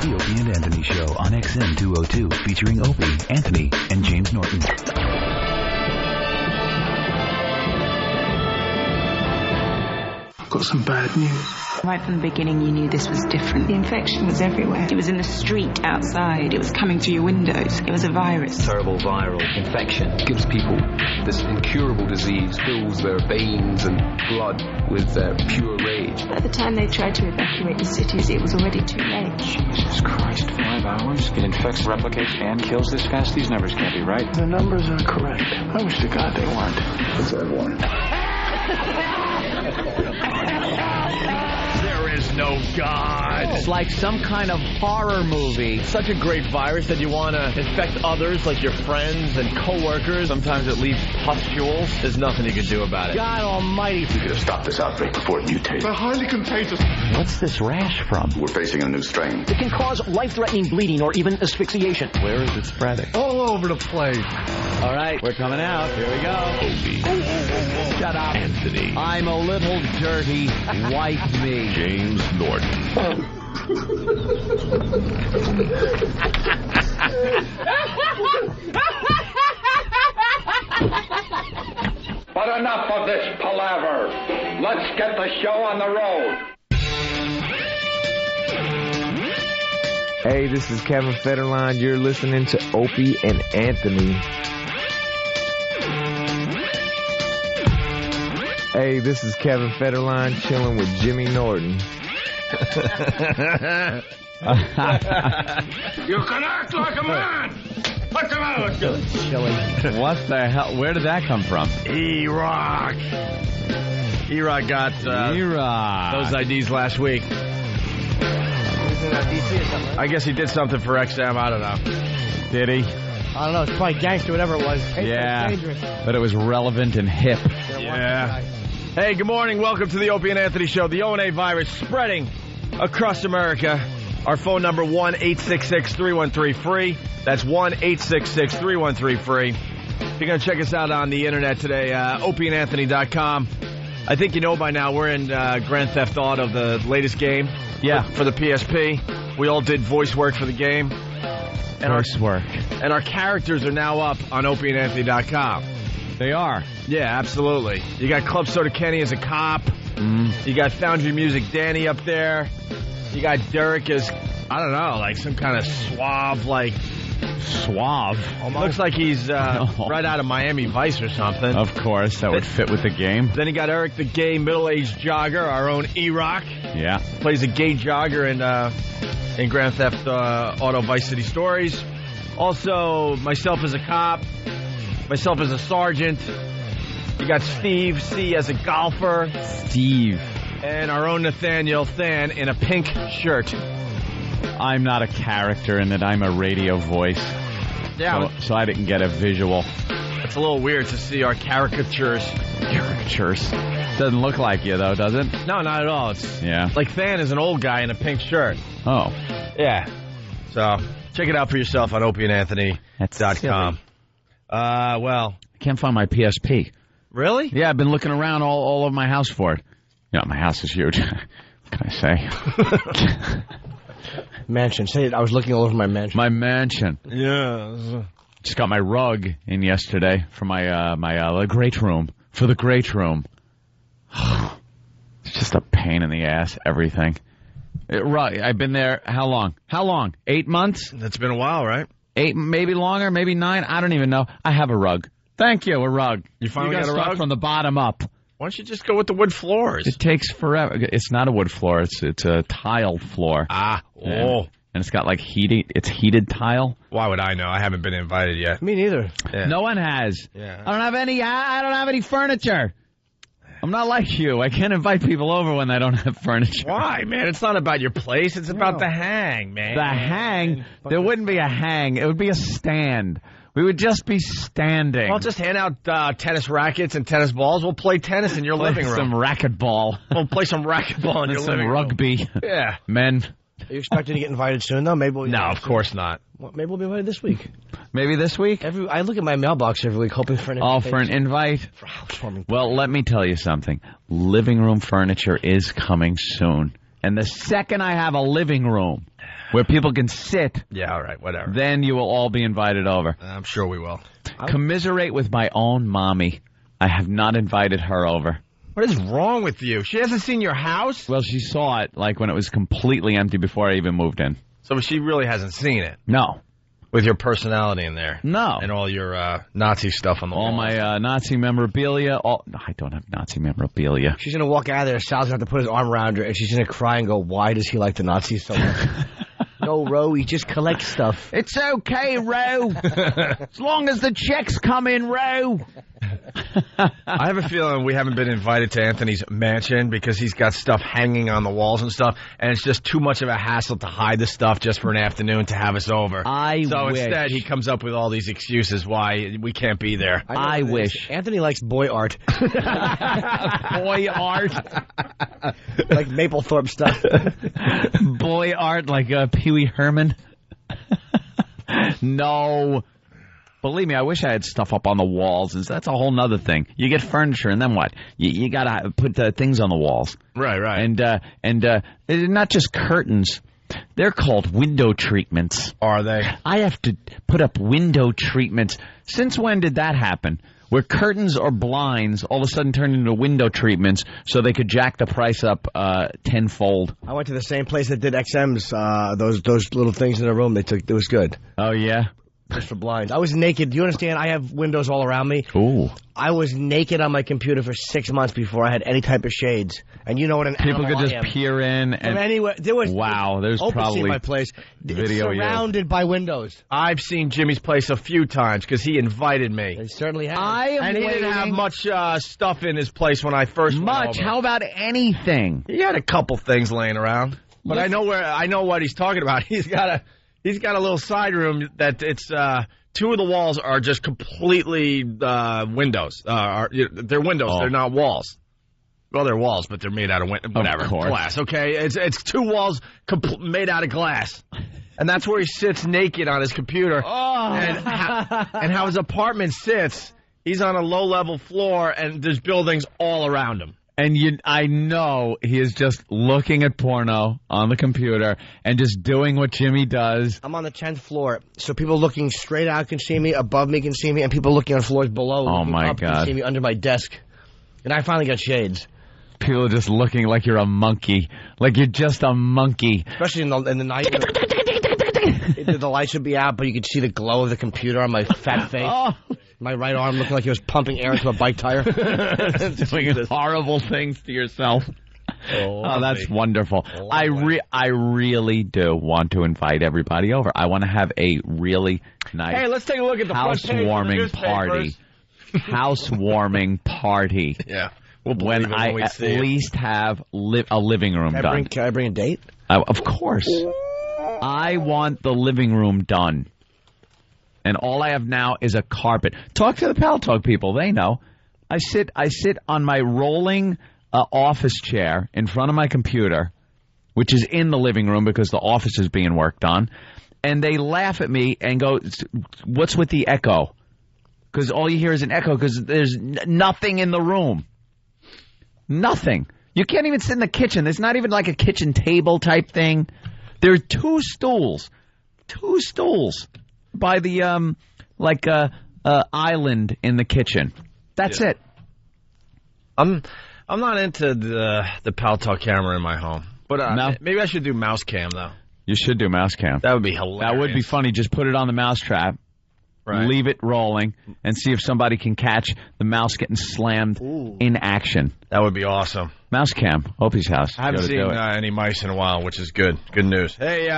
The Opie and Anthony Show on XM 202, featuring Opie, Anthony, and James Norton. Got some bad news. Right from the beginning, you knew this was different. The infection was everywhere. It was in the street outside. It was coming through your windows. It was a virus. Terrible viral infection gives people this incurable disease, fills their veins and blood with pure rage. By the time they tried to evacuate the cities, it was already too late. Jesus Christ, 5 hours? It infects, replicates, and kills this fast? These numbers can't be right. The numbers are correct. I wish to God they weren't. What's that one? There is no God. It's like some kind of horror movie. Such a great virus that you want to infect others, like your friends and coworkers. Sometimes it leaves pustules. There's nothing you can do about it. God almighty. We gotta stop this outbreak before it mutates. They're highly contagious. What's this rash from? We're facing a new strain. It can cause life-threatening bleeding or even asphyxiation. Where is it spreading? All over the place. All right, we're coming out. Here we go. Opie. Shut up. Anthony. I'm a little dirty. Wipe me. James Norton. But enough of this palaver. Let's get the show on the road. Hey, this is Kevin Federline. You're listening to Opie and Anthony. Hey, this is Kevin Federline chilling with Jimmy Norton. You can act like a man. What's the matter with you? Chilling. What the hell? Where did that come from? E-Rock. E-Rock got those IDs last week. I guess he did something for XM. I don't know. Did he? I don't know. It's probably gangster, whatever it was. Yeah, but it was relevant and hip. Yeah. Hey, good morning. Welcome to the Opie and Anthony Show. The O&A virus spreading across America. Our phone number, 1-866-313-FREE. That's 1-866-313-FREE. If you're going to check us out on the internet today, opieandanthony.com. I think you know by now we're in Grand Theft Auto, the latest game. Yeah. For the PSP. We all did voice work for the game. Voice work. And our characters are now up on opieandanthony.com. They are. Yeah, absolutely. You got Club Soda Kenny as a cop. You got Foundry Music Danny up there. You got Derek as, I don't know, like some kind of suave. Almost. Looks like he's right out of Miami Vice or something. Of course, that would fit with the game. Then you got Eric the gay middle-aged jogger, our own E-Rock. Yeah. Plays a gay jogger in Grand Theft Auto Vice City Stories. Also, myself as a cop. Myself as a sergeant. You got Steve C as a golfer. Steve. And our own Nathaniel Than in a pink shirt. I'm not a character in that I'm a radio voice. Yeah. So I didn't get a visual. It's a little weird to see our caricatures. Doesn't look like you, though, does it? No, not at all. It's like Than is an old guy in a pink shirt. Oh. Yeah. So check it out for yourself on opieandanthony.com. Well. I can't find my PSP. Really? Yeah, I've been looking around all over my house for it. Yeah, my house is huge. What can I say? Mansion. Say it. I was looking all over my mansion. My mansion. Yeah. Just got my rug in yesterday for my great room. For the great room. It's just a pain in the ass, everything. I've been there, how long? 8 months? That's been a while, right? 8, maybe longer, maybe 9. I don't even know. I have a rug. Thank you, a rug. You finally got a start rug? From the bottom up. Why don't you just go with the wood floors? It takes forever. It's not a wood floor. It's a tile floor. And it's got like it's heated tile. Why would I know? I haven't been invited yet. Me neither. Yeah. No one has. Yeah. I don't have any furniture. I'm not like you. I can't invite people over when they don't have furniture. Why, man? It's not about your place. It's about the hang, man. The hang? There wouldn't be a hang. It would be a stand. We would just be standing. I'll just hand out tennis rackets and tennis balls. We'll play tennis in your living room. Some racquetball. We'll play some racquetball in your living room. Rugby. Yeah. Men. Are you expecting to get invited soon, though? Maybe No, of course not. Well, maybe we'll be invited this week. Maybe this week? I look at my mailbox every week hoping for an invitation. For an invite? For housewarming. Well, let me tell you something. Living room furniture is coming soon. And the second I have a living room, where people can sit. Yeah, all right, whatever. Then you will all be invited over. I'm sure we will. Commiserate with my own mommy. I have not invited her over. What is wrong with you? She hasn't seen your house? Well, she saw it like when it was completely empty before I even moved in. So she really hasn't seen it? No. With your personality in there? No. And all your Nazi stuff on the wall? All my Nazi memorabilia. I don't have Nazi memorabilia. She's going to walk out of there, Sal's going to have to put his arm around her, and she's going to cry and go, why does he like the Nazis so much? No, Ro, he just collects stuff. It's okay, Ro. As long as the checks come in, Ro. I have a feeling we haven't been invited to Anthony's mansion because he's got stuff hanging on the walls and stuff, and it's just too much of a hassle to hide the stuff just for an afternoon to have us over. So instead, he comes up with all these excuses why we can't be there. I wish. Anthony likes boy art. Boy art. Like Mapplethorpe stuff. Boy art like Pee Wee Herman. No. Believe me, I wish I had stuff up on the walls. That's a whole nother thing. You get furniture, and then what? You got to put things on the walls. Right. And they're not just curtains. They're called window treatments. Are they? I have to put up window treatments. Since when did that happen? Where curtains or blinds all of a sudden turn into window treatments so they could jack the price up tenfold. I went to the same place that did XM's, those little things in the room they took. It was good. Oh, yeah? Just for blinds. I was naked. Do you understand? I have windows all around me. Ooh. I was naked on my computer for 6 months before I had any type of shades. And you know what an people animal could just I am. peer in and anywhere. There was there's probably my place. video it's surrounded by windows. I've seen Jimmy's place a few times because he invited me. They certainly have. And he didn't have much stuff in his place when I first went over. How about anything? He had a couple things laying around, but I know what he's talking about. He's got a little side room that it's. Two of the walls are just completely windows. They're windows. Oh. They're not walls. Well, they're walls, but they're made out of whatever glass. Okay, it's two walls made out of glass, and that's where he sits naked on his computer. Oh. And how his apartment sits, he's on a low-level floor, and there's buildings all around him. And I know he is just looking at porno on the computer and just doing what Jimmy does. I'm on the 10th floor, so people looking straight out can see me, above me can see me, and people looking on floors below can see me under my desk. And I finally got shades. People are just looking like you're a monkey. Like you're just a monkey. Especially in the night. The lights would be out, but you could see the glow of the computer on my fat face. Oh. My right arm looking like it was pumping air into a bike tire. Doing horrible things to yourself. Oh, that's wonderful. I really do want to invite everybody over. I want to have a really nice let's take a look at the housewarming party. Housewarming party. Yeah. When I at least have a living room done. Can I bring a date? Of course. I want the living room done. And all I have now is a carpet. Talk to the Pal Talk people. They know. I sit on my rolling office chair in front of my computer, which is in the living room because the office is being worked on. And they laugh at me and go, what's with the echo? Because all you hear is an echo because there's nothing in the room. Nothing. You can't even sit in the kitchen. There's not even like a kitchen table type thing. There are two stools by the island in the kitchen. That's it. I'm not into the Pal Talk camera in my home, but no? Maybe I should do mouse cam though. You should do mouse cam. That would be hilarious. That would be funny. Just put it on the mouse trap. Right. Leave it rolling and see if somebody can catch the mouse getting slammed in action. That would be awesome. Mouse cam, Opie's house. I haven't seen any mice in a while, which is good. Good news. Hey,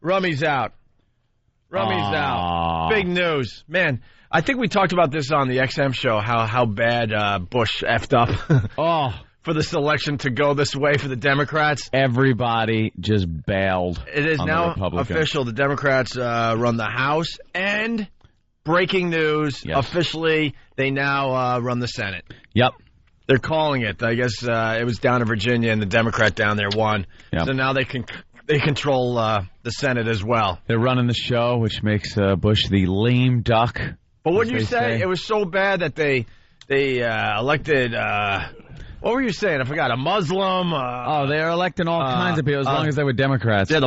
Rummy's out. Rummy's out. Big news. Man, I think we talked about this on the XM show, how bad Bush effed up. For the selection to go this way for the Democrats. Everybody just bailed. It is now official. The Democrats run the House, and breaking news, officially, they now run the Senate. Yep. They're calling it. I guess it was down in Virginia, and the Democrat down there won. Yep. So now they control the Senate as well. They're running the show, which makes Bush the lame duck. But wouldn't you say it was so bad that they elected... what were you saying? I forgot. A Muslim. They're electing all kinds of people as long as they were Democrats. Yeah,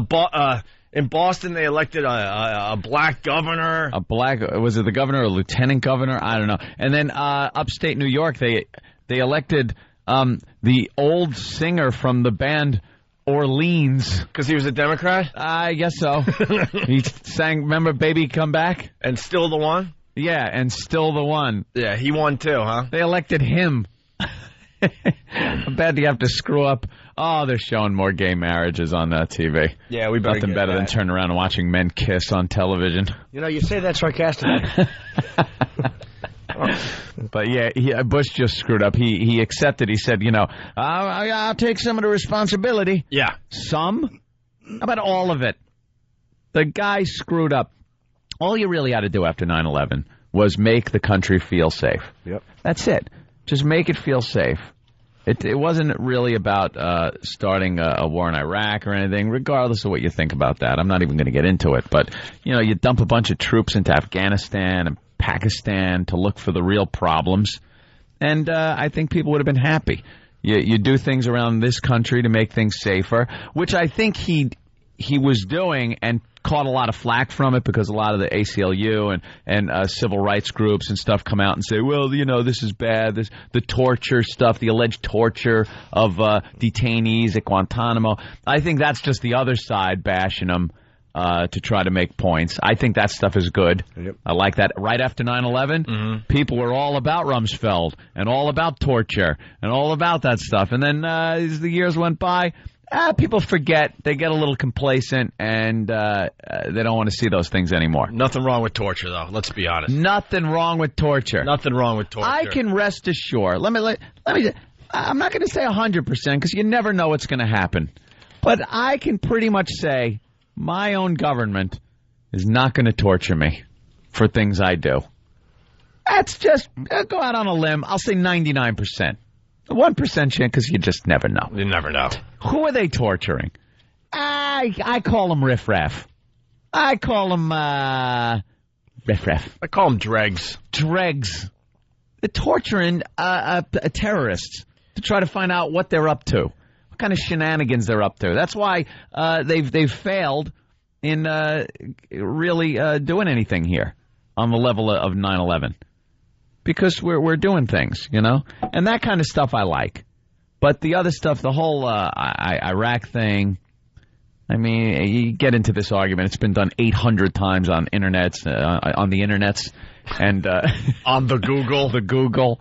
In Boston, they elected a black governor. Was it the governor or lieutenant governor? I don't know. And then upstate New York, they elected the old singer from the band Orleans. Because he was a Democrat? I guess so. He sang, remember Baby Come Back? And Still the One? Yeah, and Still the One. Yeah, he won too, huh? They elected him. I'm bad you have to screw up. Oh, they're showing more gay marriages on TV. Yeah, we better Nothing get better that. than turning around and watching men kiss on television. You know, you say that sarcastically. But yeah, Bush just screwed up. He accepted. He said, I'll take some of the responsibility. Yeah. Some? How about all of it? The guy screwed up. All you really had to do after 9/11 was make the country feel safe. Yep. That's it. Just make it feel safe. It wasn't really about starting a war in Iraq or anything, regardless of what you think about that. I'm not even going to get into it. But, you dump a bunch of troops into Afghanistan and Pakistan to look for the real problems. And I think people would have been happy. You do things around this country to make things safer, which I think he was doing and caught a lot of flack from it because a lot of the ACLU and civil rights groups and stuff come out and say, well, this is bad. The torture stuff, the alleged torture of detainees at Guantanamo. I think that's just the other side bashing them to try to make points. I think that stuff is good. Yep. I like that. Right after 9/11, people were all about Rumsfeld and all about torture and all about that stuff. And then as the years went by, people forget. They get a little complacent, and they don't want to see those things anymore. Nothing wrong with torture, though. Let's be honest. Nothing wrong with torture. Nothing wrong with torture. I can rest assured. Let me. I'm not going to say 100% because you never know what's going to happen. But I can pretty much say my own government is not going to torture me for things I do. That's just go out on a limb. I'll say 99%. 1% chance because you just never know. You never know. Who are they torturing? I call them riffraff. I call them riffraff. I call them dregs. Dregs. They're torturing terrorists to try to find out what they're up to, what kind of shenanigans they're up to. That's why they've failed in really doing anything here on the level of 9/11. Because we're doing things, and that kind of stuff I like. But the other stuff, the whole Iraq thing, I mean, you get into this argument. It's been done 800 times on on the internets, and on the Google.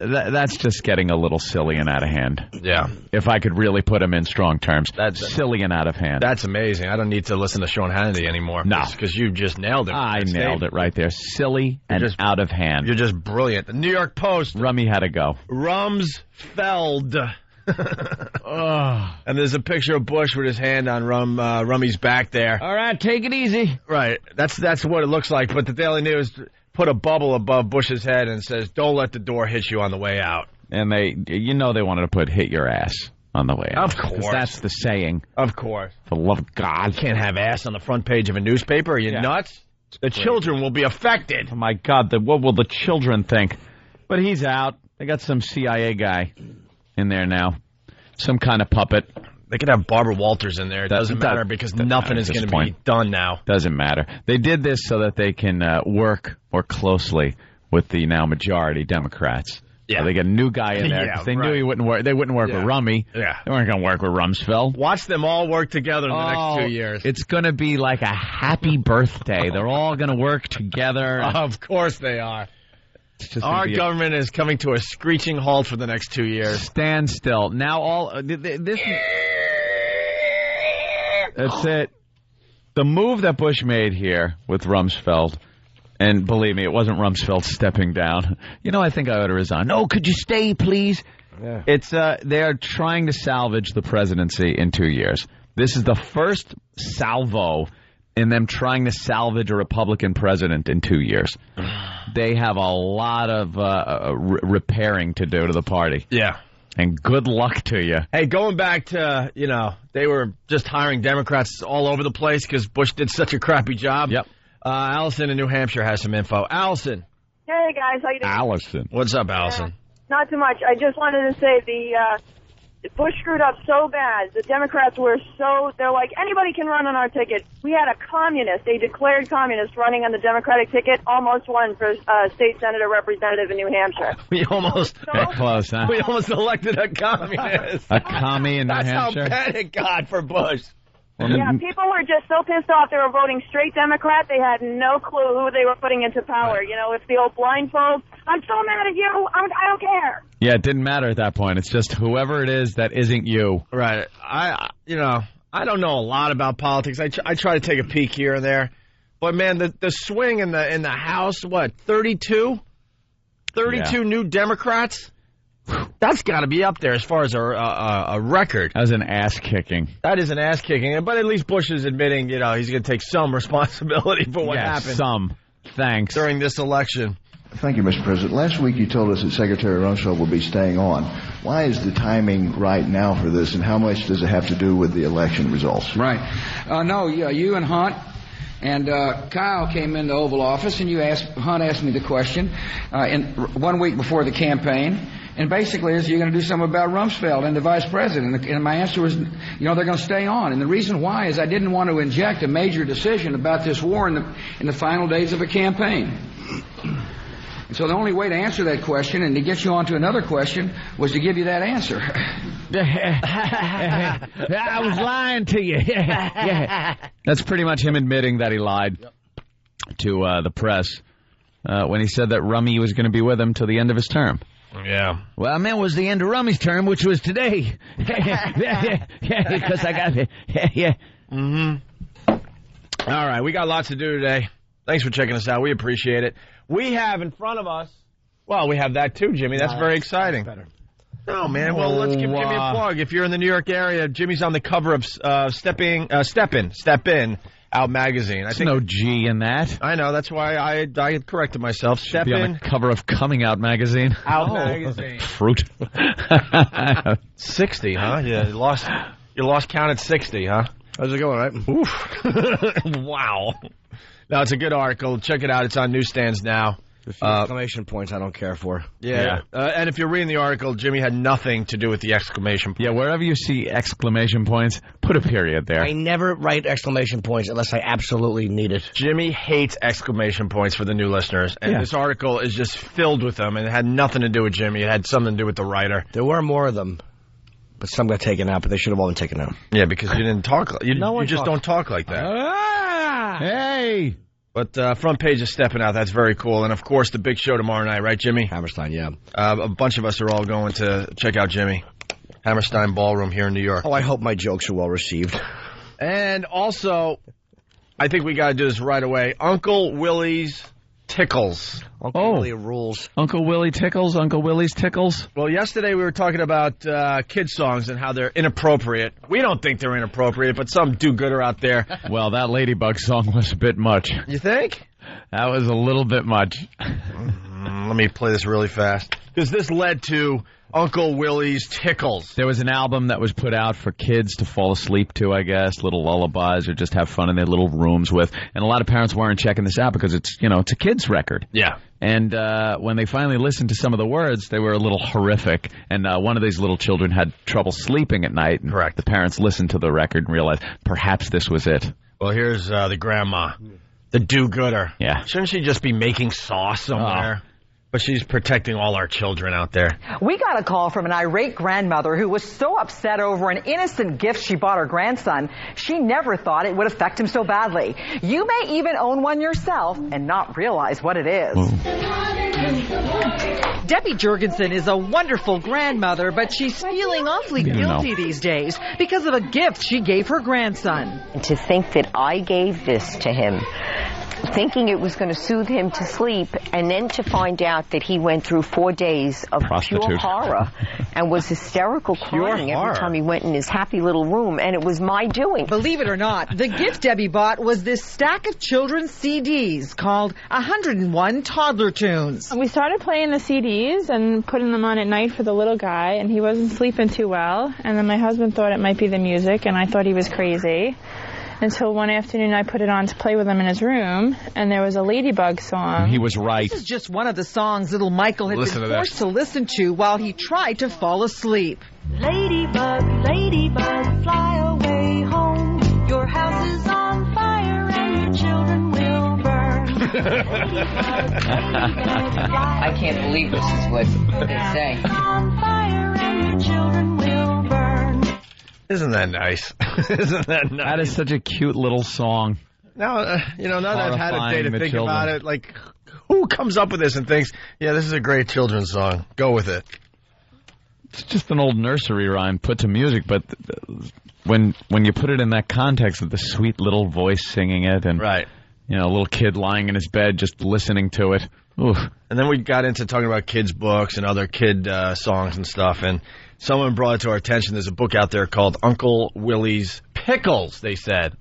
That's just getting a little silly and out of hand. Yeah. If I could really put them in strong terms. That's silly and out of hand. That's amazing. I don't need to listen to Sean Hannity anumore. No. Because you just nailed it. I nailed it right there. Silly and just out of hand. You're just brilliant. The New York Post. Rummy had to go. Rumsfeld. And there's a picture of Bush with his hand on Rummy's back there. All right, take it easy. Right. That's what it looks like. But the Daily News put a bubble above Bush's head and says, don't let the door hit you on the way out. And they wanted to put hit your ass on the way out. Of course. That's the saying. Of course. For the love of God. You can't have ass on the front page of a newspaper. Are you nuts? The children will be affected. Oh, my God. What will the children think? But he's out. They got some CIA guy in there now. Some kind of puppet. They could have Barbara Walters in there. It doesn't matter because nothing is going to be done now. Doesn't matter. They did this so that they can work more closely with the now majority Democrats. Yeah. So they get a new guy in there. Yeah, they knew he wouldn't work. They wouldn't work with Rummy. Yeah. They weren't going to work with Rumsfeld. Watch them all work together in the next 2 years. It's going to be like a happy birthday. They're all going to work together. Of course they are. Our government is coming to a screeching halt for the next 2 years. Stand still. Now this. That's it. The move that Bush made here with Rumsfeld, and believe me, it wasn't Rumsfeld stepping down. I think I ought to resign. No, could you stay, please? Yeah. It's they're trying to salvage the presidency in 2 years. This is the first salvo in them trying to salvage a Republican president in 2 years. They have a lot of repairing to do to the party. Yeah. And good luck to you. Hey, going back to, they were just hiring Democrats all over the place because Bush did such a crappy job. Yep. Allison in New Hampshire has some info. Allison. Hey, guys. How you doing? Allison. What's up, Allison? Not too much. I just wanted to say Bush screwed up so bad. The Democrats they're like, anybody can run on our ticket. We had a communist, a declared communist, running on the Democratic ticket, almost won for state senator representative in New Hampshire. We almost... close, huh? We almost elected a communist. A commie in New Hampshire? That's how bad it got for Bush. Yeah, people were just so pissed off they were voting straight Democrat, they had no clue who they were putting into power. Right. You know, it's the old blindfold. I'm so mad at you, I don't care. Yeah, it didn't matter at that point. It's just whoever it is that isn't you. Right. I don't know a lot about politics. I try to take a peek here and there. But, man, the swing in the House, what, 32? 32 new Democrats? That's got to be up there as far as a record. That was an ass-kicking. That is an ass-kicking. But at least Bush is admitting, he's going to take some responsibility for what happened. Some. Thanks. During this election. Thank you, Mr. President. Last week you told us that Secretary Rumsfeld will be staying on. Why is the timing right now for this, and how much does it have to do with the election results? Right. You and Hunt and Kyle came into the Oval Office, and Hunt asked me the question in 1 week before the campaign. And basically, you're going to do something about Rumsfeld and the vice president. And my answer was, they're going to stay on. And the reason why is I didn't want to inject a major decision about this war in the final days of a campaign. And so the only way to answer that question and to get you on to another question was to give you that answer. I was lying to you. That's pretty much him admitting that he lied to the press when he said that Rummy was going to be with him till the end of his term. Yeah. Well, I meant it was the end of Rummy's term, which was today. Because I got it. Yeah. Mm-hmm. All right, we got lots to do today. Thanks for checking us out. We appreciate it. We have in front of us, we have that too, Jimmy. That's very exciting. That's better. Oh, man. Well, let's give Jimmy a plug. If you're in the New York area, Jimmy's on the cover of Step In, Out magazine. There's no G in that. I know. That's why I corrected myself. Step be In. On the cover of Coming Out magazine. Out magazine. Fruit. 60, huh? Yeah, you lost count at 60, huh? How's it going, right? Oof. Wow. No, it's a good article. Check it out. It's on newsstands now. A few exclamation points I don't care for. Yeah. And if you're reading the article, Jimmy had nothing to do with the exclamation point. Yeah, wherever you see exclamation points, put a period there. I never write exclamation points unless I absolutely need it. Jimmy hates exclamation points for the new listeners, and this article is just filled with them, and it had nothing to do with Jimmy. It had something to do with the writer. There were more of them, but some got taken out, but they should have all been taken out. Yeah, because you didn't talk. You just don't talk like that. Hey! But front page is stepping out. That's very cool. And, of course, the big show tomorrow night, right, Jimmy? Hammerstein, yeah. A bunch of us are all going to check out Jimmy. Hammerstein Ballroom here in New York. Oh, I hope my jokes are well received. And also, I think we got to do this right away. Uncle Willie's Tickles. Uncle Willie rules. Uncle Willie Tickles? Uncle Willie's Tickles? Well, yesterday we were talking about kids' songs and how they're inappropriate. We don't think they're inappropriate, but some do-gooder out there. Well, that Ladybug song was a bit much. You think? That was a little bit much. Let me play this really fast. Because this led to Uncle Willie's Tickles. There was an album that was put out for kids to fall asleep to, I guess, little lullabies or just have fun in their little rooms with. And a lot of parents weren't checking this out because it's a kid's record. Yeah. And when they finally listened to some of the words, they were a little horrific. And one of these little children had trouble sleeping at night. And correct. The parents listened to the record and realized perhaps this was it. Well, here's the grandma, the do-gooder. Yeah. Shouldn't she just be making sauce somewhere? But she's protecting all our children out there. We got a call from an irate grandmother who was so upset over an innocent gift she bought her grandson, she never thought it would affect him so badly. You may even own one yourself and not realize what it is. Debbie Jurgensen is a wonderful grandmother, but she's feeling awfully guilty these days because of a gift she gave her grandson. To think that I gave this to him, thinking it was going to soothe him to sleep, and then to find out that he went through 4 days of pure horror and was hysterical crying every time he went in his happy little room, and it was my doing. Believe it or not, the gift Debbie bought was this stack of children's CDs called 101 Toddler Tunes. We started playing the CDs and putting them on at night for the little guy, and he wasn't sleeping too well, and then my husband thought it might be the music, and I thought he was crazy. until one afternoon I put it on to play with him in his room, and there was a Ladybug song. He was right. This is just one of the songs little Michael had been forced to listen to while he tried to fall asleep. Ladybug, ladybug, fly away home. Your house is on fire and your children will burn. I can't believe this is what they say. On fire and your children will burn. Isn't that nice? Isn't that nice? That is such a cute little song. Now, now that I've had a day to think about it, like, who comes up with this and thinks, yeah, this is a great children's song? Go with it. It's just an old nursery rhyme put to music, but when you put it in that context of the sweet little voice singing it, and a little kid lying in his bed just listening to it. Oof. And then we got into talking about kids' books and other kid songs and stuff, and someone brought it to our attention. There's a book out there called Uncle Willie's Pickles, they said.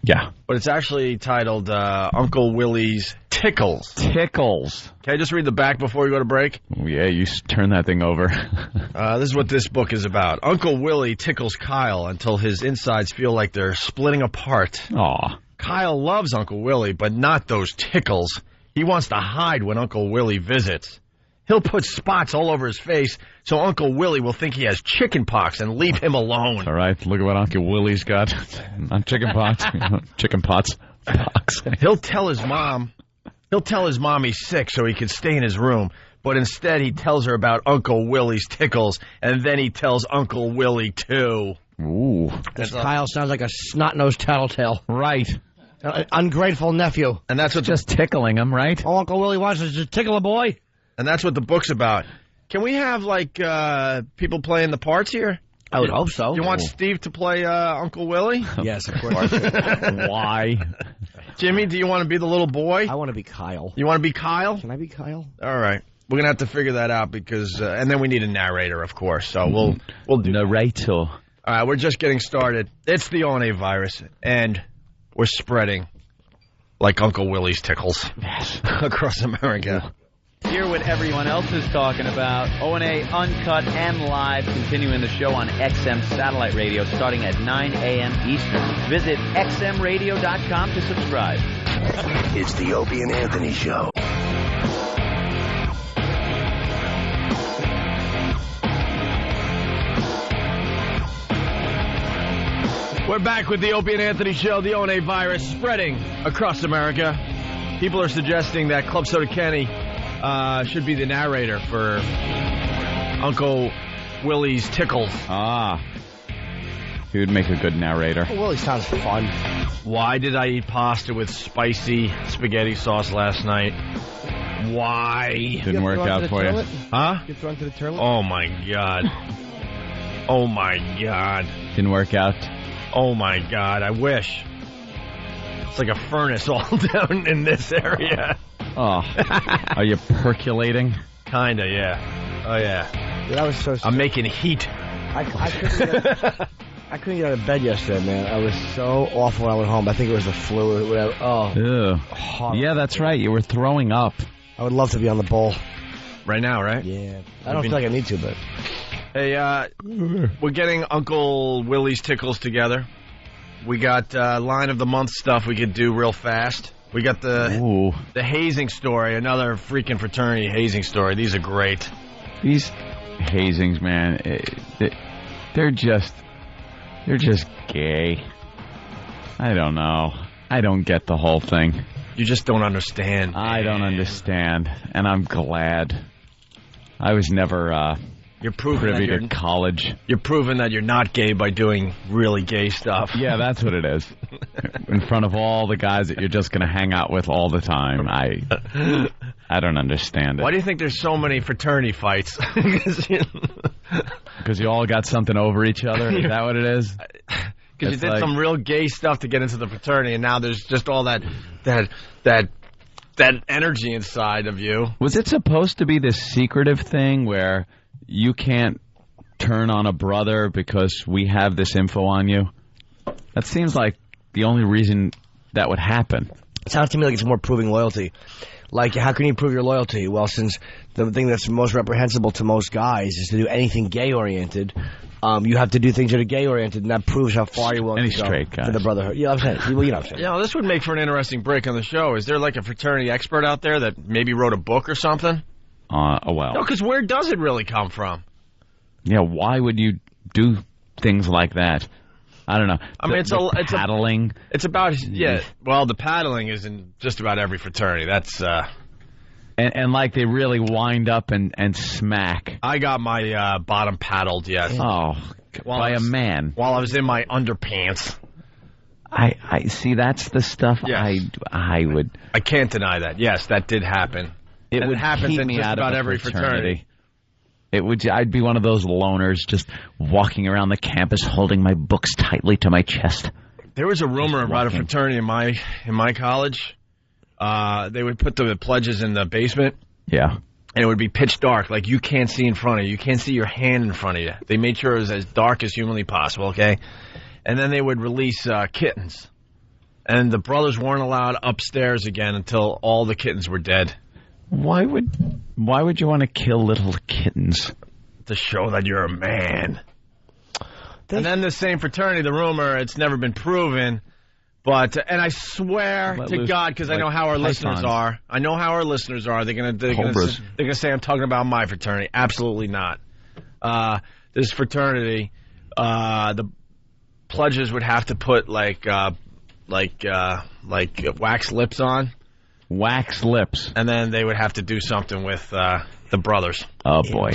Yeah. But it's actually titled Uncle Willie's Tickles. Tickles. Can I just read the back before we go to break? Oh, yeah, you turn that thing over. This is what this book is about. Uncle Willie tickles Kyle until his insides feel like they're splitting apart. Aw. Kyle loves Uncle Willie, but not those tickles. He wants to hide when Uncle Willie visits. He'll put spots all over his face so Uncle Willie will think he has chicken pox and leave him alone. All right, look at what Uncle Willie's got. Not chicken pox. Chicken pox. He'll tell his mom he's sick so he can stay in his room. But instead he tells her about Uncle Willie's tickles, and then he tells Uncle Willie too. Ooh. This Kyle sounds like a snot-nosed tattletale. Right. Ungrateful nephew. And that's what just tickling him, right? All Uncle Willie wants is to tickle a boy. And that's what the book's about. Can we have, like, people playing the parts here? I would hope so. You want Steve to play Uncle Willie? Yes, of course. Why? Jimmy, do you want to be the little boy? I want to be Kyle. You want to be Kyle? Can I be Kyle? All right. We're going to have to figure that out because... and then we need a narrator, of course. So we'll do narrator. That. All right, we're just getting started. It's the ONA virus, and we're spreading like Uncle Willie's tickles across America. Hear what everyone else is talking about. ONA Uncut and Live, continuing the show on XM Satellite Radio starting at 9 a.m. Eastern. Visit xmradio.com to subscribe. It's the Opie and Anthony Show. We're back with the Opie and Anthony Show, the ONA virus spreading across America. People are suggesting that Club Soda Kenny should be the narrator for Uncle Willie's Tickles. Ah. He would make a good narrator. Uncle Willie sounds fun. Why did I eat pasta with spicy spaghetti sauce last night? Why? Didn't work out for you. Huh? You thrown to the toilet? Oh, my God. Oh, my God. Didn't work out. Oh, my God. I wish. It's like a furnace all down in this area. Oh. Are you percolating? Kinda, yeah. Oh, yeah. Dude, I was so I'm making heat. I couldn't get out of bed yesterday, man. I was so awful when I went home. I think it was the flu or whatever. Oh. Ew. Yeah, that's right. You were throwing up. I would love to be on the bowl. Right now, right? Yeah. I don't feel like I need to, but... Hey, we're getting Uncle Willie's Tickles together. We got line of the month stuff we could do real fast. We got the hazing story, another freaking fraternity hazing story. These are great. These hazings, man, they're just gay. I don't know. I don't get the whole thing. You just don't understand. I don't understand, and I'm glad. I was never you're proving privy to college. You're proving that you're not gay by doing really gay stuff. Yeah, that's what it is. In front of all the guys that you're just going to hang out with all the time. I don't understand it. Why do you think there's so many fraternity fights? Because you all got something over each other? Is that what it is? Because you did some real gay stuff to get into the fraternity, and now there's just all that energy inside of you. Was it supposed to be this secretive thing where you can't turn on a brother because we have this info on you? That seems like the only reason that would happen. It sounds to me like it's more proving loyalty. Like, how can you prove your loyalty? Well, since the thing that's most reprehensible to most guys is to do anything gay-oriented, you have to do things that are gay-oriented, and that proves how far you're willing Any to go straight guys. for the brotherhood. Yeah, I'm saying. Well, you know what I'm saying. Yeah, this would make for an interesting break on the show. Is there like a fraternity expert out there that maybe wrote a book or something? Well. No, because where does it really come from? Yeah, why would you do things like that? I don't know. I mean, it's paddling. It's about, yeah. Well, the paddling is in just about every fraternity. That's... And like they really wind up and smack. I got my bottom paddled, yes. Oh, by a man. While I was in my underpants. I see, that's the stuff yes. I would... I can't deny that. Yes, that did happen. It would happen keep me just out about of every fraternity. I'd be one of those loners just walking around the campus holding my books tightly to my chest. There was a rumor about a fraternity in my college. They would put the pledges in the basement. Yeah. And it would be pitch dark, like you can't see in front of you. You can't see your hand in front of you. They made sure it was as dark as humanly possible, okay? And then they would release kittens. And the brothers weren't allowed upstairs again until all the kittens were dead. Why would you want to kill little kittens? To show that you're a man. And then the same fraternity, the rumor, it's never been proven... But, and I swear to God, because I know how our listeners are. I know how our listeners are. They're gonna say I'm talking about my fraternity. Absolutely not. This fraternity, the pledges would have to put like wax lips on. Wax lips. And then they would have to do something with the brothers. Oh boy.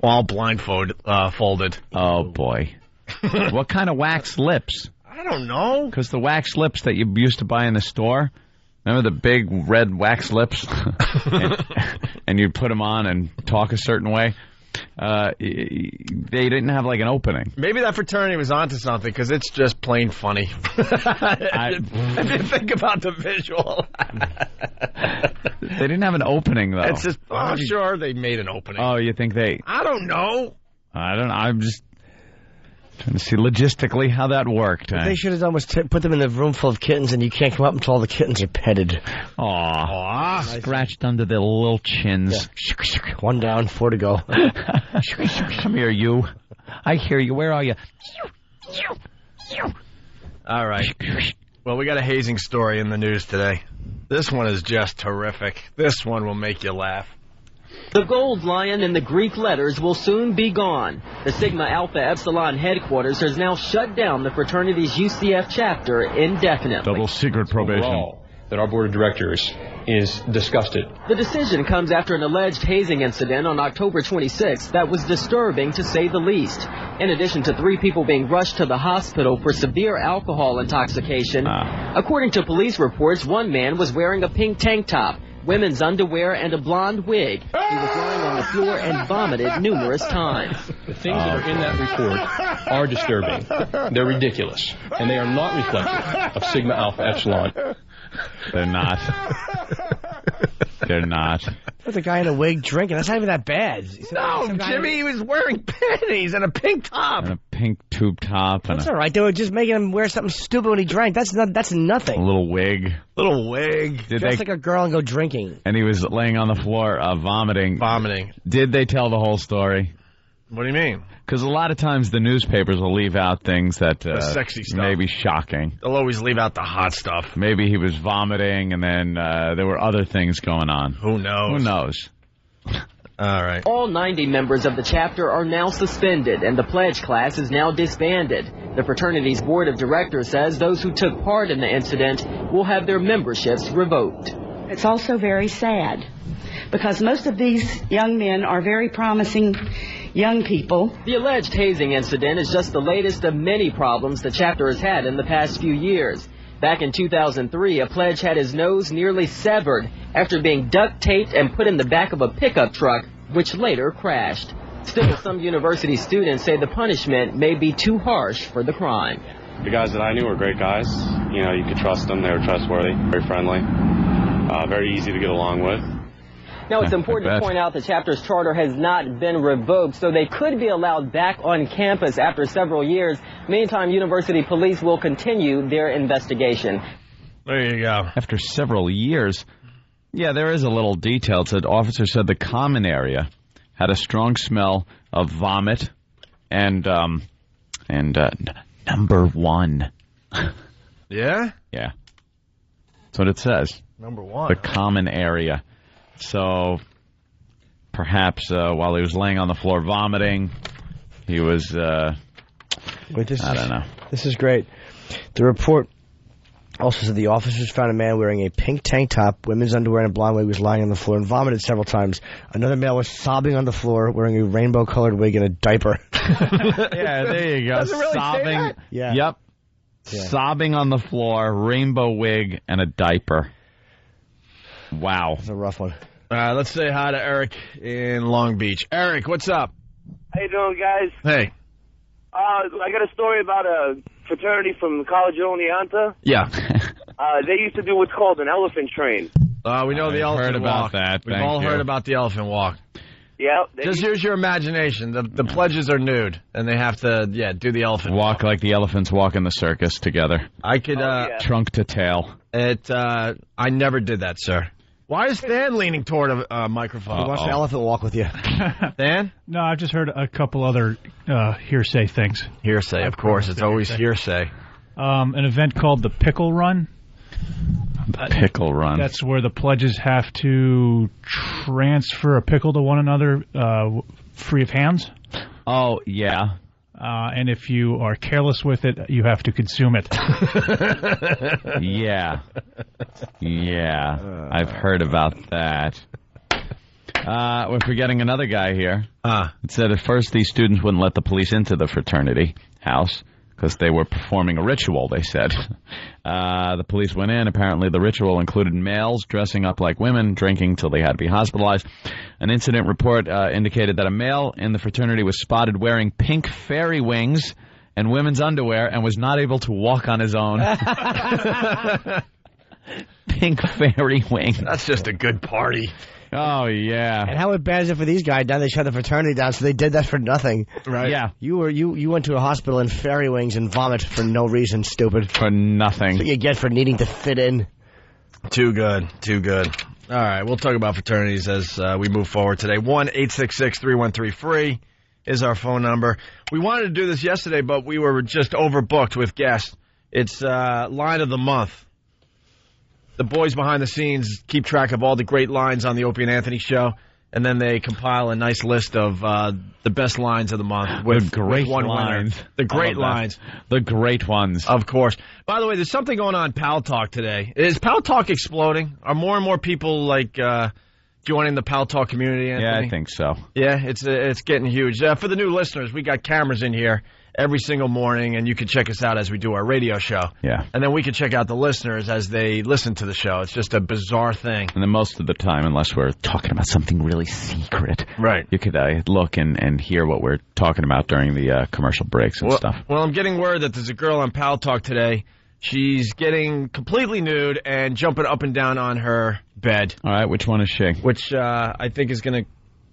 All blindfolded. Oh boy. What kind of wax lips? I don't know. Because the wax lips that you used to buy in the store, remember the big red wax lips? and you'd put them on and talk a certain way? They didn't have like an opening. Maybe that fraternity was onto something because it's just plain funny. If you think about the visual. They didn't have an opening, though. It's just, sure, they made an opening. Oh, you think they... I don't know. I'm just... trying to see logistically how that worked. What they should have done was put them in the room full of kittens, and you can't come up until all the kittens are petted. Aww. Scratched under their little chins. Yeah. 1 down, 4 to go. Come here, you. I hear you. Where are you? All right. Well, we got a hazing story in the news today. This one is just terrific. This one will make you laugh. The gold lion in the Greek letters will soon be gone. The Sigma Alpha Epsilon headquarters has now shut down the fraternity's UCF chapter indefinitely. Double secret probation. Overall, that our board of directors is disgusted. The decision comes after an alleged hazing incident on October 26th that was disturbing to say the least. In addition to 3 people being rushed to the hospital for severe alcohol intoxication, according to police reports, 1 man was wearing a pink tank top, women's underwear, and a blonde wig. He was lying on the floor and vomited numerous times. The things that are in that report are disturbing. They're ridiculous. And they are not reflective of Sigma Alpha Epsilon. They're not. They're not. There's a guy in a wig drinking. That's not even that bad. No, Jimmy, he was wearing panties and a pink top. And a pink tube top. That's all right. They were just making him wear something stupid when he drank. That's nothing. A little wig. Dress like a girl and go drinking. And he was laying on the floor vomiting. Did they tell the whole story? What do you mean? Because a lot of times the newspapers will leave out things that the sexy stuff. May be shocking. They'll always leave out the hot stuff. Maybe he was vomiting, and then there were other things going on. Who knows? All right. All 90 members of the chapter are now suspended, and the pledge class is now disbanded. The fraternity's board of directors says those who took part in the incident will have their memberships revoked. It's also very sad, because most of these young men are very promising young people. The alleged hazing incident is just the latest of many problems the chapter has had in the past few years. Back in 2003, a pledge had his nose nearly severed after being duct taped and put in the back of a pickup truck, which later crashed. Still, some university students say the punishment may be too harsh for the crime. The guys that I knew were great guys. You know, you could trust them. They were trustworthy, very friendly, very easy to get along with. Now, it's important to point out the chapter's charter has not been revoked, so they could be allowed back on campus after several years. Meantime, university police will continue their investigation. There you go. After several years. Yeah, there is a little detail. It said officers said the common area had a strong smell of vomit and number 1. Yeah? Yeah. That's what it says. Number 1. The common area. So perhaps while he was laying on the floor vomiting, he was, I don't know. This is great. The report also said the officers found a man wearing a pink tank top, women's underwear, and a blonde wig was lying on the floor and vomited several times. Another male was sobbing on the floor wearing a rainbow-colored wig and a diaper. Yeah, there you go. Doesn't really sobbing. say that? Yeah. Yep. Yeah. Sobbing on the floor, rainbow wig, and a diaper. Wow. That's a rough one. Let's say hi to Eric in Long Beach. Eric, what's up? How you doing, guys? Hey. I got a story about a fraternity from College of Oneonta. Yeah. They used to do what's called an elephant train. We know the elephant heard about walk. that. We've Thank all you. heard about the elephant walk. Yeah. Just use your imagination. The pledges are nude, and they have to, do the elephant walk like the elephants walk in the circus together. I could, trunk to tail. I never did that, sir. Why is Stan leaning toward a microphone? He wants the elephant walk with you. Dan? No, I've just heard a couple other hearsay things. Hearsay, of course. It's always hearsay. An event called the Pickle Run. The Pickle Run. That's where the pledges have to transfer a pickle to one another free of hands. Oh, yeah. And if you are careless with it, you have to consume it. Yeah. Yeah. I've heard about that. We're forgetting another guy here. It said at first these students wouldn't let the police into the fraternity house because they were performing a ritual, they said. The police went in. Apparently the ritual included males dressing up like women, drinking till they had to be hospitalized. An incident report indicated that a male in the fraternity was spotted wearing pink fairy wings and women's underwear and was not able to walk on his own. Pink fairy wings. That's just a good party. Oh, yeah. And how bad is it for these guys? Now they shut the fraternity down, so they did that for nothing. Right. Yeah. You went to a hospital in fairy wings and vomit for no reason, stupid. For nothing. That's what you get for needing to fit in. Too good. Too good. All right, we'll talk about fraternities as we move forward today. 1-866-313-FREE is our phone number. We wanted to do this yesterday, but we were just overbooked with guests. It's Line of the Month. The boys behind the scenes keep track of all the great lines on the Opie and Anthony show, and then they compile a nice list of the best lines of the month with great one lines. winner. The great lines. The great ones. Of course. By the way, there's something going on Pal Talk today. Is Pal Talk exploding? Are more and more people joining the Pal Talk community, Anthony? Yeah, I think so. Yeah, it's getting huge. For the new listeners, we got cameras in here every single morning, and you can check us out as we do our radio show. Yeah. And then we can check out the listeners as they listen to the show. It's just a bizarre thing. And then most of the time, unless we're talking about something really secret, right? You could look and hear what we're talking about during the commercial breaks and stuff. Well, I'm getting word that there's a girl on Pal Talk today. She's getting completely nude and jumping up and down on her bed. All right, which one is she? Which I think is going to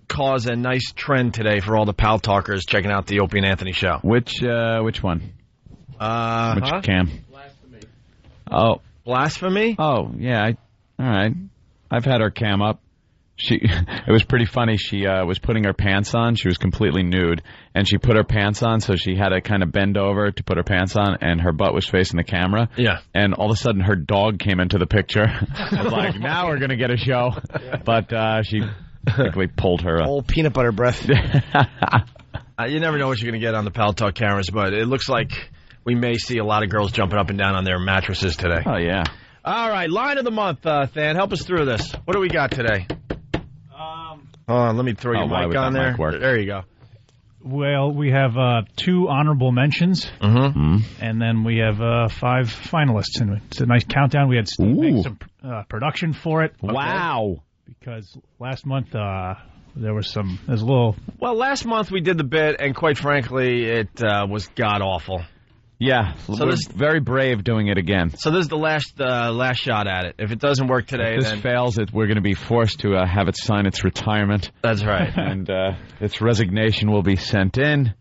cause a nice trend today for all the Pal Talkers checking out the Opie and Anthony show. Which one? Which cam? Blasphemy. Oh. Blasphemy? Oh, yeah. All right. I've had her cam up. It was pretty funny. She was putting her pants on. She was completely nude, and she put her pants on, so she had to kind of bend over to put her pants on, and her butt was facing the camera. Yeah. And all of a sudden, her dog came into the picture. I was like, now we're going to get a show. But she quickly pulled her up. Old peanut butter breath. You never know what you're going to get on the Pal Talk cameras, but it looks like we may see a lot of girls jumping up and down on their mattresses today. Oh, yeah. All right, line of the month, Than. Help us through this. What do we got today? Hold on, let me throw your mic on there. There you go. Well, we have 2 honorable mentions, and then we have 5 finalists. And it's a nice countdown. We had Steve make some production for it. Wow. Because last month there was a little... Well, last month we did the bit, and quite frankly, it was god-awful. Yeah, so we're very brave doing it again. So this is the last shot at it. If it doesn't work today, if this fails, we're going to be forced to have it sign its retirement. That's right. And its resignation will be sent in,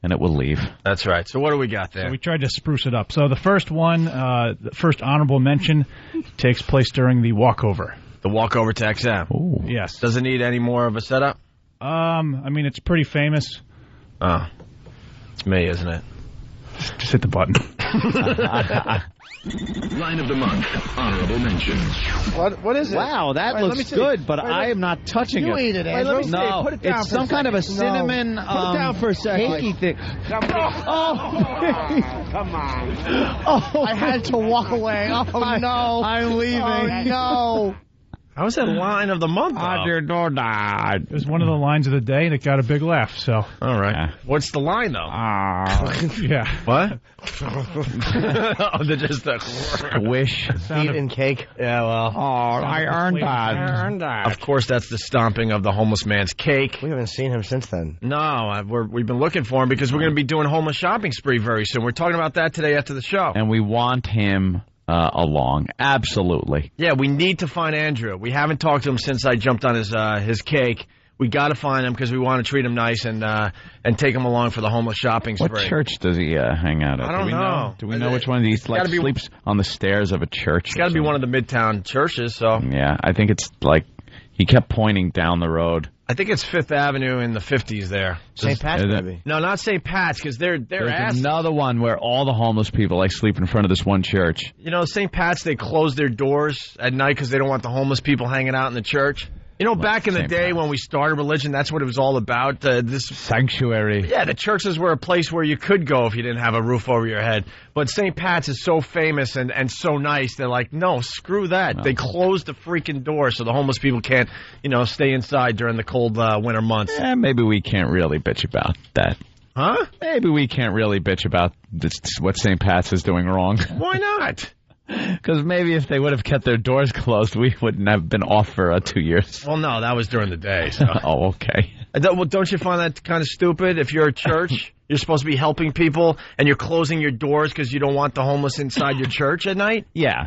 and it will leave. That's right. So what do we got there? So we tried to spruce it up. So the first one, the first honorable mention, takes place during the walkover. The walkover to XM. Ooh. Yes. Does it need any more of a setup? I mean, it's pretty famous. Oh. It's me, isn't it? Just hit the button. Line of the month, honorable mentions. What is it? Wow, that looks good, but I am not touching you it. eat it, Andrew. Wait, no, Put it down it's for some a kind of a second. cinnamon Put it down for a second. cakey thing. Come on. Oh, I had to walk away. Oh, no. I'm leaving. Oh, no. How was that line of the month, though? It was one of the lines of the day, and it got a big laugh, so. All right. What's the line, though? Yeah. What? Oh, they're just a squish. Eating cake. Yeah, well. Oh, I earned that. Of course, that's the stomping of the homeless man's cake. We haven't seen him since then. No, we've been looking for him because we're going to be doing homeless shopping spree very soon. We're talking about that today after the show. And we want him along. Absolutely. Yeah, we need to find Andrew. We haven't talked to him since I jumped on his cake. We got to find him because we want to treat him nice and take him along for the homeless shopping spree. What church does he hang out at? I don't know. Do we know which one of these sleeps on the stairs of a church? It's got to be one of the Midtown churches. So yeah, I think it's like he kept pointing down the road. I think it's 5th Avenue in the 50s there. St. Pat's, maybe. No, not St. Pat's, because they're There's another one where all the homeless people sleep in front of this one church. You know, St. Pat's, they close their doors at night because they don't want the homeless people hanging out in the church. You know, back in the day when we started religion, that's what it was all about. This sanctuary. Yeah, the churches were a place where you could go if you didn't have a roof over your head. But St. Pat's is so famous and so nice. They're like, no, screw that. No. They closed the freaking door so the homeless people can't, stay inside during the cold winter months. Maybe we can't really bitch about that. Huh? Maybe we can't really bitch about what St. Pat's is doing wrong. Why not? Because maybe if they would have kept their doors closed, we wouldn't have been off for 2 years. Well, no, that was during the day. So. Oh, okay. Well, don't you find that kind of stupid? If you're a church, you're supposed to be helping people, and you're closing your doors because you don't want the homeless inside your church at night? Yeah.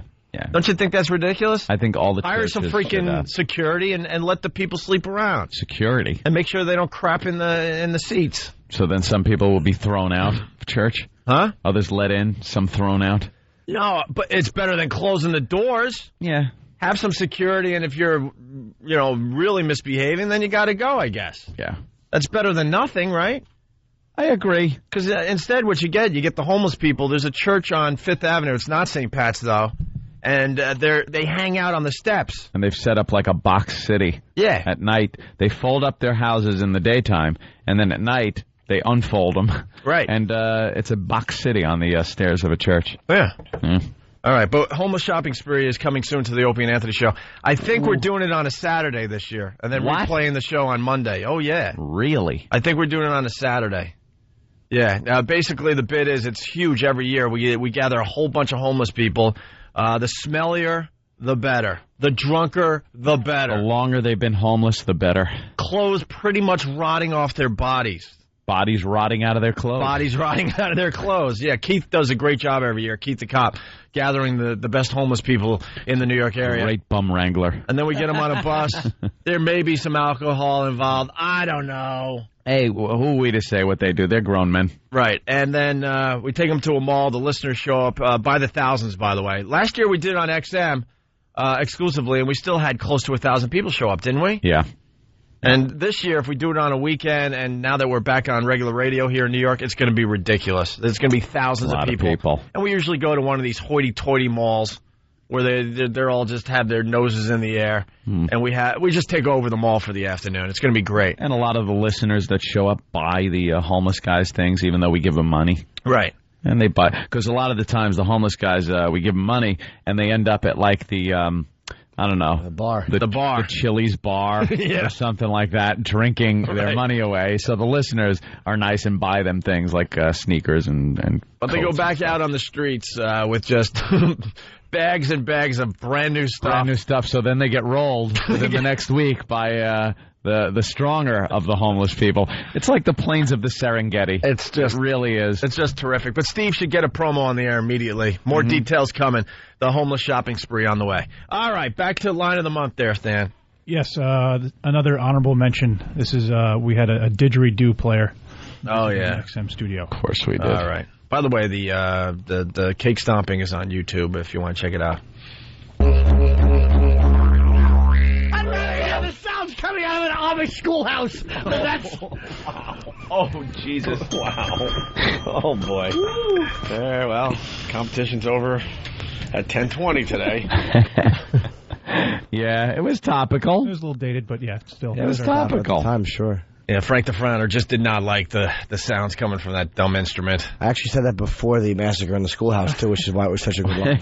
Don't you think that's ridiculous? I think all the hire some freaking security and let the people sleep around. Security. And make sure they don't crap in the seats. So then some people will be thrown out of church? Huh? Others let in, some thrown out? No, but it's better than closing the doors. Yeah. Have some security, and if you're, really misbehaving, then you got to go, I guess. Yeah. That's better than nothing, right? I agree. Because instead what you get the homeless people. There's a church on 5th Avenue. It's not St. Pat's, though. And they hang out on the steps. And they've set up like a box city. Yeah. At night, they fold up their houses in the daytime, and then at night, they unfold them. Right. And it's a box city on the stairs of a church. Yeah. All right, but homeless shopping spree is coming soon to the Opie and Anthony show. I think we're doing it on a Saturday this year, and then replaying the show on Monday. Oh, yeah. Really? I think we're doing it on a Saturday. Yeah. Now, basically, the bid is it's huge every year. We gather a whole bunch of homeless people. The smellier, the better. The drunker, the better. The longer they've been homeless, the better. Clothes pretty much rotting off their bodies. Bodies rotting out of their clothes. Bodies rotting out of their clothes. Yeah, Keith does a great job every year. Keith the cop, gathering the best homeless people in the New York area. Great bum wrangler. And then we get them on a bus. There may be some alcohol involved. I don't know. Hey, who are we to say what they do? They're grown men. Right. And then we take them to a mall. The listeners show up by the thousands, by the way. Last year we did it on XM exclusively, and we still had close to 1,000 people show up, didn't we? Yeah. And this year, if we do it on a weekend, and now that we're back on regular radio here in New York, it's going to be ridiculous. There's going to be thousands of people. And we usually go to one of these hoity-toity malls where they're all just have their noses in the air, and we just take over the mall for the afternoon. It's going to be great. And a lot of the listeners that show up buy the homeless guys things, even though we give them money. Right. And they buy, because a lot of the times the homeless guys, we give them money, and they end up at like the... I don't know. The bar. The bar. The Chili's bar or something like that, drinking their money away. So the listeners are nice and buy them things like sneakers and But they go back out on the streets with just bags and bags of brand new stuff. Brand new stuff. So then they get rolled within the next week by the stronger of the homeless people. It's like the plains of the Serengeti. It really is. It's just terrific. But Steve should get a promo on the air immediately. More details coming. The homeless shopping spree on the way. All right, back to line of the month there, Stan. Yes, another honorable mention. This is we had a didgeridoo player. Oh yeah, in the XM studio. Of course we did. All right. By the way, the cake stomping is on YouTube if you want to check it out. I'm ready to hear the sounds coming out have an Amish schoolhouse. That's... Oh, Jesus. Wow. Oh, boy. Well, competition's over at 10:20 today. Yeah, it was topical. It was a little dated, but yeah, still. It was topical. At the time, sure. Yeah, Frank the Frowner just did not like the sounds coming from that dumb instrument. I actually said that before the massacre in the schoolhouse, too, which is why it was such a good line.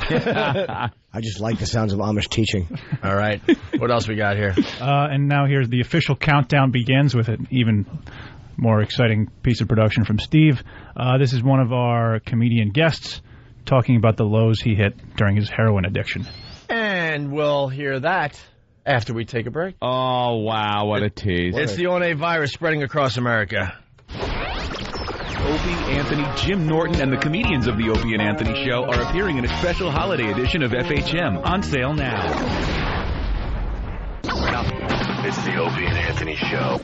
I just like the sounds of Amish teaching. All right. What else we got here? And now here's the official countdown begins with an even more exciting piece of production from Steve. This is one of our comedian guests talking about the lows he hit during his heroin addiction. And we'll hear that after we take a break. Oh, wow, what a tease. It's the ONA virus spreading across America. Opie, Anthony, Jim Norton, and the comedians of the Opie and Anthony Show are appearing in a special holiday edition of FHM. On sale now. It's the Opie and Anthony Show.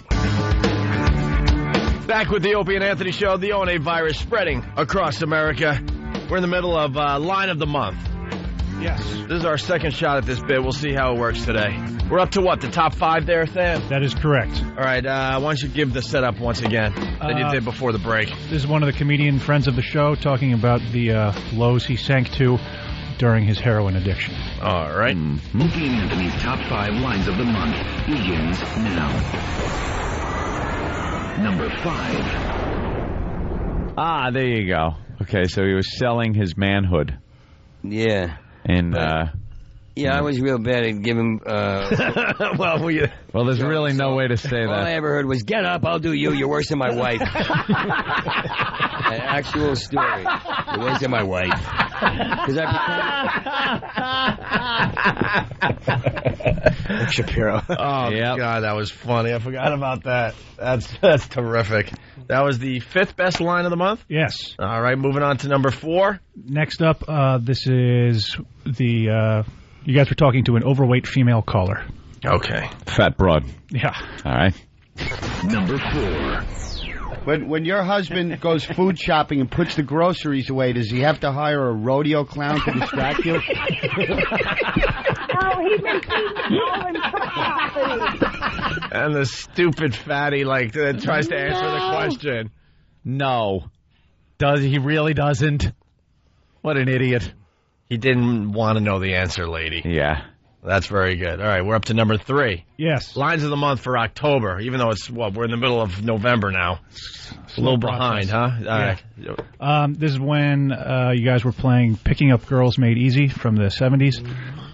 Back with the Opie and Anthony Show, the ONA virus spreading across America. We're in the middle of Line of the Month. Yes. This is our second shot at this bit. We'll see how it works today. We're up to what, the top 5 there, Sam? That is correct. All right, why don't you give the setup once again that you did before the break. This is one of the comedian friends of the show talking about the lows he sank to during his heroin addiction. All right. Opie and Anthony's top 5 lines of the month begins now. Number 5. Ah, there you go. Okay, so he was selling his manhood. Yeah. And, yeah, I was real bad at giving... well, there's really no way to say all that. I ever heard was, get up, I'll do you, you're worse than my wife. An actual story. You're worse than my wife. Because Rick Shapiro. Oh, God, that was funny. I forgot about that. That's terrific. That was the 5th best line of the month? Yes. All right, moving on to number 4. Next up, this is the... you guys were talking to an overweight female caller. Okay. Fat broad. Yeah. All right. Number 4. When your husband goes food shopping and puts the groceries away, does he have to hire a rodeo clown to distract you? Oh, he's been feeding all in coffee. And the stupid fatty, tries to answer the question. No. He really doesn't? What an idiot. He didn't want to know the answer, lady. Yeah. That's very good. All right, we're up to number 3. Yes. Lines of the month for October, even though we're in the middle of November now. A little behind, huh? All right. This is when you guys were playing Picking Up Girls Made Easy from the 70s.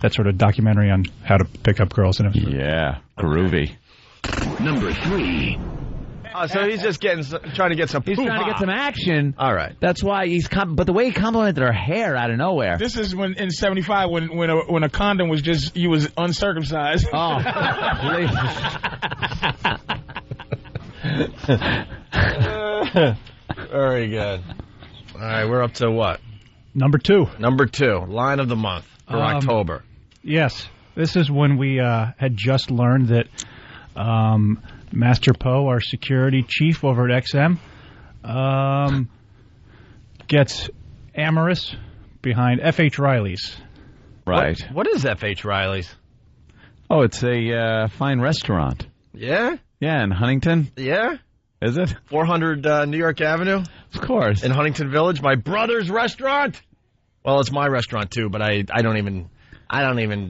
That sort of documentary on how to pick up girls. Yeah, groovy. Number 3. So he's just trying to get some He's trying to get some action. All right. That's why but the way he complimented her hair out of nowhere. This is when in '75 when a condom was he was uncircumcised. Oh, very good. All right, we're up to what? Number 2. Number 2, line of the month for October. Yes. This is when we had just learned that Master Poe, our security chief over at XM, gets amorous behind F.H. Riley's. Right. What is F.H. Riley's? Oh, it's a fine restaurant. Yeah? Yeah, in Huntington. Yeah? Is it? 400 New York Avenue? Of course. In Huntington Village, my brother's restaurant? Well, it's my restaurant, too, but I don't even...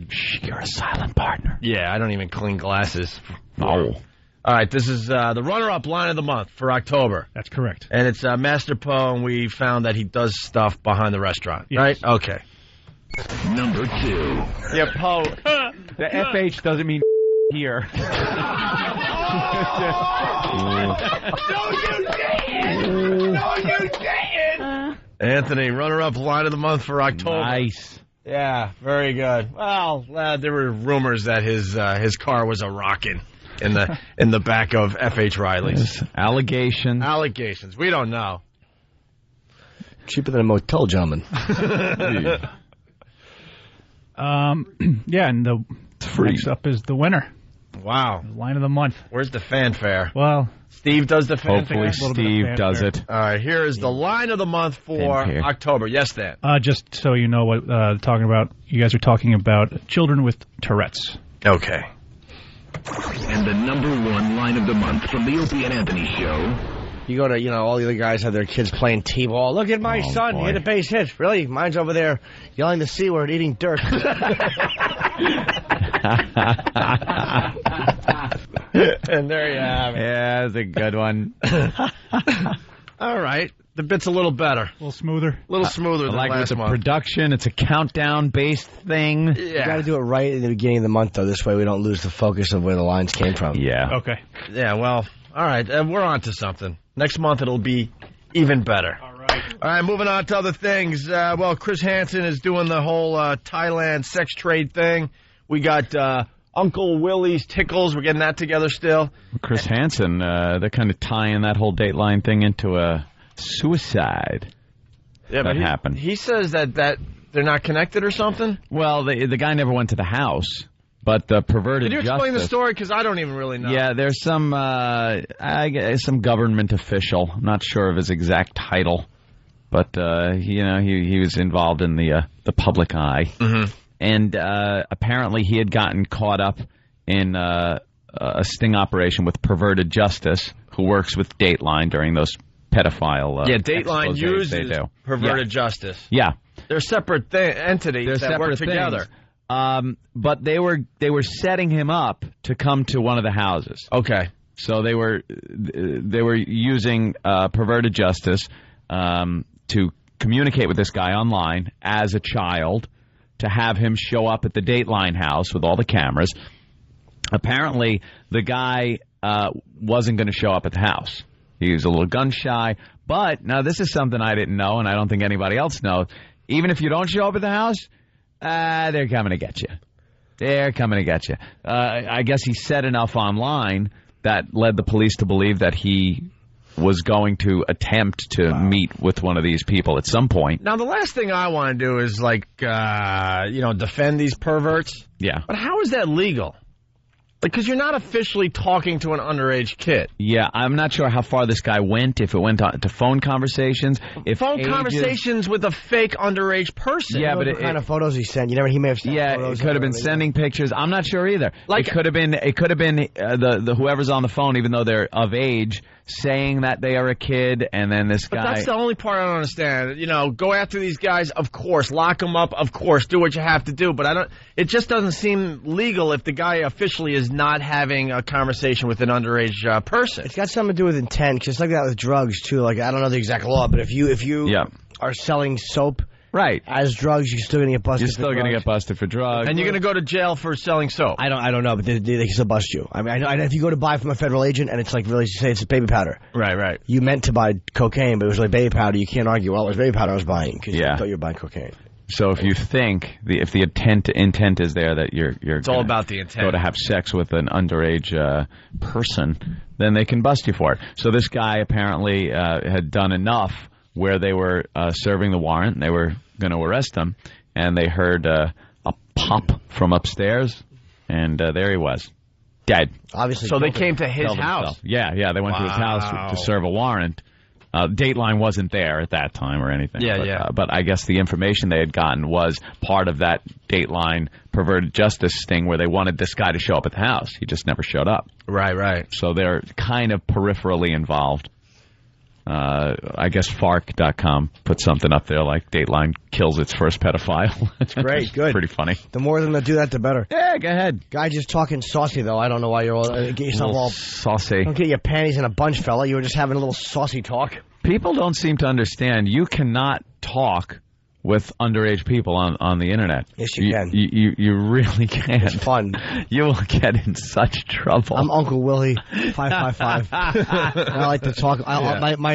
Shh, you're a silent partner. Yeah, I don't even clean glasses. Oh. All right, this is the runner-up line of the month for October. That's correct. And it's Master Poe, and we found that he does stuff behind the restaurant, right? Okay. Number 2. Yeah, Poe. The FH doesn't mean here. No, you didn't! No, you didn't! Anthony, runner-up line of the month for October. Nice. Yeah, very good. Well, there were rumors that his car was a rockin' in the back of F.H. Riley's. Allegations. We don't know. Cheaper than a motel, gentlemen. Yeah, and the next up is the winner. Wow. Line of the month. Where's the fanfare? Well, Steve does the fanfare. Hopefully Steve does it. All right, here is the line of the month for October. Yes, Dan. Just so you know what talking about, you guys are talking about children with Tourette's. Okay. And the #1 line of the month from the Opie and Anthony Show. You go to, all the other guys have their kids playing T-ball. Look at my son, he hit a base hit. Really? Mine's over there yelling the C word, eating dirt. And there you have it. Yeah, that's a good one. All right. The bit's a little better. A little smoother. A little smoother than like last with the month. production, it's a countdown-based thing. Yeah. You got to do it right in the beginning of the month, though. This way we don't lose the focus of where the lines came from. Yeah. Okay. Yeah, well, all right. We're on to something. Next month it'll be even better. All right, moving on to other things. Chris Hansen is doing the whole Thailand sex trade thing. We got Uncle Willie's Tickles. We're getting that together still. Chris Hansen, they're kind of tying that whole Dateline thing into a suicide. Yeah, that happened. He says that they're not connected or something? Well, the guy never went to the house, but the perverted Can you explain the justice- story? Because I don't even really know. Yeah, there's some some government official. I'm not sure of his exact title, but he was involved in the public eye, and apparently he had gotten caught up in a sting operation with Perverted Justice, who works with Dateline during those pedophile. Dateline exposés uses they do. Perverted Justice. Yeah, they're separate entities that work together. But they were setting him up to come to one of the houses. Okay. So they were using Perverted Justice to communicate with this guy online as a child, to have him show up at the Dateline house with all the cameras. Apparently, the guy wasn't going to show up at the house. He was a little gun shy. But now this is something I didn't know, and I don't think anybody else knows. Even if you don't show up at the house, they're coming to get you. They're coming to get you. I guess he said enough online that led the police to believe that he was going to attempt to meet with one of these people at some point. Now, the last thing I want to do is, defend these perverts. Yeah. But how is that legal? Because you're not officially talking to an underage kid. Yeah, I'm not sure how far this guy went, if it went on to phone conversations. Conversations with a fake underage person. Yeah, but what kind of photos he sent? He may have sent photos. It could have been sending pictures. I'm not sure either. It could have been the whoever's on the phone, even though they're of age, saying that they are a kid, and then this guy. But that's the only part I don't understand. Go after these guys, of course. Lock them up, of course. Do what you have to do. But it just doesn't seem legal if the guy officially is not having a conversation with an underage person. It's got something to do with intent, because it's like that with drugs, too. Like, I don't know the exact law, but if you are selling soap as drugs, you're still going to get busted. You're still going to get busted for drugs. And you're going to go to jail for selling soap. I don't know, but they can still bust you. I mean, I know if you go to buy from a federal agent and it's like really, say it's baby powder. Right. You meant to buy cocaine, but it was like baby powder. You can't argue, well, it was baby powder I was buying, because you thought you were buying cocaine. So if you think if the intent is there that you're it's all about the intent. Go to have sex with an underage person, then they can bust you for it. So this guy apparently had done enough where they were serving the warrant and they were going to arrest him, and they heard a pop from upstairs, and there he was, dead. Obviously. So they came to his house. Yeah, they went to his house to serve a warrant. Dateline wasn't there at that time or anything. But I guess the information they had gotten was part of that Dateline Perverted Justice thing where they wanted this guy to show up at the house. He just never showed up. Right. So they're kind of peripherally involved. I guess Fark.com put something up there like Dateline kills its first pedophile. It's great, good. Pretty funny. The more of them that do that, the better. Yeah, go ahead. Guy just talking saucy, though. I don't know why you're all... get yourself all... saucy. Don't get your panties in a bunch, fella. You were just having a little saucy talk. People don't seem to understand. You cannot talk with underage people on the internet. Yes, you can. You really can. It's fun. You will get in such trouble. I'm Uncle Willie, 555. I like to talk. My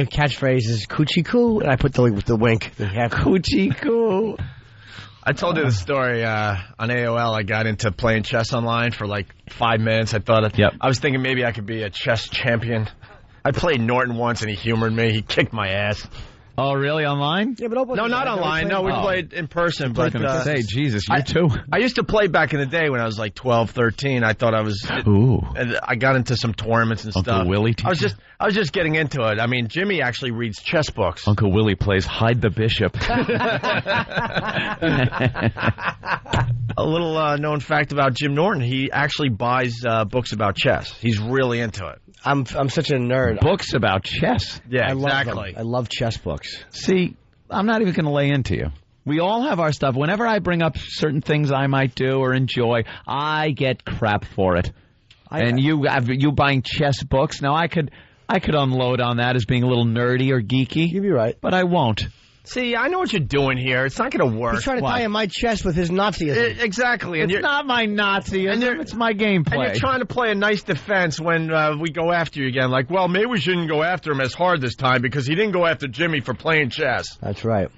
catchphrase is coochie coo, and I put the wink. Coochie coo. I told you the story on AOL. I got into playing chess online for like 5 minutes. I was thinking maybe I could be a chess champion. I played Norton once, and he humored me. He kicked my ass. Oh, really? Online? Yeah, but no, not online. No, we played in person. But say, Jesus, you too. I used to play back in the day when I was like 12, 13. I thought I was. And I got into some tournaments and Uncle stuff. Willie. I was just getting into it. I mean, Jimmy actually reads chess books. Uncle Willie plays Hide the Bishop. A little known fact about Jim Norton: he actually buys books about chess. He's really into it. I'm such a nerd. Books about chess. Yeah, I love chess books. See, I'm not even going to lay into you. We all have our stuff. Whenever I bring up certain things I might do or enjoy, I get crap for it. And you buying chess books. Now, I could unload on that as being a little nerdy or geeky. You'd be right. But I won't. See, I know what you're doing here. It's not going to work. He's trying to tie in my chest with his Nazism. Exactly. It's not my Nazism. It's my gameplay. And you're trying to play a nice defense when we go after you again. Like, well, maybe we shouldn't go after him as hard this time because he didn't go after Jimmy for playing chess. That's right.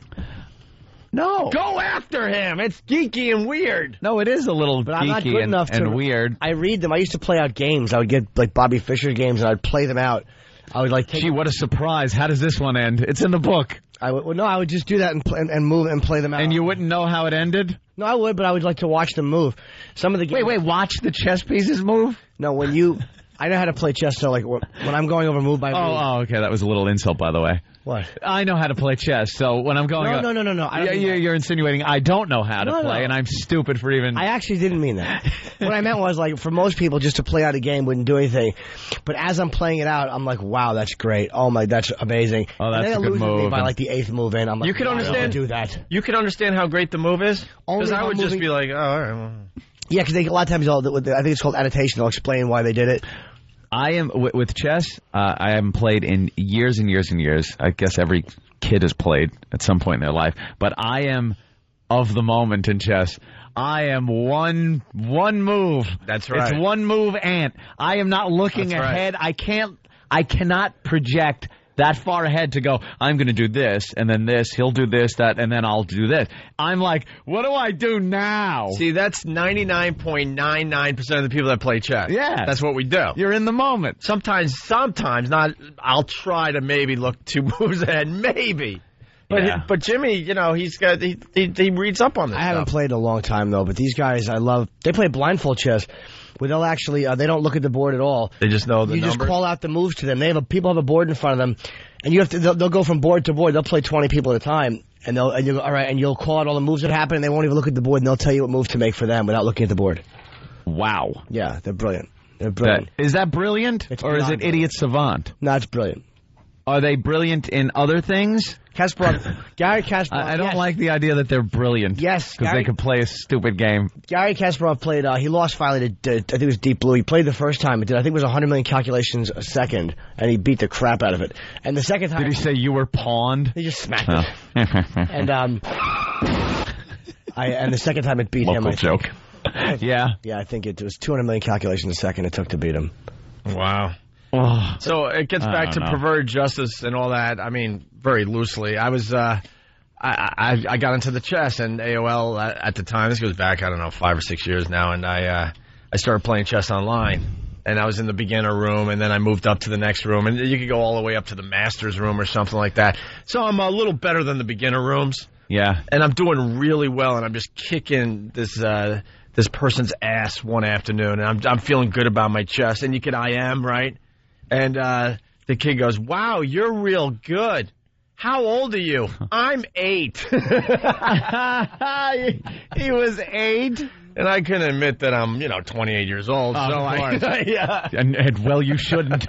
No. Go after him. It's geeky and weird. No, it is a little but geeky I'm not good enough and to, weird. I read them. I used to play out games. I would get like Bobby Fischer games and I'd play them out. I would like. Gee, what a surprise! How does this one end? It's in the book. I would just do that and move and play them out. And you wouldn't know how it ended? No, I would, but I would like to watch them move. Some of the games. Wait, watch the chess pieces move? No, I know how to play chess. So like when I'm going over move by move. Oh, okay, that was a little insult, by the way. What? I know how to play chess, so when I'm going... No. You're insinuating I don't know how to play, and I'm stupid for even... I actually didn't mean that. What I meant was, like, for most people, just to play out a game wouldn't do anything. But as I'm playing it out, I'm like, wow, that's great. Oh, my, that's amazing. Oh, that's and a good move. Me by, like, the 8th move in, I'm like, you can understand, do that. You can understand how great the move is? Because I would just be like, oh, all right. Well. Yeah, because a lot of times, I think it's called annotation. They'll explain why they did it. I am, with chess, I haven't played in years and years and years. I guess every kid has played at some point in their life. But I am of the moment in chess. I am one move. That's right. It's one move ant. I am not looking ahead. Right. I cannot project that far ahead to go, I'm going to do this, and then this, he'll do this, that, and then I'll do this. I'm like, what do I do now? See, that's 99.99% of the people that play chess. Yeah. That's what we do. You're in the moment. Sometimes not. I'll try to maybe look 2 moves ahead, maybe. But Jimmy, he reads up on this. I haven't played in a long time, though, but these guys, they play blindfold chess. Where they'll actually, they don't look at the board at all. They just know the numbers? You just call out the moves to them. People have a board in front of them, and they'll go from board to board. They'll play 20 people at a time, and you'll go, all right, and you'll call out all the moves that happen, and they won't even look at the board, and they'll tell you what move to make for them without looking at the board. Wow. Yeah, they're brilliant. Is that brilliant, or is it idiot savant? No, it's brilliant. Are they brilliant in other things? Gary Kasparov. I don't like the idea that they're brilliant. Yes. Because they could play a stupid game. Gary Kasparov played, he lost finally to, I think it was Deep Blue. He played the first time. I think it was 100 million calculations a second, and he beat the crap out of it. And the second time... Did he say you were pawned? He just smacked it. And, and the second time it beat him. Local joke. Yeah. Yeah, I think it was 200 million calculations a second it took to beat him. Wow. So it gets back to perverted justice and all that. I mean, very loosely. I was, I got into the chess and AOL at the time. This goes back, 5 or 6 years now. And I started playing chess online. And I was in the beginner room, and then I moved up to the next room. And you could go all the way up to the master's room or something like that. So I'm a little better than the beginner rooms. Yeah. And I'm doing really well, and I'm just kicking this person's ass one afternoon. And I'm feeling good about my chess. And I am, right? And the kid goes, wow, you're real good. How old are you? I'm 8. He was 8? And I couldn't admit that I'm, 28 years old. Oh, so yeah. And well, you shouldn't.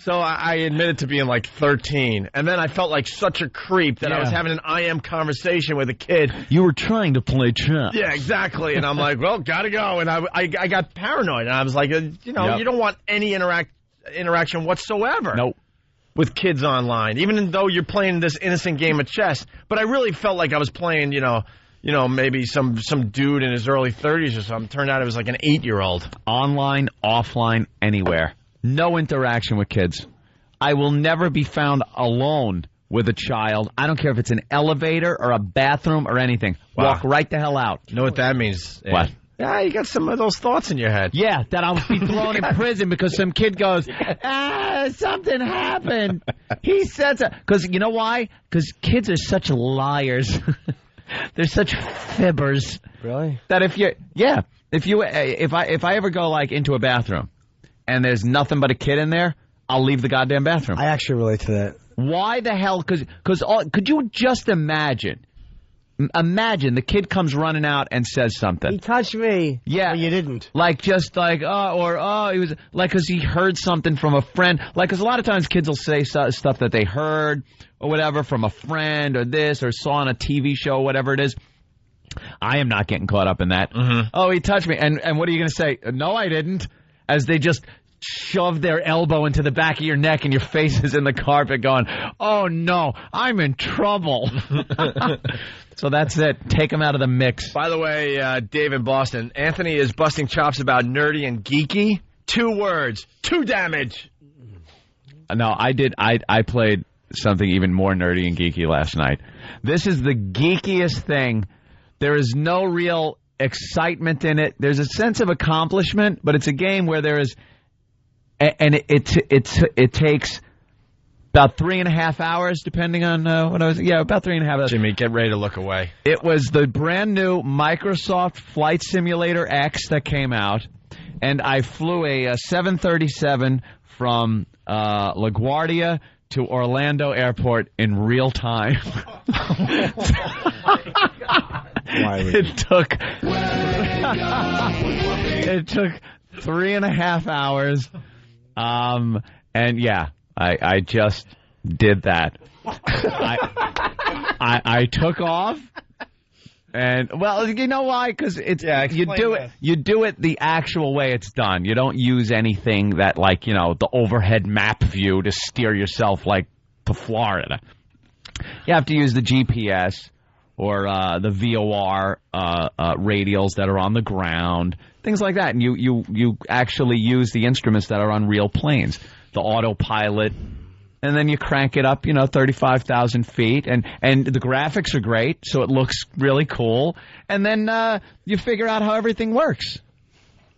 So I admitted to being like 13. And then I felt like such a creep that I was having an IM conversation with a kid. You were trying to play chess. Yeah, exactly. And I'm like, well, gotta go. And I got paranoid. And I was like, you don't want any interaction whatsoever. Nope. With kids online, even though you're playing this innocent game of chess. But I really felt like I was playing, maybe some dude in his early 30s or something. Turned out it was like an 8-year-old. Online, offline, anywhere. No interaction with kids. I will never be found alone with a child. I don't care if it's an elevator or a bathroom or anything. Wow. Walk right the hell out. You know what that means? What? Yeah, you got some of those thoughts in your head. Yeah, that I'll be thrown in prison because some kid goes, something happened. He said so. Because you know why? Because kids are such liars. They're such fibbers. Really? That if I ever go like into a bathroom and there's nothing but a kid in there, I'll leave the goddamn bathroom. I actually relate to that. Why the hell? Because could you just imagine Imagine the kid comes running out and says something. He touched me. Yeah. Well, you didn't. Like, just like, he was, like, because he heard something from a friend. Like, because a lot of times kids will say stuff that they heard or whatever from a friend or this or saw on a TV show or whatever it is. I am not getting caught up in that. Mm-hmm. Oh, he touched me. And what are you going to say? No, I didn't. As they just shove their elbow into the back of your neck and your face is in the carpet going, oh, no, I'm in trouble. So that's it. Take him out of the mix. By the way, Dave in Boston, Anthony is busting chops about nerdy and geeky. 2 words. 2 damage. No, I did. I played something even more nerdy and geeky last night. This is the geekiest thing. There is no real excitement in it. There's a sense of accomplishment, but it's a game where there is, and it takes about 3.5 hours, depending on what I was. Yeah, about 3.5 hours. Jimmy, get ready to look away. It was the brand new Microsoft Flight Simulator X that came out, and I flew a 737 from LaGuardia to Orlando Airport in real time. It took 3.5 hours, and yeah. I just did that. I took off, and well, you know why? Because it's you do it the actual way it's done. You don't use anything that the overhead map view to steer yourself to Florida. You have to use the GPS or the VOR radials that are on the ground, things like that, and you actually use the instruments that are on real planes. The autopilot, and then you crank it up, 35,000 feet, and the graphics are great, so it looks really cool, and then you figure out how everything works.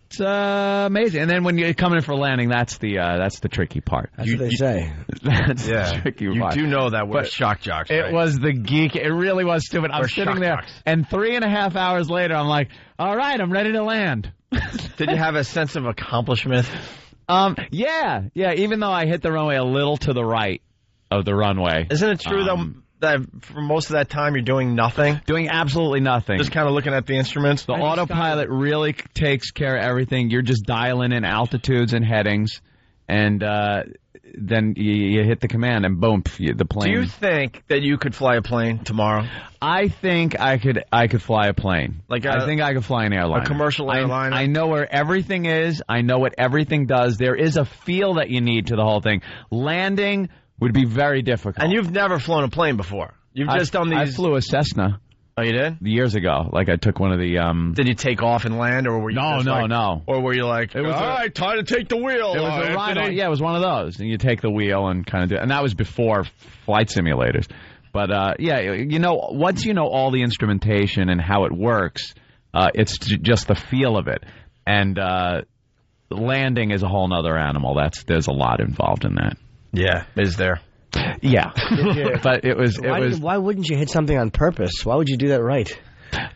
It's amazing. And then when you come in for landing, that's the tricky part. That's what they say. That's the tricky part. You do know that we're shock jocks, right? It was the geek. It really was stupid. I'm sitting there, and 3.5 hours later, I'm like, all right, I'm ready to land. Did you have a sense of accomplishment? Yeah. Even though I hit the runway a little to the right of the runway. Isn't it true though that for most of that time you're doing nothing? Doing absolutely nothing. Just kind of looking at the instruments. The autopilot really takes care of everything. You're just dialing in altitudes and headings, and then you hit the command, and boom, the plane. Do you think that you could fly a plane tomorrow? I think I could fly a plane. I think I could fly an airliner. A commercial airliner? I know where everything is. I know what everything does. There is a feel that you need to the whole thing. Landing would be very difficult. And you've never flown a plane before. You've just done these... I flew a Cessna. Oh, you did? Years ago. I took one of the... Did you take off and land, or were you No. Or were you like, all right, time to take the wheel? It was a ride. Yeah, it was one of those. And you take the wheel and kind of do it. And that was before flight simulators. But, once you know all the instrumentation and how it works, it's just the feel of it. And landing is a whole other animal. There's a lot involved in that. Yeah, is there? Yeah. But it was... Why wouldn't you hit something on purpose? Why would you do that right?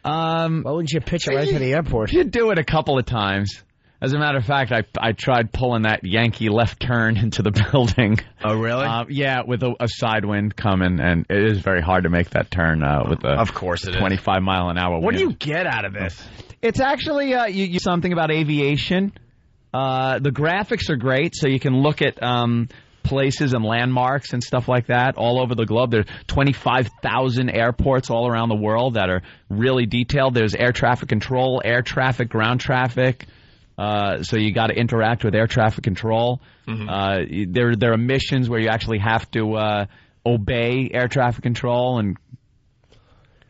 Why wouldn't you pitch it right to the airport? You do it a couple of times. As a matter of fact, I tried pulling that Yankee left turn into the building. Oh, really? Yeah, with a side wind coming, and it is very hard to make that turn with a of course it 25 mile an hour wind. What do you get out of this? It's actually you something about aviation. The graphics are great, so you can look at places and landmarks and stuff like that all over the globe. There's 25,000 airports all around the world that are really detailed. There's air traffic control, air traffic, ground traffic. So you got to interact with air traffic control. Mm-hmm. There are missions where you actually have to obey air traffic control and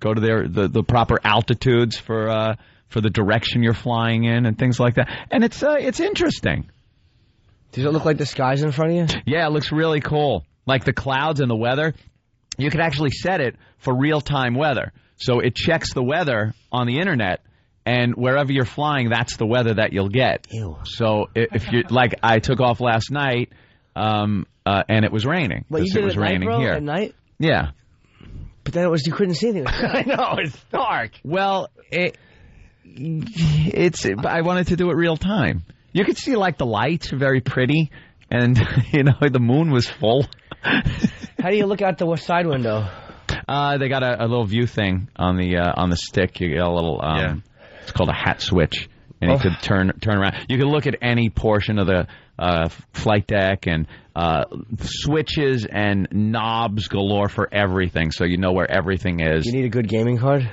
go to the proper altitudes for the direction you're flying in and things like that. And it's interesting. Does it look like the sky's in front of you? Yeah, it looks really cool. Like the clouds and the weather. You could actually set it for real-time weather. So it checks the weather on the internet, and wherever you're flying, that's the weather that you'll get. Ew. So if you I took off last night, and it was raining. Well, you did it was raining night, bro, here at night? Yeah. But then you couldn't see anything. I know, it's dark. Well, I wanted to do it real time. You could see the lights are very pretty, and the moon was full. How do you look out the side window? They got a little view thing on the stick. You get a little. It's called a hat switch, and you could turn around. You can look at any portion of the flight deck and switches and knobs galore for everything, so you know where everything is. You need a good gaming card?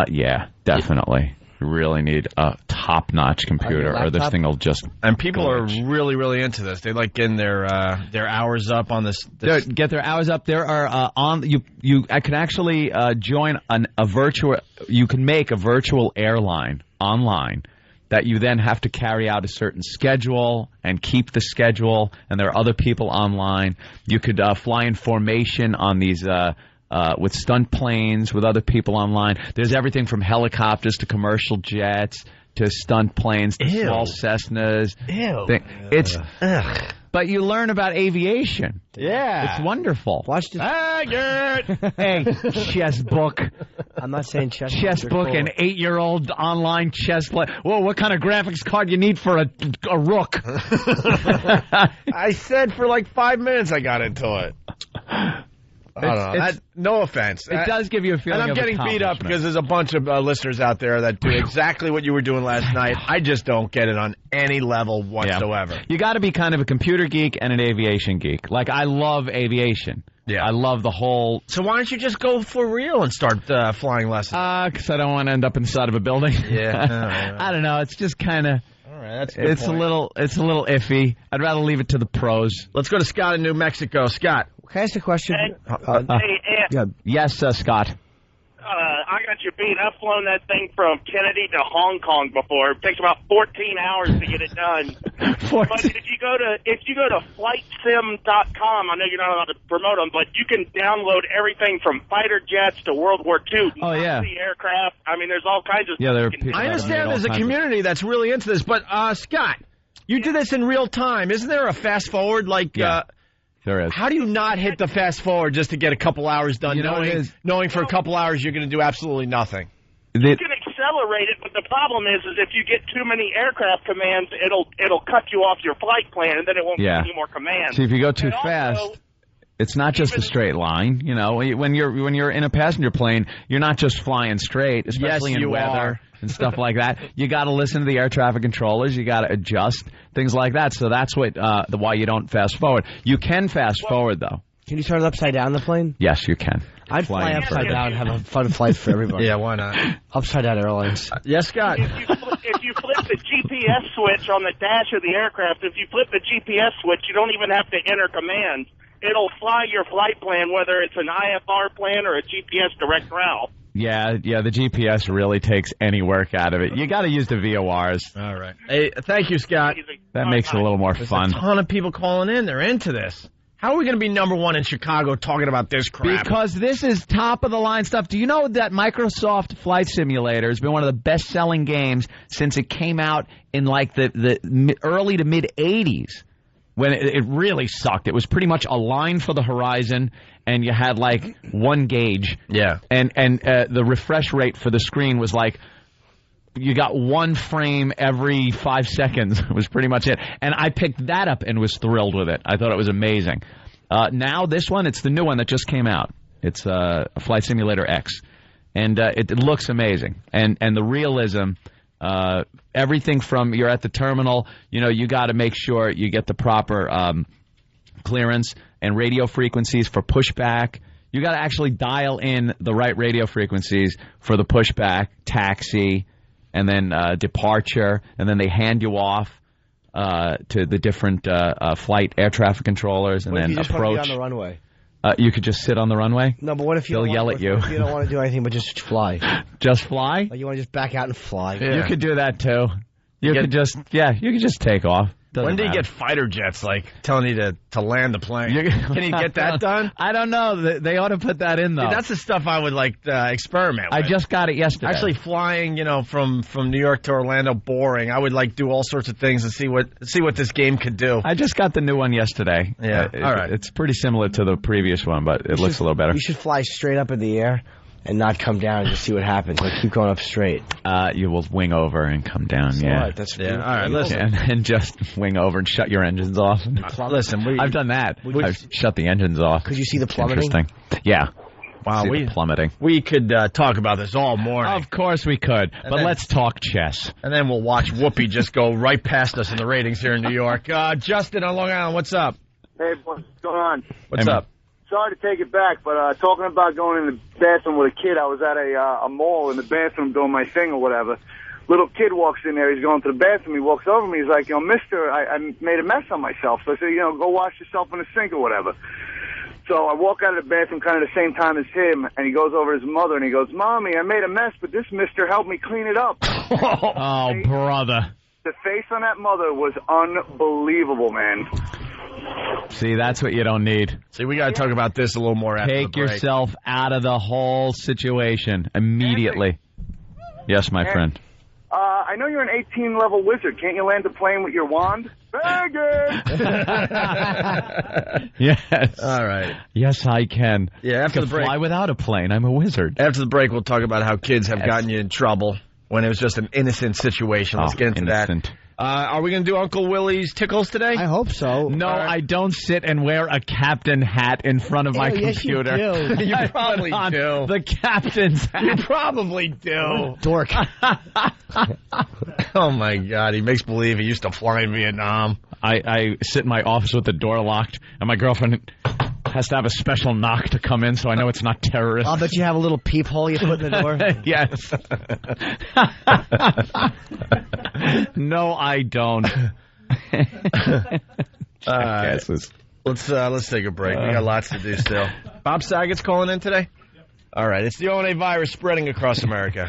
Yeah, definitely. You really need a top-notch computer, or this thing will just. And people are really, really into this. They like getting their hours up on this. Get their hours up. There are I can actually join a virtual. You can make a virtual airline online that you then have to carry out a certain schedule and keep the schedule. And there are other people online. You could fly in formation on these. With stunt planes, with other people online. There's everything from helicopters to commercial jets to stunt planes to small Cessnas. But you learn about aviation. Yeah. It's wonderful. Watch this. Hey, chess book. I'm not saying chess. Chess book, an 8-year-old online chess play. Whoa, what kind of graphics card you need for a rook? I said for like 5 minutes I got into it. I don't know. No offense. It does give you a feeling. And I'm getting beat up because there's a bunch of listeners out there that do exactly what you were doing last night. I just don't get it on any level whatsoever. Yeah. You got to be kind of a computer geek and an aviation geek. Like, I love aviation. Yeah. I love the whole. So why don't you just go for real and start flying lessons? Because I don't want to end up inside of a building. Yeah. I don't know. It's just kind of. All right, that's a good point. It's a little iffy. I'd rather leave it to the pros. Let's go to Scott in New Mexico. Scott. Can I ask a question? Yes, Scott. I got you beat. I've flown that thing from Kennedy to Hong Kong before. It takes about 14 hours to get it done. But if you go to flightsim.com, I know you're not allowed to promote them, but you can download everything from fighter jets to World War II. Oh, yeah. Nazi aircraft. I mean, there's all kinds of. Yeah, I understand there's a community that's really into this, but Scott, you did this in real time. Isn't there a fast forward like? Yeah. There is. How do you not hit the fast forward just to get a couple hours done, knowing for a couple hours you're going to do absolutely nothing? You can accelerate it, but the problem is if you get too many aircraft commands, it'll cut you off your flight plan, and then it won't give any more commands. See, if you go too fast, it's not just a straight line. You know, when you're in a passenger plane, you're not just flying straight, especially in weather and stuff like that. You got to listen to the air traffic controllers. You got to adjust things like that. So that's what why you don't fast forward. You can fast forward though. Can you turn it upside down the plane? Yes, you can. I'd fly upside down and have a fun flight for everybody. Yeah, why not? Upside down airlines. Yes, Scott. If you flip the GPS switch on the dash of the aircraft, if you flip the GPS switch, you don't even have to enter commands. It'll fly your flight plan, whether it's an IFR plan or a GPS direct route. Yeah, the GPS really takes any work out of it. You got to use the VORs. All right. Hey, thank you, Scott. That makes it a little more fun. There's a ton of people calling in. They're into this. How are we going to be #1 in Chicago talking about this crap? Because this is top-of-the-line stuff. Do you know that Microsoft Flight Simulator has been one of the best-selling games since it came out in like the early to mid-'80s? When it really sucked. It was pretty much a line for the horizon, and you had like one gauge. Yeah. And the refresh rate for the screen was like you got one frame every 5 seconds. It was pretty much it. And I picked that up and was thrilled with it. I thought it was amazing. Now this one, it's the new one that just came out. It's Flight Simulator X. And it looks amazing. And the realism... everything from you're at the terminal, you got to make sure you get the proper clearance and radio frequencies for pushback. You got to actually dial in the right radio frequencies for the pushback, taxi, and then departure, and then they hand you off to the different flight air traffic controllers, and then just approach. Want to be on the runway? You could just sit on the runway? No, but what if they'll yell at you? If you don't want to do anything but just fly? Just fly? Like you want to just back out and fly? Yeah. You could do that too. You could just take off. When do you get fighter jets telling you to land the plane? Can you get that done? I don't know. They ought to put that in though. Dude, that's the stuff I would experiment with. I just got it yesterday. Actually, flying, from New York to Orlando, boring. I would do all sorts of things and see what this game could do. I just got the new one yesterday. Yeah, all right. It's pretty similar to the previous one, but it looks a little better. You should fly straight up in the air and not come down and just see what happens. Keep going up straight. You will wing over and come down. All right, that's all right. Listen, and just wing over and shut your engines off. Listen, I've done that. I've shut the engines off. Could you see the plummeting? Interesting. Yeah. Wow, plummeting. We could talk about this all morning. Of course we could, but let's talk chess. And then we'll watch Whoopi just go right past us in the ratings here in New York. Justin on Long Island, what's up? Hey, what's going on? What's up? Sorry to take it back, but talking about going in the bathroom with a kid, I was at a mall in the bathroom doing my thing or whatever. Little kid walks in there. He's going to the bathroom. He walks over to me. He's like, mister, I made a mess of myself. So I said, go wash yourself in the sink or whatever. So I walk out of the bathroom kind of the same time as him, and he goes over to his mother, and he goes, Mommy, I made a mess, but this mister helped me clean it up. Oh, brother. The face on that mother was unbelievable, man. See, that's what you don't need. See, we got to talk about this a little more after the Take break. yourself out of the whole situation immediately. Yes, my friend. I know you're an 18-level wizard. Can't you land a plane with your wand? Very good. Yes. All right. Yes, I can. Yeah, after I can the break. fly without a plane. I'm a wizard. After the break, we'll talk about how kids have gotten you in trouble when it was just an innocent situation. Let's get into that. Are we going to do Uncle Willie's tickles today? I hope so. No, I don't sit and wear a captain hat in front of my computer. Yes, you do. You probably do. The captain's hat. You probably do. Dork. Oh, my God. He makes believe he used to fly in Vietnam. I sit in my office with the door locked, and my girlfriend has to have a special knock to come in, so I know it's not terrorists. I'll bet you have a little peephole you put in the door. Yes. No, I don't. Let's take a break. We got lots to do still. Bob Saget's calling in today? All right. It's the ONA virus spreading across America.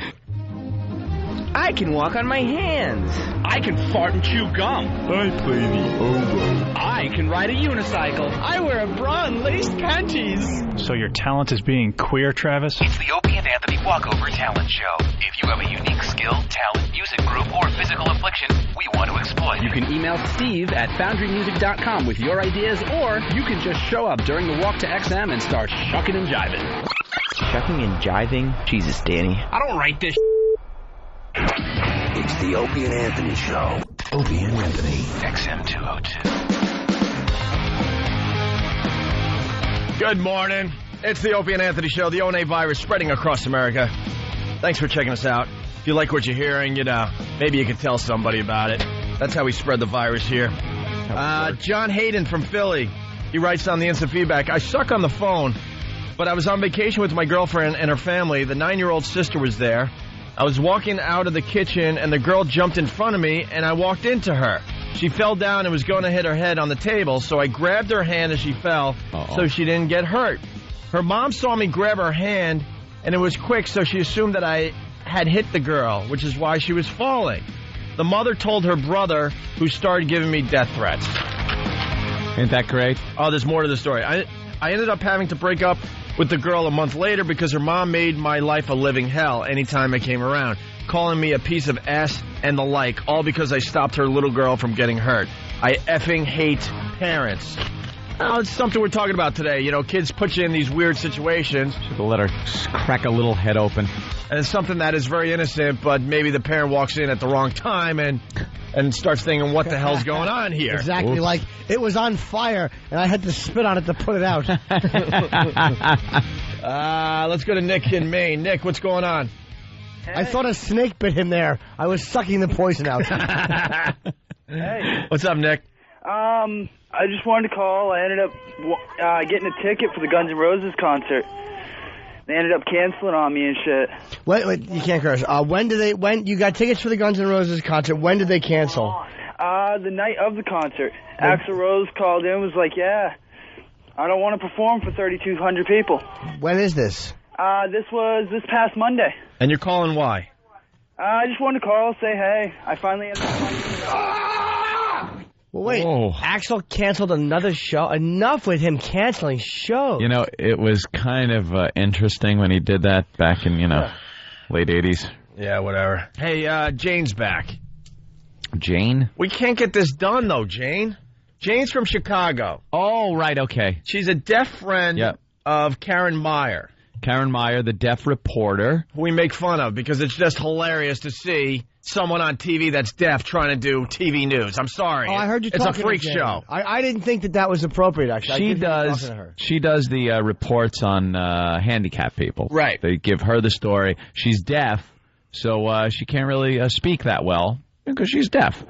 I can walk on my hands. I can fart and chew gum. I play the oboe. I can ride a unicycle. I wear a bra and laced panties. So your talent is being queer, Travis? It's the Opie and Anthony Walkover Talent Show. If you have a unique skill, talent, music group, or physical affliction, we want to exploit. You can email Steve at FoundryMusic.com with your ideas, or you can just show up during the walk to XM and start shucking and jiving. Shucking and jiving? Jesus, Danny. I don't write this. It's the Opie and Anthony Show. Opie and Anthony, XM 202. Good morning. It's the Opie and Anthony Show, the ONA virus spreading across America. Thanks for checking us out. If you like what you're hearing, maybe you can tell somebody about it. That's how we spread the virus here. John Hayden from Philly. He writes on the instant feedback, I suck on the phone, but I was on vacation with my girlfriend and her family. The 9-year-old sister was there. I was walking out of the kitchen, and the girl jumped in front of me, and I walked into her. She fell down and was going to hit her head on the table, so I grabbed her hand as she fell so she didn't get hurt. Her mom saw me grab her hand, and it was quick, so she assumed that I had hit the girl, which is why she was falling. The mother told her brother, who started giving me death threats. Ain't that great? Oh, there's more to the story. I ended up having to break up with the girl a month later because her mom made my life a living hell anytime I came around, calling me a piece of ass and the like, all because I stopped her little girl from getting hurt. I effing hate parents. Oh, it's something we're talking about today. Kids put you in these weird situations. Should let her crack a little head open. And it's something that is very innocent, but maybe the parent walks in at the wrong time and starts thinking, what the hell's going on here? Exactly. Oops. Like, it was on fire, and I had to spit on it to put it out. Let's go to Nick in Maine. Nick, what's going on? Hey. I thought a snake bit him there. I was sucking the poison out. Hey. What's up, Nick? I just wanted to call. I ended up getting a ticket for the Guns N' Roses concert. They ended up canceling on me and shit. Wait, you can't curse. When you got tickets for the Guns N' Roses concert, when did they cancel? The night of the concert. Axl Rose called in and was like, yeah, I don't want to perform for 3,200 people. When is this? This was this past Monday. And you're calling why? I just wanted to call, say hey. I finally ended up finding Well, wait, Axl canceled another show? Enough with him canceling shows. It was kind of interesting when he did that back in, late 80s. Yeah, whatever. Hey, Jane's back. Jane? We can't get this done, though, Jane. Jane's from Chicago. Oh, right, okay. She's a deaf friend of Karen Meyer. Karen Meyer, the deaf reporter. We make fun of because it's just hilarious to see someone on TV that's deaf trying to do TV news. I'm sorry. Oh, I heard you It's a talking to freak Jane. show. I didn't think that was appropriate, actually. She does the reports on handicapped people. Right. They give her the story. She's deaf, so she can't really speak that well because she's deaf.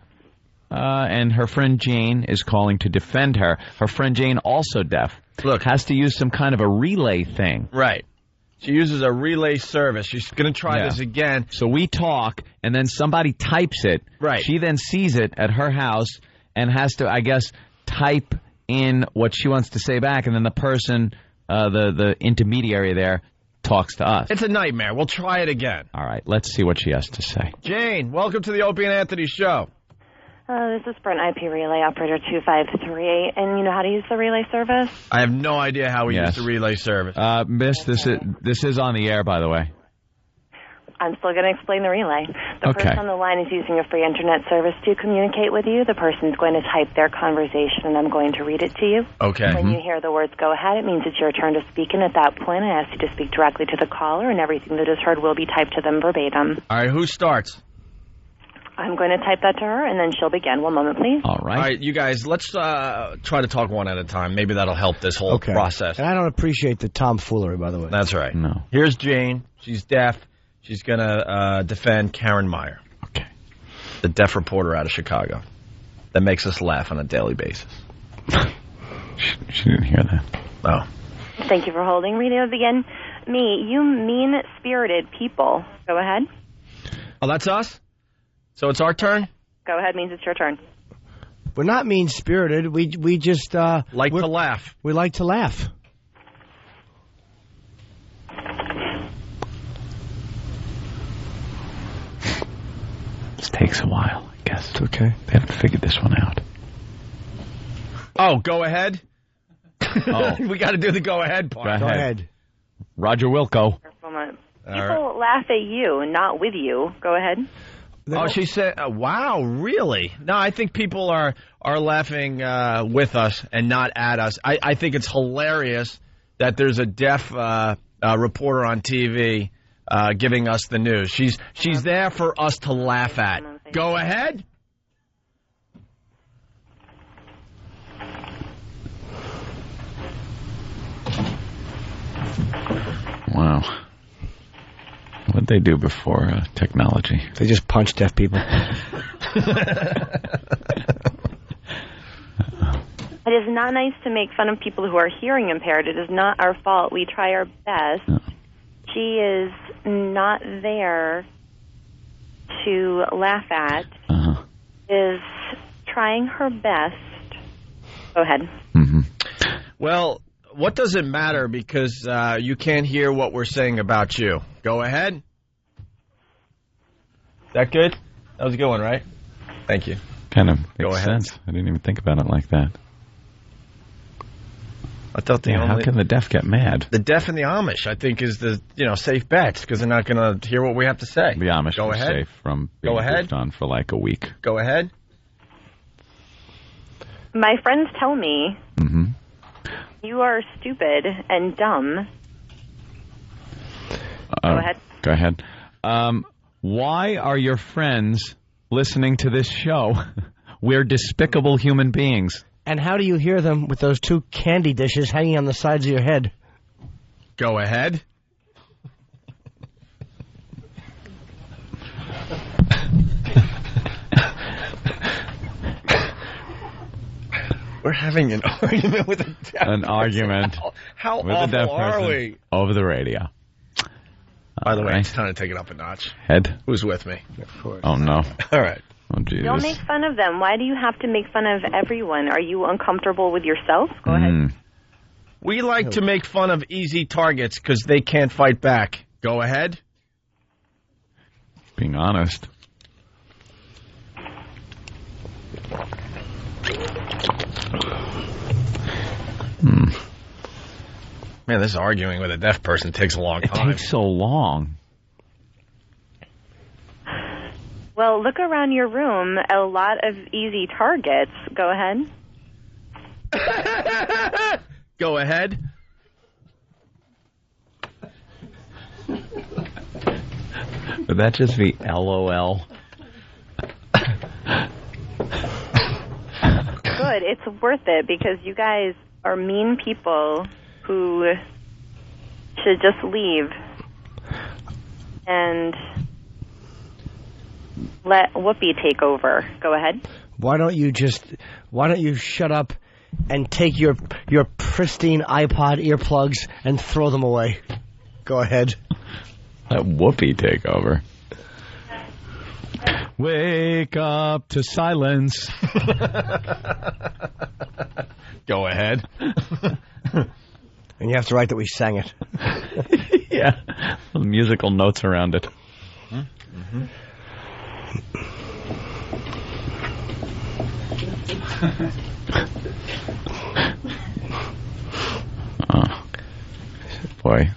And her friend Jane is calling to defend her. Her friend Jane, also deaf, has to use some kind of a relay thing. Right. She uses a relay service. She's going to try this again. So we talk, and then somebody types it. Right. She then sees it at her house and has to, I guess, type in what she wants to say back, and then the person, the intermediary there, talks to us. It's a nightmare. We'll try it again. All right, let's see what she has to say. Jane, welcome to the Opie and Anthony Show. This is Sprint IP Relay Operator 253, and you know how to use the relay service? I have no idea how we use the relay service. Miss, this is on the air, by the way. I'm still going to explain the relay. The person on the line is using a free internet service to communicate with you. The person's going to type their conversation, and I'm going to read it to you. Okay. When you hear the words go ahead, it means it's your turn to speak, and at that point, I ask you to speak directly to the caller, and everything that is heard will be typed to them verbatim. All right, who starts? I'm going to type that to her, and then she'll begin. One moment, please. All right. All right, you guys, let's try to talk one at a time. Maybe that'll help this whole process. And I don't appreciate the tomfoolery, by the way. That's right. No. Here's Jane. She's deaf. She's going to defend Karen Meyer. Okay. The deaf reporter out of Chicago that makes us laugh on a daily basis. She didn't hear that. Oh. Thank you for holding. Reading will begin. Me, you mean-spirited people. Go ahead. Oh, that's us? So it's our turn? Go ahead means it's your turn. We're not mean-spirited. We just... like to laugh. We like to laugh. This takes a while, I guess. It's okay. They haven't figured this one out. Oh, go ahead? Oh. We got to do the go ahead part. Go ahead. Roger Wilco. People laugh at you, not with you. Go ahead. Oh, she said, wow, really? No, I think people are laughing with us and not at us. I think it's hilarious that there's a deaf reporter on TV giving us the news. She's there for us to laugh at. Go ahead. Wow. What'd they do before technology? They just punch deaf people. It is not nice to make fun of people who are hearing impaired. It is not our fault. We try our best. No. She is not there to laugh at. Is trying her best. Go ahead. Mm-hmm. Well, what does it matter because you can't hear what we're saying about you? Go ahead. Is that good? That was a good one, right? Thank you. Kind of Go makes ahead. sense. I didn't even think about it like that. I thought how can the deaf get mad? The deaf and the Amish, I think, is the safe bets because they're not going to hear what we have to say. The Amish Go are ahead. safe from being moved on for like a week. Go ahead. My friends tell me Mm-hmm. you are stupid and dumb. Go ahead. Go ahead. Why are your friends listening to this show? We're despicable human beings. And how do you hear them with those two candy dishes hanging on the sides of your head? Go ahead. We're having an argument with a deaf An argument How with a deaf awful are person we? over the radio. By the way, Right. it's time to take it up a notch. Head? Who's with me? Of course. Oh, no. All right. Oh, Jesus. Don't make fun of them. Why do you have to make fun of everyone? Are you uncomfortable with yourself? Go ahead. We like to make fun of easy targets because they can't fight back. Go ahead. Being honest. Man, this arguing with a deaf person takes a long It time. takes so long. Well, look around your room. A lot of easy targets. Go ahead. Go ahead. Would that just be LOL? Good. It's worth it because you guys are mean people who should just leave and let Whoopi take over. Go ahead. Why don't you shut up and take your pristine iPod earplugs and throw them away? Go ahead. Let Whoopi take over. Wake up to silence. Go ahead. And you have to write that we sang it. Yeah. With musical notes around it. Mm-hmm. Boy,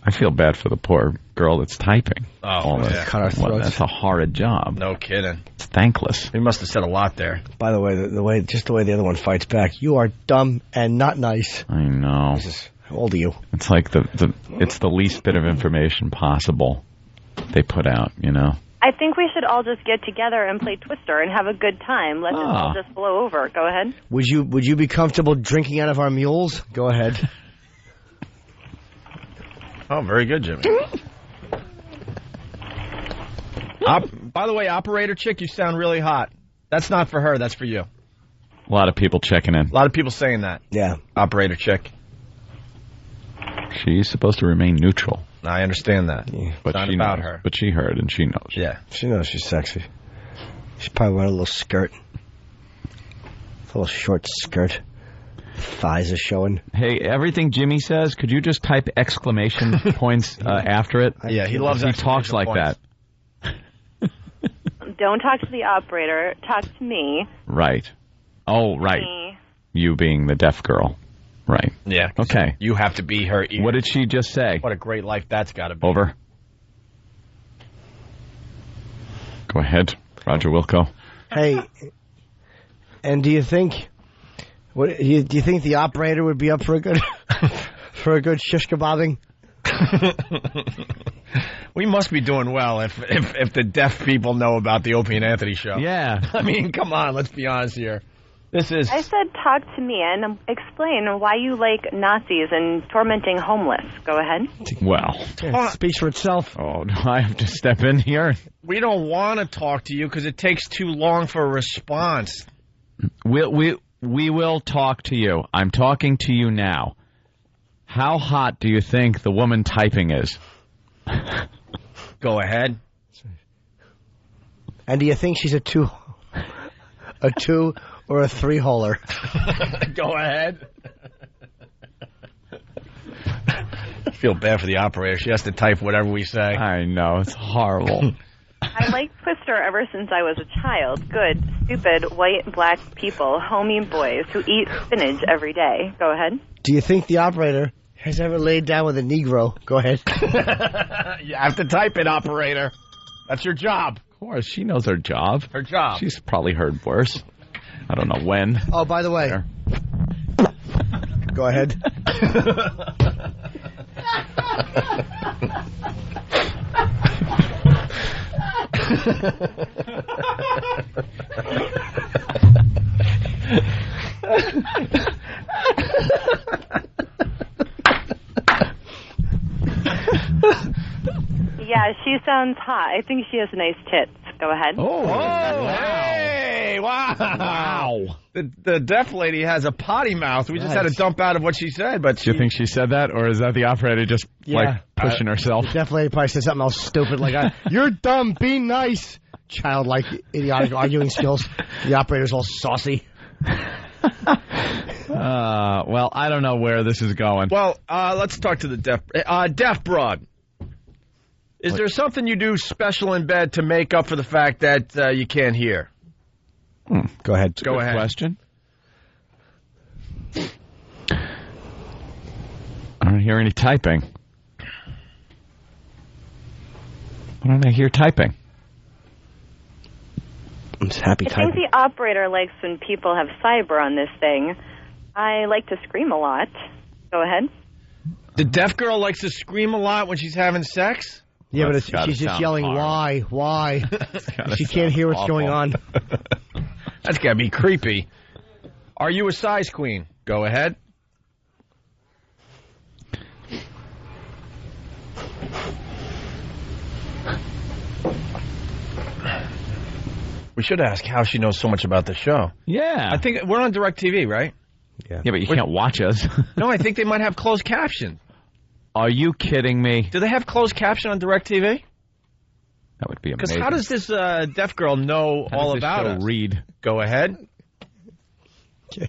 I feel bad for the poor girl that's typing. Oh, yeah. Cut our throats. That's a horrid job. No kidding. It's thankless. He must have said a lot there. By the way, the way the other one fights back, you are dumb and not nice. I know. How old are you? It's like it's the least bit of information possible they put out, you know? I think we should all just get together and play Twister and have a good time. Let this all just blow over. Go ahead. Would you be comfortable drinking out of our mules? Go ahead. Oh, very good, Jimmy. By the way, operator chick, you sound really hot. That's not for her. That's for you. A lot of people checking in. A lot of people saying that. Yeah. Operator chick. She's supposed to remain neutral. I understand that. Yeah. But it's she not about knows. her. But she heard and she knows. Yeah. She knows she's sexy. She's probably wearing a little skirt. A little short skirt. Thighs are showing. Hey, everything Jimmy says, could you just type exclamation points after it? Yeah, he loves He talks like points. that. Don't talk to the operator. Talk to me. Right. Oh, right. Me. You being the deaf girl. Right. Yeah. Okay. You have to be her ear. What did she just say? What a great life that's got to be. Over. Go ahead, Roger Wilco. Hey, and do you think the operator would be up for a good shish kebabbing? We must be doing well if the deaf people know about the Opie and Anthony show. Yeah. I mean, come on, let's be honest here. This is... I said talk to me and explain why you like Nazis and tormenting homeless. Go ahead. Well. It speaks for itself. Oh, do I have to step in here? We don't want to talk to you because it takes too long for a response. We will talk to you. I'm talking to you now. How hot do you think the woman typing is? Go ahead. And do you think she's a two or a three-holer? Go ahead. I feel bad for the operator. She has to type whatever we say. I know. It's horrible. I liked Twister ever since I was a child. Good, stupid, white, black people, homey boys who eat spinach every day. Go ahead. Do you think the operator has ever laid down with a Negro? Go ahead. You have to type it, operator. That's your job. Of course, she knows her job. Her job. She's probably heard worse. I don't know when. Oh, by the way. Go ahead. Yeah, she sounds hot. I think she has nice tits. Go ahead. Oh, hey, wow. The deaf lady has a potty mouth. We just had to dump out of what she said. But Do you think she said that, or is that the operator just like pushing herself? The deaf lady probably said something else stupid like, "You're dumb, be nice." Childlike, idiotic arguing skills. The operator's all saucy. Well, I don't know where this is going. Well, let's talk to the deaf broad. Is there something you do special in bed to make up for the fact that you can't hear? Go ahead. Go ahead. Question. I don't hear any typing. Why don't I hear typing? I'm just happy I think the operator likes when people have cyber on this thing. I like to scream a lot. Go ahead. The deaf girl likes to scream a lot when she's having sex? Yeah, but she's just yelling, "Why? Why?" She can't hear what's going on. That's got to be creepy. Are you a size queen? Go ahead. We should ask how she knows so much about the show. Yeah. I think we're on DirecTV, right? Yeah. Yeah, but you can't watch us. No, I think they might have closed caption. Are you kidding me? Do they have closed caption on DirecTV? That would be Because amazing. how does this deaf girl know How all does this about show us? read? Go ahead. Okay.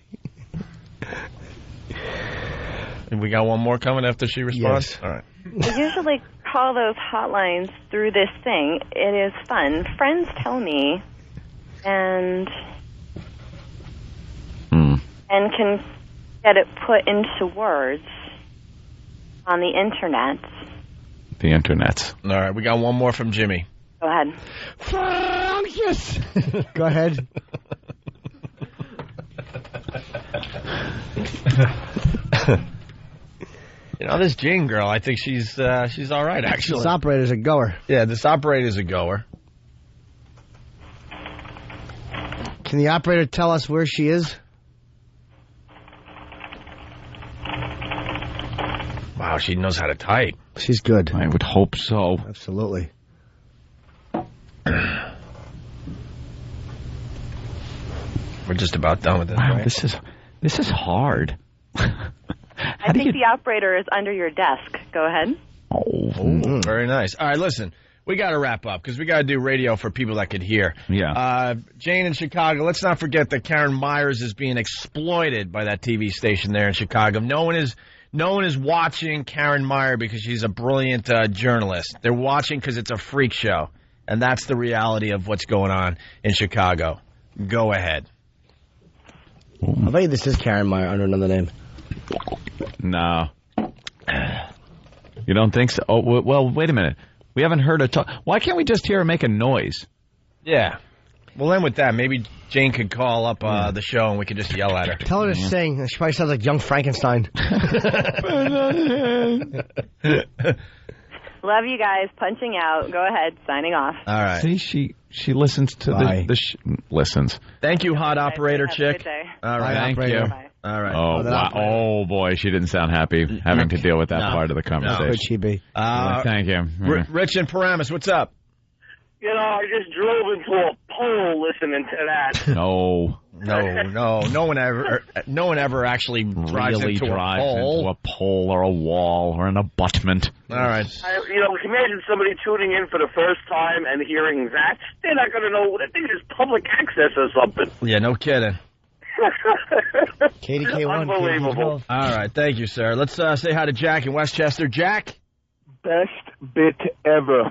And we got one more coming after she responds? Yes. All right. I usually call those hotlines through this thing. It is fun. Friends tell me, and can get it put into words on the internet. The internet. All right, we got one more from Jimmy. Go ahead. Go ahead. You know, this Jane girl, I think she's all right, actually. This operator's a goer. Yeah, this operator's a goer. Can the operator tell us where she is? Wow, she knows how to type. She's good. I would hope so. Absolutely. We're just about done with this, Wow, right? this is hard. I think the operator is under your desk. Go ahead. Oh, very nice. All right, listen. We got to wrap up because we got to do radio for people that could hear. Yeah. Jane in Chicago, let's not forget that Karen Myers is being exploited by that TV station there in Chicago. No one is watching Karen Meyer because she's a brilliant journalist. They're watching because it's a freak show. And that's the reality of what's going on in Chicago. Go ahead. I bet you this is Karen Meyer under another name. No. You don't think so? Oh, well, wait a minute. We haven't heard her talk. Why can't we just hear her make a noise? Yeah. Well, then with that, maybe Jane could call up the show and we could just yell at her. Tell her to sing. She probably sounds like young Frankenstein. Love you guys. Punching out. Go ahead. Signing off. All right. See, she listens to listens. Thank you, hot operator Have a chick. good day. All right. Thank operator. you. Bye. All right. Oh, wow. Oh, boy, she didn't sound happy having to deal with that No. part of the conversation. Could she be? Thank you. Rich in Paramus, what's up? You know, I just drove into a pole listening to that. No. No one ever actually drives into a pole. Into a pole or a wall or an abutment. All right. You know, imagine somebody tuning in for the first time and hearing that. They're not going to know. They think it's public access or something. Yeah, no kidding. KDK1. Unbelievable. All right, thank you, sir. Let's say hi to Jack in Westchester. Jack? Best bit ever.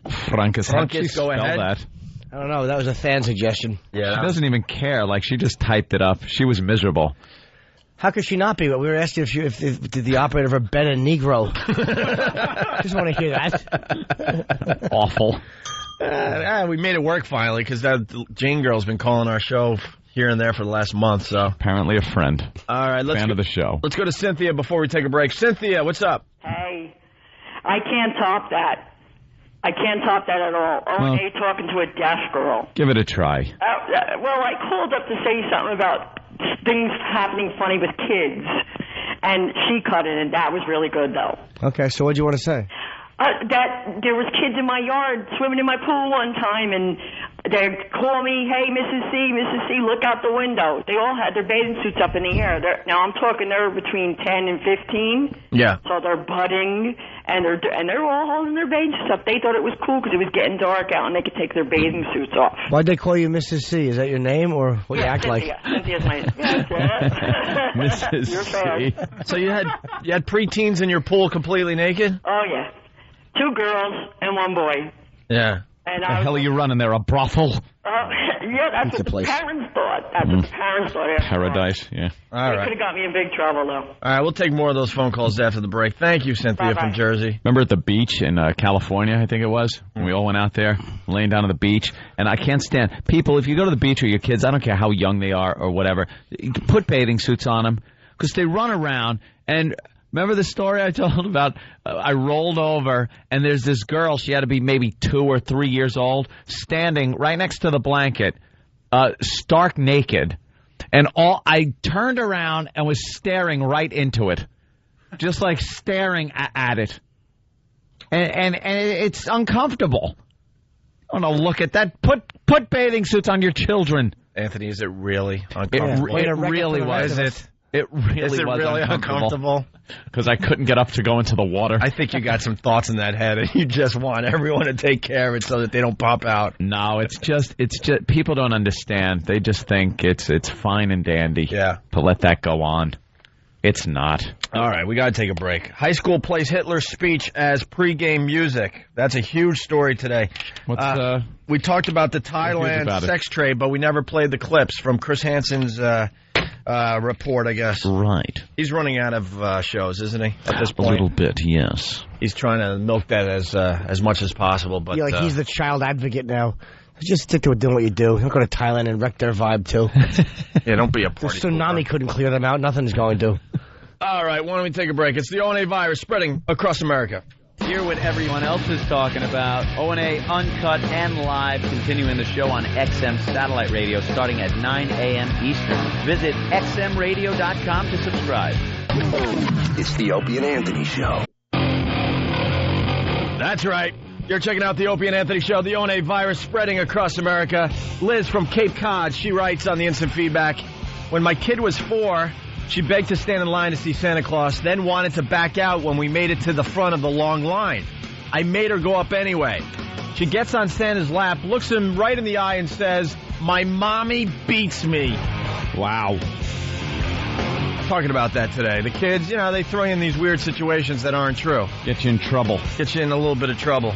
Frankus, how'd she go spell ahead. that? I don't know. That was a fan suggestion. Yeah. She doesn't even care. Like, she just typed it up. She was miserable. How could she not be? We were asking if did the operator ever bet a Negro. Just want to hear that. Awful. We made it work finally because that Jane girl's been calling our show here and there for the last month. So apparently a friend. All right, fan of the show. Let's go to Cynthia before we take a break. Cynthia, what's up? Hey, I can't top that. I can't top that at all. Only talking to a deaf girl. Give it a try. Well, I called up to say something about things happening funny with kids, and she cut it, and that was really good, though. Okay, so what do you want to say? That there was kids in my yard swimming in my pool one time, and they'd call me, "Hey, Mrs. C, look out the window." They all had their bathing suits up in the air. Now I'm talking they're between 10 and 15. Yeah. So they're budding, and they're all holding their bathing suits up. They thought it was cool because it was getting dark out, and they could take their bathing suits off. Why'd they call you Mrs. C? Is that your name or what you act like? Cynthia's my Mrs. You're fast. So you had preteens in your pool completely naked? Oh yeah, 2 girls and 1 boy. Yeah. And the hell are you running there? A brothel? Yeah, that's what the parents thought. That's what the parents thought. Paradise, yeah. All They right. could have got me in big trouble, though. All right, we'll take more of those phone calls after the break. Thank you, Cynthia Bye-bye. from Jersey. Remember at the beach in California, I think it was? When we all went out there, laying down on the beach. And I can't stand people, if you go to the beach with your kids, I don't care how young they are or whatever, put bathing suits on them because they run around and Remember the story I told about? I rolled over, and there's this girl. She had to be maybe 2 or 3 years old, standing right next to the blanket, stark naked. And I turned around and was staring right into it, just like staring at it. And it's uncomfortable. I want to look at that. Put bathing suits on your children. Anthony, is it really uncomfortable? It really was. Is it? It really Is it was really uncomfortable? Because I couldn't get up to go into the water. I think you got some thoughts in that head, and you just want everyone to take care of it so that they don't pop out. No, it's just people don't understand. They just think it's fine and dandy to let that go on. It's not. All right, we got to take a break. High school plays Hitler's speech as pregame music. That's a huge story today. We talked about the Thailand sex trade, but we never played the clips from Chris Hansen's report, I guess. Right. He's running out of shows, isn't he, at this point? A little bit, yes. He's trying to milk that as much as possible. But he's the child advocate now. Just stick to doing what you do. He'll go to Thailand and wreck their vibe, too. Yeah, don't be a party. The tsunami couldn't clear them out. Nothing's going to. All right, why don't we take a break? It's the O&A virus spreading across America. Hear what everyone else is talking about. O&A Uncut and Live, continuing the show on XM Satellite Radio starting at 9 a.m. Eastern. Visit xmradio.com to subscribe. It's the Opie and Anthony Show. That's right. You're checking out the Opie and Anthony Show, the O&A virus spreading across America. Liz from Cape Cod, she writes on the instant feedback, when my kid was 4, she begged to stand in line to see Santa Claus, then wanted to back out when we made it to the front of the long line. I made her go up anyway. She gets on Santa's lap, looks him right in the eye and says, "My mommy beats me." Wow. Talking about that today. The kids, they throw you in these weird situations that aren't true. Get you in trouble. Get you in a little bit of trouble.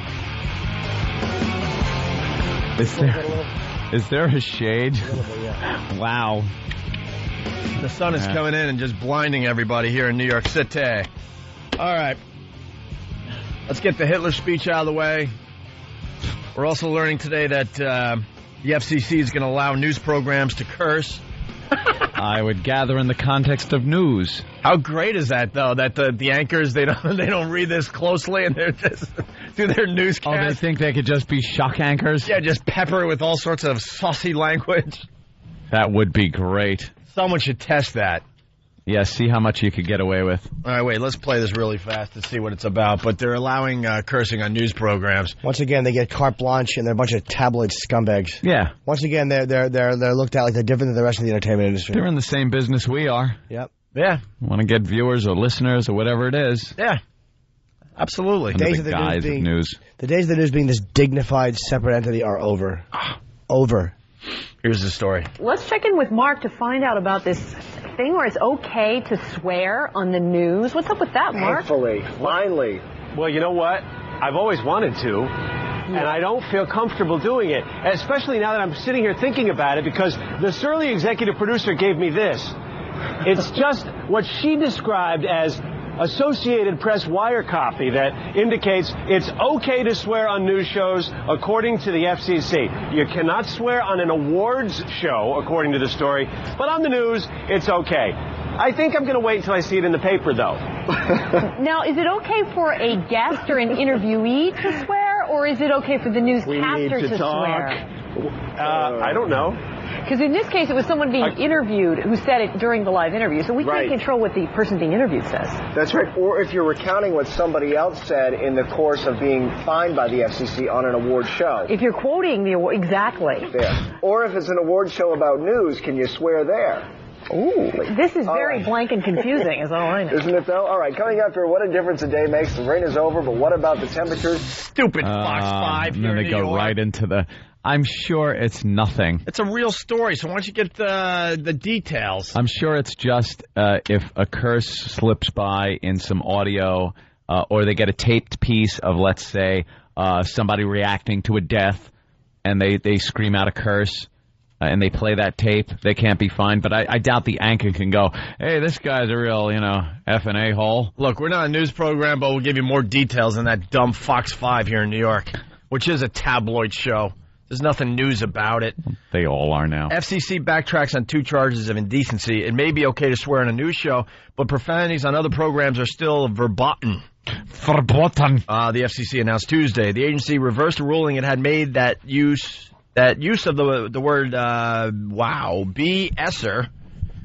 Is there a shade? Wow. The sun is coming in and just blinding everybody here in New York City. All right. Let's get the Hitler speech out of the way. We're also learning today that the FCC is going to allow news programs to curse. I would gather in the context of news. How great is that, though, that the anchors, they don't read this closely and they're just do their newscast? Oh, they think they could just be shock anchors? Yeah, just pepper it with all sorts of saucy language. That would be great. Someone should test that. Yeah, see how much you could get away with. All right, wait, let's play this really fast to see what it's about. But they're allowing cursing on news programs. Once again, they get carte blanche, and they're a bunch of tabloid scumbags. Yeah. Once again, they're looked at like they're different than the rest of the entertainment industry. They're in the same business we are. Yep. Yeah. Want to get viewers or listeners or whatever it is. Yeah. Absolutely. The days of the news. The days of the news being this dignified, separate entity are over. Over. Here's the story. Let's check in with Mark to find out about this thing where it's okay to swear on the news. What's up with that, Mark? Thankfully, finally. Well, you know what? I've always wanted to, and I don't feel comfortable doing it, especially now that I'm sitting here thinking about it, because the surly executive producer gave me this. It's just what she described as Associated Press wire copy that indicates it's okay to swear on news shows according to the FCC. You cannot swear on an awards show, according to the story, but on the news, it's okay. I think I'm going to wait until I see it in the paper, though. Now, is it okay for a guest or an interviewee to swear, or is it okay for the newscaster to swear? I don't know. Because in this case, it was someone being interviewed who said it during the live interview, so we can't control what the person being interviewed says. That's right. Or if you're recounting what somebody else said in the course of being fined by the FCC on an award show. If you're quoting the award, exactly. Yeah. Or if it's an award show about news, can you swear there? Ooh. This is very blank and confusing, is all I know. Isn't it, though? All right, coming up here, what a difference a day makes. The rain is over, but what about the temperatures? Stupid Fox 5 and then they go right into the... I'm sure it's nothing. It's a real story, so why don't you get the details? I'm sure it's just if a curse slips by in some audio or they get a taped piece of, let's say, somebody reacting to a death and they scream out a curse and they play that tape, they can't be fined. But I doubt the anchor can go, hey, this guy's a real, F&A hole. Look, we're not a news program, but we'll give you more details on that dumb Fox 5 here in New York, which is a tabloid show. There's nothing news about it. They all are now. FCC backtracks on 2 charges of indecency. It may be okay to swear on a news show, but profanities on other programs are still verboten. Verboten. The FCC announced Tuesday. The agency reversed a ruling it had made that use of the word BSer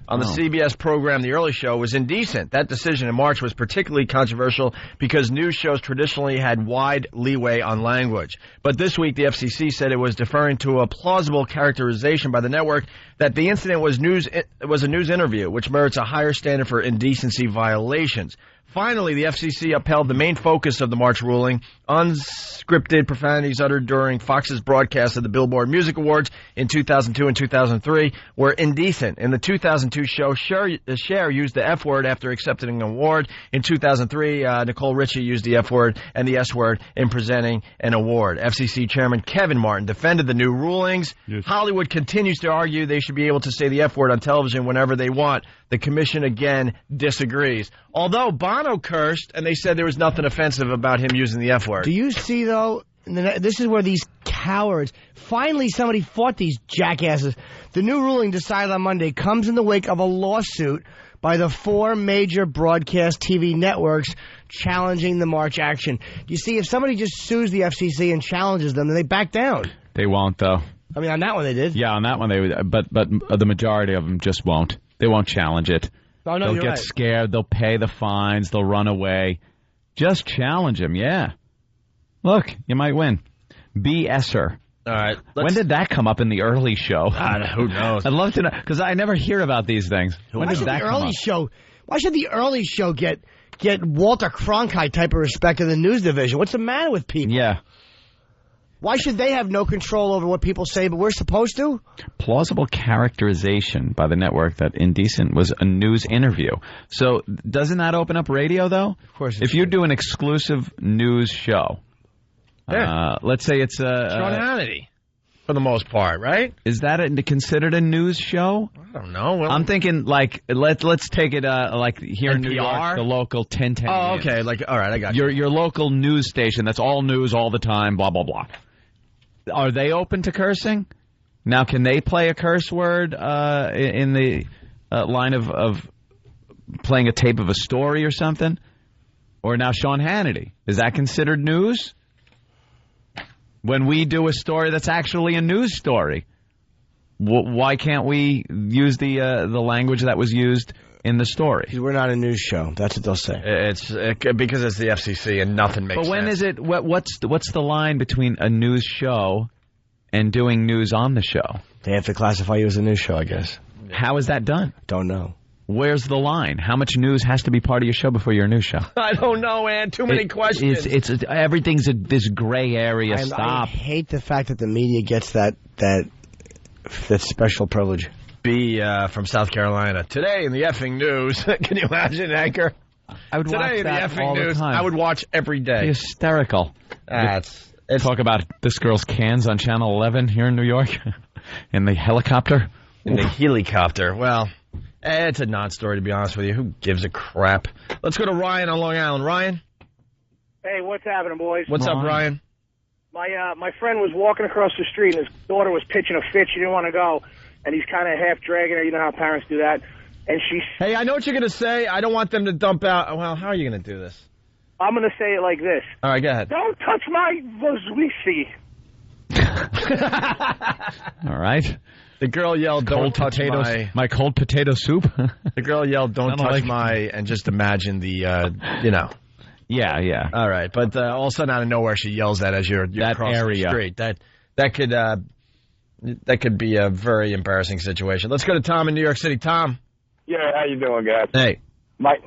on the CBS program The Early Show was indecent. That decision in March was particularly controversial because news shows traditionally had wide leeway on language. But this week, the FCC said it was deferring to a plausible characterization by the network that the incident was a news interview, which merits a higher standard for indecency violations. Finally, the FCC upheld the main focus of the March ruling. Unscripted profanities uttered during Fox's broadcast of the Billboard Music Awards in 2002 and 2003 were indecent. In the 2002 show, Cher used the F word after accepting an award. In 2003, Nicole Richie used the F word and the S word in presenting an award. FCC Chairman Kevin Martin defended the new rulings. Yes. Hollywood continues to argue they should be able to say the F word on television whenever they want. The commission again disagrees. Although Bono cursed, and they said there was nothing offensive about him using the F word. Do you see, though, this is where these cowards, finally somebody fought these jackasses. The new ruling decided on Monday comes in the wake of a lawsuit by the 4 major broadcast TV networks challenging the March action. You see, if somebody just sues the FCC and challenges them, then they back down. They won't, though. I mean, on that one they did. Yeah, on that one they would, but the majority of them just won't. They won't challenge it. Oh, no, they'll get scared. They'll pay the fines. They'll run away. Just challenge him, yeah. Look, you might win. BSer. All right. When did that come up in the early show? Who knows? I'd love to know, because I never hear about these things. When did that come up? Why should the early show get Walter Cronkite type of respect in the news division? What's the matter with people? Yeah. Why should they have no control over what people say, but we're supposed to? Plausible characterization by the network that indecent was a news interview. So doesn't that open up radio, though? Of course. If you do an exclusive news show, let's say it's Sean Hannity, for the most part, right? Is that considered a news show? I don't know. Well, I'm thinking like let's take it like here in New York, the local 1010. Oh, okay. All right, I got you. Your local news station that's all news all the time. Blah blah blah. Are they open to cursing? Now, can they play a curse word in the line of playing a tape of a story or something? Or now Sean Hannity. Is that considered news? When we do a story that's actually a news story, why can't we use the language that was used in the story? Because we're not a news show. That's what they'll say. Because it's the FCC and nothing makes sense. But when is it? What's the line between a news show and doing news on the show? They have to classify you as a news show, I guess. How is that done? Don't know. Where's the line? How much news has to be part of your show before you're a new show? I don't know, man. Too many questions. Everything's this gray area. Stop. I hate the fact that the media gets that special privilege. B from South Carolina. Today in the effing news. Can you imagine, Anchor? I would watch Today that in the effing all news. the time. I would watch every day. It's hysterical. Talk about this girl's cans on Channel 11 here in New York. In the helicopter. In the helicopter. Well, it's a non-story, to be honest with you. Who gives a crap? Let's go to Ryan on Long Island. Ryan? Hey, what's happening, boys? What's up, Ryan? My friend was walking across the street, and his daughter was pitching a fit. She didn't want to go, and he's kind of half dragging her. You know how parents do that. And Hey, I know what you're going to say. I don't want them to dump out. Well, how are you going to do this? I'm going to say it like this. All right, go ahead. Don't touch my Vozuisi. All right. The girl yelled, "Don't touch my cold potato soup." The girl yelled, "Don't touch my," and just imagine the, Yeah. All right, but all of a sudden, out of nowhere, she yells that as you're that across area. the street. That could be a very embarrassing situation. Let's go to Tom in New York City. Tom. Yeah, how you doing, guys? Hey. My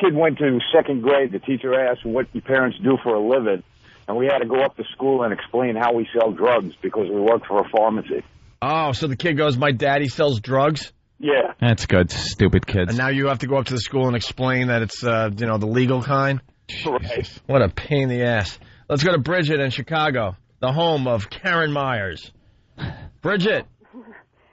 kid went to second grade. The teacher asked what your parents do for a living, and we had to go up to school and explain how we sell drugs because we work for a pharmacy. Oh, so the kid goes, "My daddy sells drugs"? Yeah. That's good. Stupid kids. And now you have to go up to the school and explain that it's, the legal kind? Right. What a pain in the ass. Let's go to Bridget in Chicago, the home of Karen Myers. Bridget.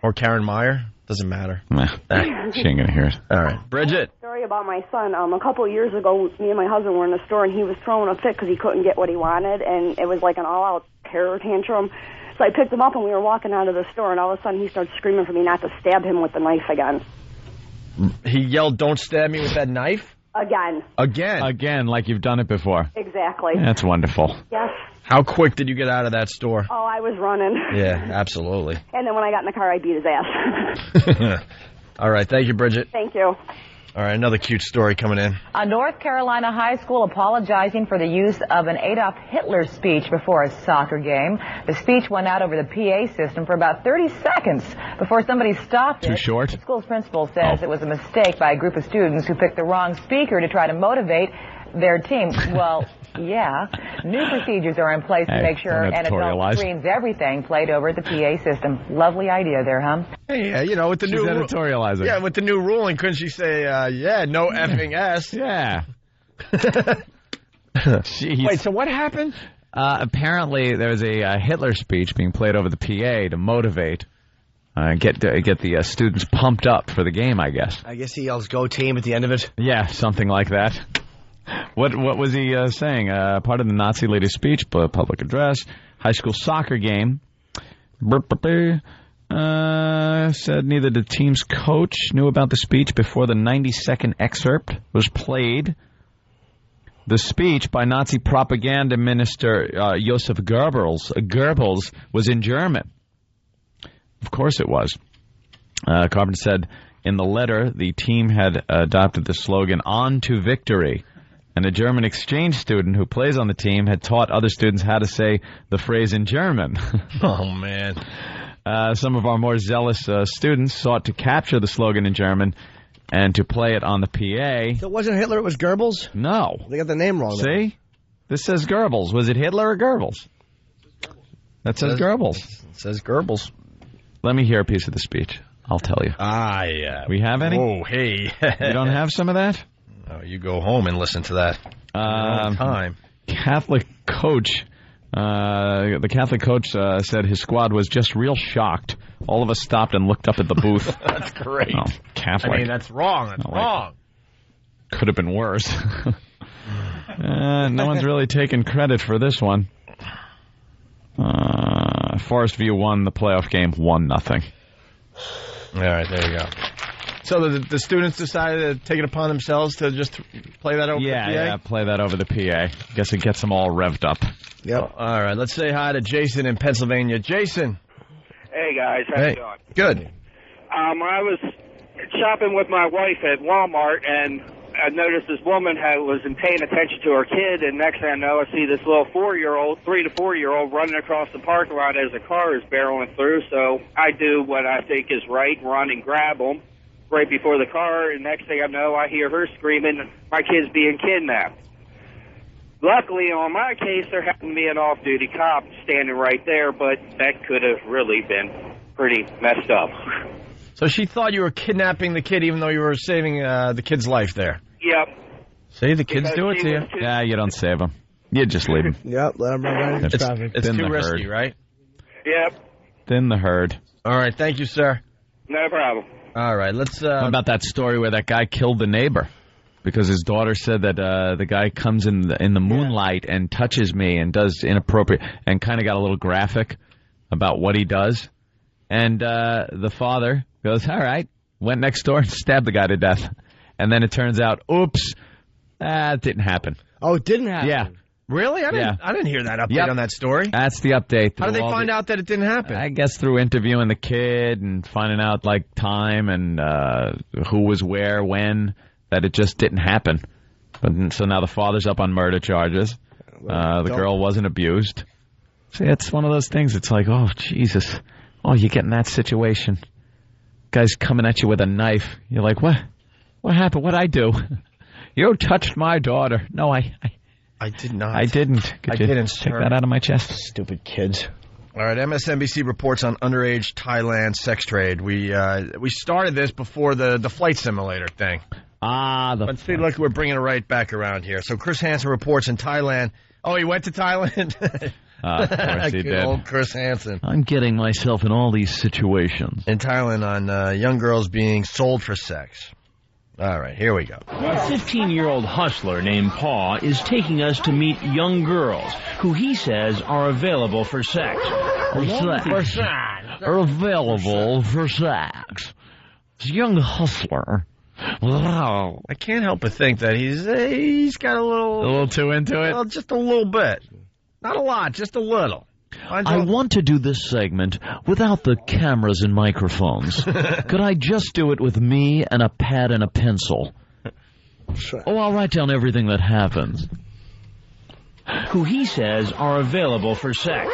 Or Karen Meyer. Doesn't matter. Nah, she ain't going to hear it. All right. Bridget. Story about my son. A couple of years ago, me and my husband were in the store, and he was throwing a fit because he couldn't get what he wanted, and it was like an all-out terror tantrum. So I picked him up and we were walking out of the store, and all of a sudden he started screaming for me not to stab him with the knife again. He yelled, "Don't stab me with that knife." Again. Again, like you've done it before. Exactly. That's wonderful. Yes. How quick did you get out of that store? Oh, I was running. Yeah, absolutely. And then when I got in the car, I beat his ass. All right, thank you, Bridget. Thank you. All right, another cute story coming in. A North Carolina high school apologizing for the use of an Adolf Hitler speech before a soccer game. The speech went out over the PA system for about 30 seconds before somebody stopped it. Too short? The school's principal says it was a mistake by a group of students who picked the wrong speaker to try to motivate their team. Well, yeah. New procedures are in place to make sure an adult screens everything played over at the PA system. Lovely idea there, huh? Hey, with the She's new editorializing. Yeah, with the new ruling, couldn't she say, no effing S? Yeah. Wait, so what happened? Apparently, there's a Hitler speech being played over the PA to motivate, get the students pumped up for the game, I guess. I guess he yells, "Go team," at the end of it. Yeah, something like that. What was he saying? Part of the Nazi leader's speech, public address, high school soccer game. Said neither the team's coach knew about the speech before the 90-second excerpt was played. The speech by Nazi propaganda minister Josef Goebbels was in German. Of course it was. Carpenter said in the letter the team had adopted the slogan, "On to victory." And a German exchange student who plays on the team had taught other students how to say the phrase in German. Oh, man. Some of our more zealous students sought to capture the slogan in German and to play it on the PA. So it wasn't Hitler, it was Goebbels? No. They got the name wrong. See? This says Goebbels. Was it Hitler or Goebbels? That says Goebbels. It says Goebbels. Let me hear a piece of the speech. I'll tell you. Yeah. We have any? Oh, hey. You don't have some of that? Oh, you go home and listen to that. Time. Catholic coach. The Catholic coach said his squad was just real shocked. All of us stopped and looked up at the booth. That's great. Oh, Catholic. I mean, that's wrong. That's wrong. Could have been worse. No one's really taken credit for this one. Forest View won the playoff game 1-0. All right, there you go. So the students decided to take it upon themselves to just play that over the PA? Yeah, play that over the PA. Guess it gets them all revved up. Yep. All right, let's say hi to Jason in Pennsylvania. Jason. Hey, guys. How you doing? Good. I was shopping with my wife at Walmart, and I noticed this woman wasn't paying attention to her kid, and next thing I know, I see this little 3 to 4-year-old running across the parking lot as a car is barreling through, so I do what I think is right, run and grab them right before the car, and next thing I know, I hear her screaming, "My kid's being kidnapped." Luckily, on my case, there happened to be an off-duty cop standing right there, but that could have really been pretty messed up. So she thought you were kidnapping the kid even though you were saving the kid's life there? Yep. See, the kids do it to you. Yeah, you don't save them. You just leave them. Yep, let them run right into traffic. It's too risky, right? Yep. Thin the herd. All right, thank you, sir. No problem. All right, let's... What about that story where that guy killed the neighbor? Because his daughter said that the guy comes in the moonlight and touches me and does inappropriate, and kind of got a little graphic about what he does. And the father goes, all right, went next door and stabbed the guy to death. And then it turns out, oops, it didn't happen. Oh, it didn't happen? Yeah. Really? I didn't hear that update on that story. That's the update. How did they find out that it didn't happen? I guess through interviewing the kid and finding out, like, time and who was where, when, that it just didn't happen. So now the father's up on murder charges. The girl wasn't abused. See, it's one of those things. It's like, oh, Jesus. Oh, you get in that situation. Guy's coming at you with a knife. You're like, what? What happened? What'd I do? You touched my daughter. No, I did not. I didn't. Could you didn't, take that out of my chest? Stupid kids. All right, MSNBC reports on underage Thailand sex trade. We started this before the flight simulator thing. Let's see, look, we're bringing it right back around here. So Chris Hansen reports in Thailand. Oh, he went to Thailand? Of course he did. Old Chris Hansen. I'm getting myself in all these situations. In Thailand on young girls being sold for sex. All right, here we go. A 15-year-old hustler named Paul is taking us to meet young girls who he says are available for sex. Are available for sex. This young hustler. Wow. I can't help but think that he's got a little too into it? Well, just a little bit. Not a lot, just a little. I want to do this segment without the cameras and microphones. Could I just do it with me and a pad and a pencil? Oh, I'll write down everything that happens. Who he says are available for sex.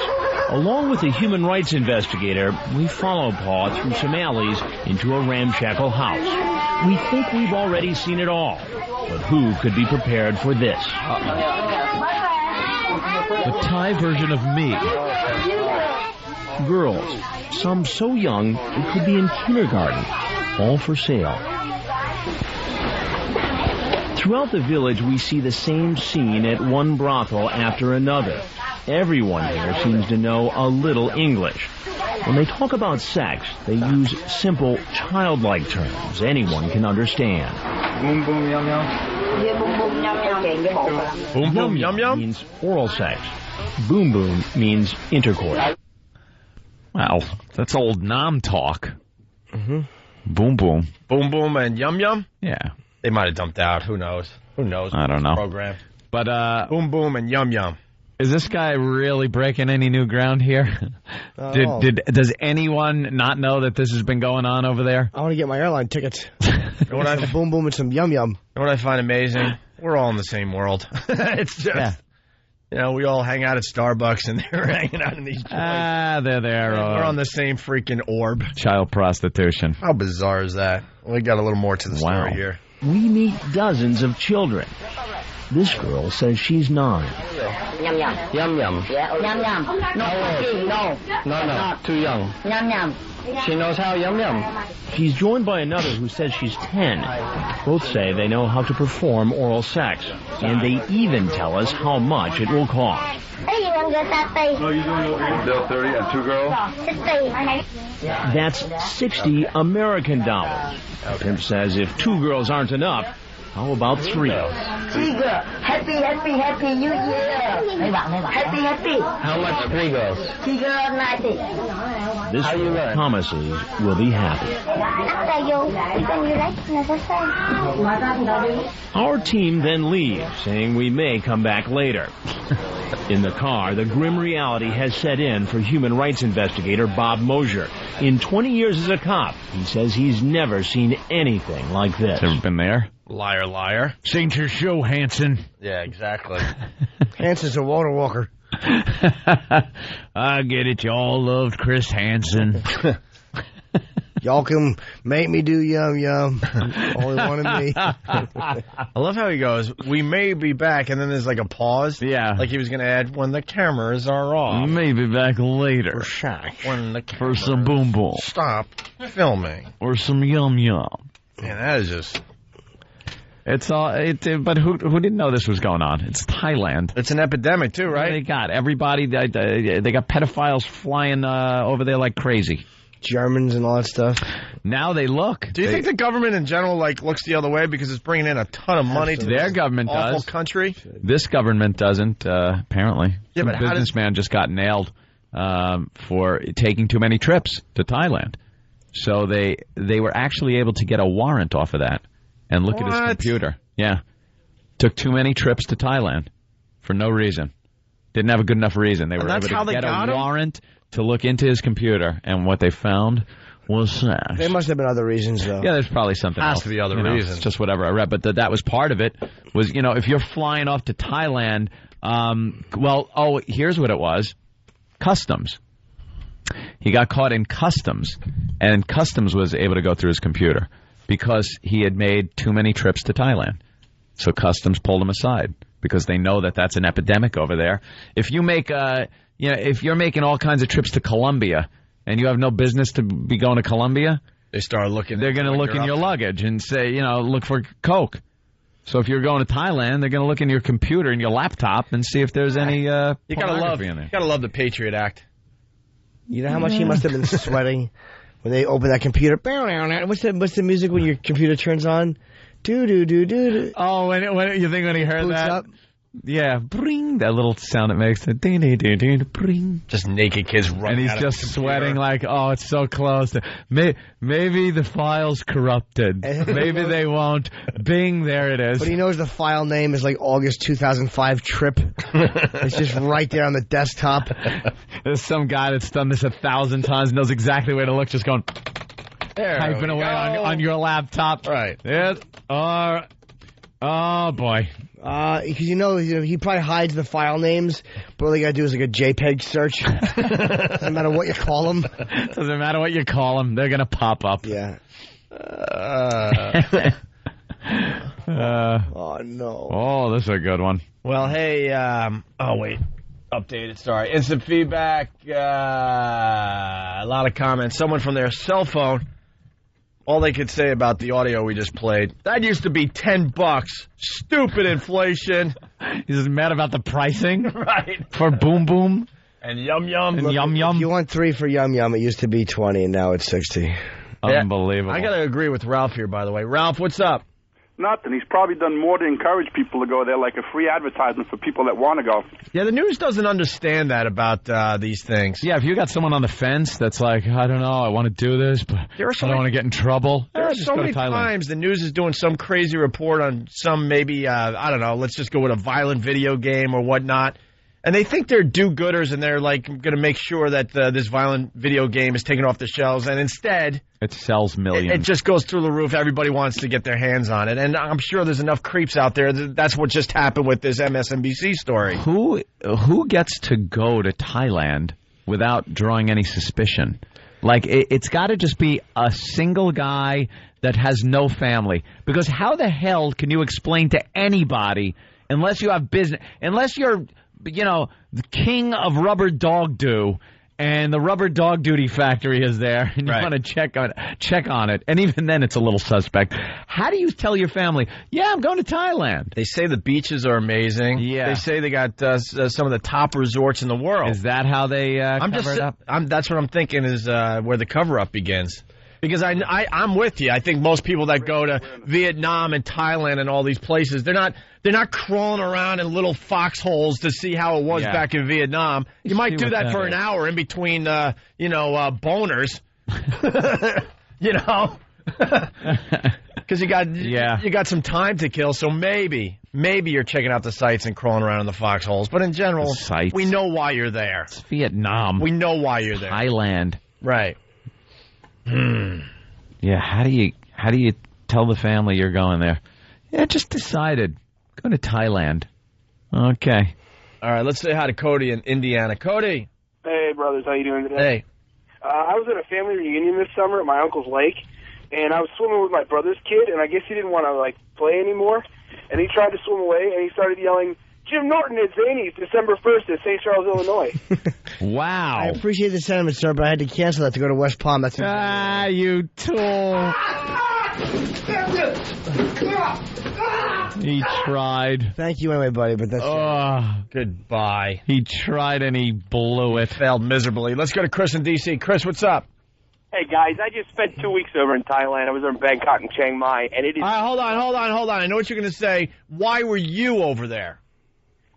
Along with a human rights investigator, we follow Paul through some alleys into a ramshackle house. We think we've already seen it all, but who could be prepared for this? The Thai version of me. Girls, some so young they could be in kindergarten, all for sale. Throughout the village, we see the same scene at one brothel after another. Everyone here seems to know a little English. When they talk about sex, they use simple, childlike terms anyone can understand. Boom, boom, yum, yum. Boom, boom, yum, yum means oral sex. Boom, boom means intercourse. Wow, that's old Nam talk. Mm-hmm. Boom, boom. Boom, boom, and yum, yum? Yeah. They might have dumped out. Who knows? Who knows? I don't know. Program. But, boom, boom, and yum, yum. Is this guy really breaking any new ground here? Does anyone not know that this has been going on over there? I want to get my airline tickets. Some boom boom and some yum yum. You know what I find amazing? We're all in the same world. It's just, you know, we all hang out at Starbucks and they're hanging out in these joints. They're there. We're on the same freaking orb. Child prostitution. How bizarre is that? We got a little more to the story here. We meet dozens of children. This girl says she's 9. Yum yum. Yum yum. Yeah. Yum yum. No, too young. Yum yum. She knows how yum yum. She's joined by another who says she's 10. Both say they know how to perform oral sex, and they even tell us how much it will cost. Bill 30 and 2 girls? That's 60 American dollars. Pimp says if 2 girls aren't enough, how about 3? 3 girls. Happy New Year. Happy. How much 3 girls? 3 girls 90. This girl promises we'll be happy. Our team then leaves, saying we may come back later. In the car, the grim reality has set in for human rights investigator Bob Mosier. In 20 years as a cop, he says he's never seen anything like this. Ever been there? Liar, liar. Seen your show, Hanson. Yeah, exactly. Hanson's a water walker. I get it. Y'all loved Chris Hansen. Y'all can make me do yum yum. Only one of me. I love how he goes, we may be back, and then there's like a pause. Yeah. Like he was going to add, when the cameras are off. Maybe back later. For Shaq. When the cameras for some boom boom. Stop filming. Or some yum yum. Man, that is just... It's all, but who didn't know this was going on? It's Thailand. It's an epidemic too, right? They got everybody. They got pedophiles flying over there like crazy. Germans and all that stuff. Now they look. Do you think the government in general looks the other way because it's bringing in a ton of money to their government awful does. Country? This government doesn't. Apparently, yeah, but businessman just got nailed for taking too many trips to Thailand. So they were actually able to get a warrant off of that. And look at his computer. Yeah. Took too many trips to Thailand for no reason. Didn't have a good enough reason. They were able to get a warrant to look into his computer, and what they found was sex. There must have been other reasons, though. Yeah, there's probably something else. Has to be other reasons. It's just whatever I read. But that was part of it, was, if you're flying off to Thailand, here's what it was. Customs. He got caught in customs, and customs was able to go through his computer. Because he had made too many trips to Thailand. So customs pulled him aside because they know that that's an epidemic over there. If you make, if you're making all kinds of trips to Colombia and you have no business to be going to Colombia, they're going to look in your luggage and say, look for coke. So if you're going to Thailand, they're going to look in your computer and your laptop and see if there's any you pornography in there. You gotta love the Patriot Act. You know how much he must have been sweating when they open that computer? What's the music when your computer turns on? Do. Oh, when you think when he heard Boots that? up. Yeah, bring that little sound it makes. Bring. Just naked kids running. And he's out of just the computer. sweating like, oh, it's so close. Maybe the file's corrupted. Maybe they won't. Bing, there it is. But he knows the file name is like August 2005 trip. It's just right there on the desktop. There's some guy that's done this 1,000 times, knows exactly where to look, just going, typing away on your laptop. Right. Yes. Oh, boy. Because he probably hides the file names, but all they gotta do is like a JPEG search. Doesn't matter what you call them. Doesn't matter what you call them, they're gonna pop up. Yeah. Oh no. Oh, this is a good one. Well, hey, updated, sorry. Instant feedback, a lot of comments. Someone from their cell phone, all they could say about the audio we just played, that used to be $10. Stupid inflation. He's just mad about the pricing? Right. For Boom Boom? And Yum Yum. And Yum Yum? If you want 3 for Yum Yum, it used to be 20, and now it's 60. Unbelievable. I gotta agree with Ralph here, by the way. Ralph, what's up? Nothing. He's probably done more to encourage people to go there, like a free advertisement for people that want to go. Yeah, the news doesn't understand that about these things. Yeah, if you got someone on the fence that's like, I don't know, I want to do this, but I don't want to get in trouble. There are just so go to many Thailand. times the news is doing some crazy report on some maybe, I don't know, let's just go with a violent video game or whatnot. And they think they're do-gooders and they're like going to make sure that this violent video game is taken off the shelves. And instead, it sells millions. It just goes through the roof. Everybody wants to get their hands on it. And I'm sure there's enough creeps out there. That's what just happened with this MSNBC story. Who gets to go to Thailand without drawing any suspicion? Like, it's got to just be a single guy that has no family. Because how the hell can you explain to anybody, unless you have business, unless you're, the king of rubber dog do, and the rubber dog duty factory is there, and you want to check on it, and even then it's a little suspect. How do you tell your family, yeah, I'm going to Thailand? They say the beaches are amazing. Yeah. They say they got some of the top resorts in the world. Is that how they cover it up? That's what I'm thinking is where the cover-up begins. Because I'm with you. I think most people that go to Vietnam and Thailand and all these places, they're not crawling around in little foxholes to see how it was back in Vietnam. You might do that for an hour in between, boners. Because you got some time to kill. So maybe you're checking out the sights and crawling around in the foxholes. But in general, we know why you're there. It's Vietnam. We know why you're there. Thailand. Right. Yeah, how do you tell the family you're going there? Yeah, just decided. Going to Thailand. Okay. All right, let's say hi to Cody in Indiana. Cody. Hey, brothers. How you doing today? Hey. I was at a family reunion this summer at my uncle's lake, and I was swimming with my brother's kid, and I guess he didn't want to, play anymore, and he tried to swim away, and he started yelling, Jim Norton at Zany's December 1st at St. Charles, Illinois. Wow. I appreciate the sentiment, sir, but I had to cancel that to go to West Palm. That's you tool. He tried. Thank you anyway, buddy, but that's goodbye. He tried and he blew it. Failed miserably. Let's go to Chris in D.C. Chris, what's up? Hey, guys, I just spent 2 weeks over in Thailand. I was in Bangkok and Chiang Mai, and it is... All right, hold on. I know what you're going to say. Why were you over there?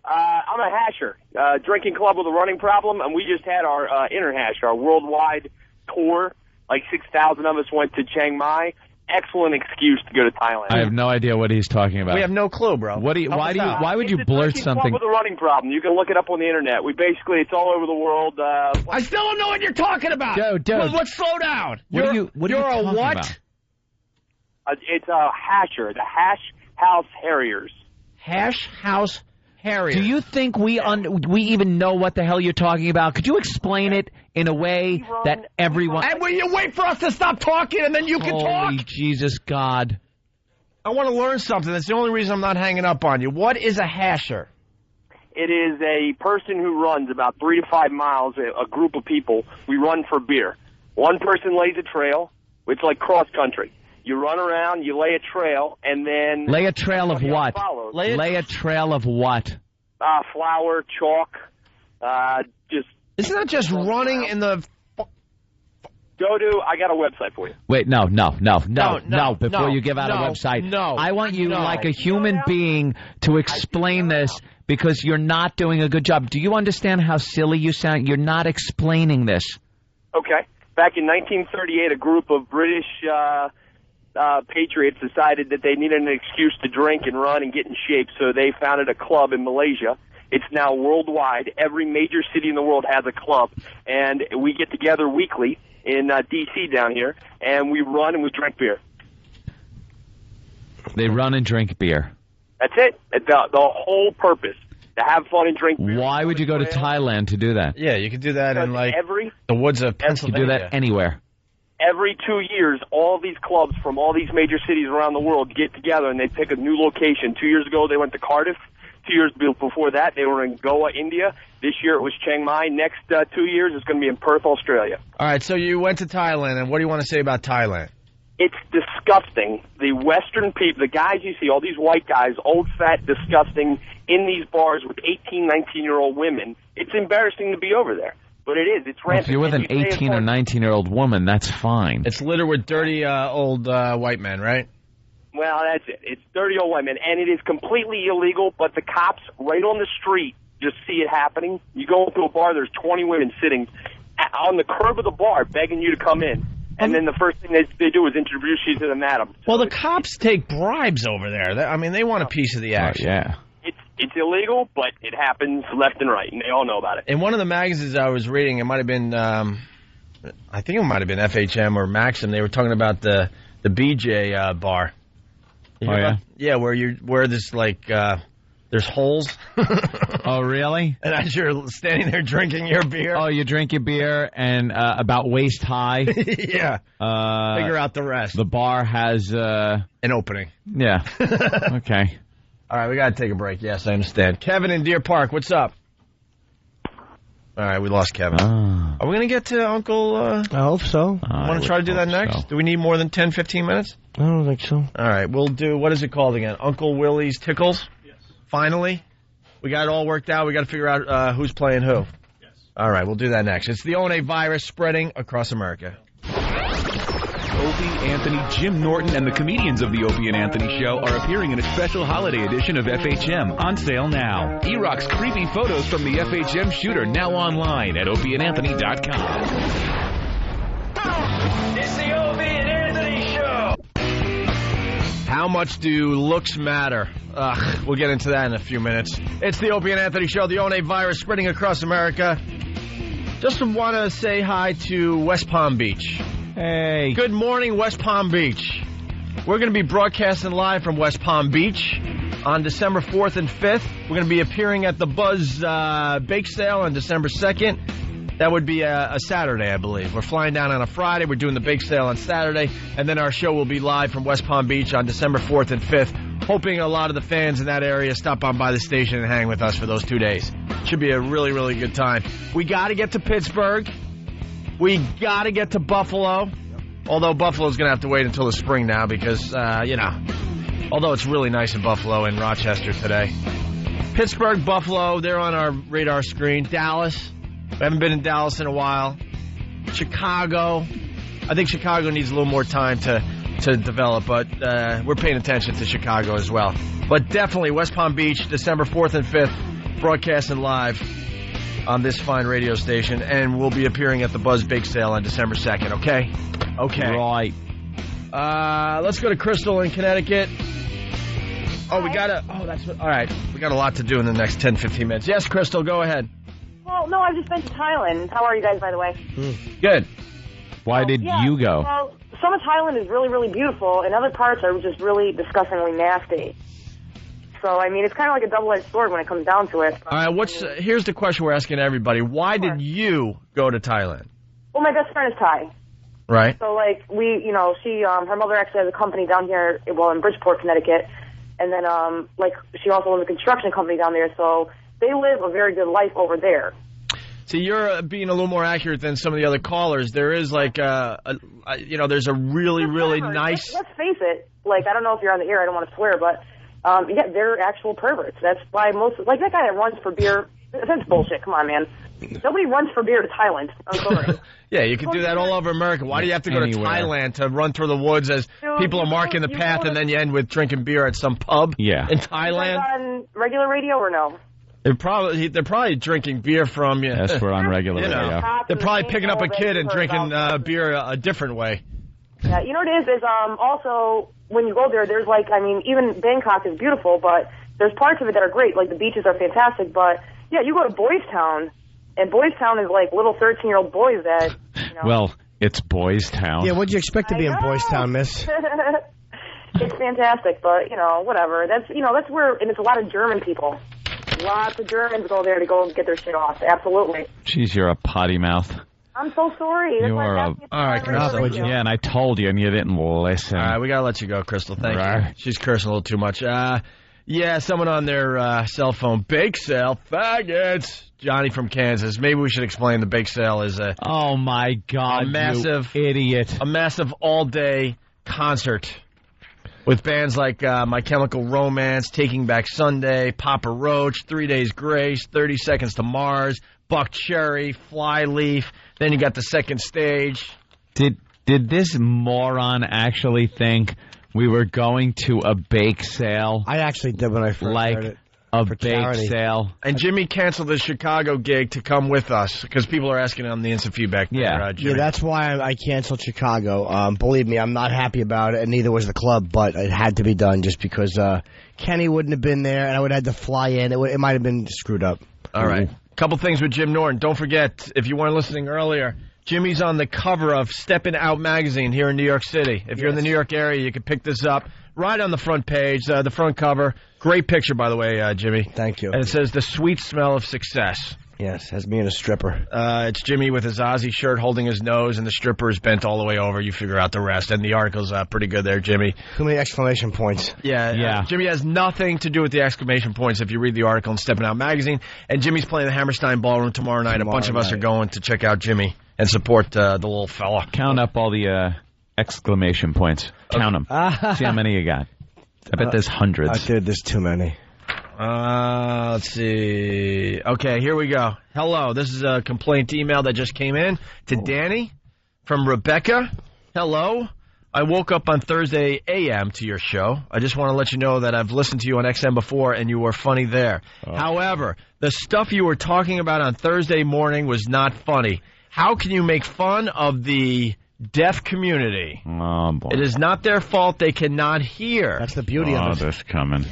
I'm a hasher, drinking club with a running problem, and we just had our inner hash, our worldwide tour. Like 6,000 of us went to Chiang Mai. Excellent excuse to go to Thailand. I have no idea what he's talking about. We have no clue, bro. Why would you blurt something? Club with a running problem. You can look it up on the internet. It's all over the world. I still don't know what you're talking about. Dude. Let's slow down. What are you talking what? About? It's a hasher, the Hash House Harriers. Hash House Harriers. Do you think we even know what the hell you're talking about? Could you explain it in a way that everyone... And will you wait for us to stop talking and then you can talk? Holy Jesus God. I want to learn something. That's the only reason I'm not hanging up on you. What is a hasher? It is a person who runs about 3 to 5 miles, a group of people. We run for beer. One person lays a trail. It's like cross country. You run around, you lay a trail, and then... Lay a trail of what? Lay a trail of what? Flour, chalk, just... Isn't that just running in the... Go to, I got a website for you. Wait, no. Before you give out a website, I want you, like a human being, to explain this because you're not doing a good job. Do you understand how silly you sound? You're not explaining this. Okay. Back in 1938, a group of British patriots decided that they needed an excuse to drink and run and get in shape, so they founded a club in Malaysia. It's now worldwide. Every major city in the world has a club, and we get together weekly in D.C. down here, and we run and we drink beer. They run and drink beer. That's it. The whole purpose, to have fun and drink beer. Why would you go to Thailand to do that? Yeah, you could do that in, like, the woods of Pennsylvania. You could do that anywhere. Every 2 years, all these clubs from all these major cities around the world get together, and they pick a new location. 2 years ago, they went to Cardiff. 2 years before that, they were in Goa, India. This year, it was Chiang Mai. Next 2 years, it's going to be in Perth, Australia. All right, so you went to Thailand, and what do you want to say about Thailand? It's disgusting. The Western people, the guys you see, all these white guys, old, fat, disgusting, in these bars with 18, 19-year-old women. It's embarrassing to be over there. But it is. It's rampant. If you're with an 18 or 19-year-old woman, that's fine. It's littered with dirty old white men, right? Well, that's it. It's dirty old white men, and it is completely illegal, but the cops right on the street just see it happening. You go into a bar, there's 20 women sitting on the curb of the bar begging you to come in, and then the first thing they do is introduce you to the madam. Well, the cops take bribes over there. I mean, they want a piece of the action. Yeah. It's illegal, but it happens left and right, and they all know about it. In one of the magazines I was reading, it might have been, I think it might have been FHM or Maxim, they were talking about the BJ bar. Yeah, where there's like there's holes. Oh, really? And as you're standing there drinking your beer. Oh, you drink your beer and about waist high. Yeah. Figure out the rest. The bar has an opening. Yeah. Okay. All right, we got to take a break. Yes, I understand. Kevin in Deer Park, what's up? All right, we lost Kevin. Are we going to get to Uncle... I hope so. Want to try to do that next? So. Do we need more than 10, 15 minutes? I don't think so. All right, we'll do... What is it called again? Uncle Willie's Tickles? Yes. Finally? We got it all worked out. We got to figure out who's playing who. Yes. All right, we'll do that next. It's the ONA virus spreading across America. Opie, Anthony, Jim Norton, and the comedians of the Opie and Anthony Show are appearing in a special holiday edition of FHM, on sale now. E-Rock's creepy photos from the FHM shooter, now online at opieandanthony.com. It's the Opie and Anthony Show. How much do looks matter? We'll get into that in a few minutes. It's the Opie and Anthony Show, the ONA virus spreading across America. Just want to say hi to West Palm Beach. Hey. Good morning, West Palm Beach. We're going to be broadcasting live from West Palm Beach on December 4th and 5th. We're going to be appearing at the Buzz Bake Sale on December 2nd. That would be a Saturday, I believe. We're flying down on a Friday. We're doing the bake sale on Saturday. And then our show will be live from West Palm Beach on December 4th and 5th. Hoping a lot of the fans in that area stop on by the station and hang with us for those 2 days. Should be a really, really good time. We got to get to Pittsburgh. We got to get to Buffalo, although Buffalo's going to have to wait until the spring now because, although it's really nice in Buffalo and Rochester today. Pittsburgh, Buffalo, they're on our radar screen. Dallas, we haven't been in Dallas in a while. Chicago, I think Chicago needs a little more time to develop, but we're paying attention to Chicago as well. But definitely West Palm Beach, December 4th and 5th, broadcasting live on this fine radio station, and we'll be appearing at the Buzz Bake Sale on December 2nd, okay? Okay. Right. Let's go to Crystal in Connecticut. Oh, we got all right. We got a lot to do in the next 10, 15 minutes. Yes, Crystal, go ahead. Well, no, I've just been to Thailand. How are you guys, by the way? Good. Why did you go? Well, some of Thailand is really, really beautiful, and other parts are just really disgustingly nasty. So, I mean, it's kind of like a double-edged sword when it comes down to it. All right, here's the question we're asking everybody. Why did you go to Thailand? Well, my best friend is Thai. Right. So, like, she, her mother actually has a company down here, in Bridgeport, Connecticut. And then, she also owns a construction company down there. So they live a very good life over there. See, you're being a little more accurate than some of the other callers. There is, there's a really, really nice... Let's face it. Like, I don't know if you're on the air. I don't want to swear, but... they're actual perverts. That's why that guy that runs for beer, that's bullshit. Come on, man. Nobody runs for beer to Thailand. I'm sorry. Yeah, you can do that all over America. Why do you have to go to Thailand to run through the woods as people are marking the path and then you end with drinking beer at some pub in Thailand? On regular radio or no? They're probably drinking beer from you. Yes, we're on regular radio. They're probably picking up a kid and drinking beer a different way. Yeah, you know what it is also when you go there, there's even Bangkok is beautiful, but there's parts of it that are great. Like the beaches are fantastic, but yeah, you go to Boys Town, and Boys Town is like little 13-year-old boys that. Well, it's Boys Town. Yeah, what'd you expect to be in Boys Town, miss? It's fantastic, but whatever. That's where, and it's a lot of German people. Lots of Germans go there to go and get their shit off. Absolutely. Jeez, you're a potty mouth. I'm so sorry. You are all right, Crystal. Yeah, and I told you, and you didn't listen. All right, we gotta let you go, Crystal. Thank you. She's cursing a little too much. Yeah, someone on their cell phone. Bake sale, faggots. Johnny from Kansas. Maybe we should explain the bake sale is a. Oh my God, a massive you idiot! A massive all-day concert with bands like My Chemical Romance, Taking Back Sunday, Papa Roach, 3 Days Grace, 30 Seconds to Mars, Buck Cherry, Flyleaf. Then you got the second stage. Did this moron actually think we were going to a bake sale? I actually did when I first heard it. A bake sale. And Jimmy canceled the Chicago gig to come with us because people are asking on the instant feedback. Yeah, that's why I canceled Chicago. Believe me, I'm not happy about it, and neither was the club, but it had to be done just because Kenny wouldn't have been there, and I would have had to fly in. It might have been screwed up. All right. Couple things with Jim Norton. Don't forget, if you weren't listening earlier, Jimmy's on the cover of Steppin' Out magazine here in New York City. If you're in the New York area, you can pick this up right on the front page, the front cover. Great picture, by the way, Jimmy. Thank you. And it says, The Sweet Smell of Success. Yes, has me and a stripper. It's Jimmy with his Ozzy shirt holding his nose, and the stripper is bent all the way over. You figure out the rest. And the article's pretty good there, Jimmy. Too many exclamation points. Yeah. Jimmy has nothing to do with the exclamation points if you read the article in Steppin' Out magazine. And Jimmy's playing the Hammerstein Ballroom tomorrow night. A bunch of us are going to check out Jimmy and support the little fella. Count up all the exclamation points. Count them. See how many you got. I bet there's hundreds. Dude, there's too many. Let's see. Okay, here we go. Hello, this is a complaint email that just came in to Danny from Rebecca. Hello. I woke up on Thursday a.m. to your show. I just want to let you know that I've listened to you on XM before, and you were funny there. However, the stuff you were talking about on Thursday morning was not funny. How can you make fun of the deaf community? Oh, boy. It is not their fault they cannot hear. That's the beauty of it. Oh, this coming.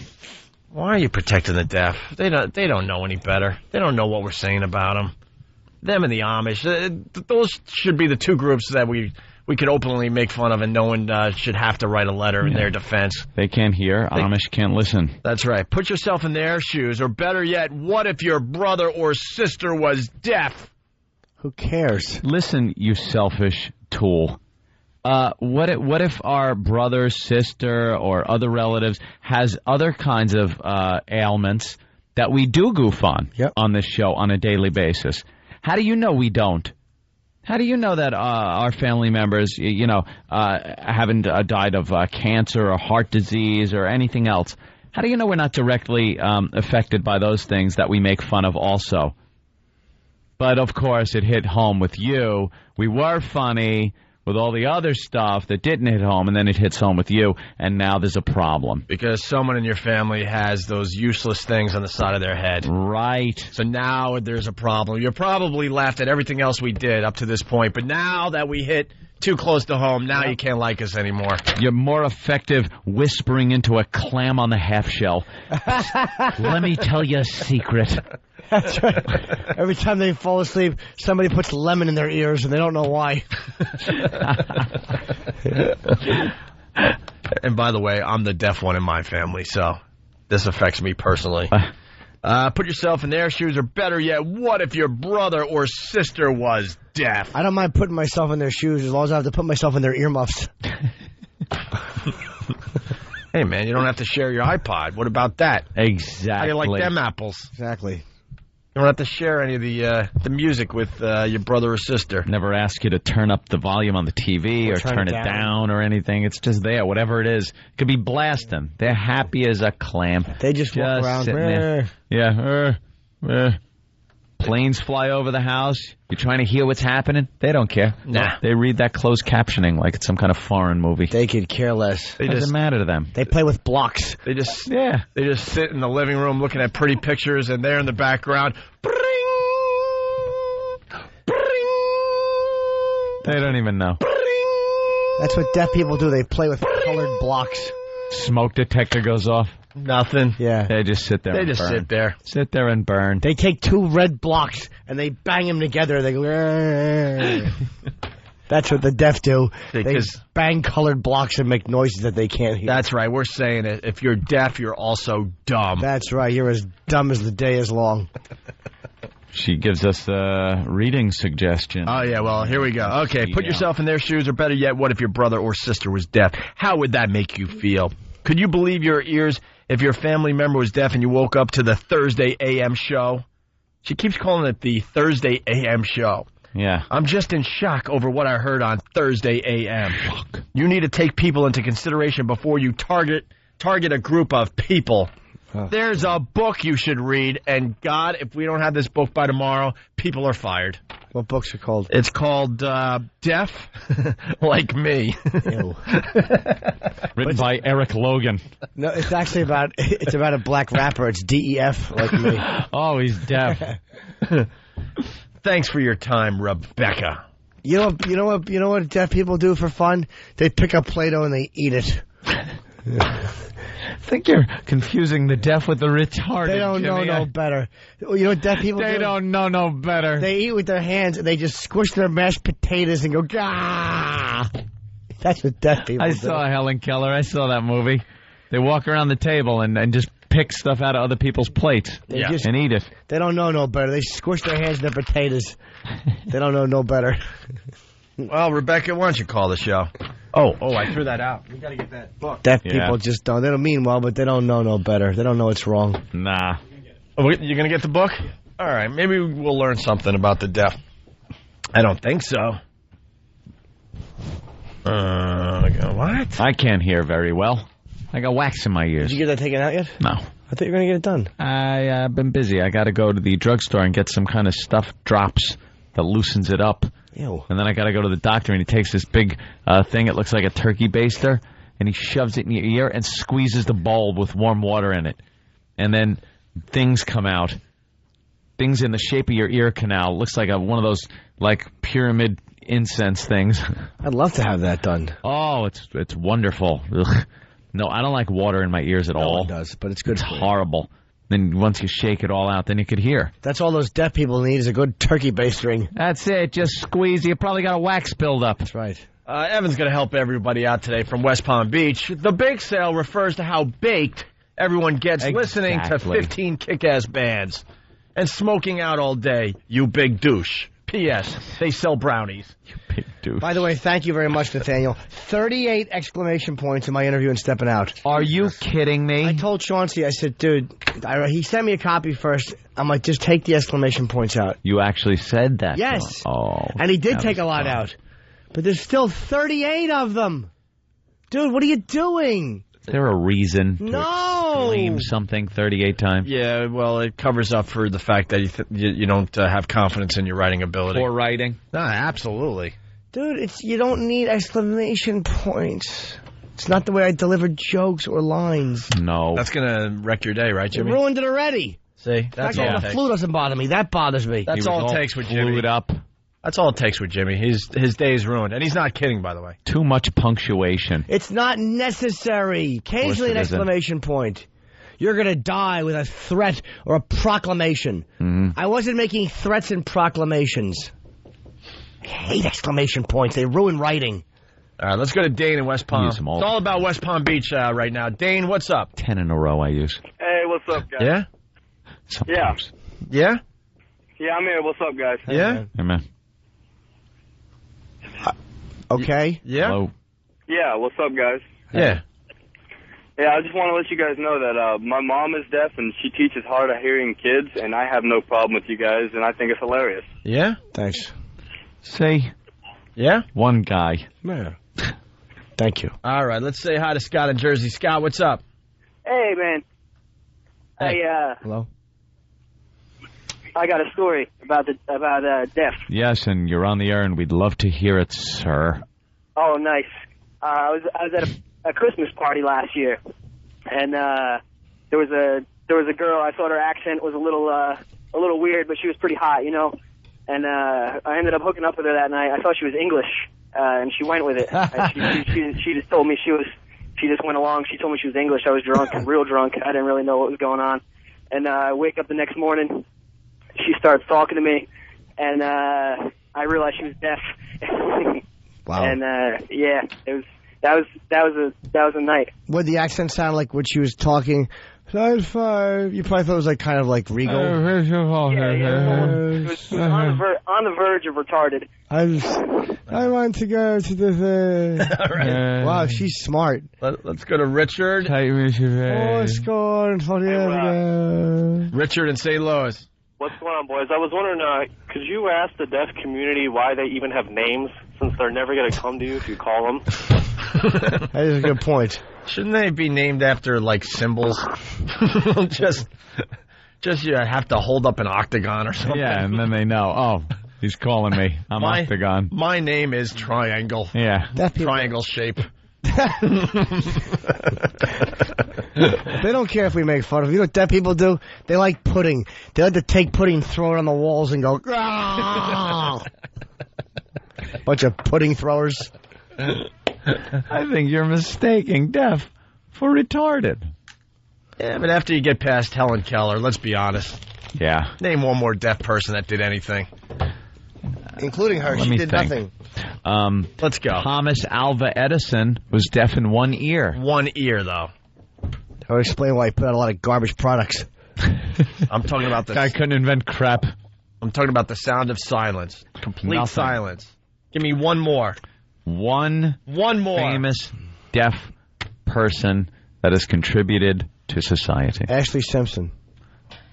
Why are you protecting the deaf? They don't know any better. They don't know what we're saying about them. Them and the Amish. Those should be the two groups that we could openly make fun of, and no one should have to write a letter in their defense. They can't hear. Amish can't listen. That's right. Put yourself in their shoes, or better yet, what if your brother or sister was deaf? Who cares? Listen, you selfish tool. What if our brother, sister, or other relatives has other kinds of ailments that we do goof on on this show on a daily basis? How do you know we don't? How do you know that our family members, haven't died of cancer or heart disease or anything else? How do you know we're not directly affected by those things that we make fun of also? But, of course, it hit home with you. We were funny with all the other stuff that didn't hit home, and then it hits home with you, and now there's a problem. Because someone in your family has those useless things on the side of their head. Right. So now there's a problem. You probably laughed at everything else we did up to this point, but now that we hit too close to home, now you can't like us anymore. You're more effective whispering into a clam on the half shell. Let me tell you a secret. That's right. Every time they fall asleep, somebody puts lemon in their ears, and they don't know why. And by the way, I'm the deaf one in my family, so this affects me personally. Put yourself in their shoes, or better yet, what if your brother or sister was deaf? I don't mind putting myself in their shoes as long as I have to put myself in their earmuffs. Hey, man, you don't have to share your iPod. What about that? Exactly. How do you like them apples? Exactly. You don't have to share any of the music with your brother or sister. Never ask you to turn up the volume on the TV or turn it down or anything. It's just there, whatever it is. It could be blasting. They're happy as a clam. They just walk around. Sitting there. Yeah. Planes fly over the house. You're trying to hear what's happening. They don't care. Nah. They read that closed captioning like it's some kind of foreign movie. They could care less. It doesn't matter to them. They play with blocks. They just sit in the living room looking at pretty pictures, and there in the background, They don't even know. That's what deaf people do. They play with colored blocks. Smoke detector goes off. Nothing. Yeah. They just sit there. They and just burn. sit there. Sit there and burn. They take 2 red blocks and they bang them together. They go. That's what the deaf do. They bang colored blocks and make noises that they can't hear. That's right. We're saying it. If you're deaf, you're also dumb. That's right. You're as dumb as the day is long. She gives us a reading suggestion. Oh, yeah, well, here we go. Okay, put yourself in their shoes, or better yet, what if your brother or sister was deaf? How would that make you feel? Could you believe your ears if your family member was deaf and you woke up to the Thursday AM show? She keeps calling it the Thursday AM show. Yeah. I'm just in shock over what I heard on Thursday AM. You need to take people into consideration before you target a group of people. There's a book you should read, and God, if we don't have this book by tomorrow, people are fired. What books are called? It's called Deaf Like Me. Ew. Written by Eric Logan. No, it's actually about a black rapper. It's DEF Like Me. Oh, he's deaf. Thanks for your time, Rebecca. You know what deaf people do for fun? They pick up Play-Doh and they eat it. I think you're confusing the deaf with the retarded. They don't know no better. You know what deaf people do? They don't know no better. They eat with their hands and they just squish their mashed potatoes and go, gah! That's what deaf people do. I saw Helen Keller. I saw that movie. They walk around the table and just pick stuff out of other people's plates and eat it. They don't know no better. They squish their hands in their potatoes. They don't know no better. Well, Rebecca, why don't you call the show? Oh, I threw that out. We got to get that book. Deaf people just don't. They don't mean well, but they don't know no better. They don't know what's wrong. Nah. Oh, you're going to get the book? All right, maybe we'll learn something about the deaf. I don't think so. What? I can't hear very well. I got wax in my ears. Did you get that taken out yet? No. I thought you were going to get it done. I've been busy. I got to go to the drugstore and get some kind of stuffed drops that loosens it up. Ew. And then I got to go to the doctor, and he takes this big thing. It looks like a turkey baster, and he shoves it in your ear and squeezes the bulb with warm water in it. And then things come out. Things in the shape of your ear canal. Looks like one of those like pyramid incense things. I'd love to have that done. Oh, it's wonderful. Ugh. No, I don't like water in my ears at all. No one does, but it's good. It's horrible. Then once you shake it all out, then you could hear. That's all those deaf people need is a good turkey bastering. That's it. Just squeeze. You probably got a wax buildup. That's right. Evan's going to help everybody out today from West Palm Beach. The bake sale refers to how baked everyone gets listening to 15 kick-ass bands and smoking out all day, you big douche. P.S. They sell brownies. You big douche. By the way, thank you very much, Nathaniel. 38 exclamation points in my interview in Stepping Out. Are you kidding me? I told Chauncey, I said, dude, he sent me a copy first. I'm like, just take the exclamation points out. You actually said that? Yes. Oh. And he did take a lot out. But there's still 38 of them. Dude, what are you doing? Is there a reason to No. exclaim something 38 times? Yeah, well, it covers up for the fact that you don't have confidence in your writing ability. Poor writing? No, absolutely. Dude, you don't need exclamation points. It's not the way I deliver jokes or lines. No. That's going to wreck your day, right, Jimmy? You ruined it already. See? That's all it the takes. flu doesn't bother me. That bothers me. That's all it takes with Jimmy. Up. That's all it takes with Jimmy. His day is ruined. And he's not kidding, by the way. Too much punctuation. It's not necessary. Occasionally an exclamation point. You're going to die with a threat or a proclamation. Mm-hmm. I wasn't making threats and proclamations. I hate exclamation points. They ruin writing. All right, let's go to Dane in West Palm. It's all about West Palm Beach right now. Dane, what's up? 10 in a row I use. Hey, what's up, guys? Yeah? Sometimes. Yeah? Yeah, I'm here. What's up, guys? Yeah? Hey, man. Okay. Yeah? Hello. Yeah, what's up, guys? Yeah. Yeah, I just want to let you guys know that my mom is deaf and she teaches hard of hearing kids, and I have no problem with you guys, and I think it's hilarious. Yeah? Thanks. Say. Yeah? One guy. Yeah. Thank you. All right, let's say hi to Scott in Jersey. Scott, what's up? Hey, man. Hey. Hello? I got a story about deaf. Yes, and you're on the air, and we'd love to hear it, sir. Oh, nice. I was at a Christmas party last year, and there was a girl. I thought her accent was a little weird, but she was pretty hot, you know. And I ended up hooking up with her that night. I thought she was English, and she went with it. She just told me she just went along. She told me she was English. I was drunk, real drunk. I didn't really know what was going on. And I wake up the next morning. She starts talking to me, and I realized she was deaf. Wow. And yeah, that was a night. What did the accent sound like when she was talking? Size 5. You probably thought it was like kind of like regal. It was on the verge of retarded. I want to go to the. Right. Wow, she's smart. Let's go to Richard. Richard in St. Louis. What's going on, boys? I was wondering, could you ask the deaf community why they even have names, since they're never going to come to you if you call them? That is a good point. Shouldn't they be named after, like, symbols? just you have to hold up an octagon or something. Yeah, and then they know, oh, he's calling me. I'm octagon. My name is triangle. Yeah. Triangle shape. They don't care if we make fun of them. You know what deaf people do? They like pudding. They like to take pudding, throw it on the walls, and go, "Grrr!" Bunch of pudding throwers. I think you're mistaking deaf for retarded. Yeah, but after you get past Helen Keller, let's be honest. Yeah. Name one more deaf person that did anything. Including her. She did nothing. Let's go. Thomas Alva Edison was deaf in one ear. One ear, though. That would explain why he put out a lot of garbage products. I'm talking about Guy couldn't invent crap. I'm talking about the sound of silence. Complete silence. Give me one more. One more. Famous deaf person that has contributed to society. Ashley Simpson.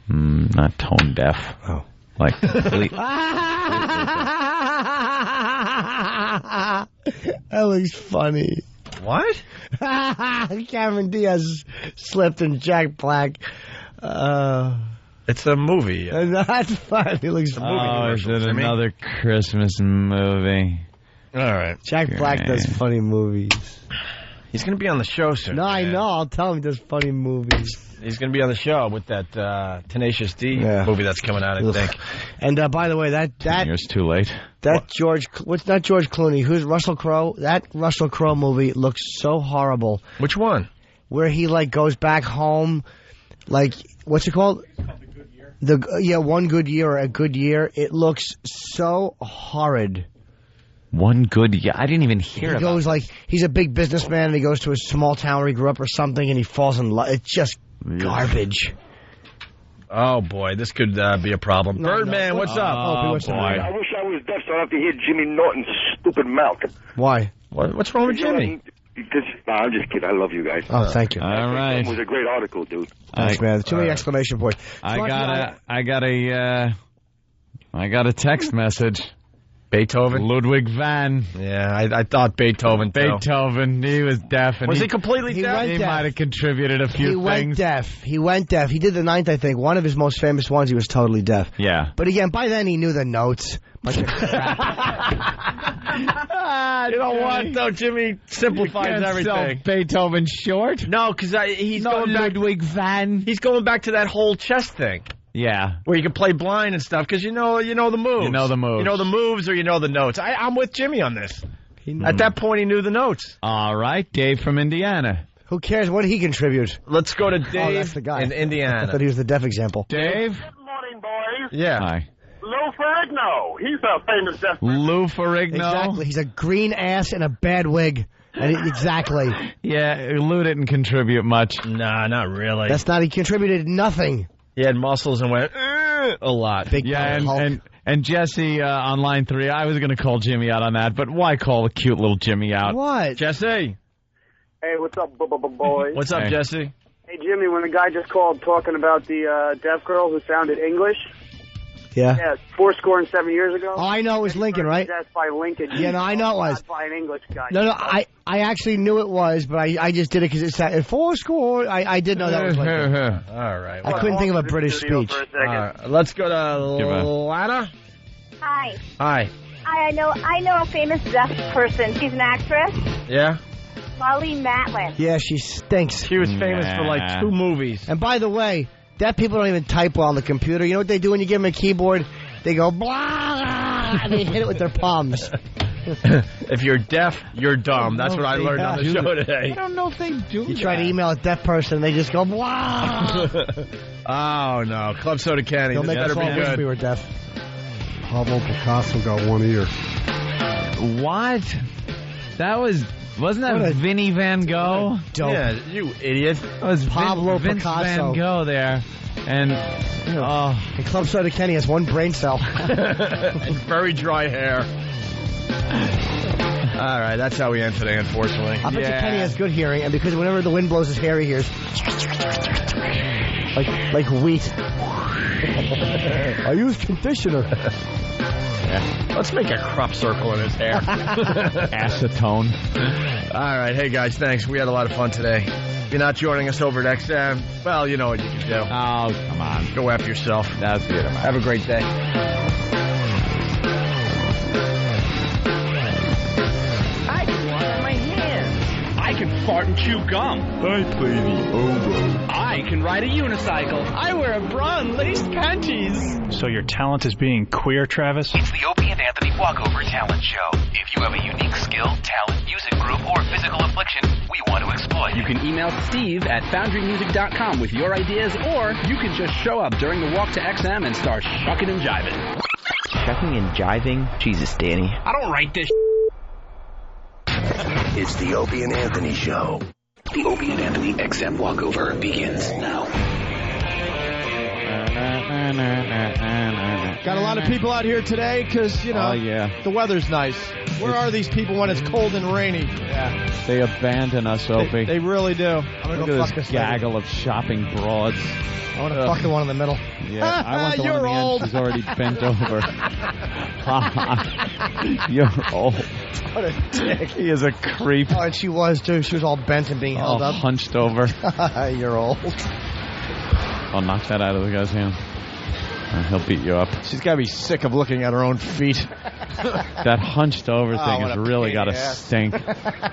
Not tone deaf. Oh. Like, that looks funny. What? Cameron Diaz slipped in Jack Black. It's a movie. That's funny. It looks funny. Oh, is it another Christmas movie? All right. Jack Black does funny movies. He's going to be on the show soon. No, I know. I'll tell him he does funny movies. He's going to be on the show with that Tenacious D movie that's coming out, I think. And by the way, that years too late. That what's not George Clooney? Who's Russell Crowe? That Russell Crowe movie looks so horrible. Which one? Where he like goes back home, like what's it called? One Good Year or A Good Year. It looks so horrid. One Good Year. I didn't even hear about it. He goes like he's a big businessman and he goes to a small town where he grew up or something and he falls in love. It's just garbage. Oh boy, this could be a problem. Birdman, what's up? Oh boy. I wish I was deaf so I don't have to hear Jimmy Norton's stupid mouth. Why? What's wrong with Jimmy? I'm just kidding. I love you guys. Oh, thank you. All right. It was a great article, dude. Thanks, man. Too many exclamation points. I got a text message. Beethoven? Ludwig van. Yeah, I thought Beethoven, too. Beethoven, he was deaf. And was he completely deaf? He might have contributed a few things. He went deaf. He did the Ninth, I think. One of his most famous ones, he was totally deaf. Yeah. But again, by then he knew the notes. Bunch of crap. You know what, though? Jimmy simplifies everything. Beethoven short? No, because he's going back. Ludwig van. He's going back to that whole chess thing. Yeah. Where you can play blind and stuff, because you know the moves. You know the moves. You know the moves or you know the notes. I'm with Jimmy on this. At that point, he knew the notes. All right, Dave from Indiana. Who cares? What did he contribute? Let's go to Dave that's the guy. in Indiana. I thought he was the deaf example. Dave? Good morning, boys. Yeah. Hi. Lou Ferrigno. He's a famous deaf person. Lou Ferrigno? Exactly. He's a green ass in a bad wig. Exactly. Yeah, Lou didn't contribute much. Nah, not really. He contributed nothing. He had muscles and went a lot. Big and Jesse on line 3, I was going to call Jimmy out on that, but why call a cute little Jimmy out? What? Jesse. Hey, what's up, boys? What's up, Jesse? Hey, Jimmy, when the guy just called talking about the deaf girl who sounded English, Yeah. Yeah, 407 years ago. Oh, I know it was Lincoln, right? That's by Lincoln. Yeah, no, I know it was. Not by an English guy. No, I actually knew it was, but I just did it because it said 4 I did know that was Lincoln. All right. I couldn't think of a British speech. Let's go to Lana. Hi. Hi. I know a famous deaf person. She's an actress. Yeah? Molly Matlin. Yeah, she stinks. She was famous for like 2 movies. And by the way, deaf people don't even type well on the computer. You know what they do when you give them a keyboard? They go, blah, and they hit it with their palms. If you're deaf, you're dumb. That's what I learned on the show today. I don't know if they do. You try to email a deaf person, they just go, blah. Oh, no. Club Soda Kenny. They'll This make us better all be wish good. we were deaf. Pablo Picasso got 1 ear. What? Wasn't that Vinnie Van Gogh? Yeah, you idiot. It was Pablo Vince Picasso. Van Gogh there. And, and Club Soda Kenny has 1 brain cell. And very dry hair. All right, that's how we end today, unfortunately. I bet you Kenny has good hearing, and because whenever the wind blows his hair, he hears like wheat. I use conditioner. Yeah. Let's make a crop circle in his hair. Acetone. All right, hey guys, thanks. We had a lot of fun today. If you're not joining us over at XM, well, you know what you can do. Oh, come on. Go after yourself. That's beautiful. Have a great day. I can walk on my hands. I can fart and chew gum. I play the oboe. I can ride a unicycle. I wear a bra and laced panties. So your talent is being queer, Travis? It's the Opie and Anthony Walkover Talent Show. If you have a unique skill, talent, music group, or physical affliction, we want to exploit. You can email Steve at FoundryMusic.com with your ideas, or you can just show up during the walk to XM and start shucking and jiving. Shucking and jiving? Jesus, Danny. I don't write this. It's the Opie and Anthony Show. The Opie and Anthony XM Walkover begins now. Got a lot of people out here today because, you know, the weather's nice. Where are these people when it's cold and rainy? Yeah. They abandon us, Opie. They really do. I'm Look gonna go at fuck this this lady. gaggle of shopping broads. I want to fuck the one in the middle. Yeah, I want the You're one in the old. end. She's already bent over. You're old. What a dick. He is a creep. Oh, and she was, too. She was all bent and being held up. Hunched over. You're old. I'll knock that out of the guy's hand. And he'll beat you up. She's got to be sick of looking at her own feet. That hunched over thing what has a really pain got in to the ass. stink.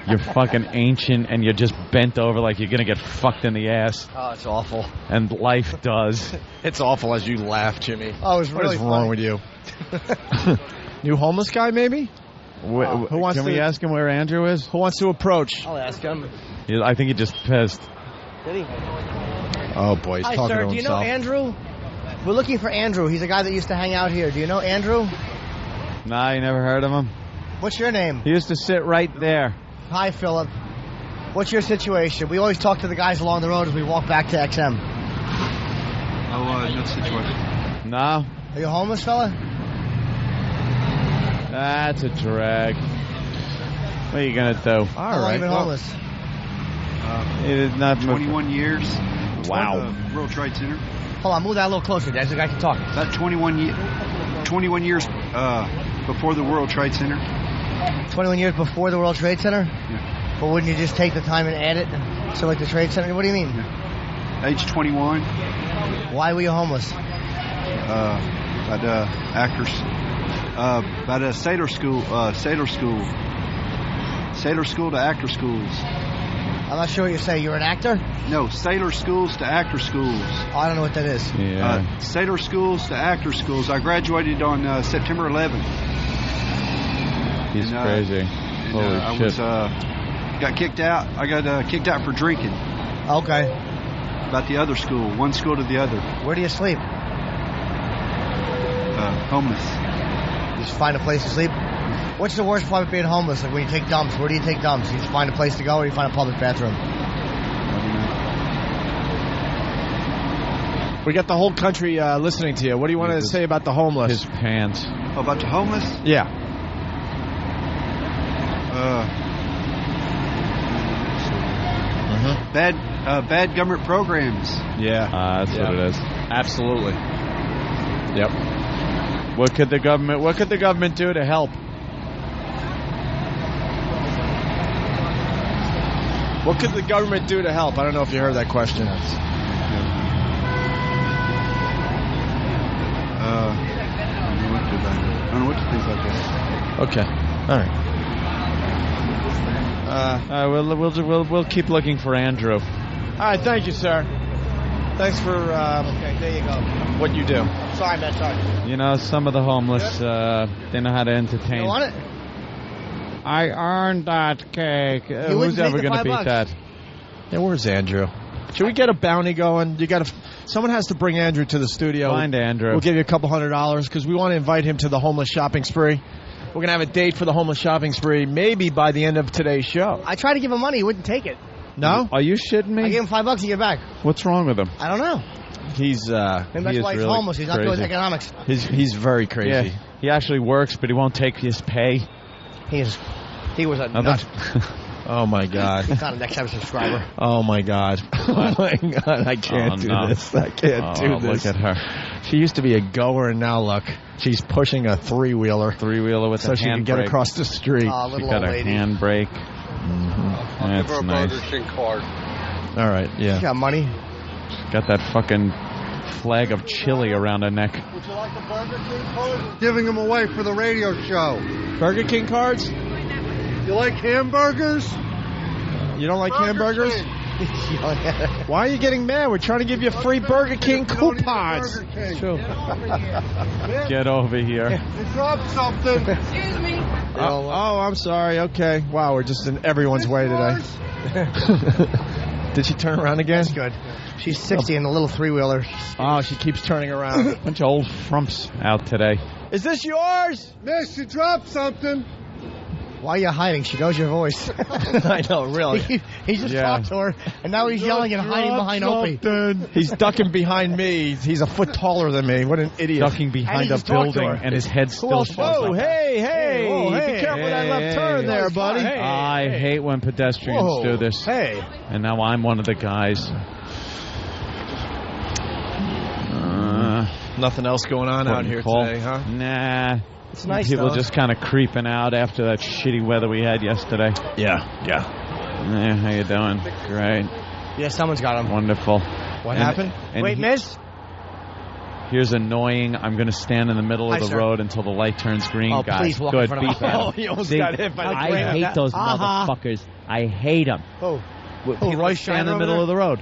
You're fucking ancient and you're just bent over like you're going to get fucked in the ass. Oh, it's awful. And life does. It's awful as you laugh, Jimmy. Oh, it was really What is wrong with you? New homeless guy, maybe? Who wants Can to we ask him where Andrew is? Who wants to approach? I'll ask him. I think he just pissed. Did he? Oh, boy, he's Hi, talking sir. to Do you know himself. Andrew? We're looking for Andrew. He's a guy that used to hang out here. Do you know Andrew? Nah, you never heard of him? What's your name? He used to sit right there. Hi, Philip. What's your situation? We always talk to the guys along the road as we walk back to XM. No situation. No. Are you a homeless fella? That's a drag. What are you going to do? How long you been homeless? It is not 21 years. Wow. World Trade Center. Hold on, move that a little closer, Dad, so the guy can talk. About 21 years before the World Trade Center. 21 years before the World Trade Center? Yeah. But wouldn't you just take the time and add it? So like the Trade Center? What do you mean? Age 21. Why were you homeless? At actors. At a sailor school to actor schools. I'm not sure what you're saying. You're an actor? No, sailor schools to actor schools. Oh, I don't know what that is. Yeah. Sailor schools to actor schools. I graduated on September 11th. He's And, crazy. Holy I shit. was got kicked out. I got kicked out for drinking. Okay. About the other school, one school to the other. Where do you sleep? Homeless. Just find a place to sleep? What's the worst part of being homeless? Like when you take dumps, where do you take dumps? You just find a place to go or you find a public bathroom? We got the whole country listening to you. What do you want to say about the homeless? His pants. Oh, about the homeless? Yeah. Bad government programs. Yeah. That's what it is. Absolutely. Yep. What could the government do to help? What could the government do to help? I don't know if you heard that question. I don't know what to think about that. Okay. All right. We'll keep looking for Andrew. All right. Thank you, sir. Thanks for Okay, there you go. what you do. Sorry, man. Sorry. You know, some of the homeless, they know how to entertain. You want it? I earned that cake. Who's wouldn't ever take the going to $5. beat that? Yeah, where's Andrew? Should we get a bounty going? Someone has to bring Andrew to the studio. Find Andrew. We'll give you a couple $100 because we want to invite him to the homeless shopping spree. We're going to have a date for the homeless shopping spree maybe by the end of today's show. I tried to give him money. He wouldn't take it. No? Are you shitting me? I gave him $5 to get back. What's wrong with him? I don't know. He's Maybe that's why he's homeless. He's not doing economics. He's very crazy. Yeah, he actually works, but he won't take his pay. He was a nut. Oh, my God. He's not a next time subscriber. Oh, my God. Oh, my God. I can't do this. I can't do this. Look at her. She used to be a goer, and now, look, she's pushing a three-wheeler. With so a she can get handbrake. across the street. Oh, She little got old a lady. handbrake. I'll give her That's a nice. Burger King card. All right, yeah. She got money. Got that fucking flag of chili around her neck. Would you like a Burger King card? Giving them away for the radio show. Burger King cards? You like hamburgers? You don't like Burger hamburgers? King. Why are you getting mad? We're trying to give you free Burger King coupons. Burger King. Sure. Get over here. You dropped something. Excuse me. Oh, I'm sorry. Okay. Wow, we're just in everyone's way today. Did she turn around again? That's good. She's 60 in the little three-wheeler. Oh, she keeps turning around. Bunch of old frumps out today. Is this yours? Miss, you dropped something. Why are you hiding? She knows your voice. I know, really. He just talked to her, and now he's yelling and hiding behind Opie. He's ducking behind me. He's a foot taller than me. What an idiot. Ducking behind a building, and his head still shows Oh, up. hey. Whoa, hey. Be careful of that left turn there, buddy. I hate when pedestrians Whoa. do this. Hey. And now I'm one of the guys. Nothing else going on out here Call. today, huh? Nah. It's nice, People though. just kind of creeping out after that shitty weather we had yesterday. Yeah. How you doing? Great. Yeah, someone's got him. Wonderful. What happened? Wait, miss? Here's annoying. I'm going to stand in the middle of Hi, the sir. road until the light turns green, Oh, guys. please walk in Good. front of Beat my that. Oh, he almost See, got hit by the I train. hate those motherfuckers. I hate them. Oh. People Royce stand in Shiner the middle over of the road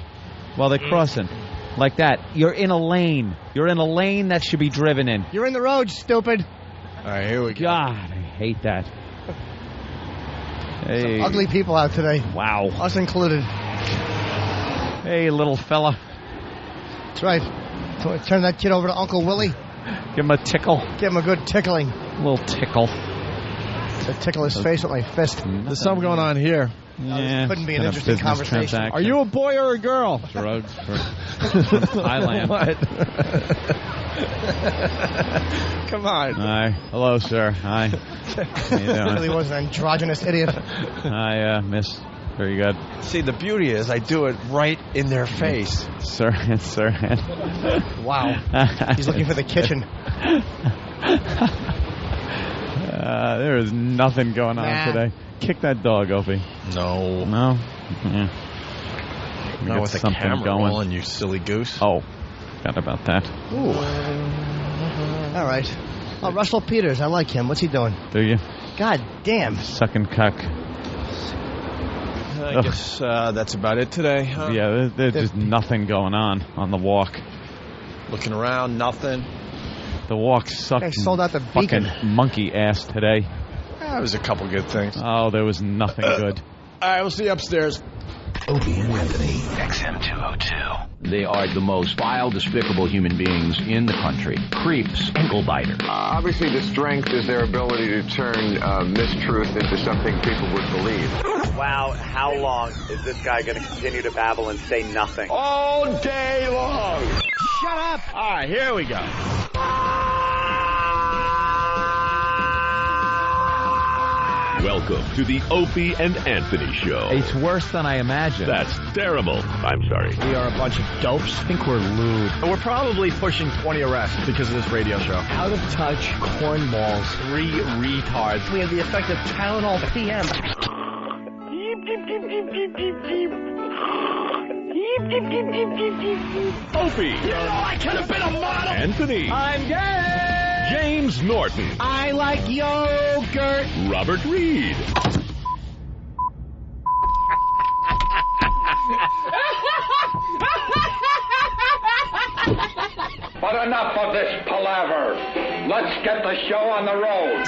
while they're crossing. Like that. You're in a lane. You're in a lane that should be driven in. You're in the road, stupid. All right, here we go. God, I hate that. Hey. Some ugly people out today. Wow. Us included. Hey, little fella. That's right. Turn that kid over to Uncle Willie. Give him a tickle. Give him a good tickling. A little tickle. To tickle his face with my fist. There's something going on here. Yeah. Couldn't be an Been a interesting business conversation. transaction. Are you a boy or a girl? Drugs for Thailand. What? Come on. Hi. Hello, sir. Hi. How you Really doing? was an androgynous idiot. Hi, miss. Very good. See, the beauty is I do it right in their face. Sirhan. Wow. He's looking for the kitchen. There is nothing going on Nah. today. Kick that dog, Opie. No. No? Yeah. We Not got with the something camera going. rolling, you silly goose. Oh, forgot about that. Ooh. All right. Oh, Russell Peters. I like him. What's he doing? Do you? God damn. Sucking cock. I guess that's about it today, huh? Yeah, there's just nothing going on the walk. Looking around, nothing. The walk sucked. They sold out the fucking Beacon. monkey ass today. There was a couple good things. Oh, there was nothing good. All right, we'll see you upstairs. Opie and Anthony, XM 202. They are the most vile, despicable human beings in the country. Creeps, ankle biters. Obviously, the strength is their ability to turn mistruth into something people would believe. Wow, how long is this guy going to continue to babble and say nothing? All day long. Shut up. All right, here we go. Welcome to the Opie and Anthony Show. It's worse than I imagined. That's terrible. I'm sorry. We are a bunch of dopes. I think we're lewd. And we're probably pushing 20 arrests because of this radio show. Out of touch cornballs. 3 retards. We have the effect of Tylenol PM. Opie. You know I could have been a model. Anthony. I'm gay. James Norton. I like yogurt. Robert Reed. But enough of this palaver. Let's get the show on the road.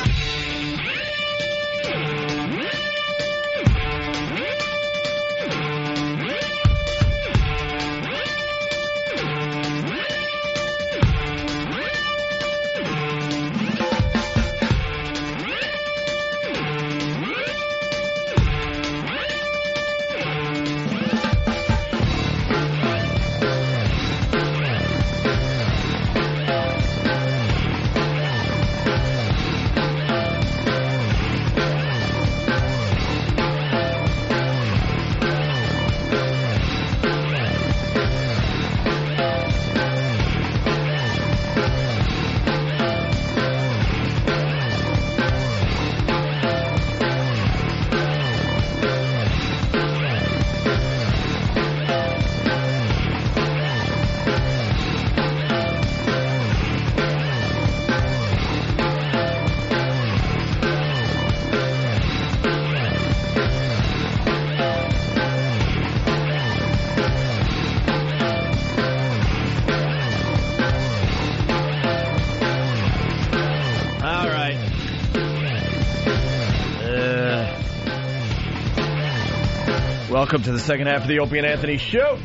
Welcome to the second half of the Opie and Anthony Show.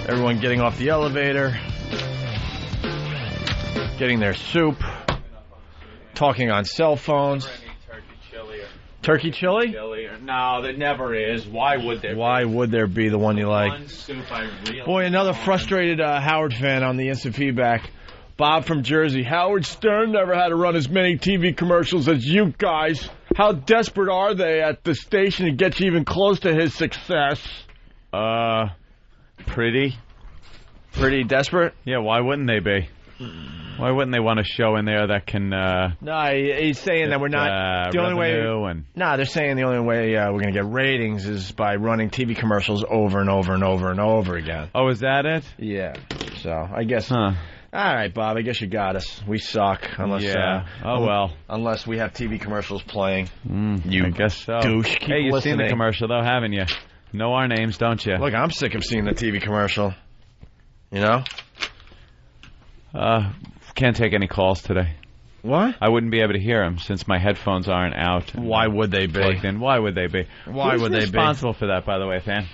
Everyone getting off the elevator, getting their soup, talking on cell phones. Turkey chili? No, there never is. Why would there? Why would there be the one you like? One soup I really Boy, another frustrated Howard fan on the instant feedback. Bob from Jersey. Howard Stern never had to run as many TV commercials as you guys. How desperate are they at the station to get you even close to his success? Pretty desperate? Yeah, why wouldn't they be? Why wouldn't they want a show in there that can... No, he's saying that we're not... the only way... No, they're saying the only way we're going to get ratings is by running TV commercials over and over and over and over again. Oh, is that it? Yeah. So, I guess... All right, Bob, I guess you got us. We suck. Unless, unless we have TV commercials playing. I guess so. Douche. Keep hey, you've listening. seen the commercial, though, haven't you? Know our names, don't you? Look, I'm sick of seeing the TV commercial. You know? Can't take any calls today. What? I wouldn't be able to hear them since my headphones aren't out. Why would they be? Plugged in. Why would they be? Why would they be? Who's responsible for that, by the way, Than?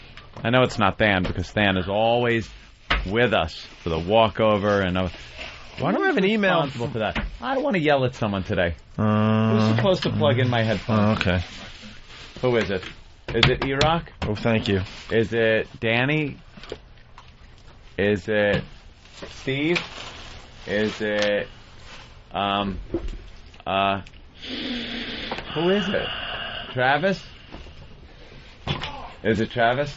I know it's not Than, because Than is always with us for the walkover and... Why do I have an email responsible for that? I don't want to yell at someone today. Who's supposed to plug in my headphones? Okay. Who is it? Is it E-Rock? Oh, thank you. Is it Danny? Is it Steve? Is it who is it? Travis? Is it Travis?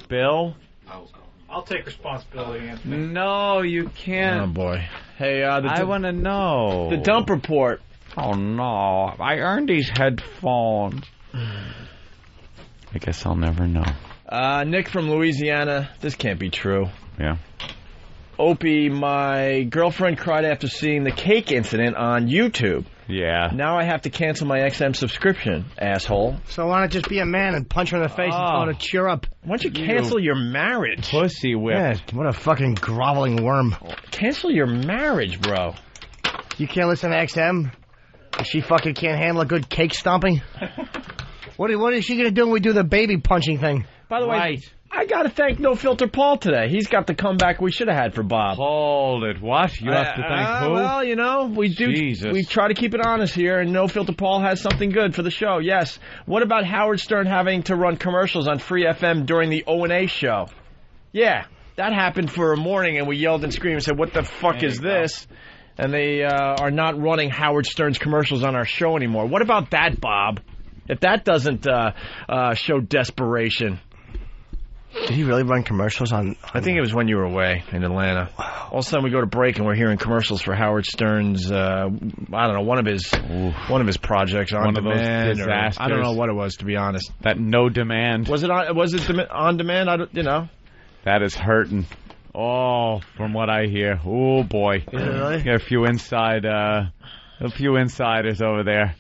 Bill? I'll take responsibility, Anthony. No, you can't. Oh, boy. Hey, I want to know. The dump report. Oh, no. I earned these headphones. I guess I'll never know. Nick from Louisiana. This can't be true. Yeah. Opie, my girlfriend cried after seeing the cake incident on YouTube. Yeah. Now I have to cancel my XM subscription, asshole. So why not just be a man and punch her in the face and tell her to cheer up? Why don't you cancel your marriage? Pussy whip. Yeah, what a fucking groveling worm. Cancel your marriage, bro. You can't listen to XM? She fucking can't handle a good cake stomping? What is she going to do when we do the baby punching thing? By the way, I got to thank No Filter Paul today. He's got the comeback we should have had for Bob. Hold it. What? You have to thank who? Well, you know, we do. Jesus. We try to keep it honest here, and No Filter Paul has something good for the show. Yes. What about Howard Stern having to run commercials on Free FM during the O&A show? Yeah, that happened for a morning, and we yelled and screamed and said, "What the fuck is this?" and they are not running Howard Stern's commercials on our show anymore. What about that, Bob? If that doesn't show desperation. Did he really run commercials on... I think it was when you were away in Atlanta. Wow. All of a sudden we go to break and we're hearing commercials for Howard Stern's, I don't know, one of his projects on one demand. Of those disasters. I don't know what it was, to be honest. That no demand. Was it on demand? That is hurting. Oh, from what I hear. Oh, boy. Is it really? Got a few insiders over there.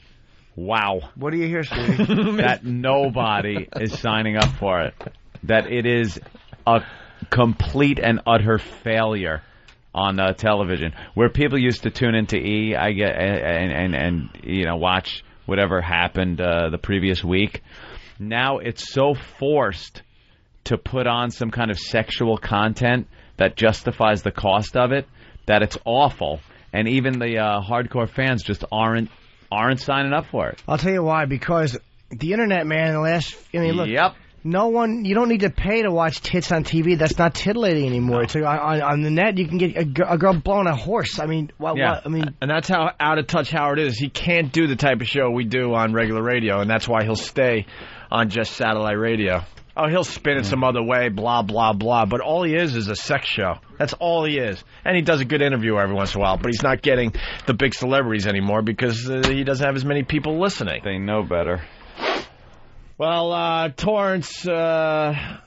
Wow. What do you hear, Stevie? That nobody is signing up for it. That it is a complete and utter failure on television. Where people used to tune into E, I get and watch whatever happened the previous week. Now it's so forced to put on some kind of sexual content that justifies the cost of it that it's awful, and even the hardcore fans just aren't signing up for it. I'll tell you why. Because the internet, man, look. Yep. No one, you don't need to pay to watch tits on TV. That's not titillating anymore. No. It's on the net, you can get a girl blowing a horse. I mean, what? I mean, and that's how out of touch Howard is. He can't do the type of show we do on regular radio, and that's why he'll stay on just satellite radio. Oh, he'll spin it some other way, blah, blah, blah. But all he is a sex show. That's all he is. And he does a good interview every once in a while, but he's not getting the big celebrities anymore because he doesn't have as many people listening. They know better. Well, Torrance from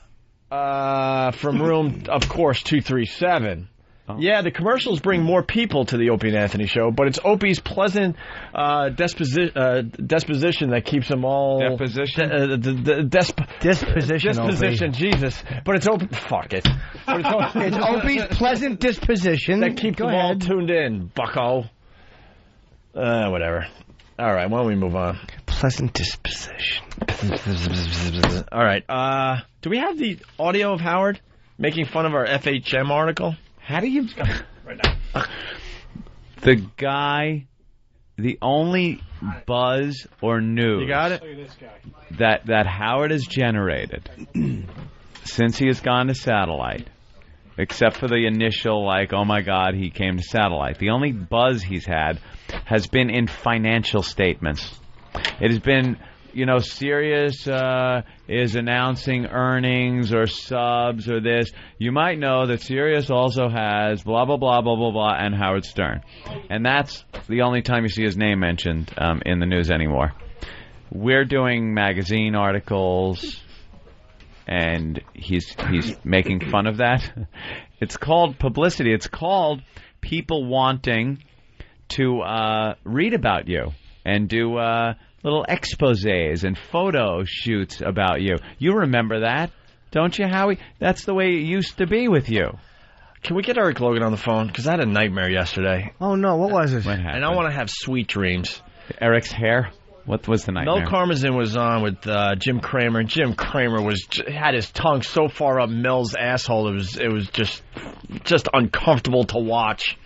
room, of course, 237. Oh. Yeah, the commercials bring more people to the Opie and Anthony show, but it's Opie's pleasant disposition that keeps them all... Deposition? Disposition, Jesus. But it's Opie... Fuck it. But it's Opie's pleasant disposition. That keeps them all tuned in, bucko. Whatever. All right, why don't we move on? Pleasant disposition. All right. Do we have the audio of Howard making fun of our FHM article? How do you... Right now. The guy, the only buzz or news... You got it? Look at this guy. That Howard has generated since he has gone to satellite, except for the initial, like, oh my God, he came to satellite. The only buzz he's had has been in financial statements. It has been, Sirius is announcing earnings or subs or this. You might know that Sirius also has blah, blah, blah, blah, blah, blah, and Howard Stern. And that's the only time you see his name mentioned in the news anymore. We're doing magazine articles, and he's making fun of that. It's called publicity. It's called people wanting to read about you and do little exposés and photo shoots about you. You remember that, don't you, Howie? That's the way it used to be with you. Can we get Eric Logan on the phone? Because I had a nightmare yesterday. Oh, no. What was it? What happened? And I want to have sweet dreams. Eric's hair? What was the nightmare? Mel Karmazin was on with Jim Cramer. Jim Cramer had his tongue so far up Mel's asshole, it was just uncomfortable to watch.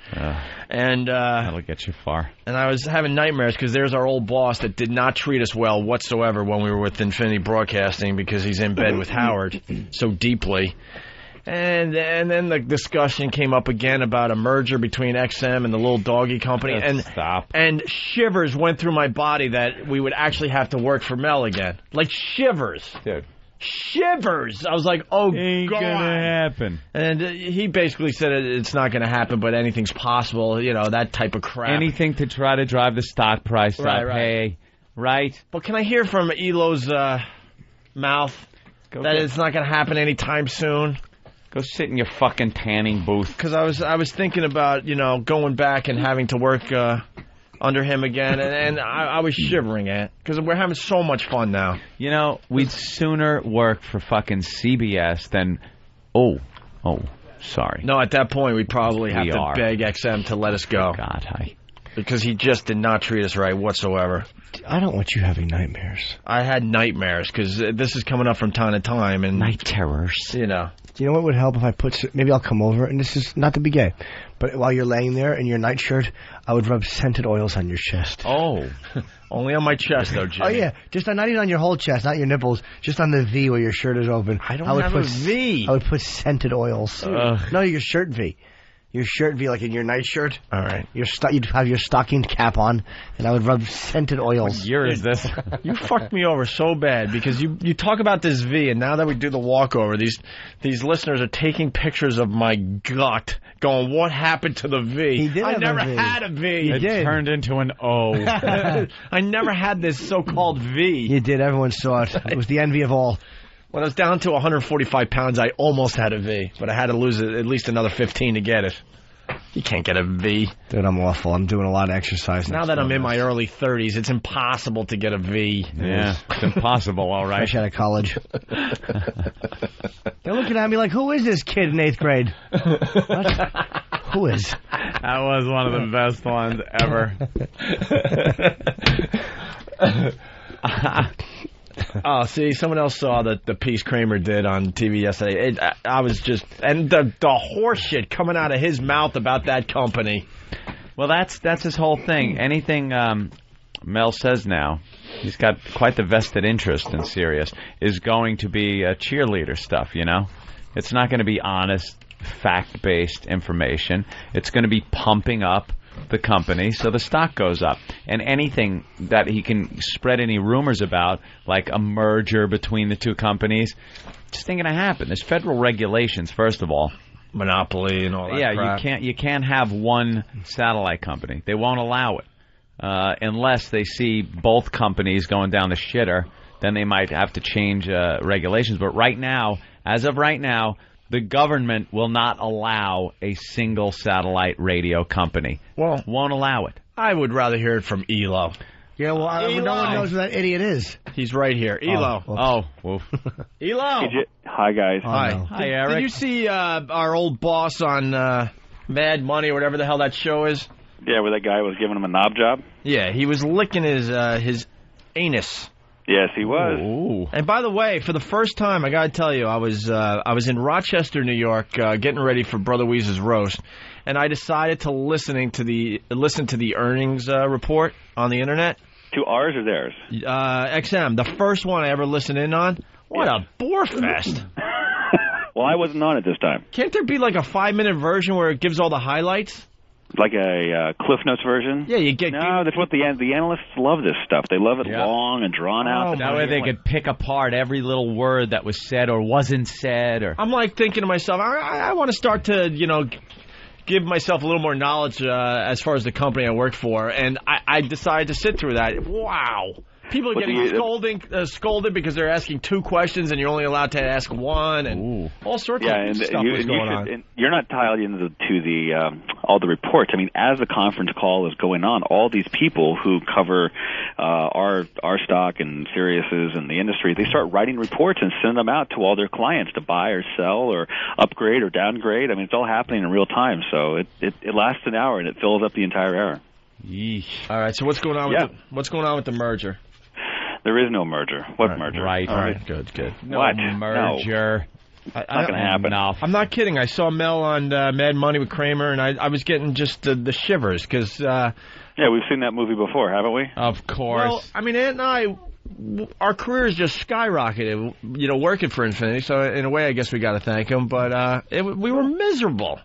And that'll get you far. And I was having nightmares because there's our old boss that did not treat us well whatsoever when we were with Infinity Broadcasting because he's in bed with Howard so deeply. And then the discussion came up again about a merger between XM and the little doggy company. And shivers went through my body that we would actually have to work for Mel again. Like shivers. Dude. Shivers! I was like, oh, Ain't God. gonna happen. And he basically said it's not going to happen, but anything's possible, that type of crap. Anything to try to drive the stock price up. Right. Hey, right? But can I hear from Elo's mouth that it's not going to happen anytime soon? Go sit in your fucking tanning booth. Because I was thinking about, going back and having to work under him again, and I was shivering because we're having so much fun now. We'd sooner work for fucking CBS than... Oh, sorry. No, at that point, we'd probably have to beg XM to let us go. God, because he just did not treat us right whatsoever. I don't want you having nightmares. I had nightmares because this is coming up from time to time. And night terrors. You know what would help if I maybe I'll come over, and this is not to be gay, but while you're laying there in your nightshirt, I would rub scented oils on your chest. Oh, only on my chest, though, Jimmy. Oh, yeah, not even on your whole chest, not your nipples, just on the V where your shirt is open. I would have a V. I would put scented oils. No, your shirt V. Your shirt would be like in your night shirt. All right. You'd have your stocking cap on, and I would rub scented oils. What year is this? You fucked me over so bad because you talk about this V, and now that we do the walkover, these listeners are taking pictures of my gut, going, "What happened to the V?" He did I have never a V. had a V. It turned into an O. I never had this so-called V. You did. Everyone saw it. It was the envy of all. When I was down to 145 pounds, I almost had a V, but I had to lose at least another 15 to get it. You can't get a V. Dude, I'm awful. I'm doing a lot of excises. Now that I'm in my early 30s, it's impossible to get a V. Yeah, it's impossible, all right. Fresh out of college. They're looking at me like, who is this kid in 8th grade? What? Who is? That was one of the best ones ever. Oh, see, someone else saw the piece Kramer did on TV yesterday. I was just, and the horse shit coming out of his mouth about that company. Well, that's his whole thing. Anything Mel says now, he's got quite the vested interest in Sirius, is going to be cheerleader stuff, you know? It's not going to be honest, fact-based information. It's going to be pumping up the company so the stock goes up. And anything that he can spread any rumors about, like a merger between the two companies, just ain't going to happen. There's federal regulations, first of all. Monopoly and all that crap. You can't have one satellite company. They won't allow it. Unless they see both companies going down the shitter, then they might have to change regulations. But right now, as of right now, the government will not allow a single satellite radio company. Well, won't allow it. I would rather hear it from ELO. Yeah, well, no one knows who that idiot is. He's right here. ELO. ELO. Hi, guys. Hi, Eric. Did you see our old boss on Mad Money or whatever the hell that show is? Yeah, where that guy was giving him a knob job? Yeah, he was licking his anus. Yes, he was. Ooh. And by the way, for the first time, I got to tell you, I was in Rochester, New York, getting ready for Brother Weeze's roast, and I decided to listen to the earnings report on the internet. To ours or theirs? XM, the first one I ever listened in on. What a bore fest! Well, I wasn't on it this time. Can't there be like a 5-minute version where it gives all the highlights? Like a Cliff Notes version? Yeah, you get... No, that's what the analysts love this stuff. They love it long and drawn out. That way they could pick apart every little word that was said or wasn't said. Or I'm like thinking to myself, I want to start to, give myself a little more knowledge as far as the company I work for, and I decided to sit through that. Wow. People are getting scolded because they're asking 2 questions and you're only allowed to ask 1, and all sorts of stuff was going on. And you're not tied into the all the reports. I mean, as the conference call is going on, all these people who cover our stock and Sirius's and the industry, they start writing reports and send them out to all their clients to buy or sell or upgrade or downgrade. I mean, it's all happening in real time, so it lasts an hour and it fills up the entire hour. Yeesh. All right, so what's going on? What's going on with the merger? There is no merger. What merger? Right. All right. Good. No what? merger. No. It's not going to happen. I'm not kidding. I saw Mel on Mad Money with Kramer, and I was getting just the shivers because... yeah, we've seen that movie before, haven't we? Of course. Well, I mean, Aunt and I, our careers just skyrocketed, working for Infinity. So in a way, I guess we got to thank him. But we were miserable.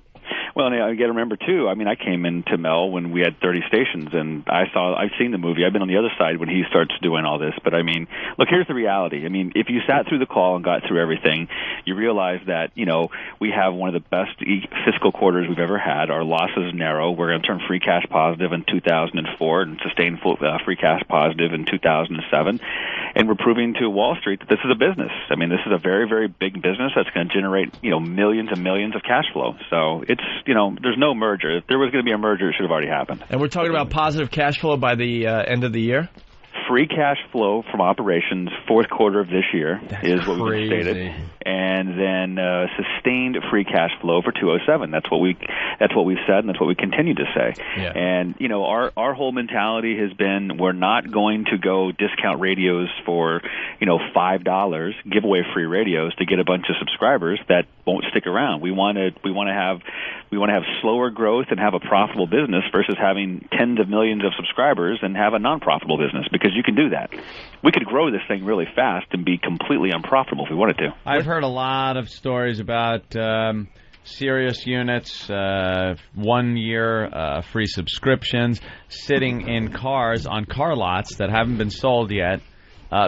Well, you got to remember, too, I mean, I came into Mel when we had 30 stations, and I've seen the movie. I've been on the other side when he starts doing all this. But, I mean, look, here's the reality. I mean, if you sat through the call and got through everything, you realize that, we have one of the best fiscal quarters we've ever had. Our losses narrow. We're going to turn free cash positive in 2004 and sustain free cash positive in 2007. And we're proving to Wall Street that this is a business. I mean, this is a very, very big business that's going to generate, millions and millions of cash flow. So it's... there's no merger. If there was going to be a merger, it should have already happened. And we're talking about positive cash flow by the end of the year? Free cash flow from operations fourth quarter of this year is what we've stated, and then sustained free cash flow for 2007. That's what we've said, and that's what we continue to say. Yeah. And our whole mentality has been we're not going to go discount radios for $5, give away free radios to get a bunch of subscribers that won't stick around. We want to have slower growth and have a profitable business versus having tens of millions of subscribers and have a non-profitable business, because you can do that. We could grow this thing really fast and be completely unprofitable if we wanted to. I've heard a lot of stories about Sirius units, 1 year free subscriptions, sitting in cars on car lots that haven't been sold yet,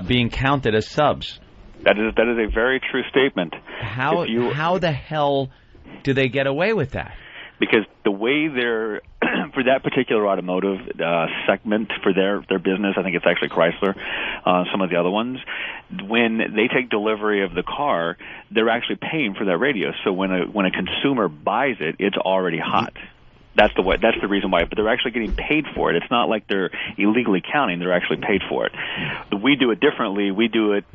being counted as subs. That is a very true statement. How the hell do they get away with that? Because the way they're for that particular automotive segment for their business, I think it's actually Chrysler, some of the other ones, when they take delivery of the car, they're actually paying for that radio. So when a consumer buys it, it's already hot. That's the reason why. But they're actually getting paid for it. It's not like they're illegally counting. They're actually paid for it. We do it differently. We do it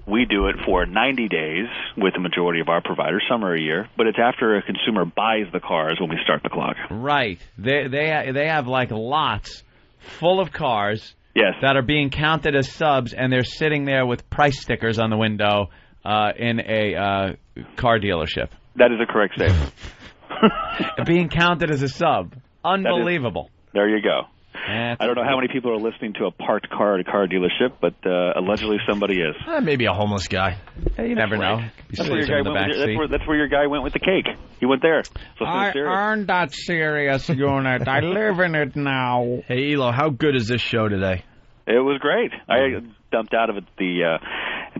for 90 days with the majority of our providers. Some are a year, but it's after a consumer buys the cars when we start the clock. Right. They have like lots full of cars. Yes. That are being counted as subs, and they're sitting there with price stickers on the window in a car dealership. That is a correct statement. Being counted as a sub. Unbelievable. There you go. I don't know how many people are listening to a parked car at a car dealership, but allegedly somebody is. Maybe a homeless guy. Hey, you never know. That's where your guy went with the cake. He went there. So I earned that Sirius unit. I live in it now. Hey, Elo, how good is this show today? It was great. I dumped out of it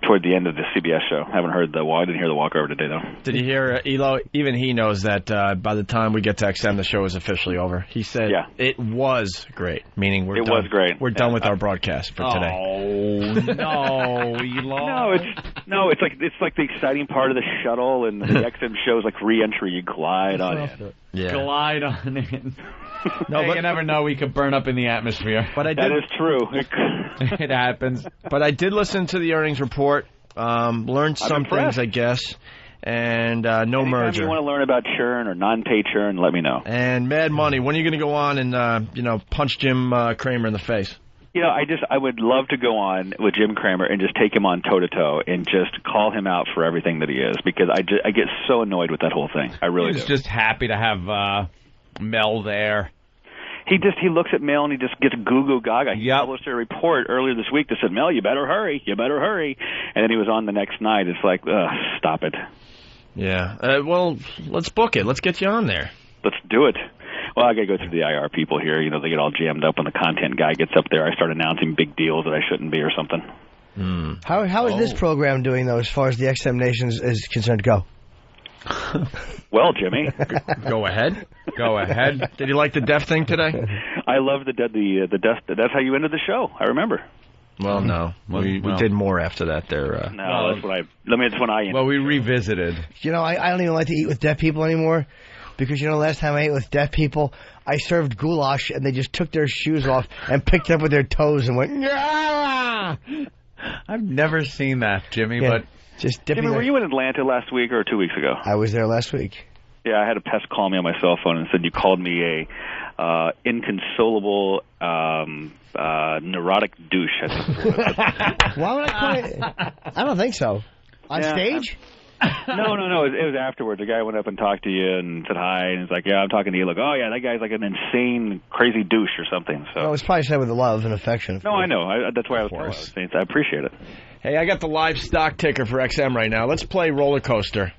toward the end of the CBS show. I haven't heard I didn't hear the walkover today, though. Did you hear, Elo? Even he knows that by the time we get to XM, the show is officially over. He said it was great, meaning we're done. Was great. We're done with our broadcast for today. Oh, no, Elo. It's like the exciting part of the shuttle, and the XM show is like re-entry. You glide on it. Yeah. Glide on it. No, but you never know. We could burn up in the atmosphere. But that is true. It happens. But I did listen to the earnings report. Learned some things, I guess. And no Anytime merger. If you want to learn about churn or non-pay churn, let me know. And Mad Money. When are you going to go on and punch Jim Cramer in the face? I would love to go on with Jim Cramer and just take him on toe-to-toe and just call him out for everything that he is, because I get so annoyed with that whole thing. I really do. He's just happy to have Mel there. He looks at Mel and he just gets goo-goo gaga. He published a report earlier this week that said, Mel, you better hurry. And then he was on the next night. It's like, stop it. Yeah. Well, let's book it. Let's get you on there. Let's do it. Well, I got to go through the IR people here. They get all jammed up when the content guy gets up there. I start announcing big deals that I shouldn't be or something. How is this program doing, though, as far as the XM Nation is concerned? Go. Well, Jimmy. Go ahead. Did you like the deaf thing today? I love the deaf. That's how you ended the show. I remember. Well, no. We did more after that there. No, that's when I ended. Well, we revisited. I don't even like to eat with deaf people anymore, because, last time I ate with deaf people, I served goulash, and they just took their shoes off and picked it up with their toes and went, yeah! I've never seen that, Jimmy, but... Just Jimmy, were you in Atlanta last week or 2 weeks ago? I was there last week. Yeah, I had a pest call me on my cell phone and said you called me a inconsolable, neurotic douche. I think. Why would I call it? I don't think so. On stage? No. It was afterwards. A guy went up and talked to you and said hi, and he's like, yeah, I'm talking to you. Like, oh, yeah, that guy's like an insane, crazy douche or something. So. Well, it's probably said with love and affection. No, I know. That's why I was saying I appreciate it. Hey, I got the live stock ticker for XM right now. Let's play roller coaster.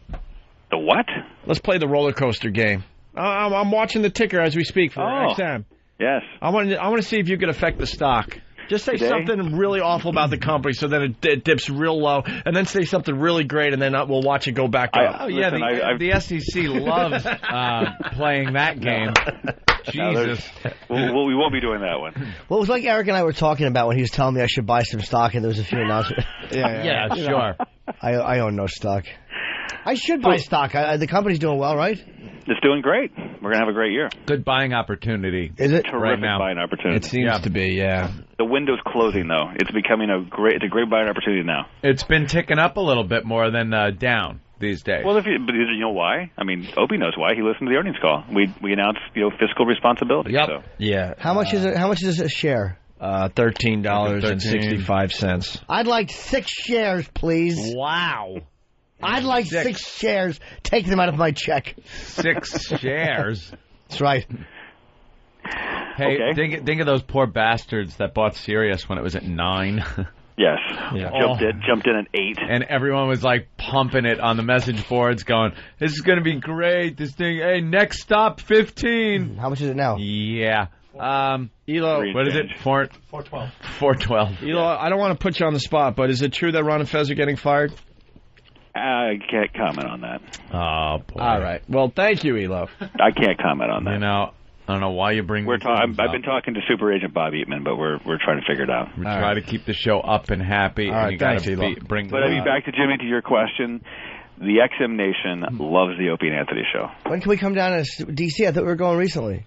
The what? Let's play the roller coaster game. I'm watching the ticker as we speak for XM. Yes. I want to see if you could affect the stock. Just say something really awful about the company so that it dips real low, and then say something really great, and then we'll watch it go back up. The SEC loves playing that game. Jesus. We won't be doing that one. Well, it was like Eric and I were talking about when he was telling me I should buy some stock, and there was a few announcements. Yeah, sure. I own no stock. I should buy stock. The company's doing well, right? It's doing great. We're going to have a great year. Good buying opportunity. Is it? Terrific right now. Buying opportunity. It seems to be, yeah. The window's closing, though. It's becoming a great buying opportunity now. It's been ticking up a little bit more than down these days. Well, but you know why? I mean, Opie knows why. He listened to the earnings call. We announced fiscal responsibility. Yep. So. Yeah. How much is it? How much is a share? $13.65. I'd like 6 shares, please. Wow. I'd like 6 shares. Take them out of my check. 6 shares? That's right. Hey, think of those poor bastards that bought Sirius when it was at 9. Yes. Yeah. Jumped in at 8. And everyone was like pumping it on the message boards going, this is going to be great. This thing, hey, next stop 15. How much is it now? Yeah. Elo, what is it? 412. 412. Elo, I don't want to put you on the spot, but is it true that Ron and Fez are getting fired? I can't comment on that. Oh, boy. All right. Well, thank you, Elo. I can't comment on that. You know, I don't know why you bring I've been talking to Super Agent Bob Eatman, but we're trying to figure it out. We try to keep the show up and happy. All and right, you gotta thanks, bring. But back to Jimmy, to your question, the XM Nation loves the Opie and Anthony show. When can we come down to D.C.? I thought we were going recently.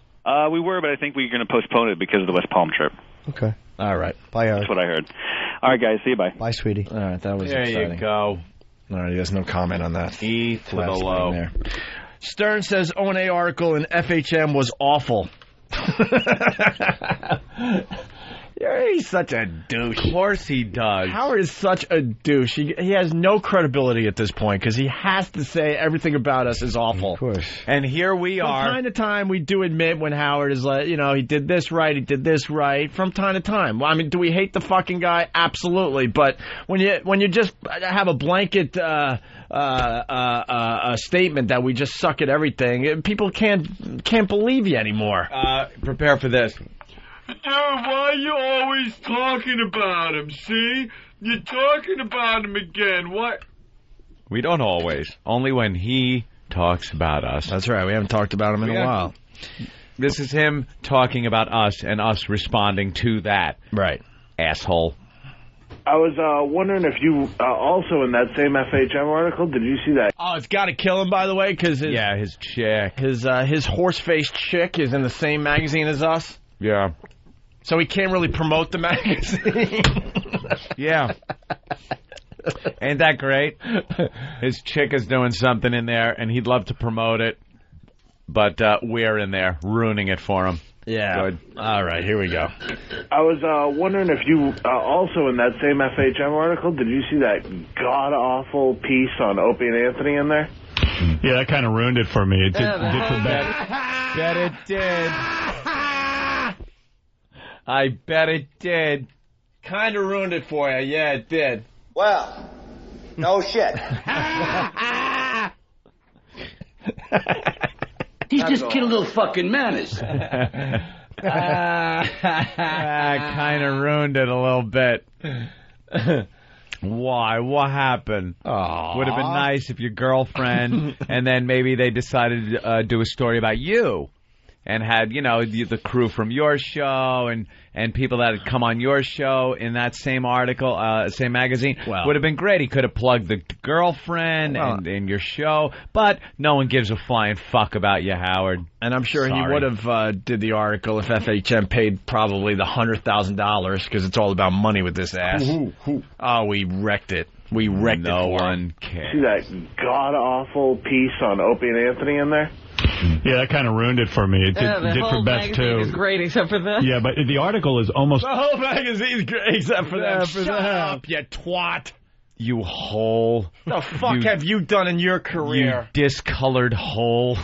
We were, but I think we're going to postpone it because of the West Palm trip. Okay. All right. Bye, Eric. That's what I heard. All right, guys. See you. Bye. Bye, sweetie. All right, that was There exciting. you go. All right, he has no comment on that. E to the Last low. line there. Stern says O&A article in FHM was awful. Yeah, he's such a douche. Of course he does. Howard is such a douche. He has no credibility at this point because he has to say everything about us is awful. Of course. And here we are. From time to time, we do admit when Howard is like, he did this right, he did this right. From time to time. Well, I mean, do we hate the fucking guy? Absolutely. But when you just have a blanket statement that we just suck at everything, people can't believe you anymore. Prepare for this. Why are you always talking about him, see? You're talking about him again. What? We don't always. Only when he talks about us. That's right. We haven't talked about him in a while. This is him talking about us and us responding to that. Right. Asshole. I was wondering if you also in that same FHM article, did you see that? Oh, it's got to kill him, by the way, because his chick, his horse-faced chick is in the same magazine as us. Yeah. So he can't really promote the magazine. Yeah. Ain't that great? His chick is doing something in there, and he'd love to promote it, but we're in there ruining it for him. Yeah. Good. All right, here we go. I was wondering if you also in that same FHM article, did you see that god-awful piece on Opie and Anthony in there? Yeah, that kind of ruined it for me. It did for Bet it did. I bet it did. Kind of ruined it for you. Yeah, it did. Well, no shit. He's just a little fucking menace. Kind of ruined it a little bit. Why? What happened? Aww. Would have been nice if your girlfriend, and then maybe they decided to do a story about you. And had, the crew from your show and people that had come on your show in that same article, same magazine. Well, would have been great. He could have plugged the girlfriend and your show, but no one gives a flying fuck about you, Howard. And I'm sure he would have did the article if FHM paid probably the $100,000 because it's all about money with this ass. Oh, we wrecked it. We wrecked it. No one cares. See that god-awful piece on Opie and Anthony in there? Yeah, that kind of ruined it for me. It did for Beth, too. Is great except for that. Yeah, but the article is almost... The whole magazine's great except for that. Shut up, you twat. You hole. The fuck have you done in your career? You discolored hole.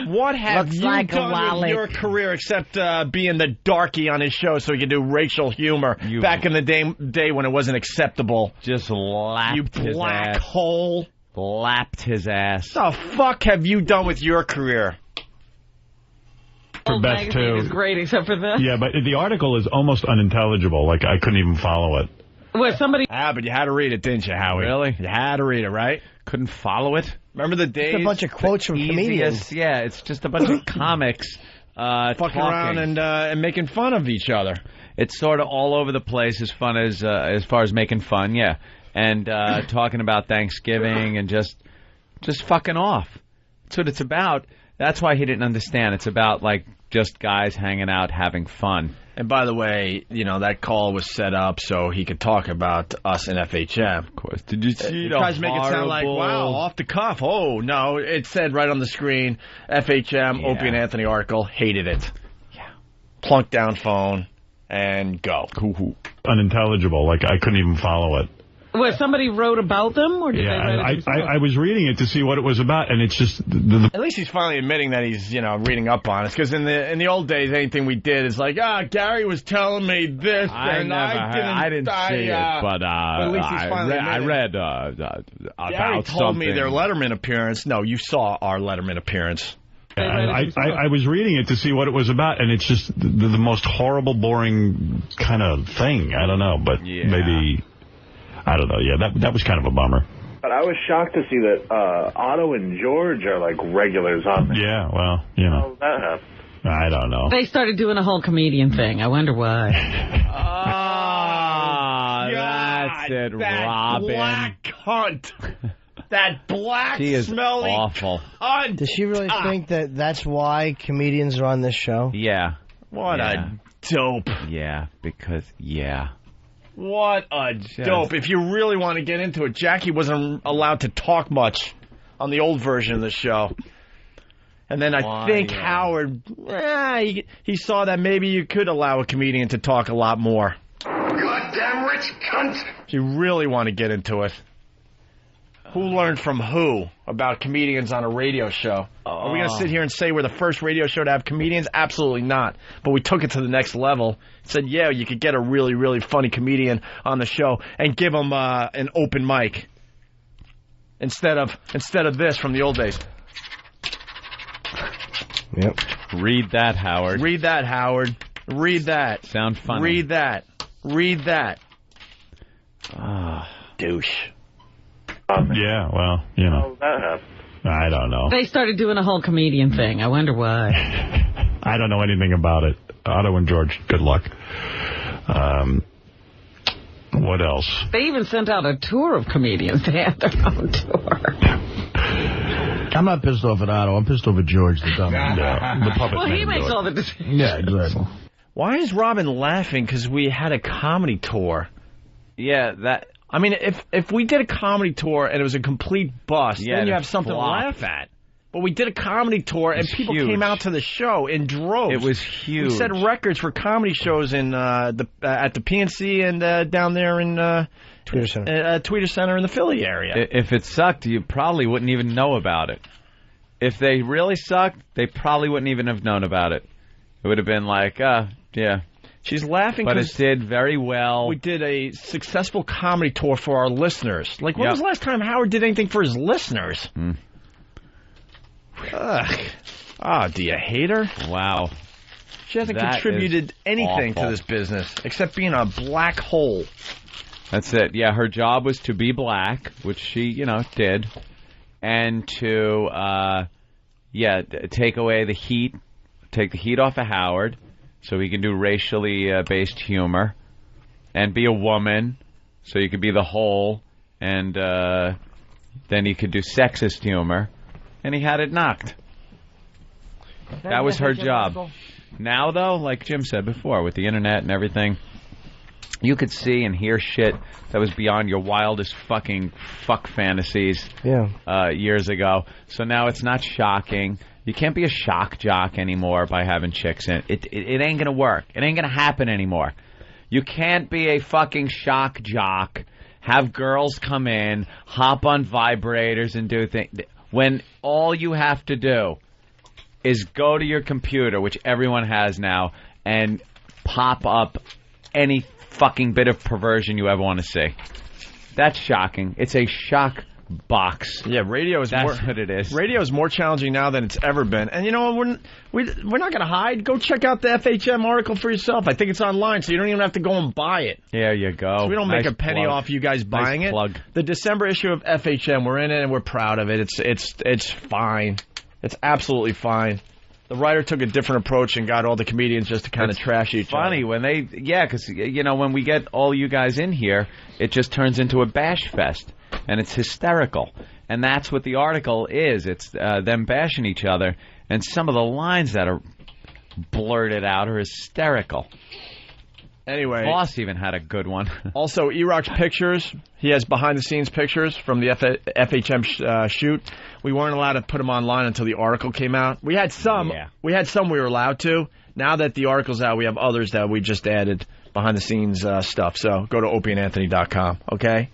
What have you done with your career except being the darky on his show so he could do racial humor back in the day when it wasn't acceptable? Just lapped you his black ass. hole. Lapped his ass. What the fuck have you done with your career? For Beth, too. Is great except for that. Yeah, but the article is almost unintelligible. Like, I couldn't even follow it. Well, somebody... but you had to read it, didn't you, Howie? Really? You had to read it, right? Couldn't follow it? Remember the days? It's a bunch of quotes from comedians. Yeah, it's just a bunch of comics fucking around and making fun of each other. It's sort of all over the place as far as making fun, yeah. And talking about Thanksgiving and just fucking off. That's what it's about. That's why he didn't understand. It's about, like, just guys hanging out, having fun. And by the way, that call was set up so he could talk about us in FHM. Of course. Did you see the tries to make it sound like, wow, off the cuff. Oh, no. It said right on the screen, FHM, Opie and Anthony article, hated it. Yeah. Plunk down phone and go. Unintelligible. Like, I couldn't even follow it. What, somebody wrote about them, or did they write it I was reading it to see what it was about, and it's just At least he's finally admitting that he's, reading up on us. Because in the old days, anything we did is like, Gary was telling me this, I didn't see it, but at least he's finally I read Gary told me their Letterman appearance. No, you saw our Letterman appearance. I was reading it to see what it was about, and it's just the most horrible, boring kind of thing. I don't know, but maybe, I don't know. Yeah, that was kind of a bummer. But I was shocked to see that Otto and George are like regulars on there. Yeah, well, How did that happen? I don't know. They started doing a whole comedian thing. I wonder why. That's it, Robin. Black cunt. That black, she is smelly awful. cunt. Does she really think that that's why comedians are on this show? Yeah. What a dope. Yeah, because, What a dope. If you really want to get into it, Jackie wasn't allowed to talk much on the old version of the show. And then I think Howard, he saw that maybe you could allow a comedian to talk a lot more. Goddamn rich cunt! If you really want to get into it. Who learned from who about comedians on a radio show? Are we going to sit here and say we're the first radio show to have comedians? Absolutely not. But we took it to the next level. Said, you could get a really, really funny comedian on the show and give him an open mic instead of this from the old days. Yep. Read that, Howard. Read that, Howard. Read that. Sound funny. Read that. Read that. Douche. Yeah, well, How did that happen? I don't know. They started doing a whole comedian thing. I wonder why. I don't know anything about it. Otto and George, good luck. What else? They even sent out a tour of comedians. They had their own tour. I'm not pissed off at Otto. I'm pissed off at George, the dumb. The puppet Well, made he him makes do it. all the decisions. Yeah, exactly. Why is Robin laughing? Because we had a comedy tour. Yeah, that... I mean, if we did a comedy tour and it was a complete bust, then you have something to laugh at. But we did a comedy tour and people came out to the show in droves. It was huge. We set records for comedy shows in at the PNC and down there in Tweeter Center. Tweeter Center in the Philly area. If it sucked, you probably wouldn't even know about it. If they really sucked, they probably wouldn't even have known about it. It would have been like, yeah. She's laughing but because it did very well. We did a successful comedy tour for our listeners. Like, when was the last time Howard did anything for his listeners? Ugh. Do you hate her? Wow. She hasn't That contributed is anything awful to this business except being a black hole. That's it. Yeah, her job was to be black, which she, did, and to, take away the heat, take the heat off of Howard, so he can do racially based humor, and be a woman, so you could be the whole, and then he could do sexist humor, and he had it knocked. That was her job. Now, though, like Jim said before, with the internet and everything, you could see and hear shit that was beyond your wildest fucking fuck fantasies years ago. So now it's not shocking. You can't be a shock jock anymore by having chicks in it. It ain't going to work. It ain't going to happen anymore. You can't be a fucking shock jock, have girls come in, hop on vibrators and do things, when all you have to do is go to your computer, which everyone has now, and pop up any fucking bit of perversion you ever want to see. That's shocking. It's a shock box. Yeah, That's what it is. Radio is more challenging now than it's ever been. And you know, we're not going to hide. Go check out the FHM article for yourself. I think it's online, so you don't even have to go and buy it. There you go. So we don't make a penny off you guys buying it. The December issue of FHM, we're in it and we're proud of it. It's fine. It's absolutely fine. The writer took a different approach and got all the comedians just to kind of trash each other. Funny when because when we get all you guys in here, it just turns into a bash fest, and it's hysterical. And that's what the article is. It's them bashing each other, and some of the lines that are blurted out are hysterical. Anyway, Boss even had a good one. Also, E-Rock's pictures. He has behind-the-scenes pictures from the FHM shoot. We weren't allowed to put them online until the article came out. We had some. Yeah. We were allowed to. Now that the article's out, we have others that we just added behind-the-scenes stuff. So go to opieandanthony.com, okay?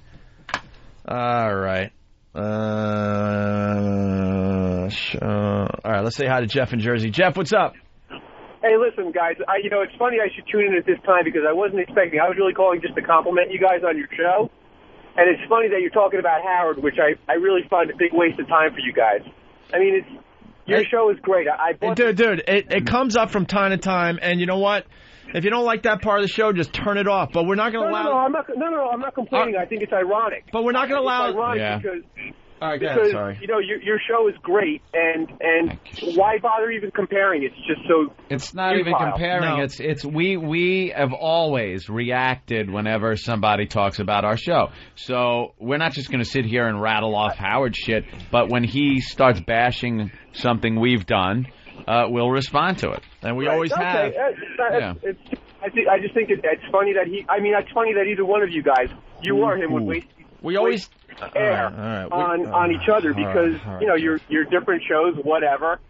All right. All right, let's say hi to Jeff in Jersey. Jeff, what's up? Hey, listen, guys. It's funny I should tune in at this time because I wasn't expecting. I was really calling just to compliment you guys on your show. And it's funny that you're talking about Howard, which I really find a big waste of time for you guys. I mean, your show is great. Dude, it comes up from time to time, and you know what? If you don't like that part of the show, just turn it off. But we're not going to allow. No, I'm not complaining. I think it's ironic. But we're not going to allow. It's ironic because. All right, because, sorry. Your show is great, and why bother even comparing? It's just so. It's not even comparing. No. It's we have always reacted whenever somebody talks about our show. So we're not just going to sit here and rattle off Howard shit, but when he starts bashing something we've done, we'll respond to it, and we always have. I just think it's funny that it's funny that either one of you guys, you or him, would waste. We always air on each other because you're different shows, whatever.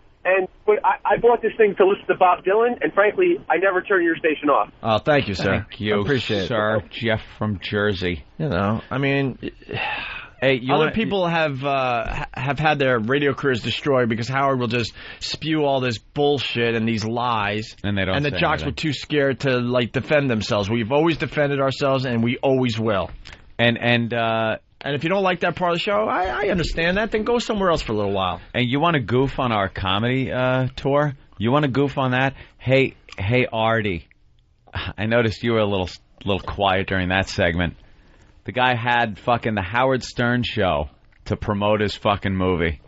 But I bought this thing to listen to Bob Dylan, and frankly, I never turn your station off. Oh, thank you, sir. Thank you, appreciate it, sir. Jeff from Jersey. I mean, hey, other people have had their radio careers destroyed because Howard will just spew all this bullshit and these lies, and they don't. And the jocks were too scared to defend themselves. We've always defended ourselves, and we always will. And if you don't like that part of the show, I understand that. Then go somewhere else for a little while. And you want to goof on our comedy tour? You want to goof on that? Hey, Artie. I noticed you were a little quiet during that segment. The guy had fucking the Howard Stern show to promote his fucking movie.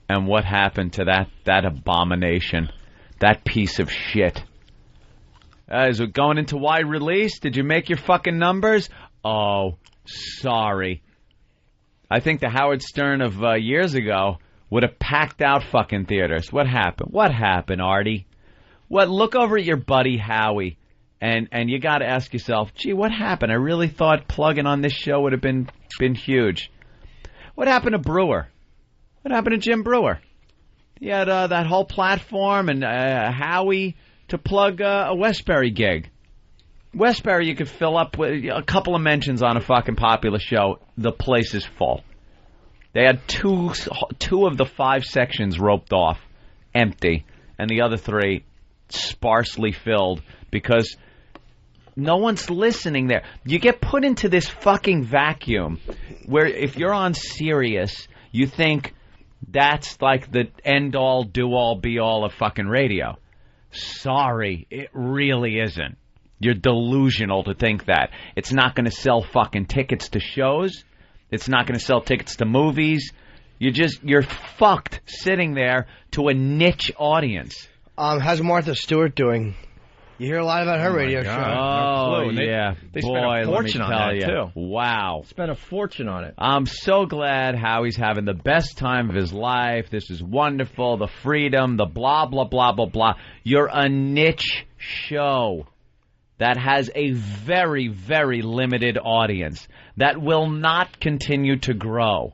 And what happened to that abomination? That piece of shit. Is it going into wide release? Did you make your fucking numbers? Oh, sorry. I think the Howard Stern of years ago would have packed out fucking theaters. What happened? What happened, Artie? Look over at your buddy Howie, and you got to ask yourself, gee, what happened? I really thought plugging on this show would have been huge. What happened to Brewer? What happened to Jim Brewer? He had that whole platform and Howie to plug a Westbury gig. Westbury, you could fill up with a couple of mentions on a fucking popular show. The place is full. They had two of the 5 sections roped off, empty, and the other 3 sparsely filled because no one's listening there. You get put into this fucking vacuum where if you're on Sirius, you think that's like the end-all, do-all, be-all of fucking radio. Sorry, it really isn't. You're delusional to think that. It's not going to sell fucking tickets to shows. It's not going to sell tickets to movies. You're fucked sitting there to a niche audience. How's Martha Stewart doing? You hear a lot about her radio show. Oh, yeah. They spent a fortune on that, too. Wow. Spent a fortune on it. I'm so glad Howie's having the best time of his life. This is wonderful. The freedom, the blah, blah, blah, blah, blah. You're a niche show that has a very, very limited audience that will not continue to grow.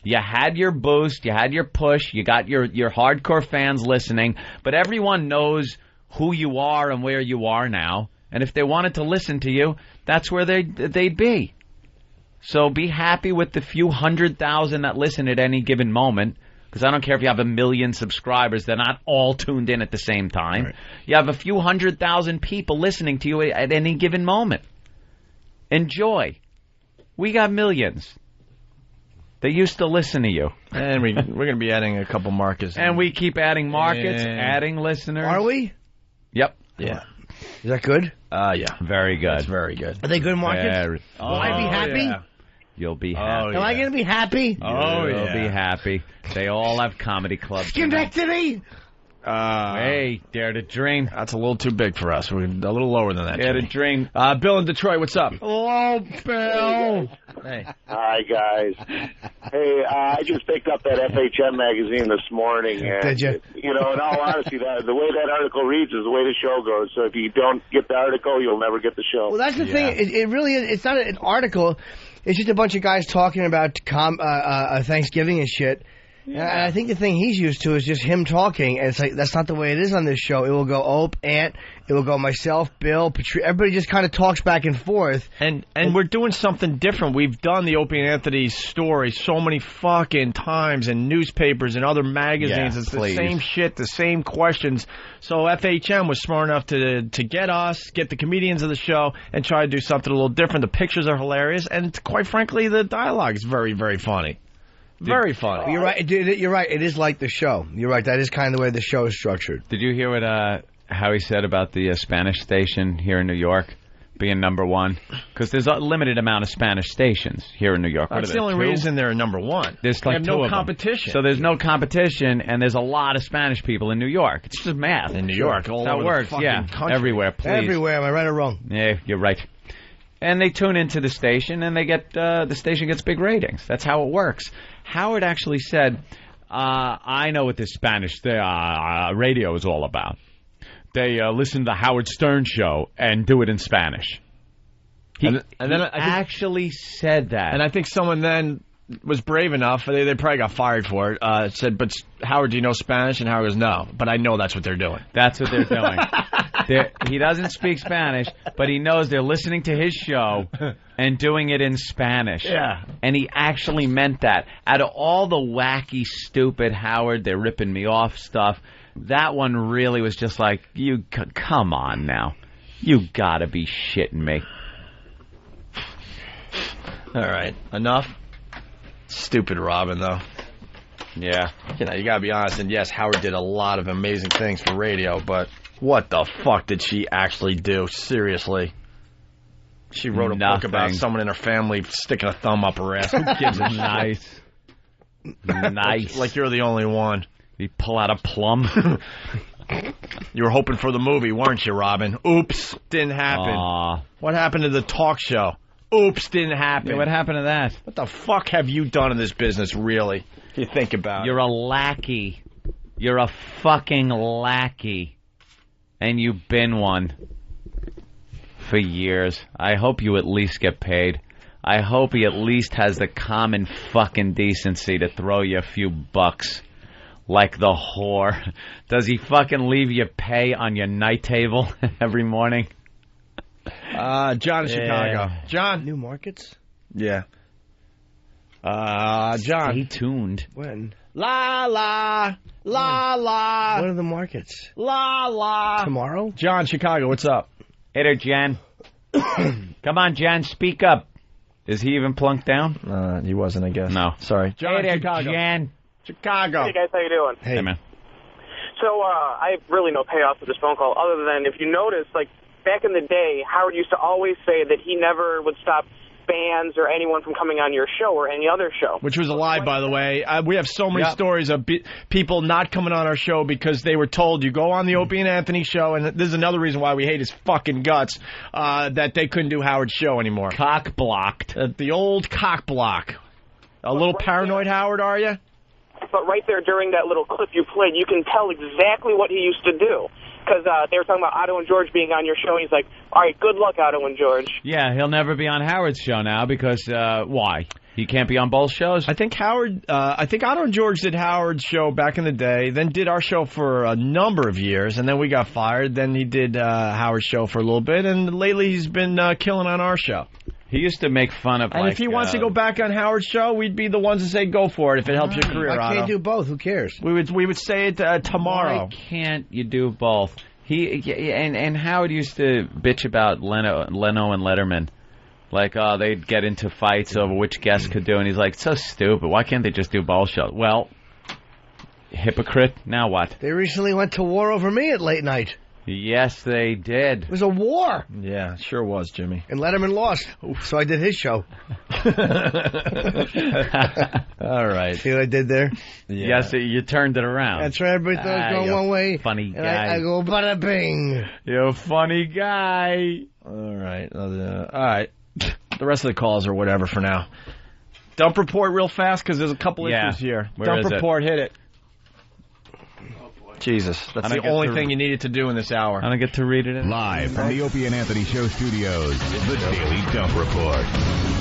You had your boost, you had your push, you got your hardcore fans listening, but everyone knows who you are and where you are now, and if they wanted to listen to you, that's where they'd be. So be happy with the few 100,000 that listen at any given moment, because I don't care if you have 1 million subscribers, they're not all tuned in at the same time. Right. You have a few 100,000 people listening to you at any given moment. Enjoy. We got millions. They used to listen to you. And we're going to be adding a couple markets. And we keep adding markets, adding listeners. Are we? Yep. Yeah. Is that good? Yeah. Very good. That's very good. Are they good markets? Will I be happy? Yeah. You'll be happy. Am I going to be happy? You'll be happy. They all have comedy clubs. Skin back to me! Hey, dare to dream. That's a little too big for us. We're a little lower than that. Dare to dream. Bill in Detroit, what's up? Hello, Bill. Hey. Hi, guys. Hey, I just picked up that FHM magazine this morning. And, did you? In all honesty, the way that article reads is the way the show goes. So if you don't get the article, you'll never get the show. Well, that's the thing. It really is. It's not an article. It's just a bunch of guys talking about Thanksgiving and shit. And I think the thing he's used to is just him talking, and it's like, that's not the way it is on this show. It will go Ope, Ant, it will go myself, Bill, Patrice. Everybody just kind of talks back and forth. And we're doing something different. We've done the Opie and Anthony story so many fucking times in newspapers and other magazines. It's the same shit, the same questions. So FHM was smart enough to get us, get the comedians of the show, and try to do something a little different. The pictures are hilarious, and quite frankly, the dialogue is very, very funny. Very funny. You're right. You're right. It is like the show. You're right. That is kind of the way the show is structured. Did you hear what Howie said about the Spanish station here in New York being number one? Because there's a limited amount of Spanish stations here in New York. That's the only reason they're number one. There's like they have no competition. So there's no competition, and there's a lot of Spanish people in New York. It's just math. In New York, all that over works. the fucking country. Everywhere, please. Everywhere. Am I right or wrong? Yeah, you're right. And they tune into the station, and they get the station gets big ratings. That's how it works. Howard actually said, I know what this Spanish radio is all about. They listen to the Howard Stern show and do it in Spanish. He actually said that. And I think someone then was brave enough, they probably got fired for it, said, but Howard, do you know Spanish? And Howard goes, no, but I know that's what they're doing. That's what they're doing. He doesn't speak Spanish, but he knows they're listening to his show and doing it in Spanish. Yeah. And he actually meant that. Out of all the wacky, stupid Howard, they're ripping me off stuff, that one really was just like, come on now. You gotta be shitting me. All right, enough. Stupid Robin, though. Yeah. You gotta be honest, and yes, Howard did a lot of amazing things for radio, but what the fuck did she actually do? Seriously. She wrote a book about someone in her family sticking a thumb up her ass. Who gives a Nice. Nice. Like you're the only one. You pull out a plum. You were hoping for the movie, weren't you, Robin? Oops, didn't happen. Aww. What happened to the talk show? Oops, didn't happen. Yeah, what happened to that? What the fuck have you done in this business, really? If you think about it. You're a lackey. You're a fucking lackey. And you've been one for years. I hope you at least get paid. I hope he at least has the common fucking decency to throw you a few bucks. Like the whore. Does he fucking leave you pay on your night table every morning? John in Chicago. John. New markets? Yeah. John. Stay tuned. When? La la. La la. What are the markets? La la. Tomorrow? John, Chicago, what's up? Hey there, Jan. Come on, Jan, speak up. Is he even plunked down? He wasn't, I guess. No. Sorry. John, hey there, Chicago. Jan. Chicago. Hey, guys, how you doing? Hey, man. So, I have really no payoff for this phone call, other than if you notice, like, back in the day, Howard used to always say that he never would stop fans or anyone from coming on your show or any other show. Which was a lie, by the way. We have so many stories of people not coming on our show because they were told, you go on the Opie and Anthony show, and this is another reason why we hate his fucking guts, that they couldn't do Howard's show anymore. Cock blocked. The old cock block. A little paranoid, Howard, are you? But right there during that little clip you played, you can tell exactly what he used to do. Because they were talking about Otto and George being on your show, and he's like, all right, good luck, Otto and George. Yeah, he'll never be on Howard's show now because, why? He can't be on both shows? I think Otto and George did Howard's show back in the day, then did our show for a number of years, and then we got fired. Then he did Howard's show for a little bit, and lately he's been killing on our show. He used to make fun of, and if he wants to go back on Howard's show, we'd be the ones to say go for it if it helps your career, I can't do both. Who cares? We would say it tomorrow. Why can't you do both? And Howard used to bitch about Leno and Letterman. Like, they'd get into fights over which guest could do, and he's like, so stupid. Why can't they just do both shows? Well, hypocrite, now what? They recently went to war over me at late night. Yes, they did. It was a war. Yeah, sure was, Jimmy. And Letterman lost, so I did his show. All right. See what I did there? Yeah. Yes, you turned it around. That's right. Everybody thought it was going one way. Funny guy. And I go, bada bing. You're a funny guy. All right. All right. The rest of the calls or whatever for now. Dump report real fast because there's a couple issues here. Dump report, hit it. Oh, boy. Jesus, that's the only thing you needed to do in this hour. I don't get to read it. Live from the Opie and Anthony Show studios, the Daily Dump Report.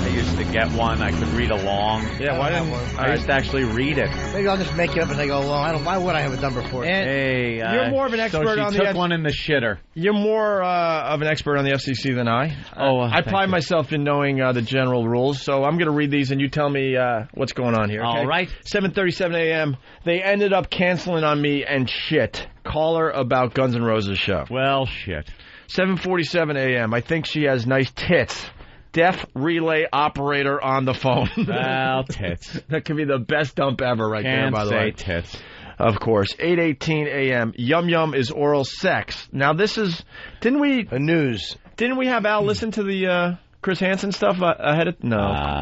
I used to get one. I could read along. Yeah, why didn't I used to actually read it? Maybe I'll just make it up as I go along. Why would I have a dump report? Hey, you're more of an expert so she on took the one in the shitter. You're more of an expert on the FCC than I. I pride myself in knowing the general rules, so I'm going to read these and you tell me what's going on here. Okay? All right. 7:37 a.m. They ended up canceling on me and shit. Caller about Guns N' Roses show. Well, shit. 7:47 a.m. I think she has nice tits. Deaf relay operator on the phone. Well, tits. That could be the best dump ever right there, by the way. Can't say tits. Of course. 8:18 a.m. Yum Yum is oral sex. Now, this is... Didn't we... News. Didn't we have Al listen to the Chris Hansen stuff ahead of... No.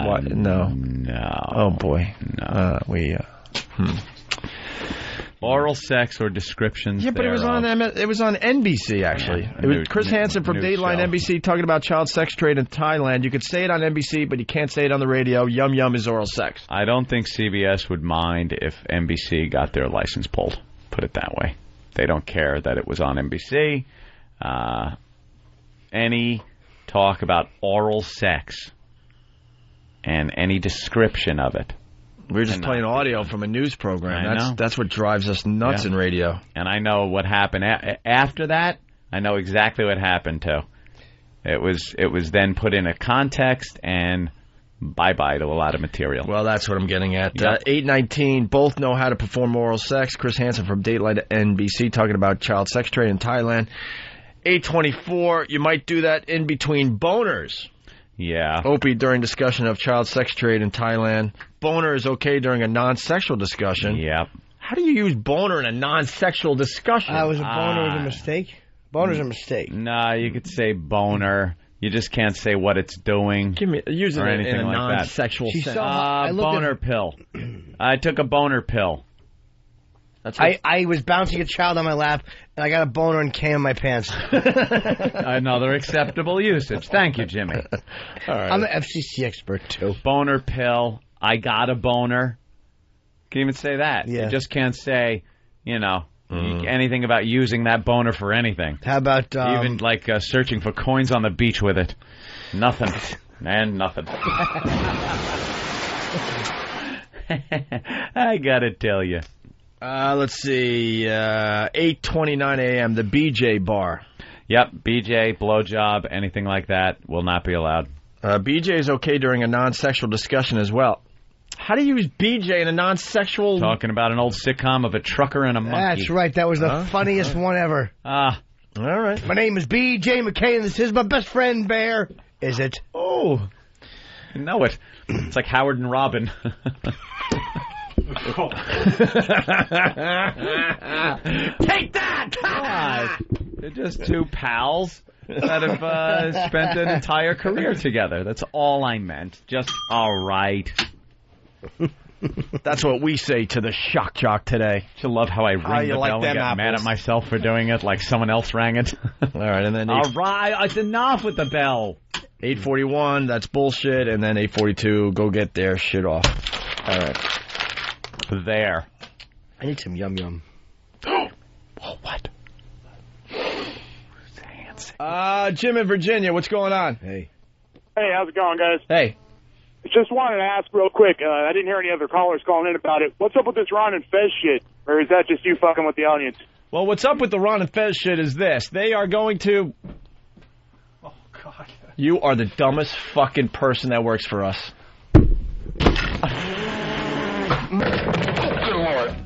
What? No. No. Oh, boy. No. Oral sex or descriptions. Yeah, but it was on NBC, actually. It was Chris Hansen from Dateline NBC talking about child sex trade in Thailand. You could say it on NBC, but you can't say it on the radio. Yum Yum is oral sex. I don't think CBS would mind if NBC got their license pulled. Put it that way. They don't care that it was on NBC. Any talk about oral sex and any description of it. We're just playing audio from a news program. That's what drives us nuts in radio. And I know what happened after that. I know exactly what happened too. It was then put in a context and bye-bye to a lot of material. Well, that's what I'm getting at. 8:19, both know how to perform oral sex. Chris Hansen from Dateline NBC talking about child sex trade in Thailand. 8:24, you might do that in between boners. Yeah. Opie during discussion of child sex trade in Thailand. Boner is okay during a non-sexual discussion. Yep. How do you use boner in a non-sexual discussion? Was a boner a mistake? Boner's a mistake. Nah, you could say boner. You just can't say what it's doing. Use it or anything in a like non-sexual sense. Boner pill. I took a boner pill. I was bouncing a child on my lap, and I got a boner and came in my pants. Another acceptable usage. Thank you, Jimmy. All right. I'm an FCC expert, too. Boner pill. I got a boner. Can you even say that? Yeah. You just can't say, anything about using that boner for anything. How about... even like searching for coins on the beach with it. Nothing. And nothing. I gotta tell you. Let's see. 8:29 a.m. The BJ bar. Yep, BJ, blowjob, anything like that will not be allowed. BJ is okay during a non-sexual discussion as well. How do you use BJ in a non-sexual... Talking about an old sitcom of a trucker and a monkey. That's right. That was the funniest one ever. All right. My name is B.J. McKay, and this is my best friend, Bear. Is it? Oh. You know it. It's like Howard and Robin. Take that! God. They're just two pals that have spent an entire career together. That's all I meant. Just all right. That's what we say to the shock jock today. You love how I ring the bell and get mad at myself for doing it like someone else rang it. All right, and then... All right, it's enough with the bell. 8:41, that's bullshit, and then 8:42, go get their shit off. All right. There. I need some Yum Yum. Oh, what? Jim in Virginia, what's going on? Hey. Hey, how's it going, guys? Hey. Just wanted to ask real quick. I didn't hear any other callers calling in about it. What's up with this Ron and Fez shit? Or is that just you fucking with the audience? Well, what's up with the Ron and Fez shit is this. They are going to... Oh, God. You are the dumbest fucking person that works for us. Good Lord.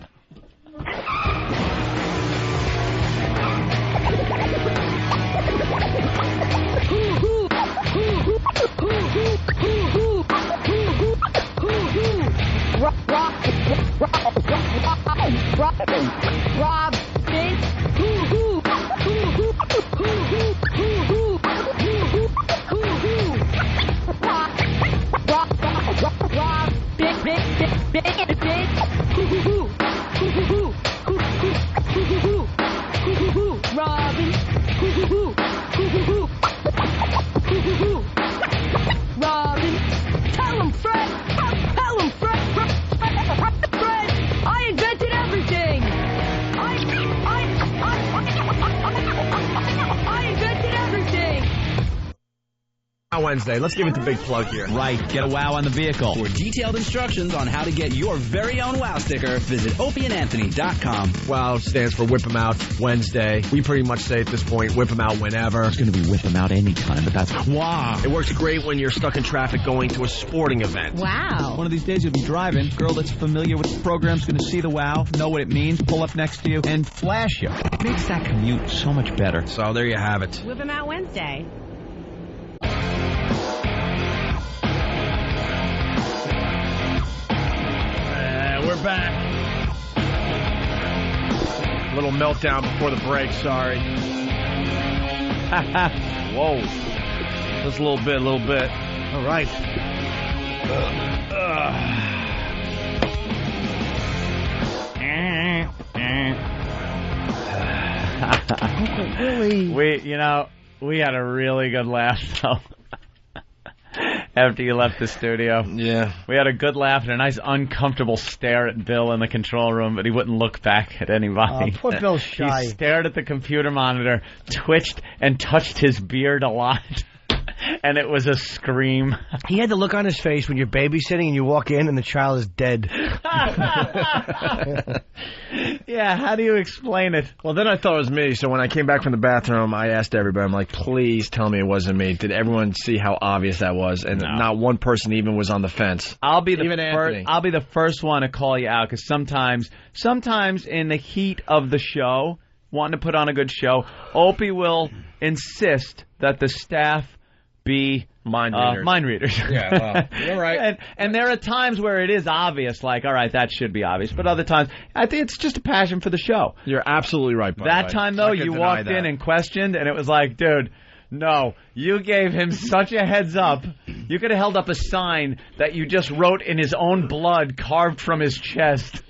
Rob, Wednesday. Let's give it the big plug here. Right. Get a wow on the vehicle. For detailed instructions on how to get your very own wow sticker, visit opieandanthony.com. WOW stands for Whip 'em Out Wednesday. We pretty much say at this point, whip 'em out whenever. It's going to be whip 'em out anytime, but that's wow. It works great when you're stuck in traffic going to a sporting event. Wow. One of these days you'll be driving. Girl that's familiar with the program's going to see the wow, know what it means, pull up next to you, and flash you. It makes that commute so much better. So there you have it. Whip 'em out Wednesday. We're back. Little meltdown before the break, sorry. Whoa. Just a little bit. All right. We had a really good laugh, though. After you left the studio. Yeah. We had a good laugh and a nice uncomfortable stare at Bill in the control room, but he wouldn't look back at anybody. Oh, poor Bill's shy. He stared at the computer monitor, twitched, and touched his beard a lot. And it was a scream. He had the look on his face when you're babysitting and you walk in and the child is dead. Yeah, how do you explain it? Well, then I thought it was me, so when I came back from the bathroom, I asked everybody, I'm like, please tell me it wasn't me. Did everyone see how obvious that was? And not one person even was on the fence. I'll be Even Anthony. I'll be the first one to call you out, because sometimes in the heat of the show, wanting to put on a good show, Opie will insist that the staff be mind readers. Yeah, well, you're right. And there are times where it is obvious, like, all right, that should be obvious. But other times, I think it's just a passion for the show. You're absolutely right, by That the way. time, though, I could you deny walked that. in and questioned, and it was like, dude, no, you gave him such a heads up. You could have held up a sign that you just wrote in his own blood, carved from his chest.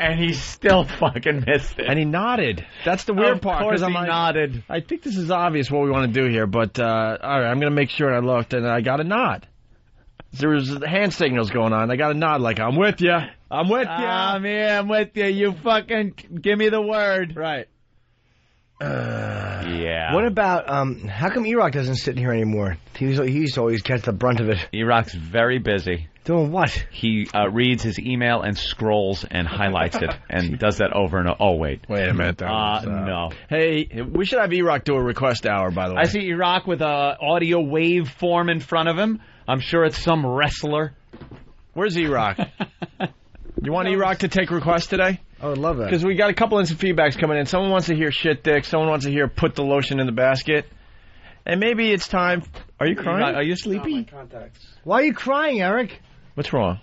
And he still fucking missed it. And he nodded. That's the weird part. Of course I'm he like, nodded. I think this is obvious what we want to do here, but all right, I'm going to make sure. And I looked, and I got a nod. There was hand signals going on. I got a nod like, I'm with you. I'm with you. I'm here. I'm with you. You fucking give me the word. Right. Yeah. What about, how come E-Rock doesn't sit in here anymore? He used to always catch the brunt of it. E-Rock's very busy. Doing what? He reads his email and scrolls and highlights it and does that over and over. Oh, wait. Wait a minute. No. Hey, we should have E-Rock do a request hour, by the way. I see E-Rock with a audio wave form in front of him. I'm sure it's some wrestler. Where's E-Rock? You want E-Rock to take requests today? I would love that. Because we got a couple instant feedbacks coming in. Someone wants to hear shit dick. Someone wants to hear put the lotion in the basket. And maybe it's time... Are you crying? Are you sleepy? Why are you crying, Eric? What's wrong?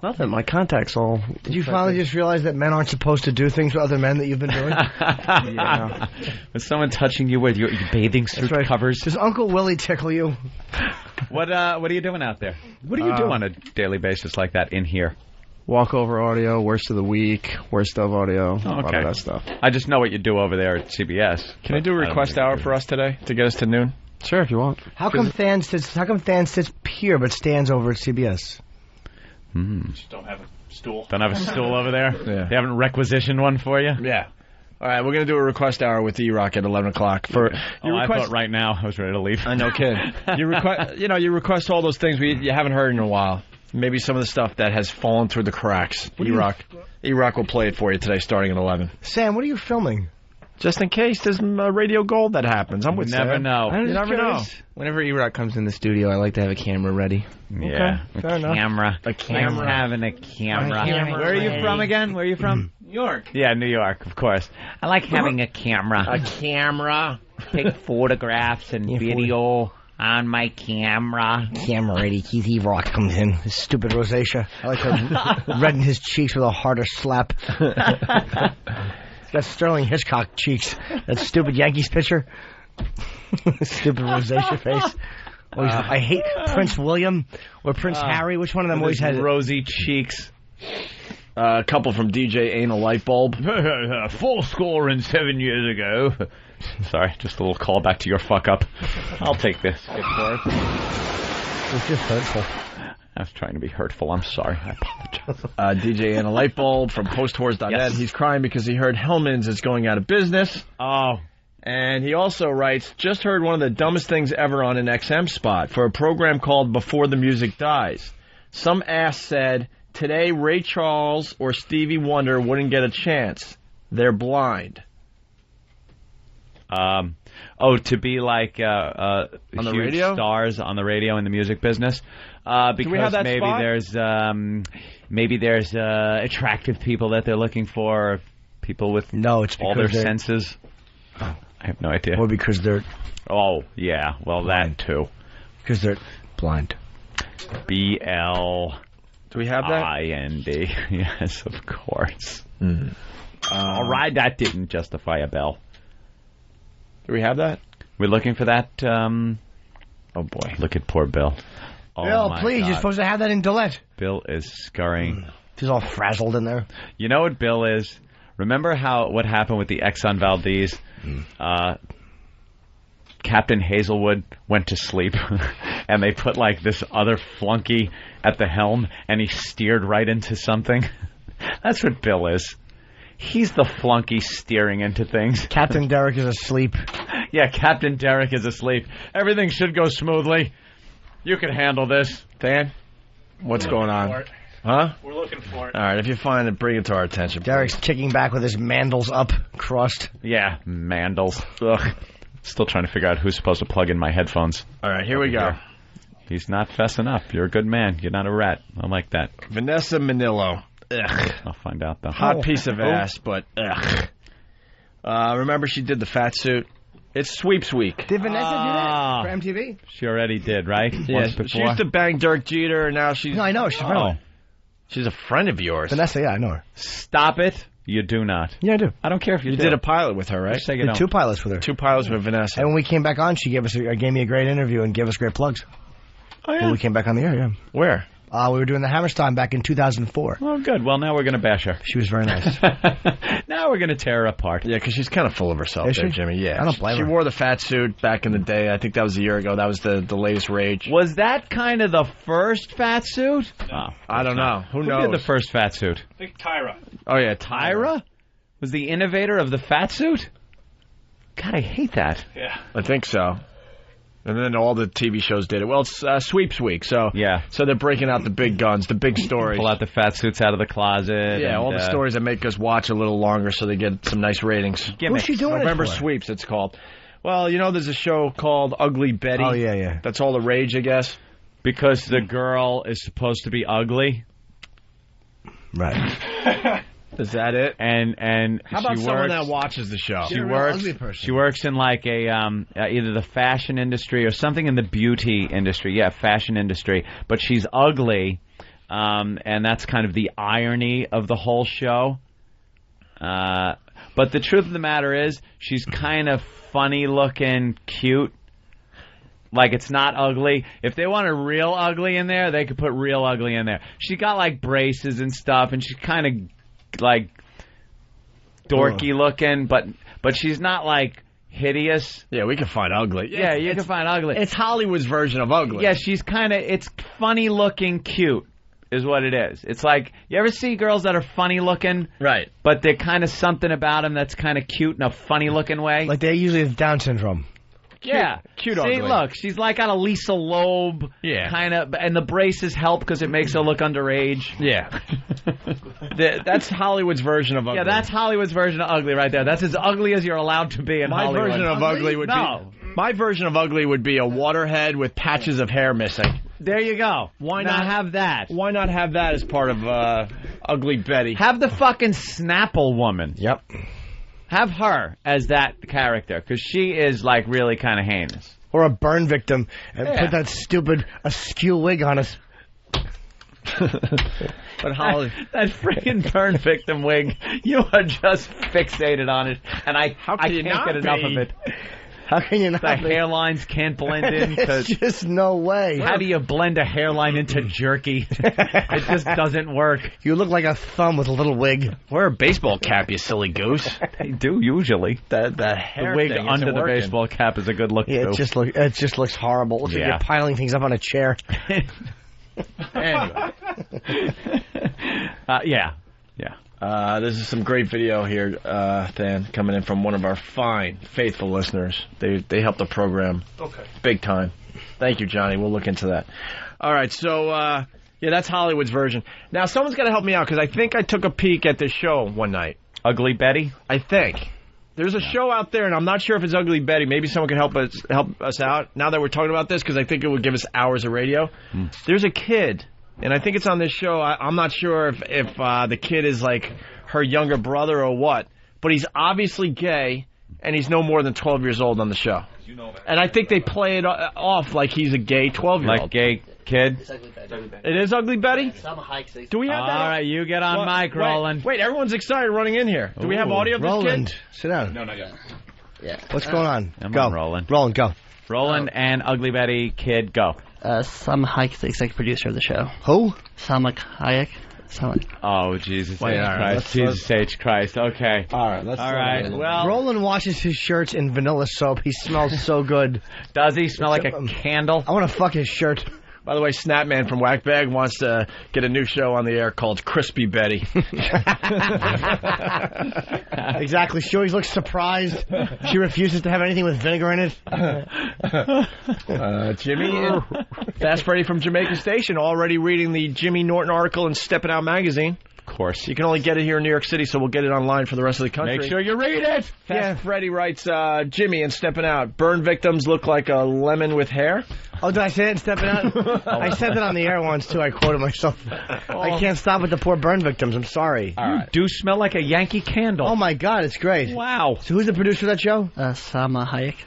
Nothing. My contacts all... Did you finally just realize that men aren't supposed to do things with other men that you've been doing? Yeah. Was someone touching you with your bathing suit covers? Does Uncle Willie tickle you? What are you doing out there? What do you do on a daily basis like that in here? Walkover audio, worst of the week, worst of audio, a lot of that stuff. I just know what you do over there at CBS. Can I do a request hour for us today to get us to noon? Sure, if you want. How come Than sits here but stands over at CBS? Just don't have a stool. Don't have a stool over there? Yeah. They haven't requisitioned one for you? Yeah. All right, we're going to do a request hour with E-Rock at 11 o'clock. I thought right now I was ready to leave. I know, kid. You request all those things you haven't heard in a while. Maybe some of the stuff that has fallen through the cracks. E-Rock will play it for you today starting at 11. Sam, what are you filming? Just in case there's radio gold that happens. I'm with Never Sam. know. You never know. Whenever E-Rock comes in the studio, I like to have a camera ready. Yeah. Okay, fair enough. Camera. A camera. Like having a camera. Where are you from again? Where are you from? New York. Yeah, New York, of course. I like having a camera. A camera. Take photographs and video on my camera. Camera ready. Keith E-Rock comes in. His stupid rosacea. I like to redden his cheeks with a harder slap. He's got Sterling Hitchcock cheeks. That stupid Yankees pitcher. Stupid rosacea face. I hate Prince William or Prince Harry. Which one of them always had rosy cheeks? A couple from DJ Anal Lightbulb. Full score in 7 years ago. Sorry, just a little callback to your fuck up. I'll take this. Good for it. It's just hurtful. I was trying to be hurtful. I'm sorry. I apologize. DJ Anal Lightbulb from PostHorse.net. Yes. He's crying because he heard Hellman's is going out of business. Oh. And he also writes, just heard one of the dumbest things ever on an XM spot for a program called Before the Music Dies. Some ass said, today Ray Charles or Stevie Wonder wouldn't get a chance. They're blind. To be like on the huge radio? stars on the radio in the music business. Because Do we have that maybe spot? there's attractive people that they're looking for, people with all their senses. Oh, I have no idea. Or because they're... Oh, yeah. Well, blind. that too. Because they're blind. B-L... Do we have that? I-N-D. Yes, of course. Mm-hmm. All right, that didn't justify a bell. Do we have that? We're looking for that. Oh, boy. Look at poor Bill. Oh, Bill, my please, God. you're supposed to have that in Gillette. Bill is scurrying. He's all frazzled in there. You know what Bill is? Remember what happened with the Exxon Valdez? Captain Hazelwood went to sleep, and they put like this other flunky at the helm, and he steered right into something. That's what Bill is. He's the flunky steering into things. Captain Derek is asleep. Yeah, Captain Derek is asleep. Everything should go smoothly. You can handle this. Dan, what's going on? Huh? We're looking for it. All right, if you find it, bring it to our attention. Derek's kicking back with his mandals up, crossed. Yeah, mandals. Ugh. Still trying to figure out who's supposed to plug in my headphones. All right, here we go. He's not fessing up. You're a good man. You're not a rat. I like that. Vanessa Manillo. Ugh. I'll find out, though. Hot piece of ass, but ugh. Remember she did the fat suit? It's Sweeps Week. Did Vanessa do that for MTV? She already did, right? Yeah, Once before. she used to bang Dirk Jeter, and now she's... No, I know. She's a friend. She's a friend of yours. Vanessa, yeah, I know her. Stop it. You do not. Yeah, I do. I don't care if you do. did a pilot with her, right? Just say you Did don't. 2 pilots with her. 2 pilots with Vanessa. And when we came back on, she gave me a great interview and gave us great plugs. Oh, yeah? When we came back on the air, yeah. Where? We were doing the Hammerstein back in 2004. Oh, good. Well, now we're going to bash her. She was very nice. Now we're going to tear her apart. Yeah, because she's kind of full of herself Is there, she? Jimmy. Yeah. I don't blame She her. wore the fat suit back in the day. I think that was a year ago. That was the latest rage. Was that kind of the first fat suit? Oh, I don't know. Who knows? Who did the first fat suit? I think Tyra. Oh, yeah, Tyra? Was the innovator of the fat suit? God, I hate that. Yeah. I think so. And then all the TV shows did it. Well, it's Sweeps Week, so yeah. So they're breaking out the big guns, the big stories. Pull out the fat suits out of the closet. Yeah, and, all the stories that make us watch a little longer so they get some nice ratings. Who's she doing November it for? Sweeps, it's called. Well, you know there's a show called Ugly Betty. Oh, yeah, yeah. That's all the rage, I guess. Because the girl is supposed to be ugly. Right. Is that it? And how about she someone works, that watches the show? She works in like a either the fashion industry or something in the beauty industry. Yeah, fashion industry. But she's ugly, and that's kind of the irony of the whole show. But the truth of the matter is, she's kind of funny looking, cute. Like, it's not ugly. If they want a real ugly in there, they could put real ugly in there. She got like braces and stuff, and she's kind of like dorky looking, but she's not like hideous. Yeah, we can find ugly. Yeah, you can find ugly. It's Hollywood's version of ugly. Yeah, she's kind of, it's funny looking cute is what it is. It's like, you ever see girls that are funny looking? Right. But they're kind of something about them that's kind of cute in a funny looking way? Like they usually have Down syndrome. Yeah. Cute See, ugly. look, she's like on a Lisa Loeb kind of, and the braces help because it makes her look underage. Yeah. That's Hollywood's version of ugly. Yeah, that's Hollywood's version of ugly right there. That's as ugly as you're allowed to be in My Hollywood. version of ugly would be... My version of ugly would be a waterhead with patches of hair missing. There you go. Why Now not have that? Why not have that as part of Ugly Betty? Have the fucking Snapple woman. Yep. Have her as that character, because she is, like, really kind of heinous. Or a burn victim and put that stupid askew wig on us. But Holly... that freaking burn victim wig, you are just fixated on it, and I can't get enough of it. How can you not? The hairlines can't blend in. There's just no way. How do you blend a hairline into jerky? It just doesn't work. You look like a thumb with a little wig. Wear a baseball cap, you silly goose. They do usually. The hair The wig thing under isn't the working. baseball cap is a good look Yeah, too. it just looks horrible. It looks like Yeah. you're piling things up on a chair. Anyway. Yeah. Yeah. This is some great video here, Dan, coming in from one of our fine, faithful listeners. They helped the program big time. Thank you, Johnny. We'll look into that. All right, so, yeah, that's Hollywood's version. Now, someone's got to help me out, because I think I took a peek at this show one night. Ugly Betty? I think. There's a show out there, and I'm not sure if it's Ugly Betty. Maybe someone can help us out now that we're talking about this, because I think it would give us hours of radio. There's a kid, and I think it's on this show. I'm not sure if the kid is like her younger brother or what, but he's obviously gay, and he's no more than 12 years old on the show. And I think they play it off like he's a gay 12-year-old. Like gay kid? It's Ugly Betty. It is Ugly Betty? Do we have that? All right, you get on mic, Roland. Wait, everyone's excited running in here. Do we have audio of this Roland, kid? sit down. No, not yet. Yeah. What's going on? Come on, Roland. Roland, go. Roland and Ugly Betty, kid, go. Salma Hayek is the executive producer of the show. Who? Salma Hayek. Oh, Jesus Wait, H. all right, Christ. Jesus H. Christ. Okay. All right, let's. All right. Well, Roland washes his shirts in vanilla soap. He smells so good. Does he smell like a candle? I want to fuck his shirt. By the way, Snapman from Whackbag wants to get a new show on the air called Crispy Betty. Exactly. She always looks surprised. She refuses to have anything with vinegar in it. Jimmy, Fast Freddy from Jamaica Station, already reading the Jimmy Norton article in Steppin' Out magazine. Of course. You can only get it here in New York City, so we'll get it online for the rest of the country. Make sure you read it. Fast Freddy writes, Jimmy in Steppin' Out, burn victims look like a lemon with hair. Oh, did I say it in Steppin' Out? I said that on the air once, too. I quoted myself. I can't stop with the poor burn victims. I'm sorry. You do smell like a Yankee candle. Oh, my God. It's great. Wow. So who's the producer of that show? Salma Hayek.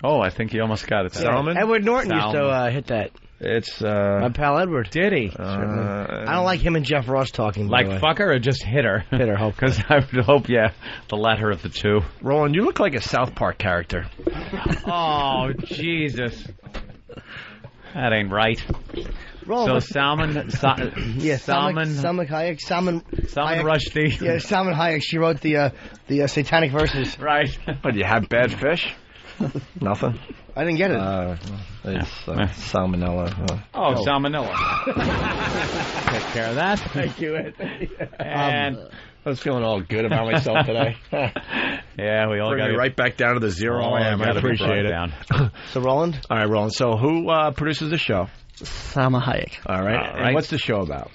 Oh, I think you almost got it. Salmon? Edward Norton used to hit that. It's, my pal Edward. Did he? I don't like him and Jeff Ross talking. Like fucker or just hitter? Hitter, hope. Because I would hope, the latter of the two. Roland, you look like a South Park character. Oh, Jesus. That ain't right. Roland, so Salmon Hayek. Salmon Rushdie. Yeah, Salmon Hayek. She wrote the satanic verses. Right. But do you have bad fish? Nothing. I didn't get it. It's salmonella. Salmonella. Take care of that. Thank you. And I was feeling all good about myself today. Yeah, we all got it right back down to the zero I am. I appreciate it. So, Roland? All right, Roland. So, who produces the show? Salma Hayek. All right. And what's the show about?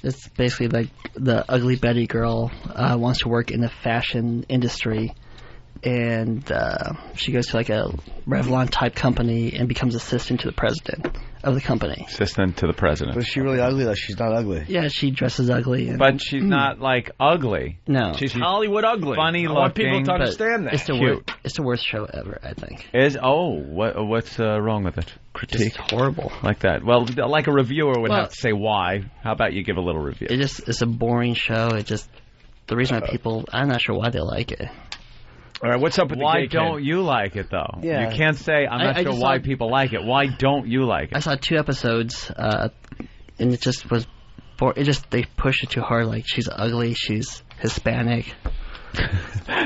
It's basically like the Ugly Betty girl wants to work in the fashion industry. And she goes to like a Revlon type company and becomes assistant to the president of the company. Assistant to the president. But is she really ugly though? She's not ugly. Yeah, she dresses ugly. But she's not like ugly. No. She's Hollywood ugly. Funny looking. I want people to understand that. It's the worst show ever, I think. What's wrong with it? Critique? It's horrible. Like that. Well, like a reviewer would have to say why. How about you give a little review? It's a boring show. The reason why I'm not sure why they like it. All right, what's up with the gay kid? Why don't you like it, though? Yeah. You can't say, I'm not sure why people like it. Why don't you like it? I saw 2 episodes, and it just was they pushed it too hard. Like, she's ugly, she's Hispanic.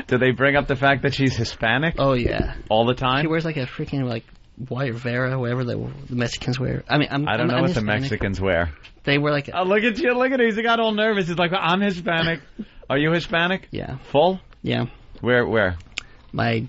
Do they bring up the fact that she's Hispanic? Oh, yeah. All the time? She wears, like, a freaking, like, white Vera, whatever the Mexicans wear. I mean, I don't know what the Mexicans wear. They wear, like... Oh, look at you, look at him. He got all nervous. He's like, I'm Hispanic. Are you Hispanic? Yeah. Full? Yeah. Where? My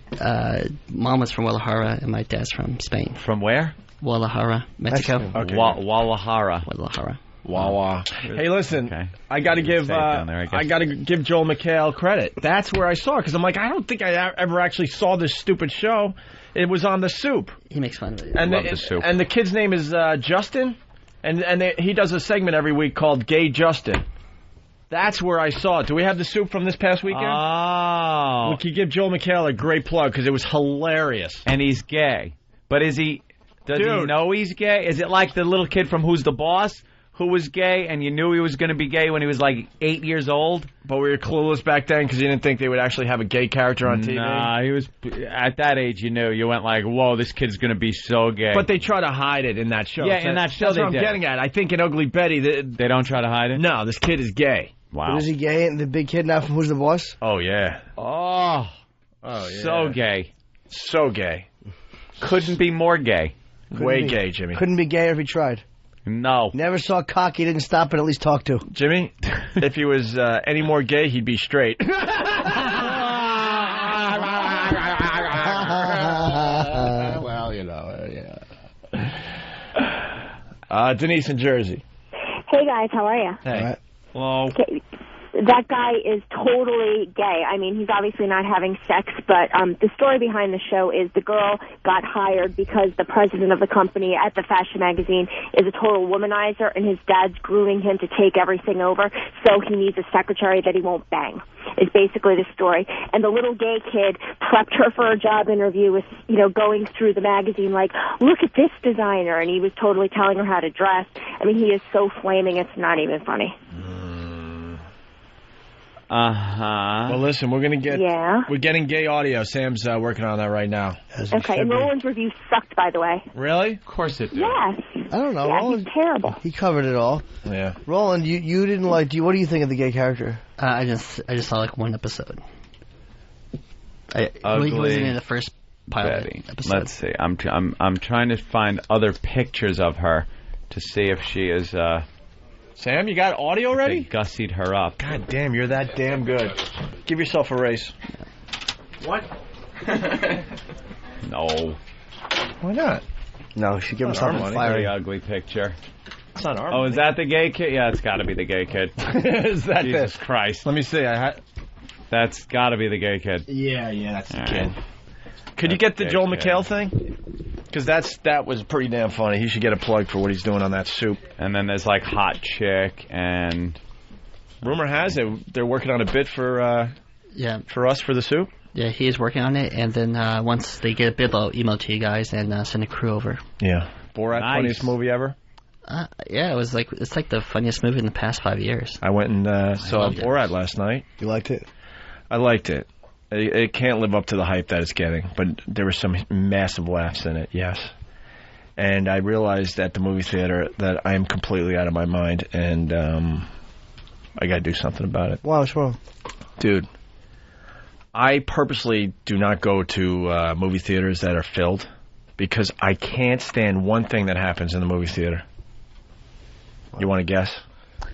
mom was from Guadalajara, and my dad's from Spain. From where? Guadalajara, Mexico. Okay. Guadalajara. Wawa. Hey, listen, I got to give Joel McHale credit. That's where I saw it, because I'm like, I don't think I ever actually saw this stupid show. It was on The Soup. He makes fun of it. And The Soup. And the kid's name is Justin, and he does a segment every week called Gay Justin. That's where I saw it. Do we have The Soup from this past weekend? Oh. We could give Joel McHale a great plug, because it was hilarious. And he's gay. But does he know he's gay? Is it like the little kid from Who's the Boss, who was gay, and you knew he was going to be gay when he was like 8 years old? But were you clueless back then because you didn't think they would actually have a gay character on TV? Nah, he was, at that age you knew. You went like, whoa, this kid's going to be so gay. But they try to hide it in that show. Yeah, in that show that's they what I'm did. getting at. I think in Ugly Betty... They don't try to hide it? No, this kid is gay. Wow. But is he gay? And the big kid now from Who's the Boss? Oh, yeah. Oh, yeah. So gay. So gay. Couldn't be more gay. Way gay, Jimmy. Couldn't be gayer if he tried. No. Never saw cock he didn't stop and at least talk to. Jimmy, if he was any more gay, he'd be straight. Well, yeah. Denise in Jersey. Hey, guys, how are you? Hey. Hello. Okay. That guy is totally gay. I mean, he's obviously not having sex, but the story behind the show is the girl got hired because the president of the company at the fashion magazine is a total womanizer, and his dad's grooming him to take everything over, so he needs a secretary that he won't bang, is basically the story. And the little gay kid prepped her for a job interview with, going through the magazine like, look at this designer, and he was totally telling her how to dress. I mean, he is so flaming, it's not even funny. Well, listen, we're getting gay audio. Sam's working on that right now. Okay, and Roland's review sucked, by the way. Really? Of course it did. Yes. I don't know. Yeah, Roland, he's terrible. He covered it all. Yeah. Roland, you didn't like. What do you think of the gay character? I just saw like one episode. He Ugly wasn't in the first pilot Betty. episode. Let's see. I'm trying to find other pictures of her to see if she is. Sam, you got audio ready? They gussied her up. God damn, you're that damn good. Give yourself a raise. What? No. Why not? No, she give him something Very ugly picture. It's not our money. Is that the gay kid? Yeah, it's got to be the gay kid. Is that Jesus Christ. Let me see. That's got to be the gay kid. Yeah, that's the All kid. right. Could you get the Joel McHale thing? Because that was pretty damn funny. He should get a plug for what he's doing on that soup. And then there's like Hot Chick and... Rumor has it they're working on a bit for us for the soup. Yeah, he is working on it, and then once they get a bit, they'll email to you guys and send a crew over. Yeah. Borat, funniest movie ever? Yeah, it's like the funniest movie in the past 5 years. I went and saw Borat last night. You liked it? I liked it. It can't live up to the hype that it's getting, but there were some massive laughs in it, yes. And I realized at the movie theater that I am completely out of my mind, and I got to do something about it. Wow, what's wrong? Dude, I purposely do not go to movie theaters that are filled because I can't stand one thing that happens in the movie theater. You want to guess?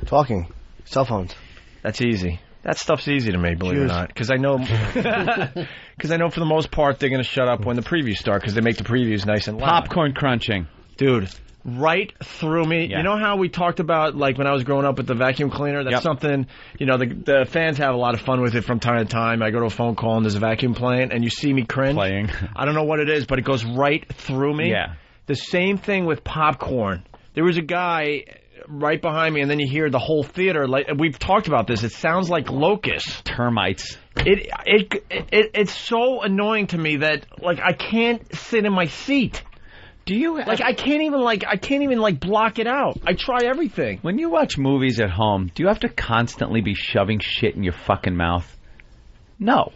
Talking. Cell phones. That's easy. That stuff's easy to me, believe it or not, because I know for the most part they're going to shut up when the previews start because they make the previews nice and loud. Popcorn crunching. Dude, right through me. Yeah. You know how we talked about, like, when I was growing up with the vacuum cleaner? That's something, the fans have a lot of fun with it from time to time. I go to a phone call and there's a vacuum playing, and you see me cringe. I don't know what it is, but it goes right through me. Yeah. The same thing with popcorn. There was a guy right behind me, and then you hear the whole theater. Like we've talked about this, it sounds like locusts, termites. It's so annoying to me that I can't sit in my seat. Do you I can't even block it out. I try everything. When you watch movies at home, do you have to constantly be shoving shit in your fucking mouth? No.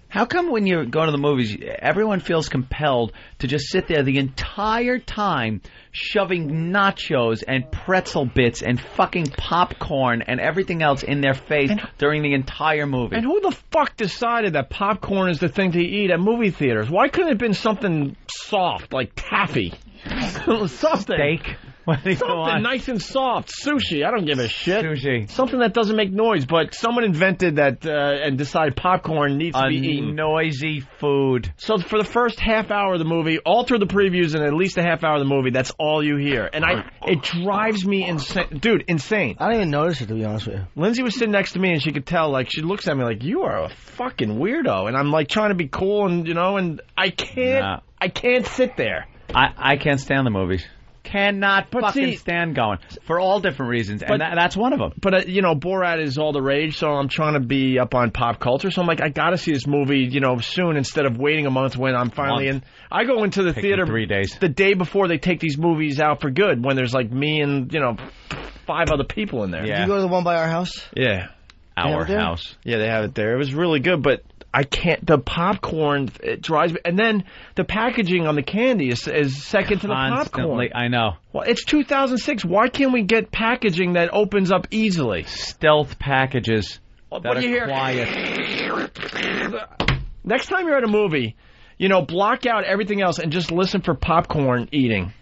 How come when you go to the movies, everyone feels compelled to just sit there the entire time shoving nachos and pretzel bits and fucking popcorn and everything else in their face during the entire movie? And who the fuck decided that popcorn is the thing to eat at movie theaters? Why couldn't it have been something soft, like taffy? Something. Steak? Something nice and soft. Sushi. I don't give a shit. Sushi. Something that doesn't make noise, but someone invented that and decided popcorn needs to be eaten. Noisy food. So for the first half hour of the movie, all through the previews and at least a half hour of the movie, that's all you hear. And it drives me insane. Dude, insane. I didn't even notice it, to be honest with you. Lindsay was sitting next to me and she could tell, she looks at me like, you are a fucking weirdo. And I'm trying to be cool and, and I can't sit there. I can't stand the movies. Cannot stand going for all different reasons, and that's one of them. But Borat is all the rage, so I'm trying to be up on pop culture. So I'm like, I got to see this movie, soon instead of waiting a month when I'm finally in. I go into the theater 3 days the day before they take these movies out for good, when there's me and 5 other people in there. Yeah. Did you go to the one by our house? Yeah, our house. Yeah, they have it there. It was really good, but I can't. The popcorn, it drives me. And then the packaging on the candy is second to the popcorn. I know. Well, it's 2006. Why can't we get packaging that opens up easily? Stealth packages that are quiet. Next time you're at a movie, block out everything else and just listen for popcorn eating.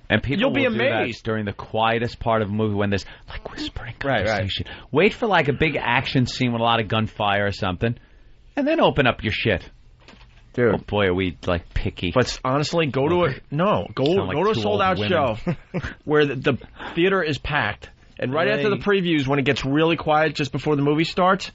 And people You'll be will do that amazed during the quietest part of a movie when there's like whispering Right. conversation. Wait for like a big action scene with a lot of gunfire or something, and then open up your shit. Dude. Oh boy, are we like picky? But honestly, go to a sold out show where the theater is packed, and right after the previews, when it gets really quiet just before the movie starts,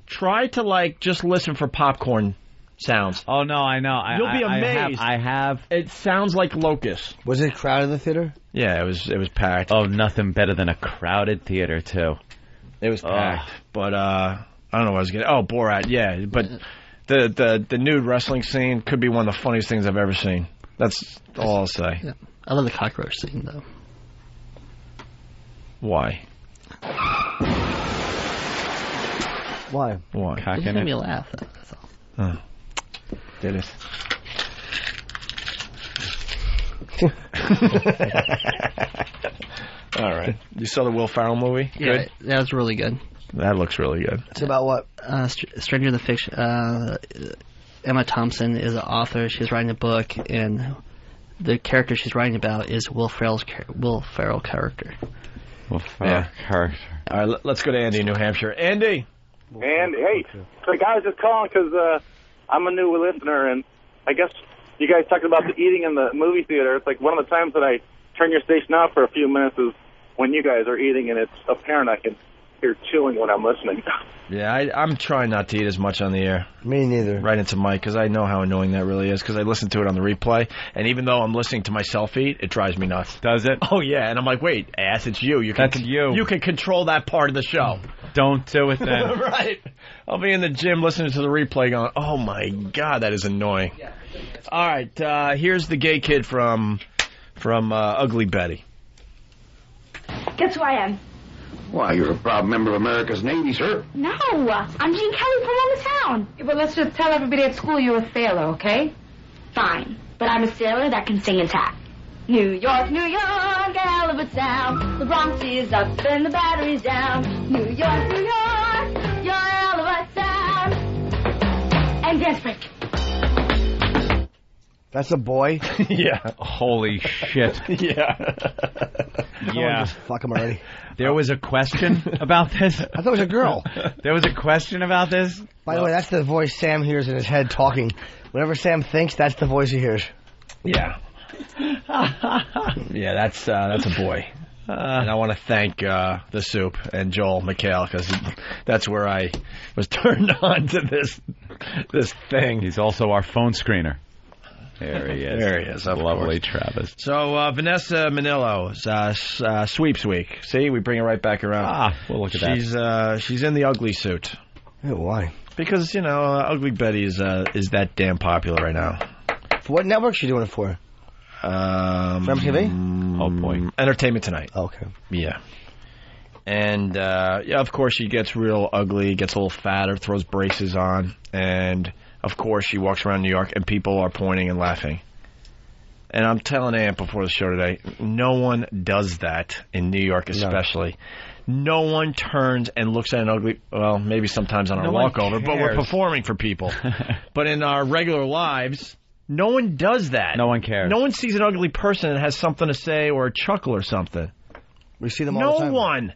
try to like just listen for popcorn sounds. Oh no, I know. You'll be amazed. I have. It sounds like locusts. Was it crowded in the theater? Yeah, it was packed. Oh, nothing better than a crowded theater too. It was packed, but I don't know what I was getting. Oh, Borat, yeah, but the nude wrestling scene could be one of the funniest things I've ever seen. That's all I'll say. Yeah. I love the cockroach scene though. Why? Why? It made me laugh. That's all. Oh. Did it? All right. You saw the Will Ferrell movie? Yeah, Good? that was really good. That looks really good. It's about what? Stranger Than Fiction. Emma Thompson is an author. She's writing a book, and the character she's writing about is Will Ferrell character. Will Ferrell character. All right, let's go to Andy in New Hampshire. Andy! And, hey, so I was just calling because I'm a new listener, and I guess you guys talking about the eating in the movie theater. It's like one of the times that I turn your station off for a few minutes is when you guys are eating, and it's apparent I can hear chewing when I'm listening. Yeah, I'm trying not to eat as much on the air. Me neither. Right into Mike, because I know how annoying that really is, because I listen to it on the replay, and even though I'm listening to myself eat, it drives me nuts. Does it? Oh, yeah, and I'm like, wait, ass, it's you. That's you. You can control that part of the show. Don't do it then. Right. I'll be in the gym listening to the replay going, oh, my God, that is annoying. All right, here's the gay kid from Ugly Betty. Guess who I am? Why, you're a proud member of America's Navy, sir. No, I'm Jean Kelly from Longest Town. Yeah, but let's just tell everybody at school you're a sailor, okay? Fine, but I'm a sailor that can sing and tap. New York, New York, a hell of a sound. The Bronx is up and the battery's down. New York, New York, you're a hell of a sound. And dance break. That's a boy? Yeah. Holy shit. Yeah. Yeah. Just fuck him already. There was a question about this? I thought it was a girl. There was a question about this? By the way, that's the voice Sam hears in his head talking. Whenever Sam thinks, that's the voice he hears. Yeah. Yeah, that's a boy. And I want to thank the Soup and Joel McHale, because that's where I was turned on to this thing. He's also our phone screener. There he is. There he is. Lovely Travis. So, Vanessa Manillo's sweeps week. See, we bring it right back around. We'll look at that. She's in the ugly suit. Yeah, why? Because, Ugly Betty is that damn popular right now. For what network is she doing it for? For MTV? Oh, boy. Entertainment Tonight. Okay. Yeah. And, of course, she gets real ugly, gets a little fatter, throws braces on, and... Of course, she walks around New York, and people are pointing and laughing. And I'm telling Aunt before the show today, no one does that in New York especially. No one turns and looks at an ugly... Well, maybe sometimes on our walkover, but we're performing for people. But in our regular lives, no one does that. No one cares. No one sees an ugly person and has something to say or a chuckle or something. We see them all the time. No one.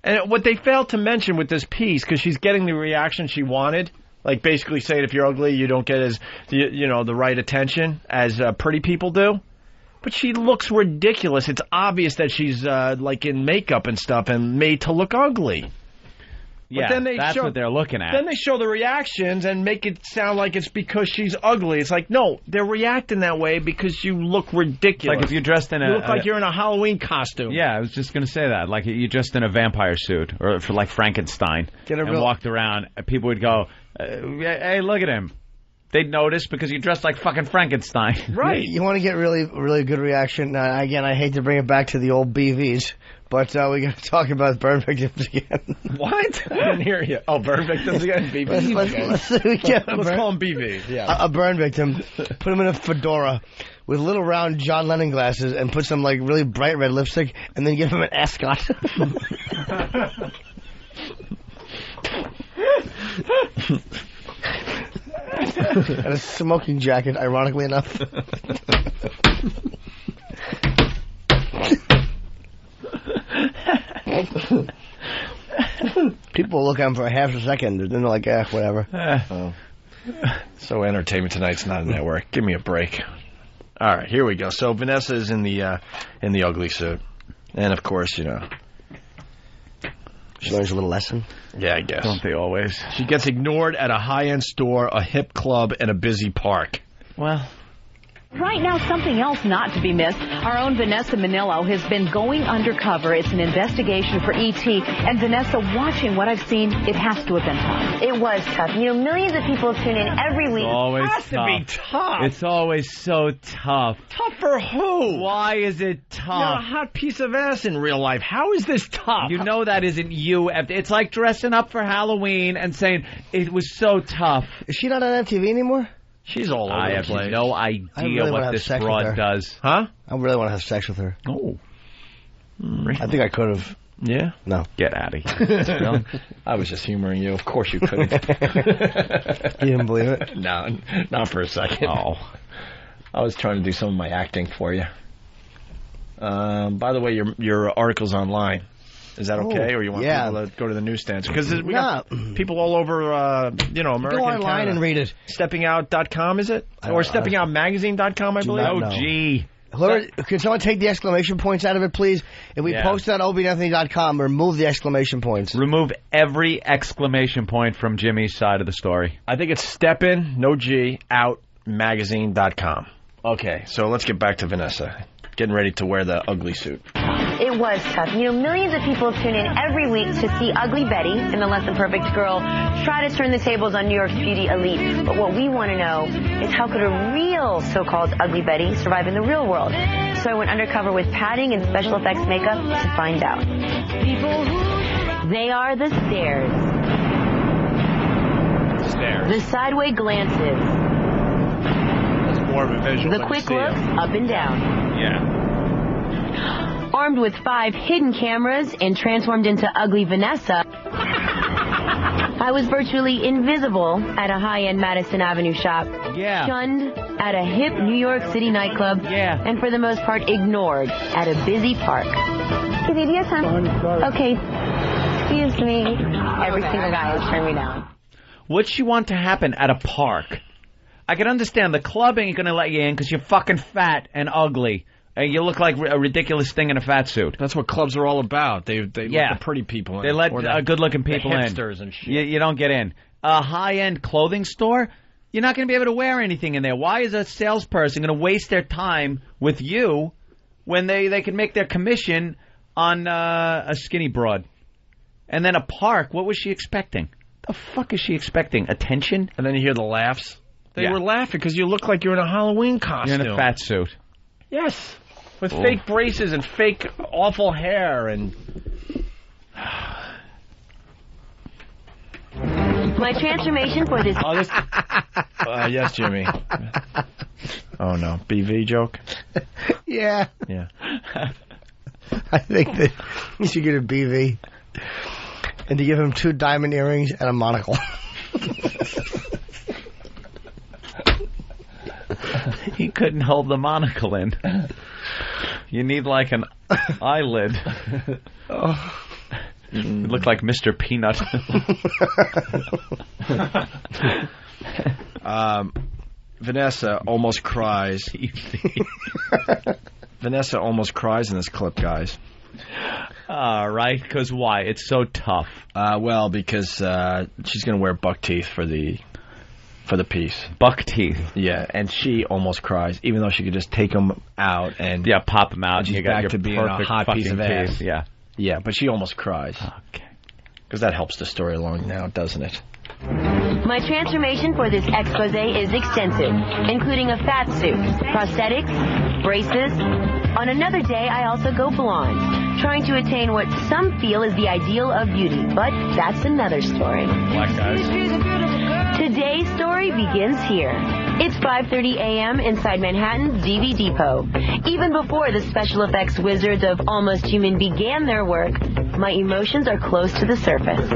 And what they failed to mention with this piece, because she's getting the reaction she wanted... Like basically saying if you're ugly, you don't get as the right attention as pretty people do. But she looks ridiculous. It's obvious that she's like in makeup and stuff and made to look ugly. Yeah, but then that's what they're looking at. Then they show the reactions and make it sound like it's because she's ugly. It's like, no, they're reacting that way because you look ridiculous. Like if you're dressed in you look like you're in a Halloween costume. Yeah, I was just going to say that. Like you're dressed in a vampire suit or for like Frankenstein and walked around, people would go, hey, look at him. They'd notice because you dressed like fucking Frankenstein. Right. You want to get really, really good reaction. Again, I hate to bring it back to the old BVs, but we got to talk about burn victims again. What? I didn't hear you. Oh, burn victims again? BVs? Let's call them BVs. Yeah. A burn victim, put him in a fedora with little round John Lennon glasses and put some like really bright red lipstick and then give him an ascot. And a smoking jacket, ironically enough. me. People look at him for a half a second, and then they're like, whatever. So Entertainment Tonight's not a network. Give me a break. All right, here we go. So Vanessa is in the ugly suit, and of course, she learns a little lesson. Yeah, I guess. Don't they always? She gets ignored at a high-end store, a hip club, and a busy park. Well. Right now, something else not to be missed. Our own Vanessa Manillo has been going undercover. It's an investigation for E.T. And Vanessa, watching what I've seen, it has to have been tough. It was tough. You know, millions of people tune in every week. It's always has to be tough. It's always so tough. Tough for who? Why is it tough? You're a hot piece of ass in real life. How is this tough? You know that isn't you. It's like dressing up for Halloween and saying, it was so tough. Is she not on MTV anymore? She's all over the place. I have no idea really what this broad does. Huh? I really want to have sex with her. Oh. I think I could have. Yeah? No. Get out of here. I was just humoring you. Of course you couldn't. You didn't believe it? No, not for a second. Oh. I was trying to do some of my acting for you. By the way, your article's online. Is that okay, or you want people to go to the newsstands? Because we got people all over, America. Go online and read it. SteppingOut.com, is it? Or SteppingOutMagazine.com, I believe? Oh, gee. Can someone take the exclamation points out of it, please? If we post it on ObieAnthony.com, remove the exclamation points. Remove every exclamation point from Jimmy's side of the story. I think it's Steppin, no G, out, magazine.com. Okay, so let's get back to Vanessa. Getting ready to wear the ugly suit. It was tough. You know, millions of people tune in every week to see Ugly Betty and the Less Than Perfect Girl try to turn the tables on New York's beauty elite. But what we want to know is how could a real so-called Ugly Betty survive in the real world? So I went undercover with padding and special effects makeup to find out. They are the stares. The sideway glances. That's more of a visual. The quick looks up and down. Yeah. Armed with 5 hidden cameras and transformed into Ugly Vanessa, I was virtually invisible at a high-end Madison Avenue shop, shunned at a hip New York City nightclub, and for the most part ignored at a busy park. Is it your time? Okay, excuse me. Every single guy has turned me down. What'd she want to happen at a park? I can understand the club ain't gonna let you in because you're fucking fat and ugly. You look like a ridiculous thing in a fat suit. That's what clubs are all about. They let the pretty people in. They let good-looking people in. Hipsters and shit. You don't get in. A high-end clothing store, you're not going to be able to wear anything in there. Why is a salesperson going to waste their time with you when they can make their commission on a skinny broad? And then a park, what was she expecting? The fuck is she expecting? Attention? And then you hear the laughs. They were laughing because you look like you're in a Halloween costume. You're in a fat suit. Yes. With fake braces and fake awful hair and... My transformation for this... yes, Jimmy. Oh, no. BV joke? Yeah. Yeah. I think that you should get a BV and to give him 2 diamond earrings and a monocle. He couldn't hold the monocle in. You need like an eyelid. You look like Mr. Peanut. Vanessa almost cries. Vanessa almost cries in this clip, guys. All right, because why? It's so tough. Well, because she's going to wear buck teeth for the piece. Buck teeth. Yeah, and she almost cries, even though she could just take them out and pop them out. And she's you got back to being a hot piece of ass. Yeah, but she almost cries. Okay. Because that helps the story along now, doesn't it? My transformation for this expose is extensive, including a fat suit, prosthetics, braces. On another day, I also go blonde, trying to attain what some feel is the ideal of beauty, but that's another story. Black guys. Today's story begins here. It's 5:30 a.m. inside Manhattan's DV Depot. Even before the special effects wizards of Almost Human began their work, my emotions are close to the surface.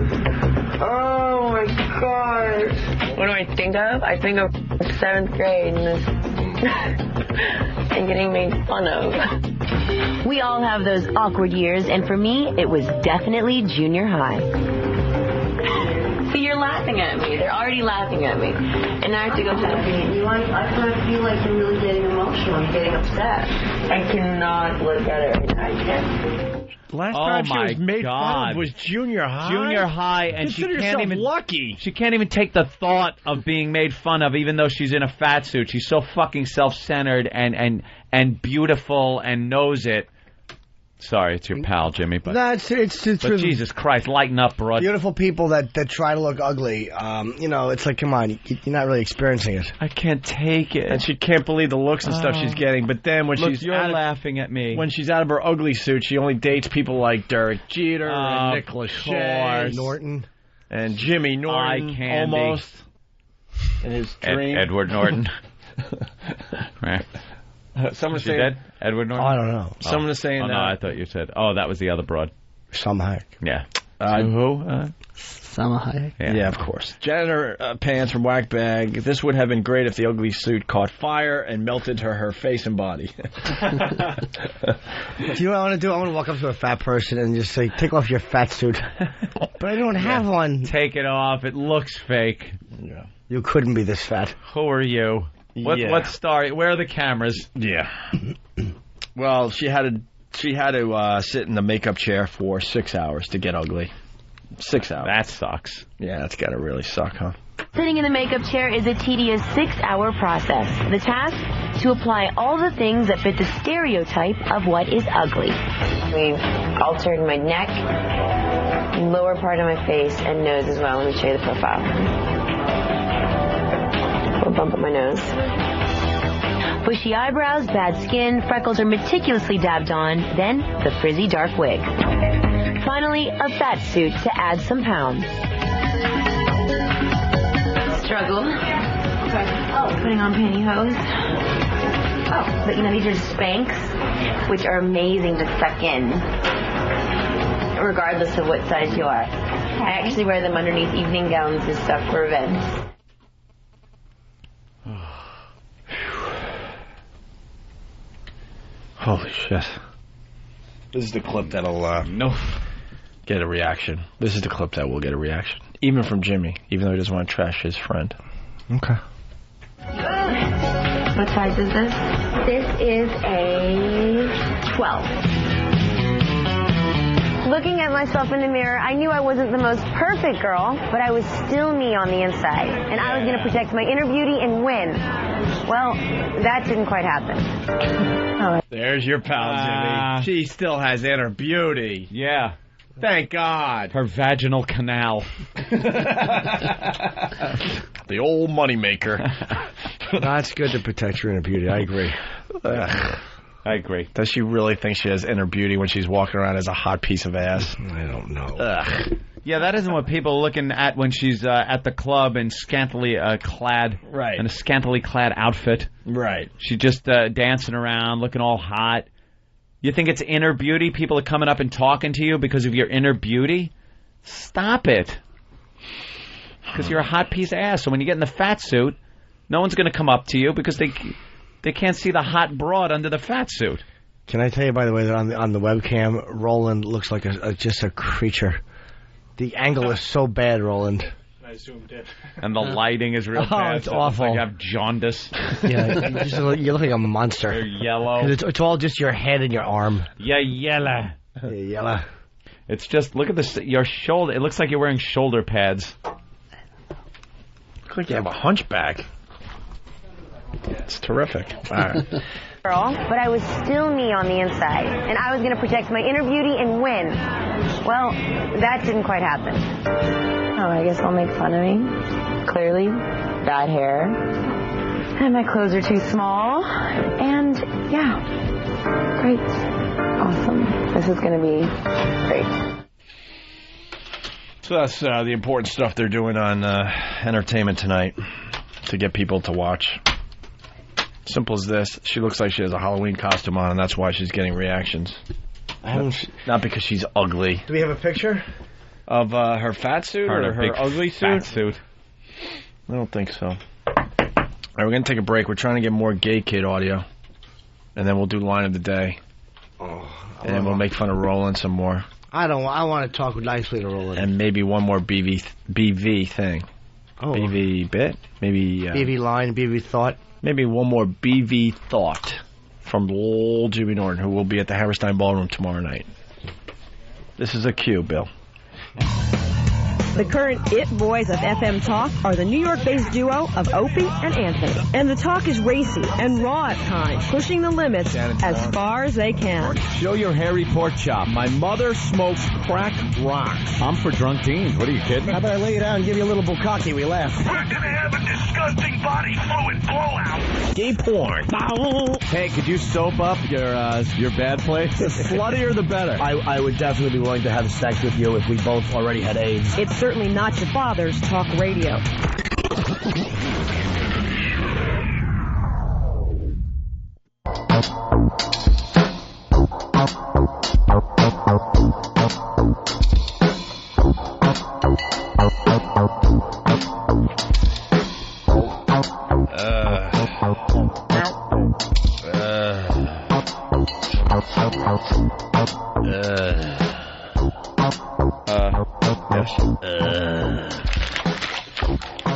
Oh my God. What do I think of? I think of 7th grade and getting made fun of. We all have those awkward years, and for me, it was definitely junior high. See, you're laughing at me. They're already laughing at me. And I have to go to the meeting. I kind of feel like you're really getting emotional and getting upset. I cannot look at it right now. I can't. Last time she was made fun of was junior high. Junior high, and she Consider can't yourself even lucky. She can't even take the thought of being made fun of, even though she's in a fat suit. She's so fucking self-centered and beautiful and knows it. Sorry, it's your pal, Jimmy. But it's but Jesus Christ, lighten up, bro. Beautiful people that try to look ugly. It's like, come on, you're not really experiencing it. I can't take it. And she can't believe the looks and stuff she's getting. But then when you're laughing at me. When she's out of her ugly suit, she only dates people like Derek Jeter and Nick Lachey, Norton, and Jimmy Norton, almost. And his dream, Edward Norton. Right. Someone's saying dead? Edward Norton? I don't know. Someone is saying that. No, I thought you said. Oh, that was the other broad. Salma Hayek. Yeah. Who? Salma Hayek. Yeah, of course. Janitor Pants from Whackbag. This would have been great if the ugly suit caught fire and melted her face and body. Do you know what I want to do? I want to walk up to a fat person and just say, take off your fat suit. But I don't have one. Take it off. It looks fake. Yeah. You couldn't be this fat. Who are you? What star? Where are the cameras? Yeah. Well, she had to sit in the makeup chair for 6 hours to get ugly. 6 hours. That sucks. Yeah, that's got to really suck, huh? Sitting in the makeup chair is a tedious 6-hour process. The task? To apply all the things that fit the stereotype of what is ugly. We've altered my neck, lower part of my face, and nose as well. Let me show you the profile. A bump up my nose. Bushy eyebrows, bad skin, freckles are meticulously dabbed on, then the frizzy dark wig. Finally, a fat suit to add some pounds. Struggle. Oh, putting on pantyhose. Oh, but these are Spanx, which are amazing to suck in, regardless of what size you are. I actually wear them underneath evening gowns and stuff for events. Holy shit. This is the clip that'll get a reaction. This is the clip that will get a reaction. Even from Jimmy, even though he doesn't want to trash his friend. Okay. What size is this? This is a 12. Looking at myself in the mirror, I knew I wasn't the most perfect girl, but I was still me on the inside. And I was going to protect my inner beauty and win. Well, that didn't quite happen. There's your pal, Jimmy. She still has inner beauty. Yeah. Thank God. Her vaginal canal. The old moneymaker. That's good to protect your inner beauty. I agree. I agree. Does she really think she has inner beauty when she's walking around as a hot piece of ass? I don't know. Yeah, that isn't what people are looking at when she's at the club and scantily clad. Right. In a scantily clad outfit. Right. She's just dancing around, looking all hot. You think it's inner beauty? People are coming up and talking to you because of your inner beauty? Stop it. Because you're a hot piece of ass. So when you get in the fat suit, no one's going to come up to you because they can't see the hot broad under the fat suit. Can I tell you, by the way, that on the webcam, Roland looks like just a creature. The angle is so bad, Roland. I zoomed in. And the lighting is real bad. It's awful. Like you have jaundice. Yeah, you look like a monster. You're yellow. It's all just your head and your arm. Yeah, yellow. Yeah, yellow. It's just, look at this, your shoulder. It looks like you're wearing shoulder pads. Looks like you have a hunchback. It's terrific. All right. Girl, but I was still me on the inside, and I was going to protect my inner beauty and win. Well, that didn't quite happen. Oh, I guess they'll make fun of me. Clearly, bad hair, and my clothes are too small, and yeah, great, awesome. This is going to be great. So that's the important stuff they're doing on Entertainment Tonight to get people to watch. Simple as this. She looks like she has a Halloween costume on, and that's why she's getting reactions. Not because she's ugly. Do we have a picture? Of her fat suit or her ugly suit? Fat suit. I don't think so. All right, we're going to take a break. We're trying to get more Gay Kid audio, and then we'll do Line of the Day. And then we'll make fun of Roland some more. I want to talk nicely to Roland. And maybe one more BV thing. Oh. BV bit? Maybe... BV line, BV thought. Maybe one more BV thought from old Jimmy Norton, who will be at the Hammerstein Ballroom tomorrow night. This is a cue, Bill. The current it boys of FM talk are the New York-based duo of Opie and Anthony. And the talk is racy and raw at times, pushing the limits as far as they can. Show your hairy pork chop. My mother smokes crack rocks. I'm for drunk teens. What are you kidding? How about I lay you down and give you a little bukkake? We laugh. We're gonna have a disgusting body fluid blowout. Gay porn. Hey, could you soap up your bad place? The sluttier, the better. I would definitely be willing to have sex with you if we both already had AIDS. It's certainly not your father's talk radio.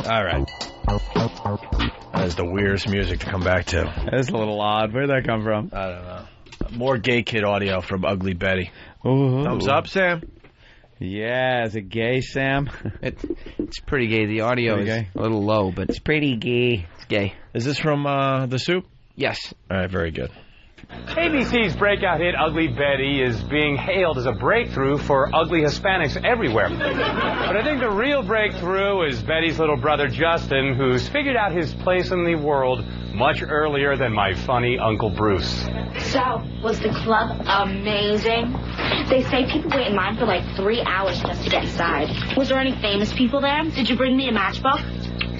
All right. That is the weirdest music to come back to. That's a little odd. Where'd that come from? I don't know. More Gay Kid audio from Ugly Betty. Ooh. Thumbs up, Sam? Yeah, is it gay, Sam? It's pretty gay. The audio is gay. a little low, but it's pretty gay. It's gay. Is this from The Soup? Yes. All right, very good. ABC's breakout hit Ugly Betty is being hailed as a breakthrough for ugly Hispanics everywhere. But I think the real breakthrough is Betty's little brother Justin, who's figured out his place in the world much earlier than my funny Uncle Bruce. So, was the club amazing? They say people wait in line for like 3 hours just to get inside. Was there any famous people there? Did you bring me a matchbook?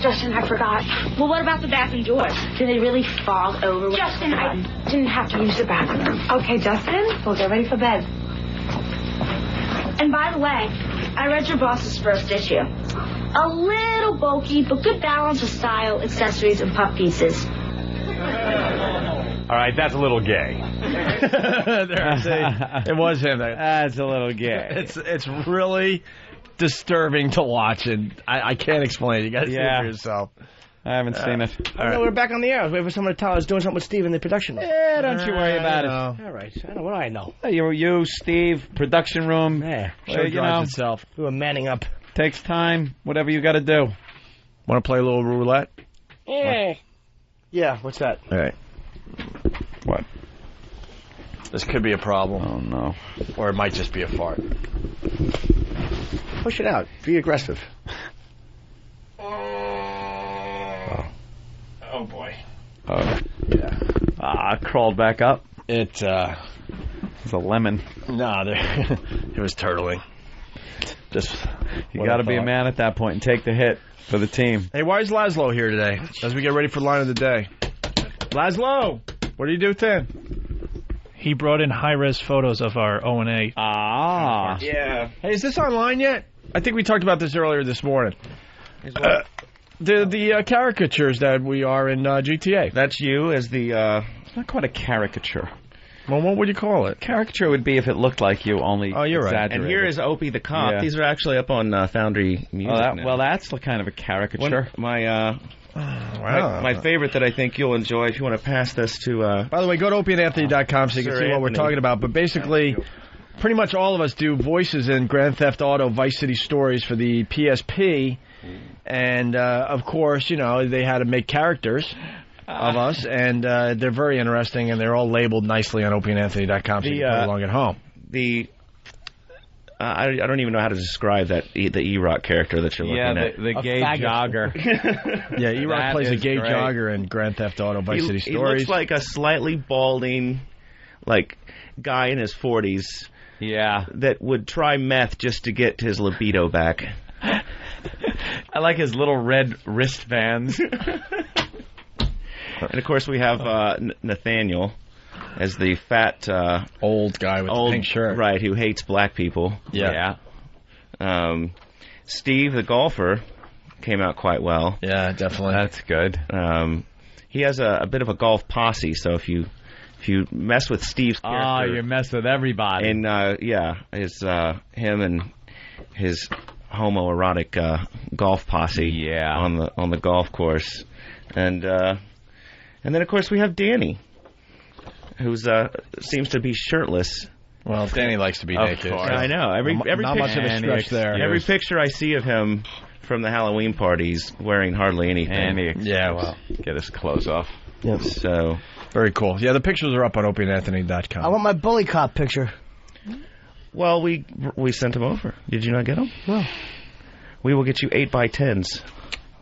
Justin, I forgot. Well, what about the bathroom doors? Do they really fog over? Justin, I didn't have to use the bathroom. Okay, Justin, we'll get ready for bed. And by the way, I read your boss's first issue. A little bulky, but good balance of style, accessories, and puff pieces. All right, that's a little gay. It was him. That's a little gay. It's really disturbing to watch, and I can't explain it. You got to see it for yourself. I haven't seen it. All right. We're back on the air. I was waiting for someone to tell us doing something with Steve in the production room. Yeah, don't you worry about it. All right. I know what I know. You, Steve, production room. Yeah. Show drives itself. We were manning up. Takes time. Whatever you got to do. Want to play a little roulette? Yeah. Yeah, what's that? All right. What? This could be a problem. Oh, no. Or it might just be a fart. Push it out. Be aggressive. Oh, boy. Oh, yeah. Crawled back up. It's a lemon. No, it was turtling. Just you got to be a man at that point and take the hit for the team. Hey, why is Laszlo here today? As we get ready for line of the day. Laszlo, what do you do then? He brought in high-res photos of our O&A. Ah. Yeah. Hey, is this online yet? I think we talked about this earlier this morning. The caricatures that we are in GTA. That's you as the... It's not quite a caricature. Well, what would you call it? Caricature would be if it looked like you, only you're right. And here is Opie the cop. Yeah. These are actually up on Foundry Music now. Well, that's kind of a caricature. My favorite that I think you'll enjoy if you want to pass this to... By the way, go to opieandanthony.com so you can see what we're talking about. But basically, pretty much all of us do voices in Grand Theft Auto Vice City Stories for the PSP. And, of course, you know, they had to make characters of us. And they're very interesting, and they're all labeled nicely on opieandanthony.com so you can play along at home. I don't even know how to describe that the E-Rock character that you're looking at. The gay jogger. Yeah, E-Rock plays a gay jogger in Grand Theft Auto Vice City Stories. He looks like a slightly balding, guy in his 40s. Yeah. That would try meth just to get his libido back. I like his little red wristbands. And, of course, we have Nathaniel as the fat... old guy with the pink shirt. Right, who hates black people. Yeah. Steve, the golfer, came out quite well. Yeah, definitely. That's good. He has a bit of a golf posse, so if you if you mess with Steve's character, you mess with everybody. and his him and his homoerotic golf posse on the golf course, and then of course we have Danny, who's seems to be shirtless. Well, Danny likes to be naked. Yeah, I know. Every not picture, much of a stretch there. Every picture I see of him from the Halloween parties wearing hardly anything. Get his clothes off. Yep. So very cool. Yeah, the pictures are up on opieandanthony.com. I want my bully cop picture. Well, we sent them over. Did you not get them? No. We will get you 8x10s.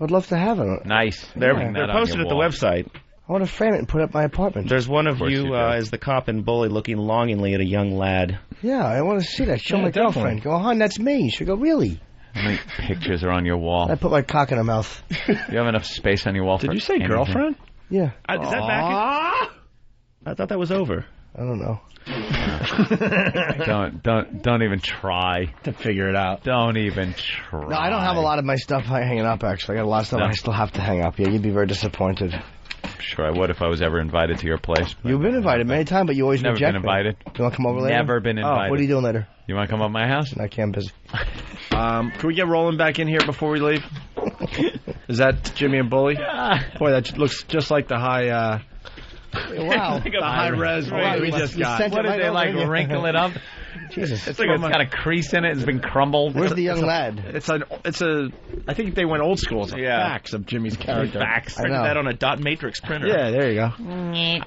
I'd love to have it. Nice. They're posted at the website. I want to frame it and put it up my apartment. There's one of you as the cop and bully looking longingly at a young lad. Yeah, I want to see that. Show my girlfriend. Go, hon, that's me. She'll go, really? How many pictures are on your wall? I put my cock in her mouth. You have enough space on your wall for Did you say anything? girlfriend? Yeah. Is that back? I thought that was over. I don't know. Don't even try to figure it out. Don't even try. No, I don't have a lot of my stuff hanging up, actually. I got a lot of stuff I still have to hang up. Yeah, you'd be very disappointed. Sure, I would if I was ever invited to your place. You've been invited many times, but you always Never reject been invited. me. You want to come over later? Never been invited. Oh, what are you doing later? You want to come up to my house? I can't, busy. Can we get Roland back in here before we leave? Is that Jimmy and Bully? Boy, that looks just like the high... Wow. the high res we just got. What did they wrinkle it up? Jesus. It's got a crease in it. It's been crumbled. Where's the young lad? I think they went old school. It's a fax of Jimmy's character. Fax. Printed that on a dot matrix printer. Yeah, there you go.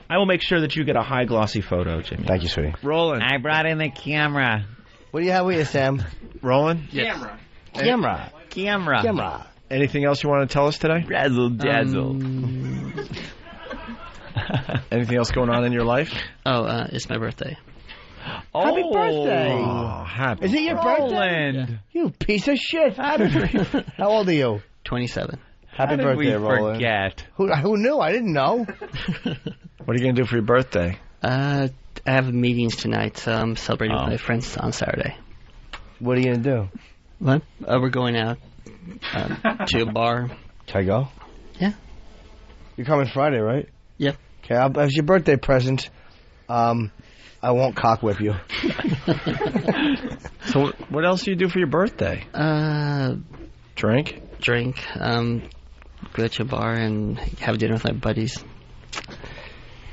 I will make sure that you get a high glossy photo, Jimmy. Thank you, sweetie. Roland. I brought in the camera. What do you have with you, Sam? Roland? Camera. Anything else you want to tell us today? Razzle dazzle. Anything else going on in your life? It's my birthday. Happy birthday! Oh, happy. Is it your birthday? You piece of shit. How old are you? 27. Happy birthday, Roland. Forget? Who knew? I didn't know. What are you going to do for your birthday? I have meetings tonight, so I'm celebrating with my friends on Saturday. What are you going to do? What? We're going out to a bar. Can I go? Yeah. You're coming Friday, right? Yep. Okay, as your birthday present, I won't cock whip you. So what else do you do for your birthday? Drink? Drink. Go to a bar and have dinner with my buddies.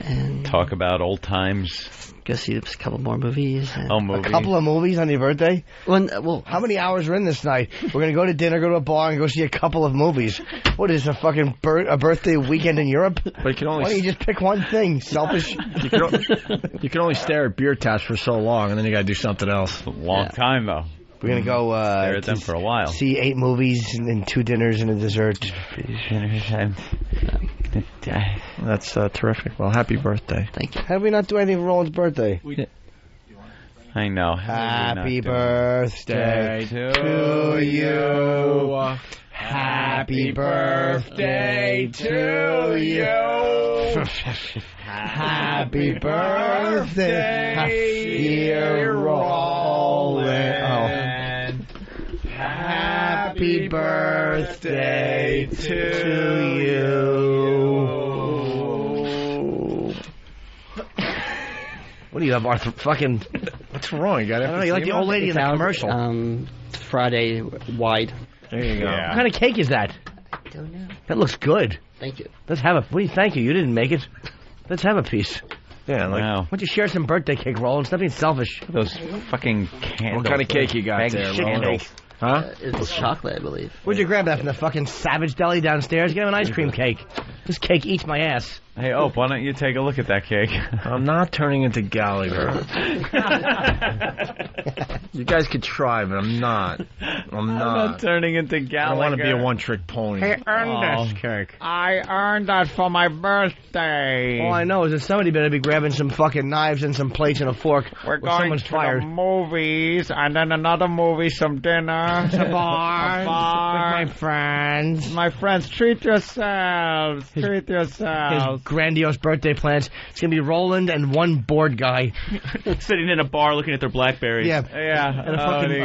And talk about old times. Go see a couple more movies. A couple of movies on your birthday? Well, how many hours are in this night? We're going to go to dinner, go to a bar, and go see a couple of movies. What is a fucking a birthday weekend in Europe? But you can only Why don't you just pick one thing? Selfish. You can only stare at beer taps for so long, and then you got to do something else. A long time, though. We're going to go stare at them for a while. See 8 movies and 2 dinners and a dessert. That's terrific. Well, happy birthday. Thank you. How did we not do anything for Roland's birthday? I know. Happy birthday to you. Happy birthday to you. Happy birthday, dear Roland. Happy birthday to you. What do you have, Arthur? Fucking. What's wrong? You got you like the old lady in the commercial. Friday wide. There you go. Yeah. What kind of cake is that? I don't know. That looks good. Thank you. Let's have a. Thank you. You didn't make it. Let's have a piece. Yeah, wow. Why don't you share some birthday cake, Roland? Stop being selfish. Those fucking candles. What kind of cake you got there, Roland? Huh? It's chocolate, I believe. Where'd you grab that from the fucking Savage Deli downstairs? Get him an ice cream cake. This cake eats my ass. Hey, Ope, why don't you take a look at that cake? I'm not turning into Gallagher. You guys could try, but I'm not. I'm not turning into Gallagher. I don't want to be a one-trick pony. Hey, earned this cake. I earned that for my birthday. All I know is that somebody better be grabbing some fucking knives and some plates and a fork. We're going to the movies, and then another movie, some dinner, some bars, with my friends. My friends, treat yourselves. Treat yourselves. His grandiose birthday plans. It's going to be Roland and one bored guy. Sitting in a bar looking at their BlackBerries. Yeah. Yeah. And a fucking,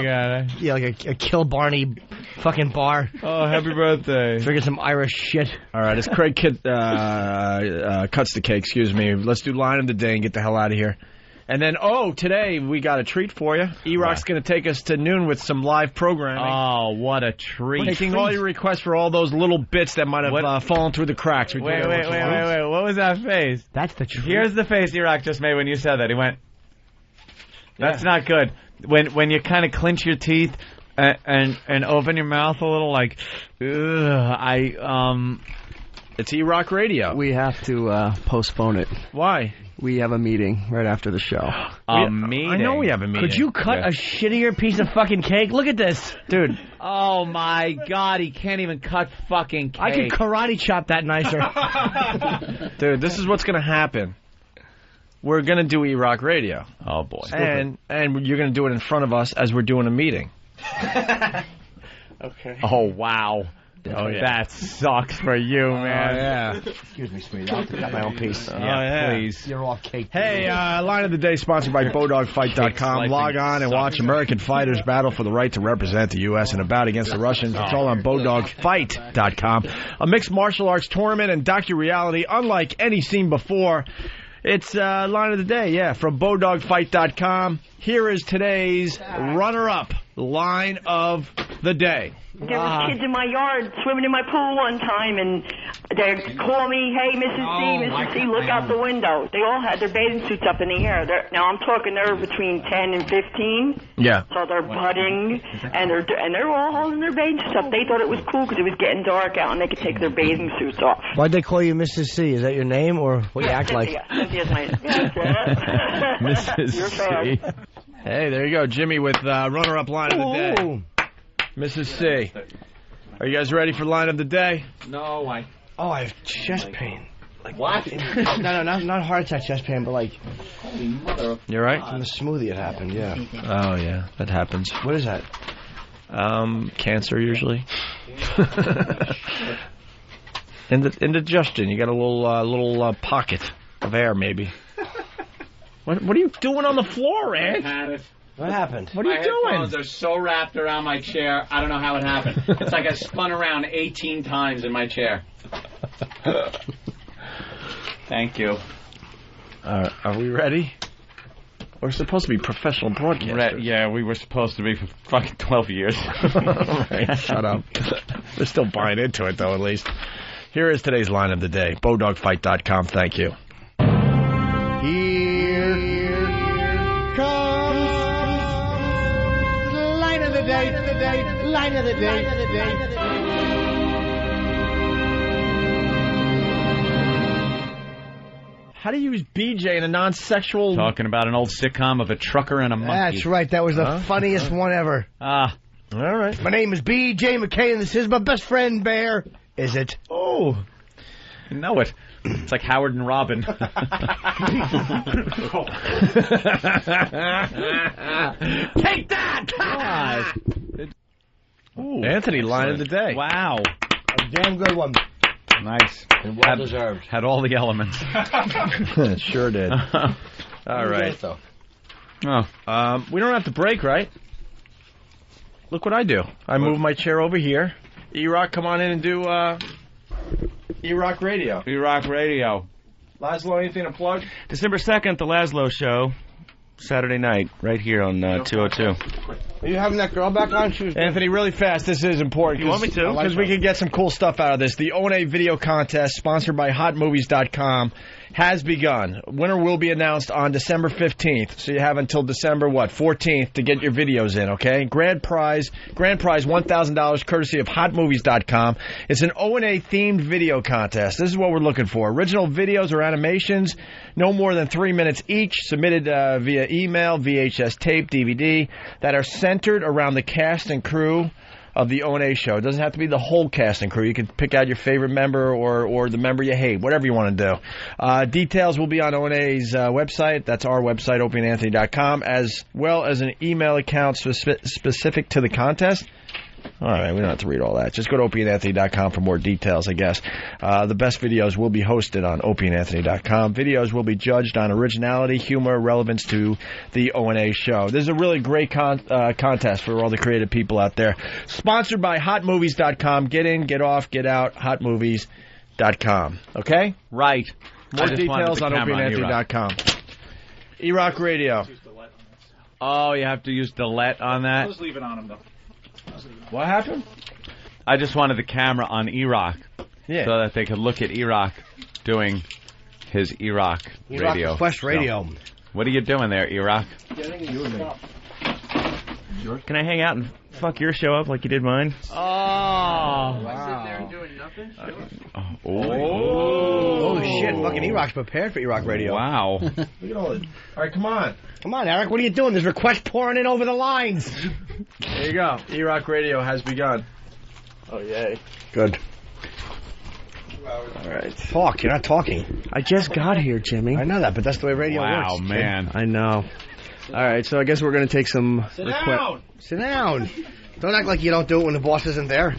like a kill Ethel Barney fucking bar. Oh, happy birthday. Drinking some Irish shit. All right, as Craig cuts the cake, excuse me, let's do line of the day and get the hell out of here. And then, today we got a treat for you. E-Rock's going to take us to noon with some live programming. Oh, what a treat. We're taking all your requests for all those little bits that might have fallen through the cracks. Wait. What was that face? That's the treat. Here's the face E-Rock just made when you said that. He went, that's not good. When you kind of clench your teeth and open your mouth a little like, It's E-Rock Radio. We have to postpone it. Why? We have a meeting right after the show. Meeting? I know we have a meeting. Could you cut a shittier piece of fucking cake? Look at this. Dude. Oh, my God. He can't even cut fucking cake. I could karate chop that nicer. Dude, this is what's going to happen. We're going to do E-Rock Radio. Oh, boy. And you're going to do it in front of us as we're doing a meeting. Okay. Oh, wow. Oh, yeah. That sucks for you, man. Yeah. Excuse me, sweetie. I'll pick up my own piece. Please. You're all cake. Hey, Line of the Day sponsored by BowDogFight.com. Log on and watch American fighters battle for the right to represent the U.S. in a bout against the Russians. It's all on BowDogFight.com. A mixed martial arts tournament and docu-reality unlike any seen before. It's Line of the Day, from BowDogFight.com. Here is today's runner-up Line of the Day. There was kids in my yard swimming in my pool one time, and they call me, hey, Mrs. C, look out the window. They all had their bathing suits up in the air. Now I'm talking they're between 10 and 15. Yeah. So they're budding, and they're all holding their bathing suits up. They thought it was cool because it was getting dark out, and they could take their bathing suits off. Why'd they call you Mrs. C? Is that your name or what you act like? Cynthia's my Mrs. C. Hey, there you go, Jimmy with runner-up Line of the Day. Mrs. C. Are you guys ready for Line of the Day? No, I have chest pain. What? No, not heart attack chest pain, but like... Holy mother. You all right? From the smoothie it happened, yeah. Oh, yeah, that happens. What is that? Cancer, usually. Indigestion. You got a little pocket of air, maybe. What are you doing on the floor, Ed? I had it. What happened? What are you doing? My headphones are so wrapped around my chair, I don't know how it happened. It's like I spun around 18 times in my chair. Thank you. Are we ready? We're supposed to be professional broadcasters. Yeah, we were supposed to be for fucking 12 years. Right, shut up. They're still buying into it, though, at least. Here is today's Line of the Day. BowDogFight.com. Thank you. Here comes Line of the Day, Line of the Day. How do you use BJ in a non-sexual... Talking about an old sitcom of a trucker and a monkey. That's right. That was the funniest one ever. All right. My name is B.J. McKay, and this is my best friend, Bear. Is it? Oh. You know it. It's like Howard and Robin. Take that! Ooh, Anthony, Line of the Day. Wow. A damn good one. Nice. And well deserved. Had all the elements. It sure did. All right. We don't have to break, right? Look what I do. I move my chair over here. E-Rock, come on in and do E-Rock Radio. E-Rock Radio. Laszlo, anything to plug? December 2nd, the Laszlo Show. Saturday night, right here on 202. Are you having that girl back on? Anthony, really fast. This is important. You want me to? Because we can get some cool stuff out of this. The One video contest, sponsored by HotMovies.com, has begun. Winner will be announced on December 15th. So you have until December, 14th to get your videos in, okay? Grand prize, $1,000, courtesy of HotMovies.com. It's an O&A themed video contest. This is what we're looking for. Original videos or animations, no more than 3 minutes each, submitted via email, VHS tape, DVD, that are centered around the cast and crew of the O&A show. It doesn't have to be the whole cast and crew. You can pick out your favorite member or the member you hate, whatever you want to do. Details will be on O&A's website. That's our website, opieandanthony.com, as well as an email account specific to the contest. All right, we don't have to read all that. Just go to opieandanthony.com for more details, I guess. The best videos will be hosted on opieandanthony.com. Videos will be judged on originality, humor, relevance to the O&A show. There's a really great contest for all the creative people out there. Sponsored by hotmovies.com. Get in, get off, get out, hotmovies.com. Okay? Right. More details on opieandanthony.com. E-Rock Radio. Oh, you have to use Delete on that? Just leave it on him, though. What happened? I just wanted the camera on E-Rock so that they could look at E-Rock doing his E-Rock radio. Quest Radio. So, what are you doing there, E-Rock? Can I hang out and fuck your show up like you did mine? Oh, wow. I sit there and doing nothing? Oh, shit. Fucking E-Rock's prepared for E-Rock Radio. Wow. Look at all this. All right, come on. Come on, Eric. What are you doing? There's requests pouring in over the lines. There you go. E-Rock Radio has begun. Oh, yay. Good. All right. Talk. You're not talking. I just got here, Jimmy. I know that, but that's the way radio works. Wow, man. I know. All right, so I guess we're going to take some... Sit down. Don't act like you don't do it when the boss isn't there.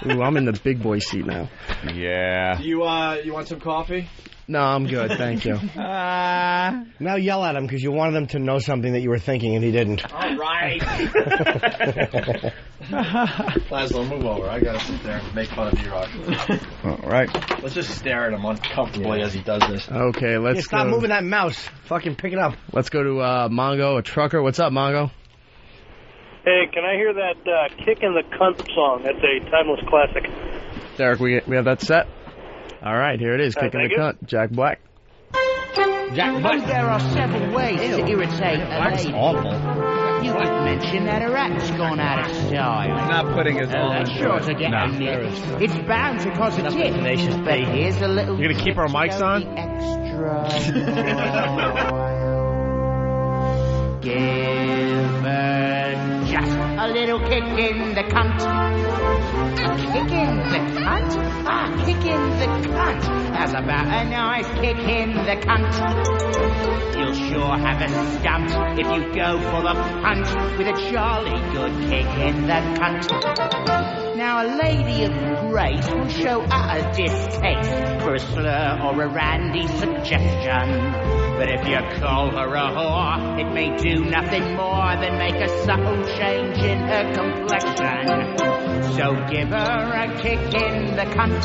Ooh, I'm in the big boy seat now. Yeah. You want some coffee? No, I'm good, thank you. Now yell at him because you wanted him to know something that you were thinking and he didn't. All right. Laszlo, move over. I gotta sit there and make fun of E-Rock. All right. Let's just stare at him uncomfortably as he does this. Okay, let's stop moving that mouse. Fucking pick it up. Let's go to Mongo, a trucker. What's up, Mongo? Hey, can I hear that Kick in the Cunt song? That's a timeless classic. Derek, we have that set? All right, here it is. Kicking the cunt. Jack Black. Jack Black. There are several ways to irritate a Black's lady. awful. You didn't mention that a rat's gone out of style. He's not putting his own... That's sure to get a nip. It's bound to cause a tip. But here's a little... You gonna keep our mics on? Extra Give her just a little kick in the cunt. A kick in the cunt? A kick in the cunt. How's about a nice kick in the cunt? You'll sure have a stump if you go for the punt with a jolly good kick in the cunt. Now a lady of grace will show utter distaste for a slur or a randy suggestion. But if you call her a whore, it may do nothing more than make a subtle change in her complexion. So give her a kick in the cunt.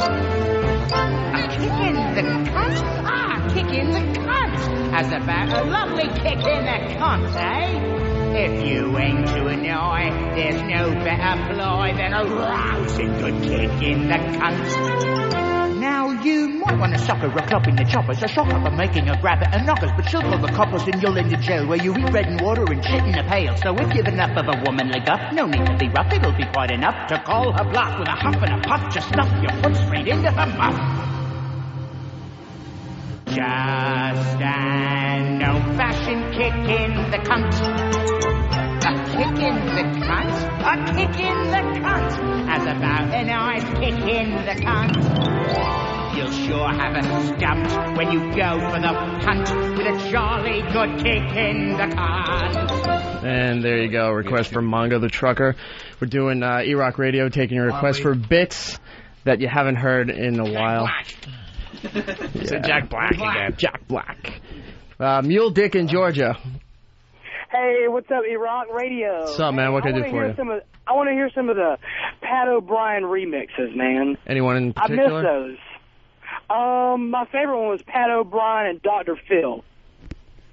A kick in the cunt? Ah, kick in the cunt. How's about a lovely kick in the cunt, eh? If you aim to annoy, there's no better ploy than a rousing good kick in the cunt. Now you might want to sucker a club in the choppers, a shock up and making a grab at a knockers, but she'll pull the coppers and you'll end in jail where you eat bread and water and shit in a pail. So if you've enough of a womanly guff, no need to be rough, it'll be quite enough to call her bluff with a huff and a puff, just stuff your foot straight into her muff. Just an old-fashioned kick in the cunt. A kick in the cunt? A kick in the cunt! As about a nice kick in the cunt. You'll sure have a stump when you go for the punt with a jolly good kick in the cunt. And there you go. Request from Mongo the Trucker. We're doing E-Rock Radio, taking a request for bits that you haven't heard in a while. It's a Jack Black again. Jack Black. Mule Dick in Georgia. Hey, what's up, E-Rock Radio? What's up, man? What can I do for you? I want to hear some of the Pat O'Brien remixes, man. Anyone in particular? I miss those. My favorite one was Pat O'Brien and Dr. Phil.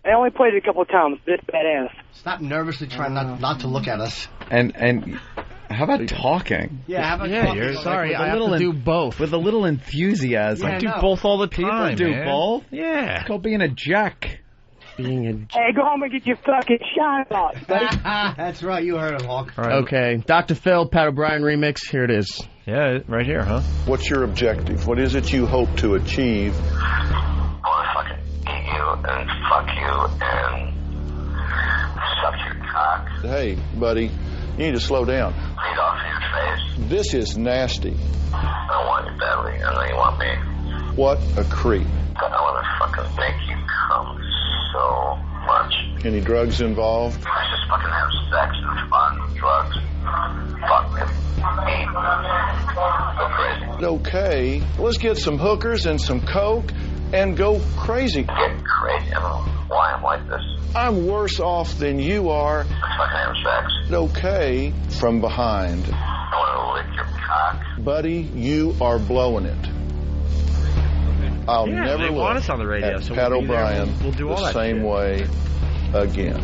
I only played it a couple of times, but it's badass. Stop nervously trying not to look at us. And how about talking? Yeah, how about talking? You're sorry, I have to do both. With a little enthusiasm. I do both all the time, People do man. both? Yeah. It's called being a jack. Hey, go home and get your fucking shine box, buddy. That's right, you heard him, Hawk. Right. Okay, Dr. Phil, Pat O'Brien remix. Here it is. Yeah, right here, huh? What's your objective? What is it you hope to achieve? I want to fucking eat you and fuck you and suck your cock. Hey, buddy, you need to slow down. Bleed off your face. This is nasty. I want you badly. I know you want me. What a creep. But I want to fucking make you come so much. Any drugs involved? Let's just fucking have sex and fun, drugs. Fuck me, Okay, let's get some hookers and some coke and go crazy. Get crazy? I don't know why I'm like this. I'm worse off than you are. Looks like having sex. Okay, from behind. I want to lick your cock. Buddy, you are blowing it. I'll Yeah, never they look want us on the radio, at so Pat we'll be there. O'Brien We'll do all the that same shit. way again.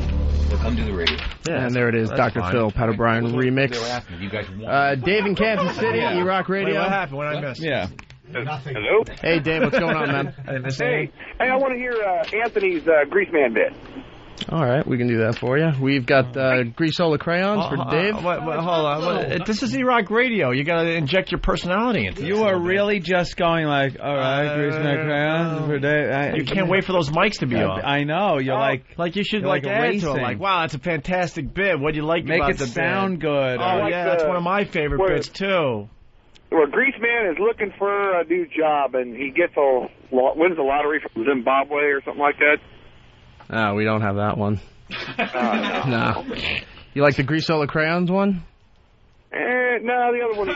We'll come to the radio. Yeah, and there it is, that's Dr. fine. Phil, Pat O'Brien remix. You guys want Dave in Kansas City, E-Rock Radio. Wait, what happened? What did I miss? Yeah. Nothing. Hello? Hey, Dave, what's going on, man? I didn't miss Hey, anything. I want to hear Anthony's Grease Man bit. All right, we can do that for you. We've got Greasola crayons for Dave. Hold on. This is E-Rock Radio. You got to inject your personality into this. You are really just going like, all right, grease my crayons for Dave. You can't wait for those mics to be off. I know. You're like you should you're like add to racing. it. Like, wow, that's a fantastic bit. What do you like Make about it the sound bit? good. Oh, Like yeah, the- that's one of my favorite bits, too. Well, Grease Man is looking for a new job, and he gets wins the lottery from Zimbabwe or something like that. No, we don't have that one. No. You like the Greasola crayons one? No, the other one is...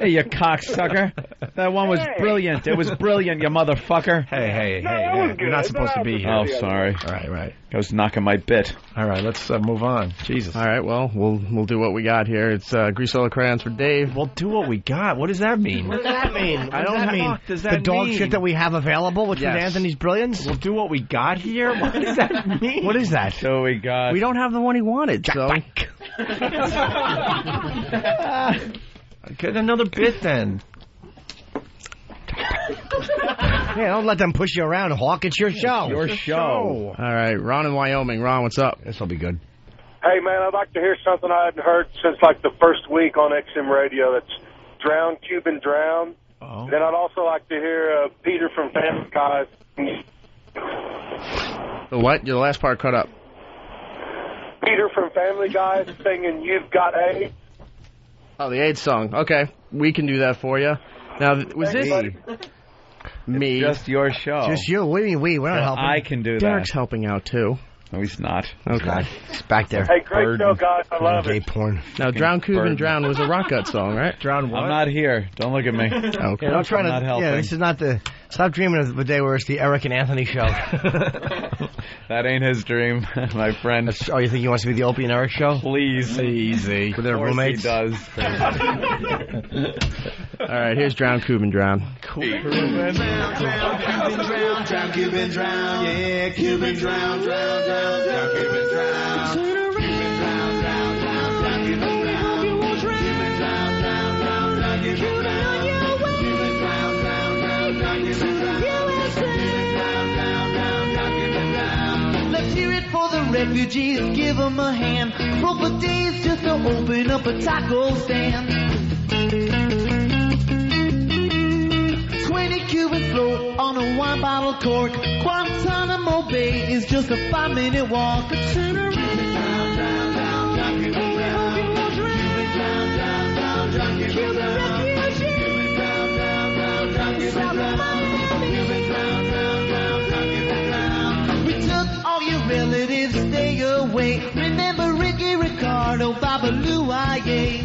Hey, you cocksucker. That one was brilliant. It was brilliant, you motherfucker. Hey. was good. You're not supposed to be here. Oh, sorry. Right. I was knocking my bit. All right, let's move on. Jesus. All right, well, we'll do what we got here. It's Greasola crayons for Dave. We'll do what we got. What does that mean? What does that mean? I don't mean. Does that the dog shit that we have available, which Yes. is Anthony's Brilliance? We'll do what we got here? What does that mean? What is that? So we got... We don't have the one he wanted, so... Get another bit, then. Yeah, don't let them push you around, Hawk. It's your show. Your show. All right, Ron in Wyoming. Ron, what's up? This will be good. Hey, man, I'd like to hear something I hadn't heard since, like, the first week on XM Radio. That's Drown, Cuban Drown. Oh. Then I'd also like to hear Peter from Family Guy. The what? Your last part cut up. Peter from Family Guy singing You've Got AIDS. Oh, the AIDS song. Okay, we can do that for you. Now, was this... Me. It's just your show. Just you. What do you mean? We're not helping. I can do Derek's that. helping out, too. No, he's not. Okay. It's back there. Hey, great show, guys. I love Gay it. porn. Now, Drown, Cuban Drown was a Rock Gut song, right? Drown what? I'm not here. Don't look at me. Okay. Yeah, I'm trying I'm not to. helping. Yeah, this is not the. Stop dreaming of the day where it's the Eric and Anthony show. That ain't his dream, my friend. Oh, you think he wants to be the Opie and Eric show? Please. Easy. With their Of course roommates? he does. All right, here's Drown, Cuban Drown. Cuban drown, Cuban drown, yeah, Cuban drown, drown, drown, drown, Cuban drown. Cuban drown, drown, drown, drown, Cuban drown. Cuban drown, drown, drown, drown, Cuban drown. Cuban drown, drown, drown, drown, Cuban drown. Cuban drown, drown, drown, drown, Cuban drown. Let's hear it for the refugees, give them a hand. Roll for days just to open up a taco stand. 20 Cubans float on a wine bottle cork. Guantanamo Bay is just a 5-minute walk. Turn around, Cuban drown, drown, drown, drown, Cuban drown. Cuban drown, drown, drown, drown, Cuban drown. Cuban drown, drown, drown, drown, Cuban drown. Cuban drown, drown, drown, drown, Cuban drown. We took all your relatives, stay away. Remember Ricky Ricardo, Babalu, Aye.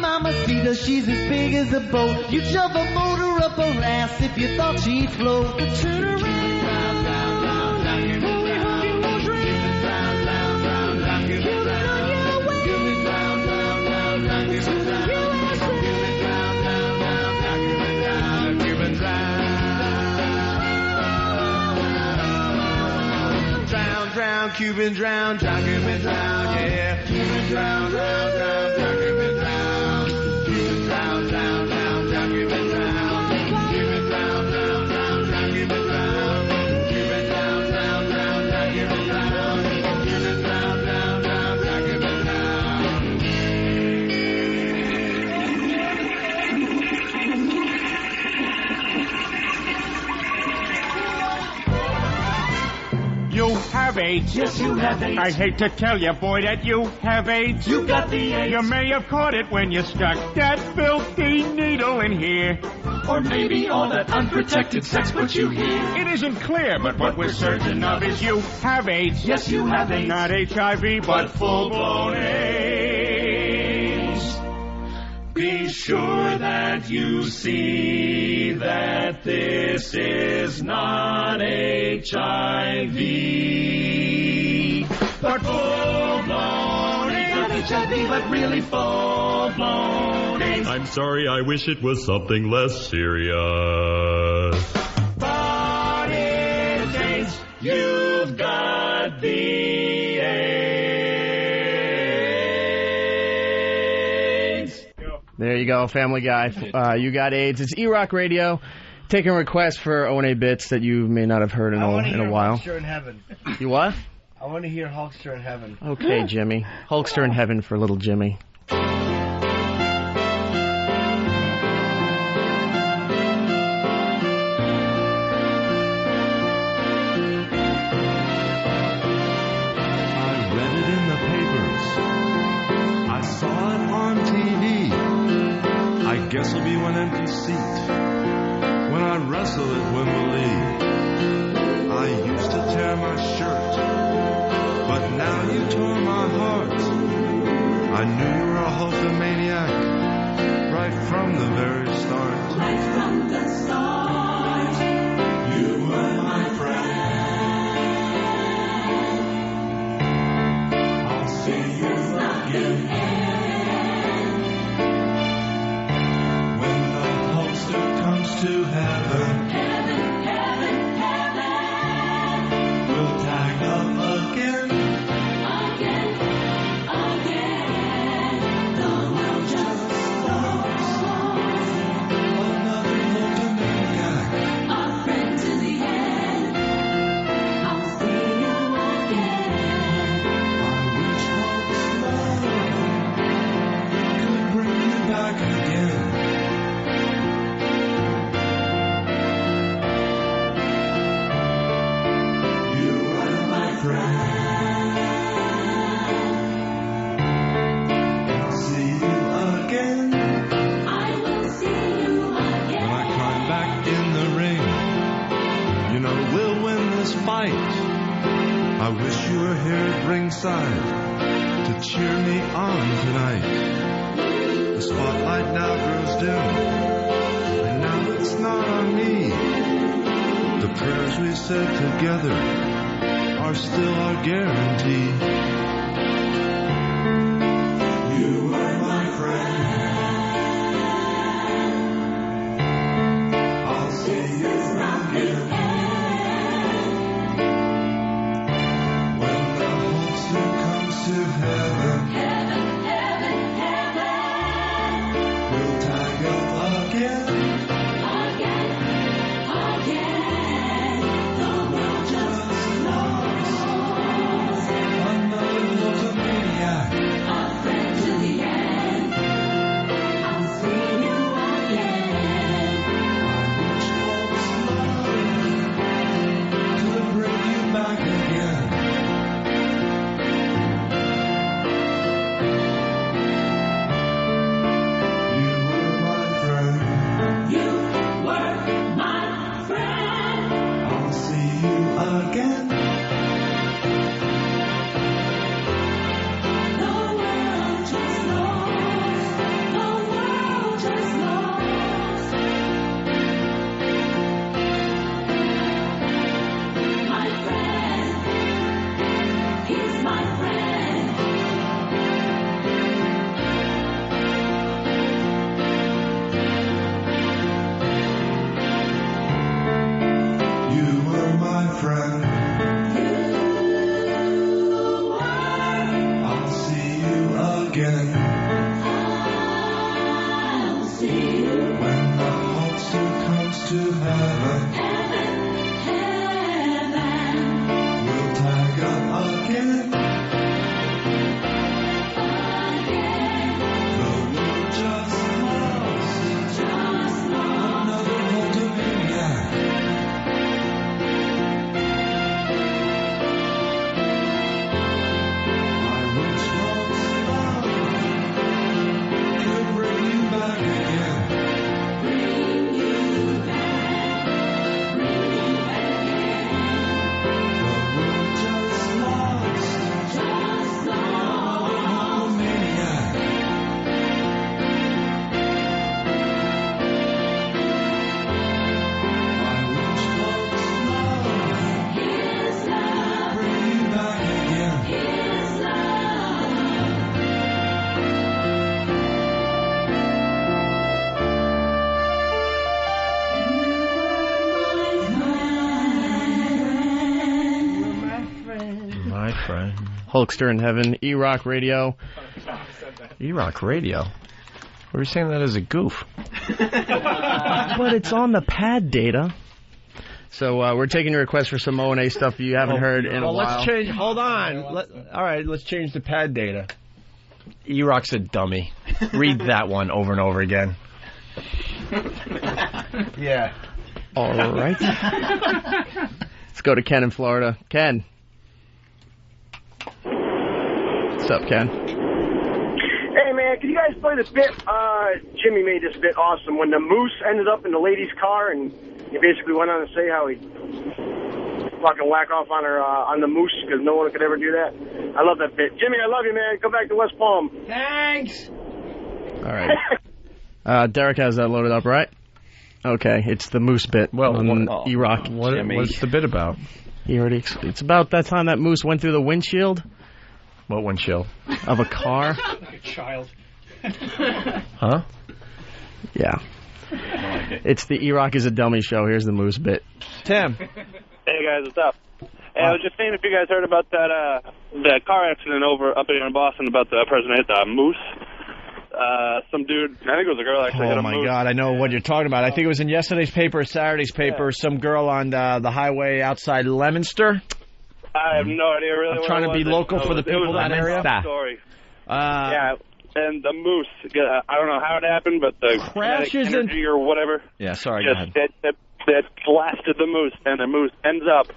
Mamacita, she's as big as a boat. You shove a motor up her ass if you thought she'd float. Turn around, round, round, round, round, Cuban drown. Cuban drown, round, round, round, Cuban drown. Cuban drown, round, round, round, Cuban drown. Cuban drown, round, round, round, Cuban drown. Cuban drown. Drown, drown, Cuban drown, drown, Cuban drown, yeah. Cuban drown, round, round, round, Cuban drown. Drown, drown, drown, drown, Cuban drown. Cuban drown, drown, drown, drown, Cuban drown. Cuban drown, drown, drown, drown, Cuban drown. Cuban drown, drown, drown, drown, Cuban You have AIDS. Yes, you have AIDS. I hate to tell you, boy, that you have AIDS. You got the AIDS. You may have caught it when you stuck that filthy needle in here. Or maybe all that unprotected sex put you here. It isn't clear, but what we're certain of is you have AIDS. Yes, you have AIDS. Not HIV, but full-blown AIDS. Be sure that you see that this is not HIV. But full-blown AIDS, not HIV, but really full-blown AIDS. I'm sorry, I wish it was something less serious. But it's AIDS, you've got the AIDS. There you go, Family Guy. You got AIDS. It's E-Rock Radio, taking requests for O&A bits that you may not have heard in a while. Hulkster in heaven. You what? I want to hear Hulkster in heaven. Okay, Jimmy. Hulkster in heaven for little Jimmy. I guess it'll be one empty seat when I wrestle at Wembley. I used to tear my shirt, but now you tore my heart. I knew you were a Hulkamaniac right from the very start. Right from the start, you were my friend. I'll see you again. To heaven, heaven, heaven, heaven. We'll tag up again, again, again. The world just goes. Another Hulkamaniac, a friend to the end. I'll see you again. I wish Hulk's love could bring you back again. I'll see you again. I will see you again. When I climb back in the ring, you know we'll win this fight. I wish you were here at ringside to cheer me on tonight. The spotlight now grows dim, and now it's not on me. The prayers we said together are still our guarantee. You were my friend. I'll see you again. When the Hulkster comes to heaven, Heaven, heaven, heaven. we'll tag up again. Again, again. The world just knows. Another Hulkamaniac, A friend to the end. I'll see you again. could bring you back again. You were my friend. You were my friend. I'll see you again. The world just knows. The world just knows. My friend. He's my friend. You were my friend. I'll see you again. I'll see you. When the Hulkster comes to heaven, Heaven, heaven. we'll tag up again. Again. The world just loves Just know. another Hulkamaniac. I wish Hulk's love friend. Hulkster in Heaven, E-Rock Radio. E-Rock Radio? We're saying that as a goof. But it's on the pad data. So we're taking your request for some O&A stuff you haven't heard in a while. Let's change. Hold on. All right, let's change the pad data. E-Rock's a dummy. Read that one over and over again. Yeah. All right. Let's go to Ken in Florida. Ken. What's up, Ken? Hey, man, can you guys play this bit? Jimmy made this bit awesome. When the moose ended up in the lady's car, and he basically went on to say how he fucking whack off on her on the moose because no one could ever do that. I love that bit. Jimmy, I love you, man. Come back to West Palm. Thanks. All right. Derek has that loaded up, right? Okay, it's the moose bit on E-Rock. What's the bit about? He already. It's about that time that moose went through the windshield. What windshield? Of a car. Like a child. Huh? Yeah. It's the E-Rock is a dummy show. Here's the moose bit. Tim. Hey guys, what's up? Hey, I was just saying if you guys heard about that car accident up here in Boston about the person hit the moose. Some dude, I think it was a girl actually. Oh my God, I know what you're talking about. I think it was in yesterday's paper, Saturday's paper. Yeah. Some girl on the highway outside Leominster. I have no idea really. I'm trying to be local for the people in that area. Story. Yeah, and the moose. I don't know how it happenappened, but the crashes energy or whatever. Yeah, sorry. Go ahead. That blasted the moose, and the moose ends up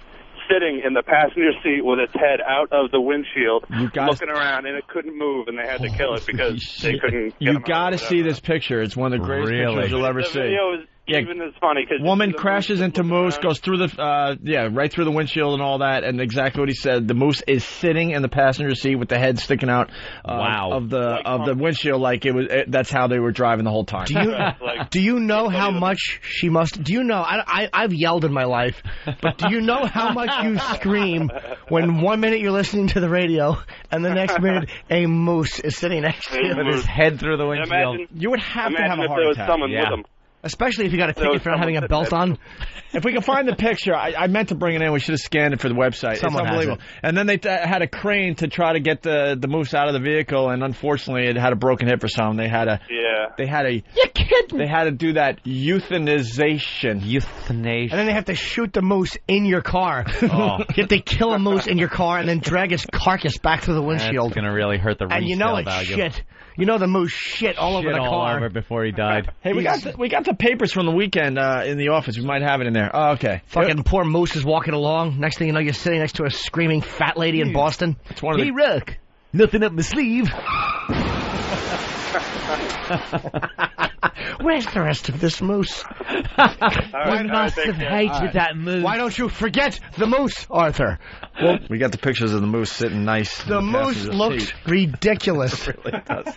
sitting in the passenger seat with its head out of the windshield, looking around, and it couldn't move, and they had to kill it because they couldn't. You got to see this picture. It's one of the greatest pictures you'll ever see. The video is even as funny because woman crashes into moose, goes through the right through the windshield and all that, and exactly what he said. The moose is sitting in the passenger seat with the head sticking out of the windshield, like it was. That's how they were driving the whole time. Do you know how much she must? Do you know? I've yelled in my life, but do you know how much you scream when 1 minute you're listening to the radio and the next minute a moose is sitting next to you with his head through the windshield? You would have to have a heart attack. Someone with him. Especially if you got a ticket for not having a belt on. If we can find the picture, I meant to bring it in. We should have scanned it for the website. Someone it's unbelievable. And then they had a crane to try to get the moose out of the vehicle, and unfortunately, it had a broken hip or something. They had to do that euthanization. And then they have to shoot the moose in your car. You have to kill a moose in your car and then drag its carcass back through the windshield. That's going to really hurt the resale value. And you know it's shit. You know the moose shit all over the car. All over before he died. Hey, we got the papers from the weekend in the office. We might have it in there. Oh, okay. Fucking poor moose is walking along. Next thing you know, you're sitting next to a screaming fat lady in Boston. It's one of hey, Rook, nothing up my sleeve. Where's the rest of this moose? We must have hated that moose. Why don't you forget the moose, Arthur? Well, we got the pictures of the moose sitting nice. The moose looks ridiculous. It really does.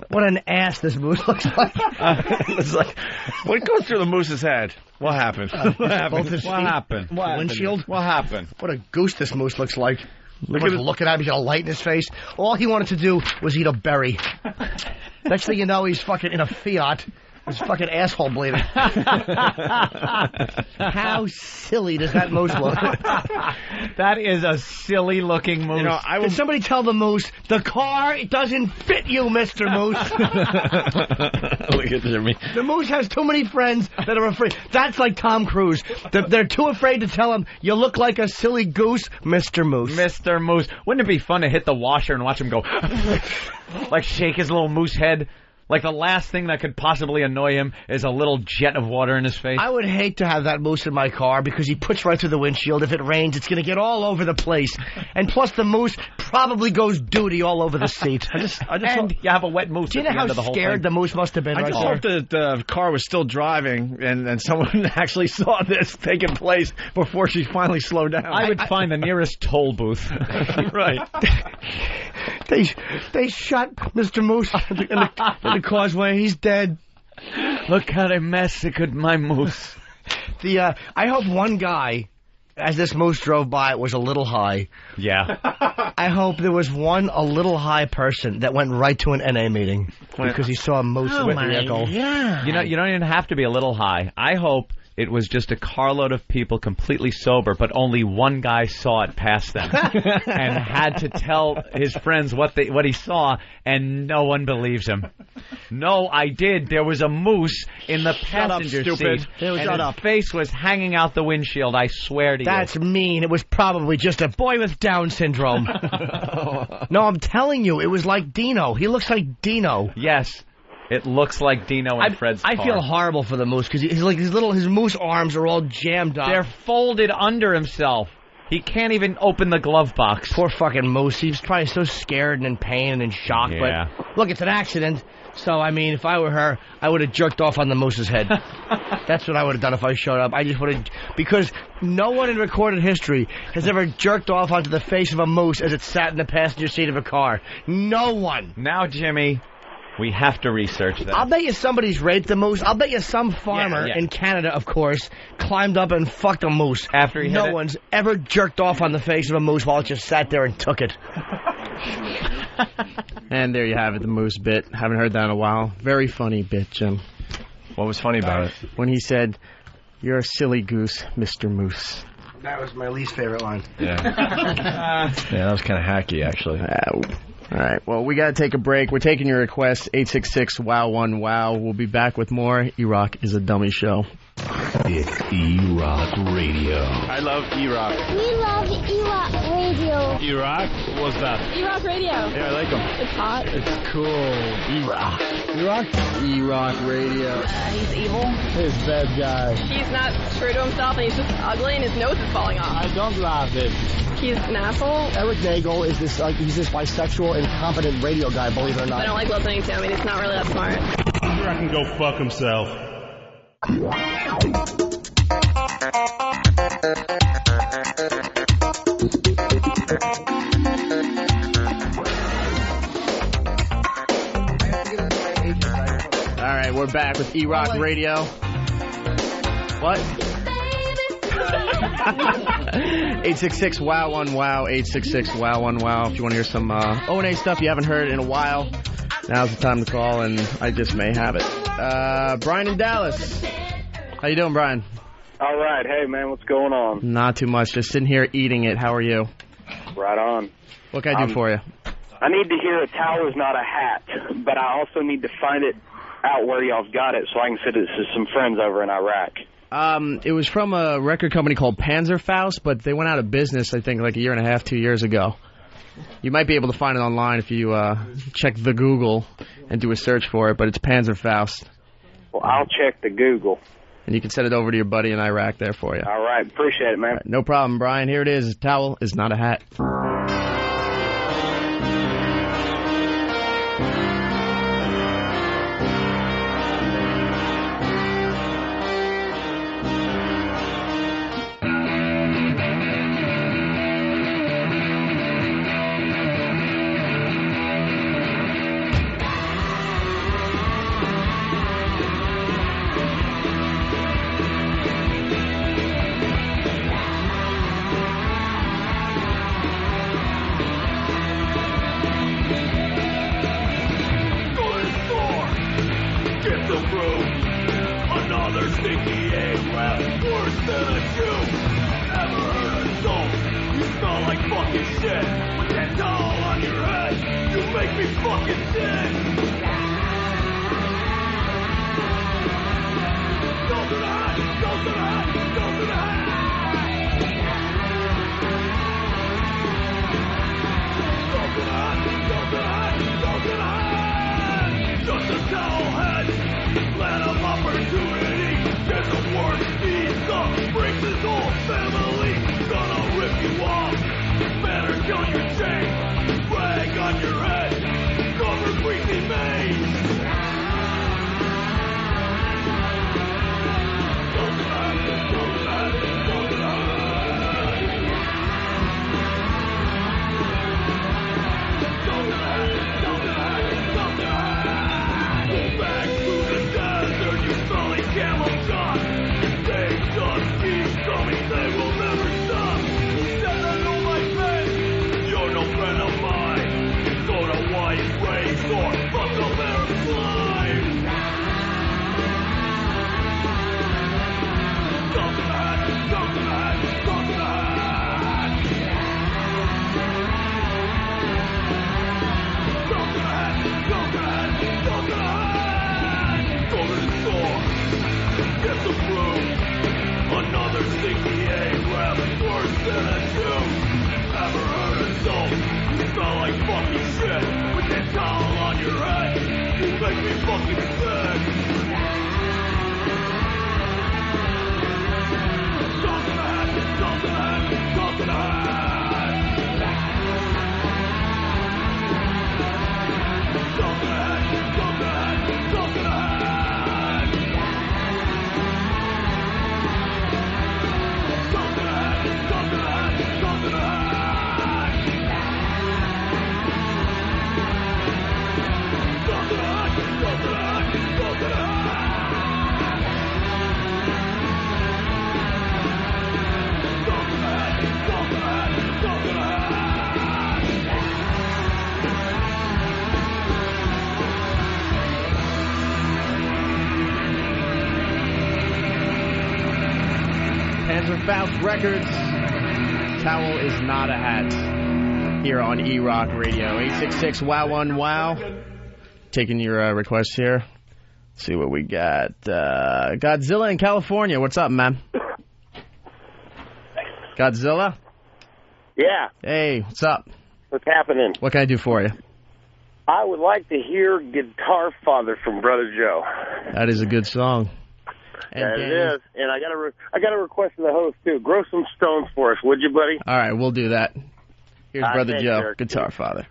What an ass this moose looks like. It's like, what goes through the moose's head? What happened? What happened? Windshield? What happened? What a goose this moose looks like. Looking at him, he's got a light in his face. All he wanted to do was eat a berry. Next thing you know, he's fucking in a Fiat. His fucking asshole bleeding. How silly does that moose look? That is a silly-looking moose. You know, did somebody tell the moose, the car, it doesn't fit you, Mr. Moose? Look at Jimmy. The moose has too many friends that are afraid. That's like Tom Cruise. They're too afraid to tell him, you look like a silly goose, Mr. Moose. Mr. Moose. Wouldn't it be fun to hit the washer and watch him go, like shake his little moose head? Like the last thing that could possibly annoy him is a little jet of water in his face. I would hate to have that moose in my car because he puts right through the windshield. If it rains, it's going to get all over the place. And plus the moose probably goes duty all over the seat. And you have a wet moose. Do you know how scared the moose must have been? I just hope that the car was still driving and someone actually saw this taking place before she finally slowed down. I would find the nearest toll booth. Right. They shot Mr. Moose in the causeway. He's dead. Look how they massacred my moose. I hope one guy, as this moose drove by, was a little high. Yeah. I hope there was a little high person that went right to an NA meeting because he saw a moose in the vehicle. Yeah. You don't even have to be a little high. I hope it was just a carload of people completely sober, but only one guy saw it pass them and had to tell his friends what he saw, and no one believes him. No, I did. There was a moose in the passenger seat, and his face was hanging out the windshield. I swear to you. That's mean. It was probably just a boy with Down syndrome. No, I'm telling you, it was like Dino. He looks like Dino. Yes. It looks like Dino and Fred's car. I feel horrible for the moose because his moose arms are all jammed up. They're folded under himself. He can't even open the glove box. Poor fucking moose. He's probably so scared and in pain and in shock. Yeah. But look, it's an accident. So, I mean, if I were her, I would have jerked off on the moose's head. That's what I would have done if I showed up. I just would have... Because no one in recorded history has ever jerked off onto the face of a moose as it sat in the passenger seat of a car. No one. Now, Jimmy... We have to research that. I'll bet you somebody's raped a moose. I'll bet you some farmer in Canada, of course, climbed up and fucked a moose. After he No one's ever jerked off on the face of a moose while it just sat there and took it. And there you have it, the moose bit. Haven't heard that in a while. Very funny bit, Jim. What was funny about it? When he said, "You're a silly goose, Mr. Moose." That was my least favorite line. Yeah. That was kind of hacky, actually. All right, well, we got to take a break. We're taking your requests, 866-WOW1-WOW. We'll be back with more E-Rock is a Dummy Show. It's E-Rock Radio. I love E-Rock. We love E-Rock Radio. E-Rock? What's that? E-Rock Radio. Yeah, I like them. It's hot. It's cool. E-Rock. E-Rock? E-Rock Radio. He's evil. He's a bad guy. He's not true to himself, and he's just ugly, and his nose is falling off. I don't love him. He's an asshole. Eric Nagel is he's this bisexual, incompetent radio guy, believe it or not. I don't like listening to him. He's not really that smart. E-Rock can go fuck himself. All right, we're back with E-Rock Radio. What? 866-WOW1-WOW, 866-WOW1-WOW. If you want to hear some O&A stuff you haven't heard in a while, now's the time to call, and I just may have it. Brian in Dallas. How you doing, Brian? All right. Hey, man, what's going on? Not too much. Just sitting here eating it. How are you? Right on. What can I do for you? I need to hear a towel's not a hat, but I also need to find it out where y'all've got it so I can send it to some friends over in Iraq. It was from a record company called Panzerfaust, but they went out of business, I think, like a year and a half, 2 years ago. You might be able to find it online if you check the Google and do a search for it, but it's Panzerfaust. Well, I'll check the Google. And you can send it over to your buddy in Iraq there for you. All right. Appreciate it, man. Right, no problem, Brian. Here it is. A towel is not a hat. You're no soul. You smell like fucking shit. With that towel on your head, you make me fucking sick. Go to the head, go to the head, go to the head. Go to the head, go to the head, go to the head. Panzerfaust Records. Towel is not a hat. Here on E-Rock Radio. 866-WOW-1-WOW. Taking your requests here. Let's see what we got. Godzilla in California. What's up, man? Godzilla? Yeah. Hey, what's up? What's happening? What can I do for you? I would like to hear Guitar Father from Brother Joe. That is a good song. And yeah, it is. And I got a request of the host, too. Grow some stones for us, would you, buddy? All right, we'll do that. Here's Brother thanks, Joe, Eric. Guitar Father.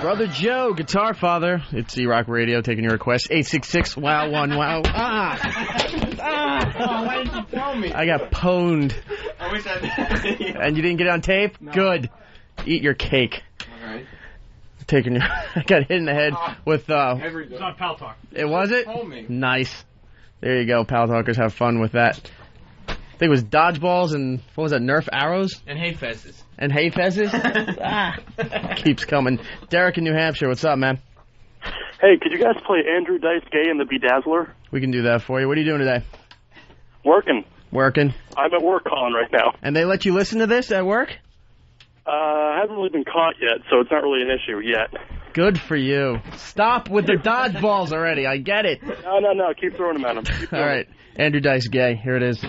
Brother Joe, Guitar Father. It's E-Rock Radio taking your request. 866-WOW-1-WOW. Oh, why didn't you tell me? I got pwned. I wish I did. And you didn't get it on tape? No. Good. Eat your cake. All right. Taking your... I got hit in the head with... It's on Pal Talk. It was it? Told me. Nice. There you go, Pal Talkers. Have fun with that. I think it was dodgeballs and, what was that, Nerf arrows? And hay fezzes. And hay fezzes? Keeps coming. Derek in New Hampshire, what's up, man? Hey, could you guys play Andrew Dice Gay and the Bedazzler? We can do that for you. What are you doing today? Working. Working. I'm at work calling right now. And they let you listen to this at work? I haven't really been caught yet, so it's not really an issue yet. Good for you. Stop with the dodgeballs already. I get it. No. Keep throwing them at him. All right. Andrew Dice Gay. Here it is.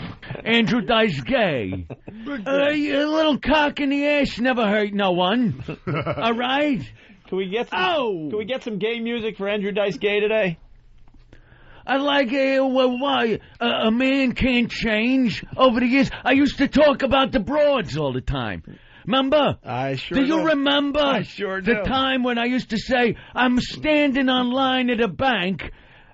Andrew Dice Gay. A little cock in the ass never hurt no one. All right? Can we get some gay music for Andrew Dice Gay today? I like why a man can't change over the years. I used to talk about the broads all the time. Remember? I sure do. You remember? I sure do. The time when I used to say, I'm standing on line at a bank,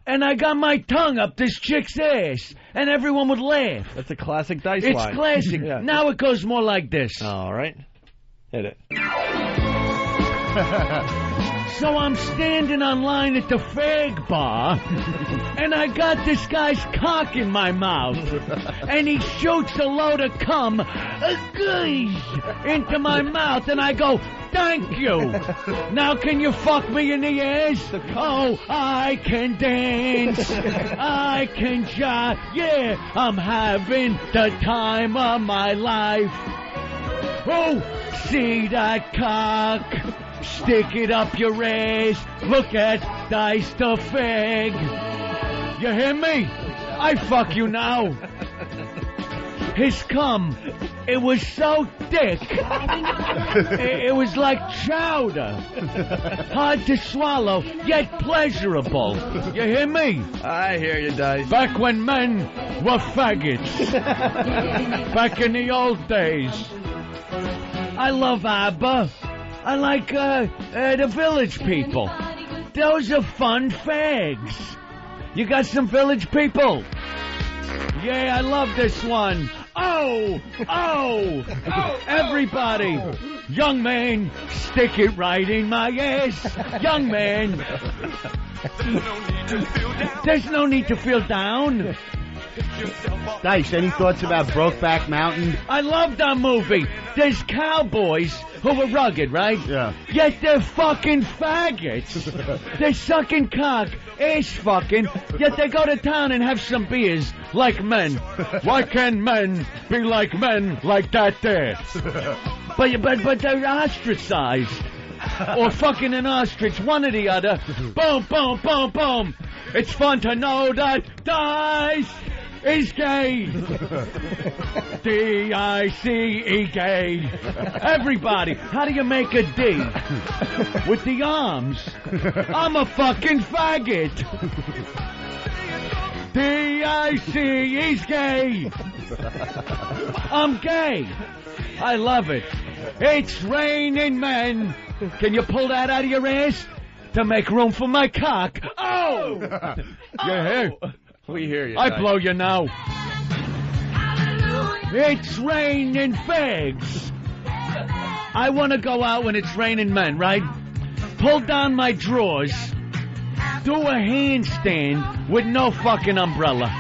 and I got my tongue up this chick's ass, and everyone would laugh. That's a classic Dice It's line. classic. Yeah. Now it goes more like this. All right. Hit it. So I'm standing on line at the fag bar, and I got this guy's cock in my mouth, and he shoots a load of cum into my mouth, and I go, thank you. Now can you fuck me in the ass? Oh, I can dance. I can jive. Yeah, I'm having the time of my life. Oh, see that cock? Stick it up your ass. Look at Dice the fag. You hear me? I fuck you now. His cum, it was so thick. It was like chowder. Hard to swallow, yet pleasurable. You hear me? I hear you, Dice. Back when men were faggots. Back in the old days. I love ABBA. I like the Village People. Those are fun fags. You got some Village People? Yeah, I love this one. Oh! Everybody! Young man, stick it right in my ass. Young man. There's no need to feel down. Dice, any thoughts about Brokeback Mountain? I love that movie. There's cowboys who are rugged, right? Yeah. Yet they're fucking faggots. They're sucking cock, ass fucking, yet they go to town and have some beers like men. Why can't men be like men like that there? But they're ostracized. Or fucking an ostrich, one or the other. Boom, boom, boom, boom. It's fun to know that Dice is gay. D-I-C-E gay. Everybody, how do you make a D? With the arms. I'm a fucking faggot. D-I-C, he's gay. I'm gay. I love it. It's raining men. Can you pull that out of your ass? To make room for my cock. Oh! You hear? We hear you. I Dice. blow you now. It's raining fags. I want to go out when it's raining men, right? Pull down my drawers. Do a handstand with no fucking umbrella.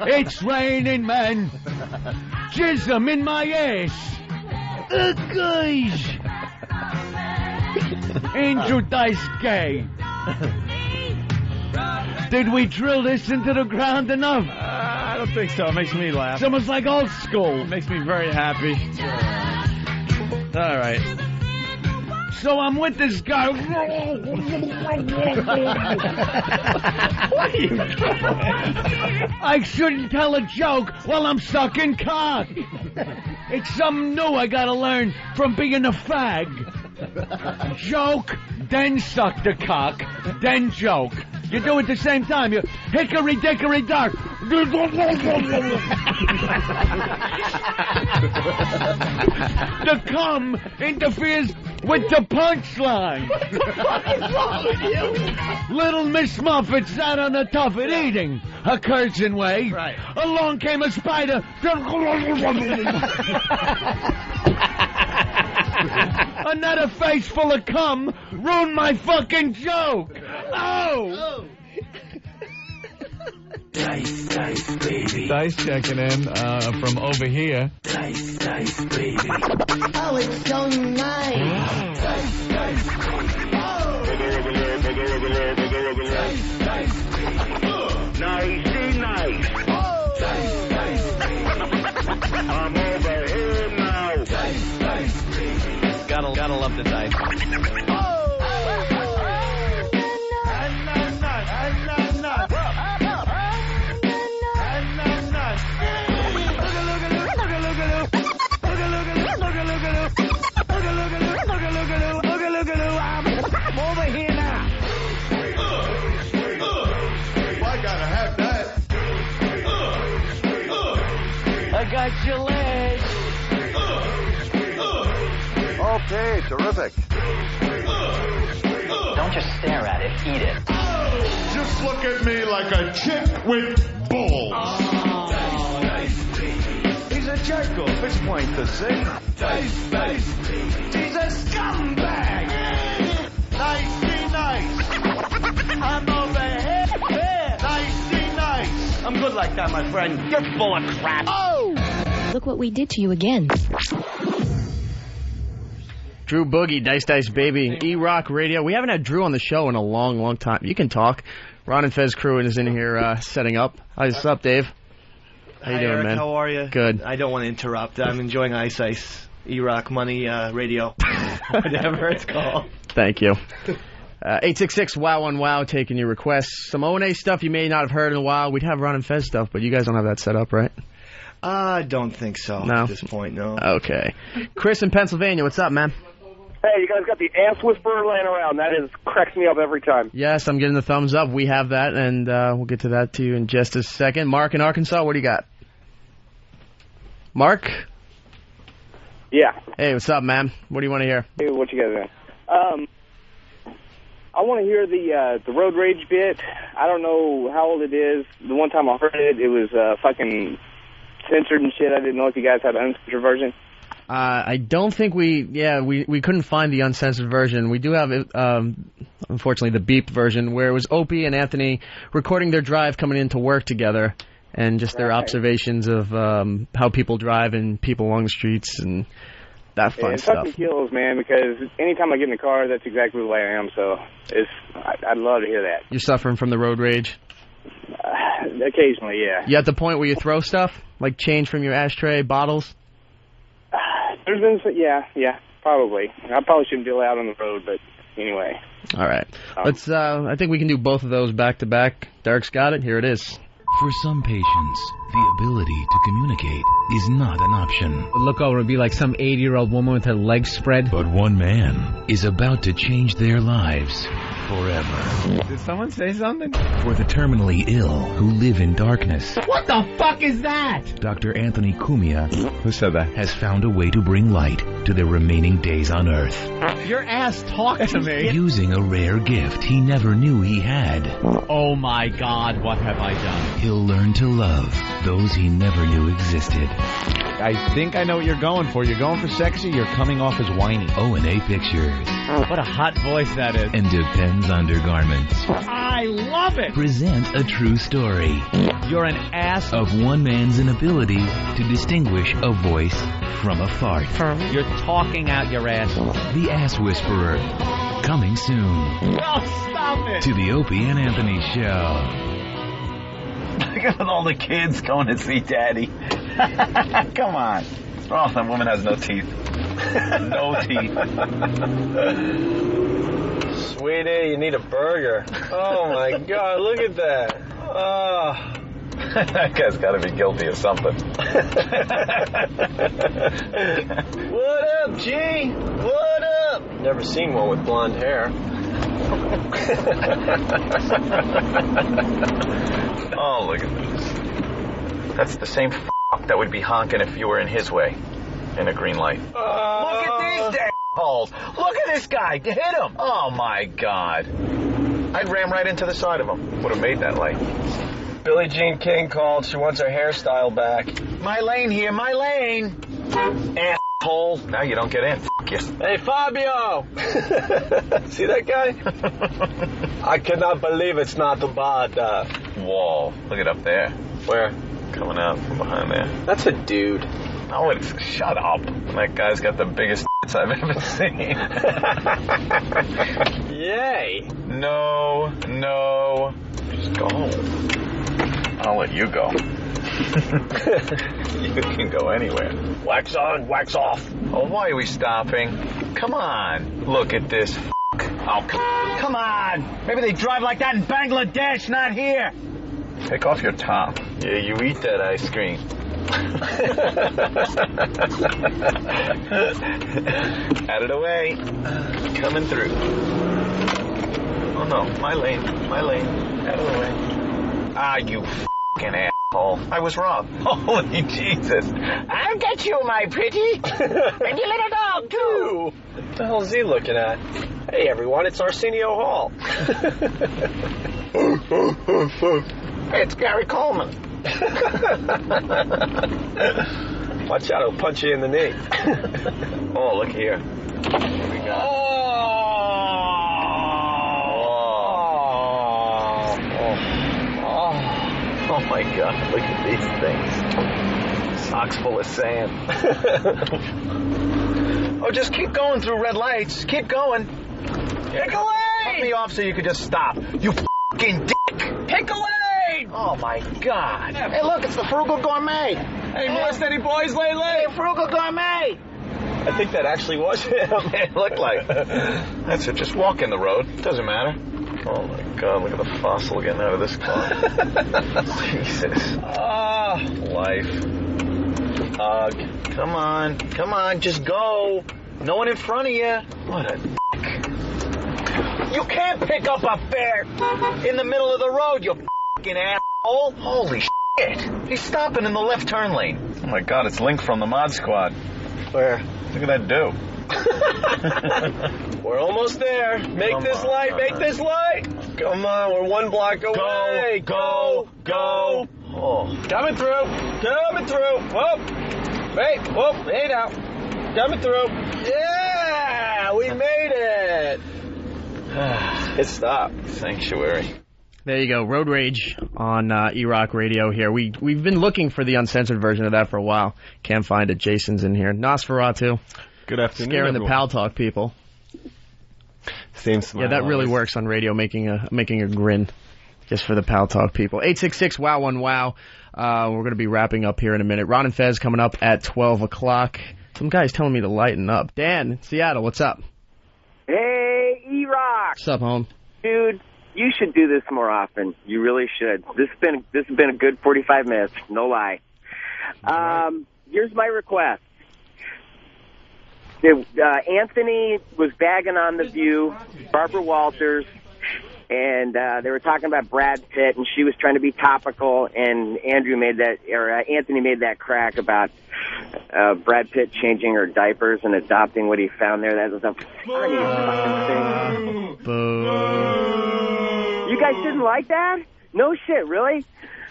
It's raining men. Jizz 'em in my ass. Guys. Andrew Dice Gay. Did we drill this into the ground enough? I don't think so. It makes me laugh. Someone's like old school. It makes me very happy. All right. So I'm with this guy. What are you doing? I shouldn't tell a joke while I'm sucking cock. It's something new I gotta learn from being a fag. Joke, then suck the cock, then joke. You do it at the same time. You hickory dickory dock. The cum interferes with the punchline. What the fuck is wrong with you? Little Miss Muffet sat on the tuffet eating her curtain way. Right. Along came a spider. Another face full of cum ruined my fucking joke. Oh! Dice, dice, baby. Dice checking in from over here. Dice, dice, baby. Oh, it's so nice. Dice, dice, baby. Oh. Dice, dice, baby. Nice. Oh. Dice, dice, baby. I'm over here now. Dice, dice, baby. Gotta love the dice. Oh. I'm over here now. I gotta have that. I got your leg. Okay, terrific. Don't just stare at it, eat it. Just look at me like a chick with balls. He's a jerk-off. It's plain to see. Dice, dice. He's a scumbag. Nice. I'm over here. Nice. I'm good like that, my friend. You're full of crap. Oh! Look what we did to you again. Drew Boogie, Dice Dice Baby, E-Rock Radio. We haven't had Drew on the show in a long, long time. You can talk. Ron and Fez crew is in here setting up. What's up, Dave? How you doing, Eric, man? How are you? Good. I don't want to interrupt. I'm enjoying Ice Ice, E-Rock Money Radio, whatever it's called. Thank you. 866-WOW-1-WOW, taking your requests. Some O&A stuff you may not have heard in a while. We'd have Ron and Fez stuff, but you guys don't have that set up, right? I don't think so No? at this point, no. Okay. Chris in Pennsylvania, what's up, man? Hey, you guys got the ass whisperer laying around. That cracks me up every time. Yes, I'm getting the thumbs up. We have that, and we'll get to that to you in just a second. Mark in Arkansas, what do you got? Mark? Yeah. Hey, what's up, man? What do you want to hear? Hey, what you guys got? I want to hear the road rage bit. I don't know how old it is. The one time I heard it, it was fucking censored and shit. I didn't know if you guys had an uncensored version. I don't think we couldn't find the uncensored version. We do have, unfortunately, the beeped version where it was Opie and Anthony recording their drive coming into work together and just their observations of how people drive and people along the streets and that fun It stuff. fucking kills, man, because anytime I get in the car, that's exactly the way I am. So I'd love to hear that. You're suffering from the road rage? Occasionally, yeah. You at the point where you throw stuff? Like change from your ashtray, bottles? There's been some, yeah, probably. I probably shouldn't be allowed on the road, but anyway. All right. Let's. I think we can do both of those back to back. Derek's got it. Here it is. For some patients, the ability to communicate is not an option. Look over and be like some 80-year-old woman with her legs spread. But one man is about to change their lives forever. Did someone say something? For the terminally ill who live in darkness, What the fuck is that? Dr. Anthony Cumia, who said that, has found a way to bring light to their remaining days on Earth. Your ass talked to me. Using a rare gift he never knew he had. Oh my God, what have I done? He'll learn to love those he never knew existed. I think I know what you're going for. You're going for sexy, you're coming off as whiny. O&A Pictures. What a hot voice that is. And Depends Undergarments. I love it. Present a true story. You're an ass. Of one man's inability to distinguish a voice from a fart. You're talking out your ass. The Ass Whisperer. Coming soon. Oh, stop it. To the Opie and Anthony Show. Look at all the kids going to see Daddy. Come on. Oh, that woman has no teeth. No teeth. Sweetie, you need a burger. Oh, my God, look at that. Oh. That guy's got to be guilty of something. What up, G? What up? Never seen one with blonde hair. Oh, look at this. That's the same that would be honking if you were in his way in a green light. Look at these holes. Look at this guy. Hit him. Oh, my God. I'd ram right into the side of him. Would have made that light. Billie Jean King called. She wants her hairstyle back. My lane here. My lane. Asshole. Now you don't get in. Thank you. Hey, Fabio! See that guy? I cannot believe it's not about Whoa, look it up there. Where? Coming out from behind there. That's a dude. No, it's... Shut up. That guy's got the biggest I've ever seen. Yay! No. Just go. I'll let you go. You can go anywhere. Wax on, wax off. Oh, why are we stopping? Come on. Look at this Oh, come on. Maybe they drive like that in Bangladesh, not here. Take off your top. Yeah, you eat that ice cream. Out of the way. Coming through. Oh, no. My lane. Out of the way. Ah, you f***ing asshole. I was wrong. Holy Jesus. I'll get you, my pretty. And your little dog, too. What the hell is he looking at? Hey, everyone, it's Arsenio Hall. It's Gary Coleman. Watch out, he'll punch you in the knee. Oh, look here. Here we go. Oh my God, look at these things. Socks full of sand. Oh, just keep going through red lights. Keep going. Pick a lane! Cut me off so you could just stop. You f***ing dick! Pick a lane! Oh my God. Hey, look, it's the Frugal Gourmet. Hey, molest any boys lately? Hey, Frugal Gourmet! I think that actually was him. It looked like. That's it, just walk in the road. Doesn't matter. Oh my God, look at the fossil getting out of this car. Jesus. Life. Come on, just go. No one in front of you. What a dick. You can't pick up a fare in the middle of the road, you fucking asshole. Holy shit. He's stopping in the left turn lane. Oh my God, it's Link from the Mod Squad. Where? Look at that do. We're almost there. Make this light. Come on, we're one block away. Go. Oh. Coming through. Whoop. Wait, whoop, hey now. Coming through. Yeah, we made it. It stopped. Sanctuary. There you go, Road Rage on E-Rock Radio here. We've been looking for the uncensored version of that for a while. Can't find it. Jason's in here. Nosferatu. Good afternoon, Scaring everyone. the Pal Talk people. Same smile. Yeah, that really always. works on radio, making a grin just for the Pal Talk people. 866-WOW-1-WOW. We're going to be wrapping up here in a minute. Ron and Fez coming up at 12 o'clock. Some guy's telling me to lighten up. Dan, in Seattle, what's up? Hey, E-Rock. What's up, home? Dude, you should do this more often. You really should. This has been a good 45 minutes, no lie. Here's my request. Anthony was bagging on The View, Barbara Walters, and they were talking about Brad Pitt, and she was trying to be topical, and Anthony made that crack about Brad Pitt changing her diapers and adopting what he found there. That was a funniest fucking thing. Boo. You guys didn't like that? No shit, really?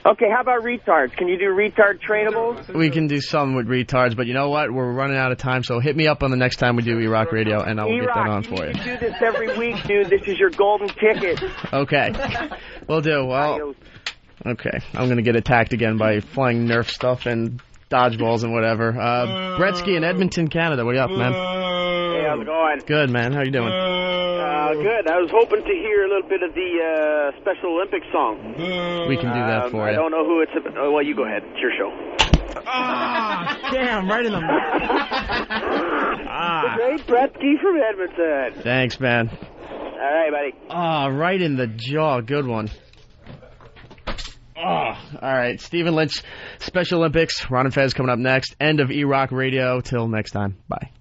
Okay, how about retards? Can you do retard trainables? We can do some with retards, but you know what? We're running out of time, so hit me up on the next time we do E-Rock Radio, and I will get that on for you. You do this every week, dude. This is your golden ticket. Okay. Will do. Well, okay. I'm going to get attacked again by flying Nerf stuff and dodgeballs and whatever. Bretsky in Edmonton, Canada. What are you up, man? Hey, how's it going? Good, man. How you doing? Good. I was hoping to hear a little bit of the Special Olympics song. We can do that for you. I don't know who it's about. Oh, well, you go ahead. It's your show. Damn, right in the The great Bretsky from Edmonton. Thanks, man. All right, buddy. Right in the jaw. Good one. All right, Stephen Lynch, Special Olympics. Ron and Fez coming up next. End of E-Rock Radio. Till next time. Bye.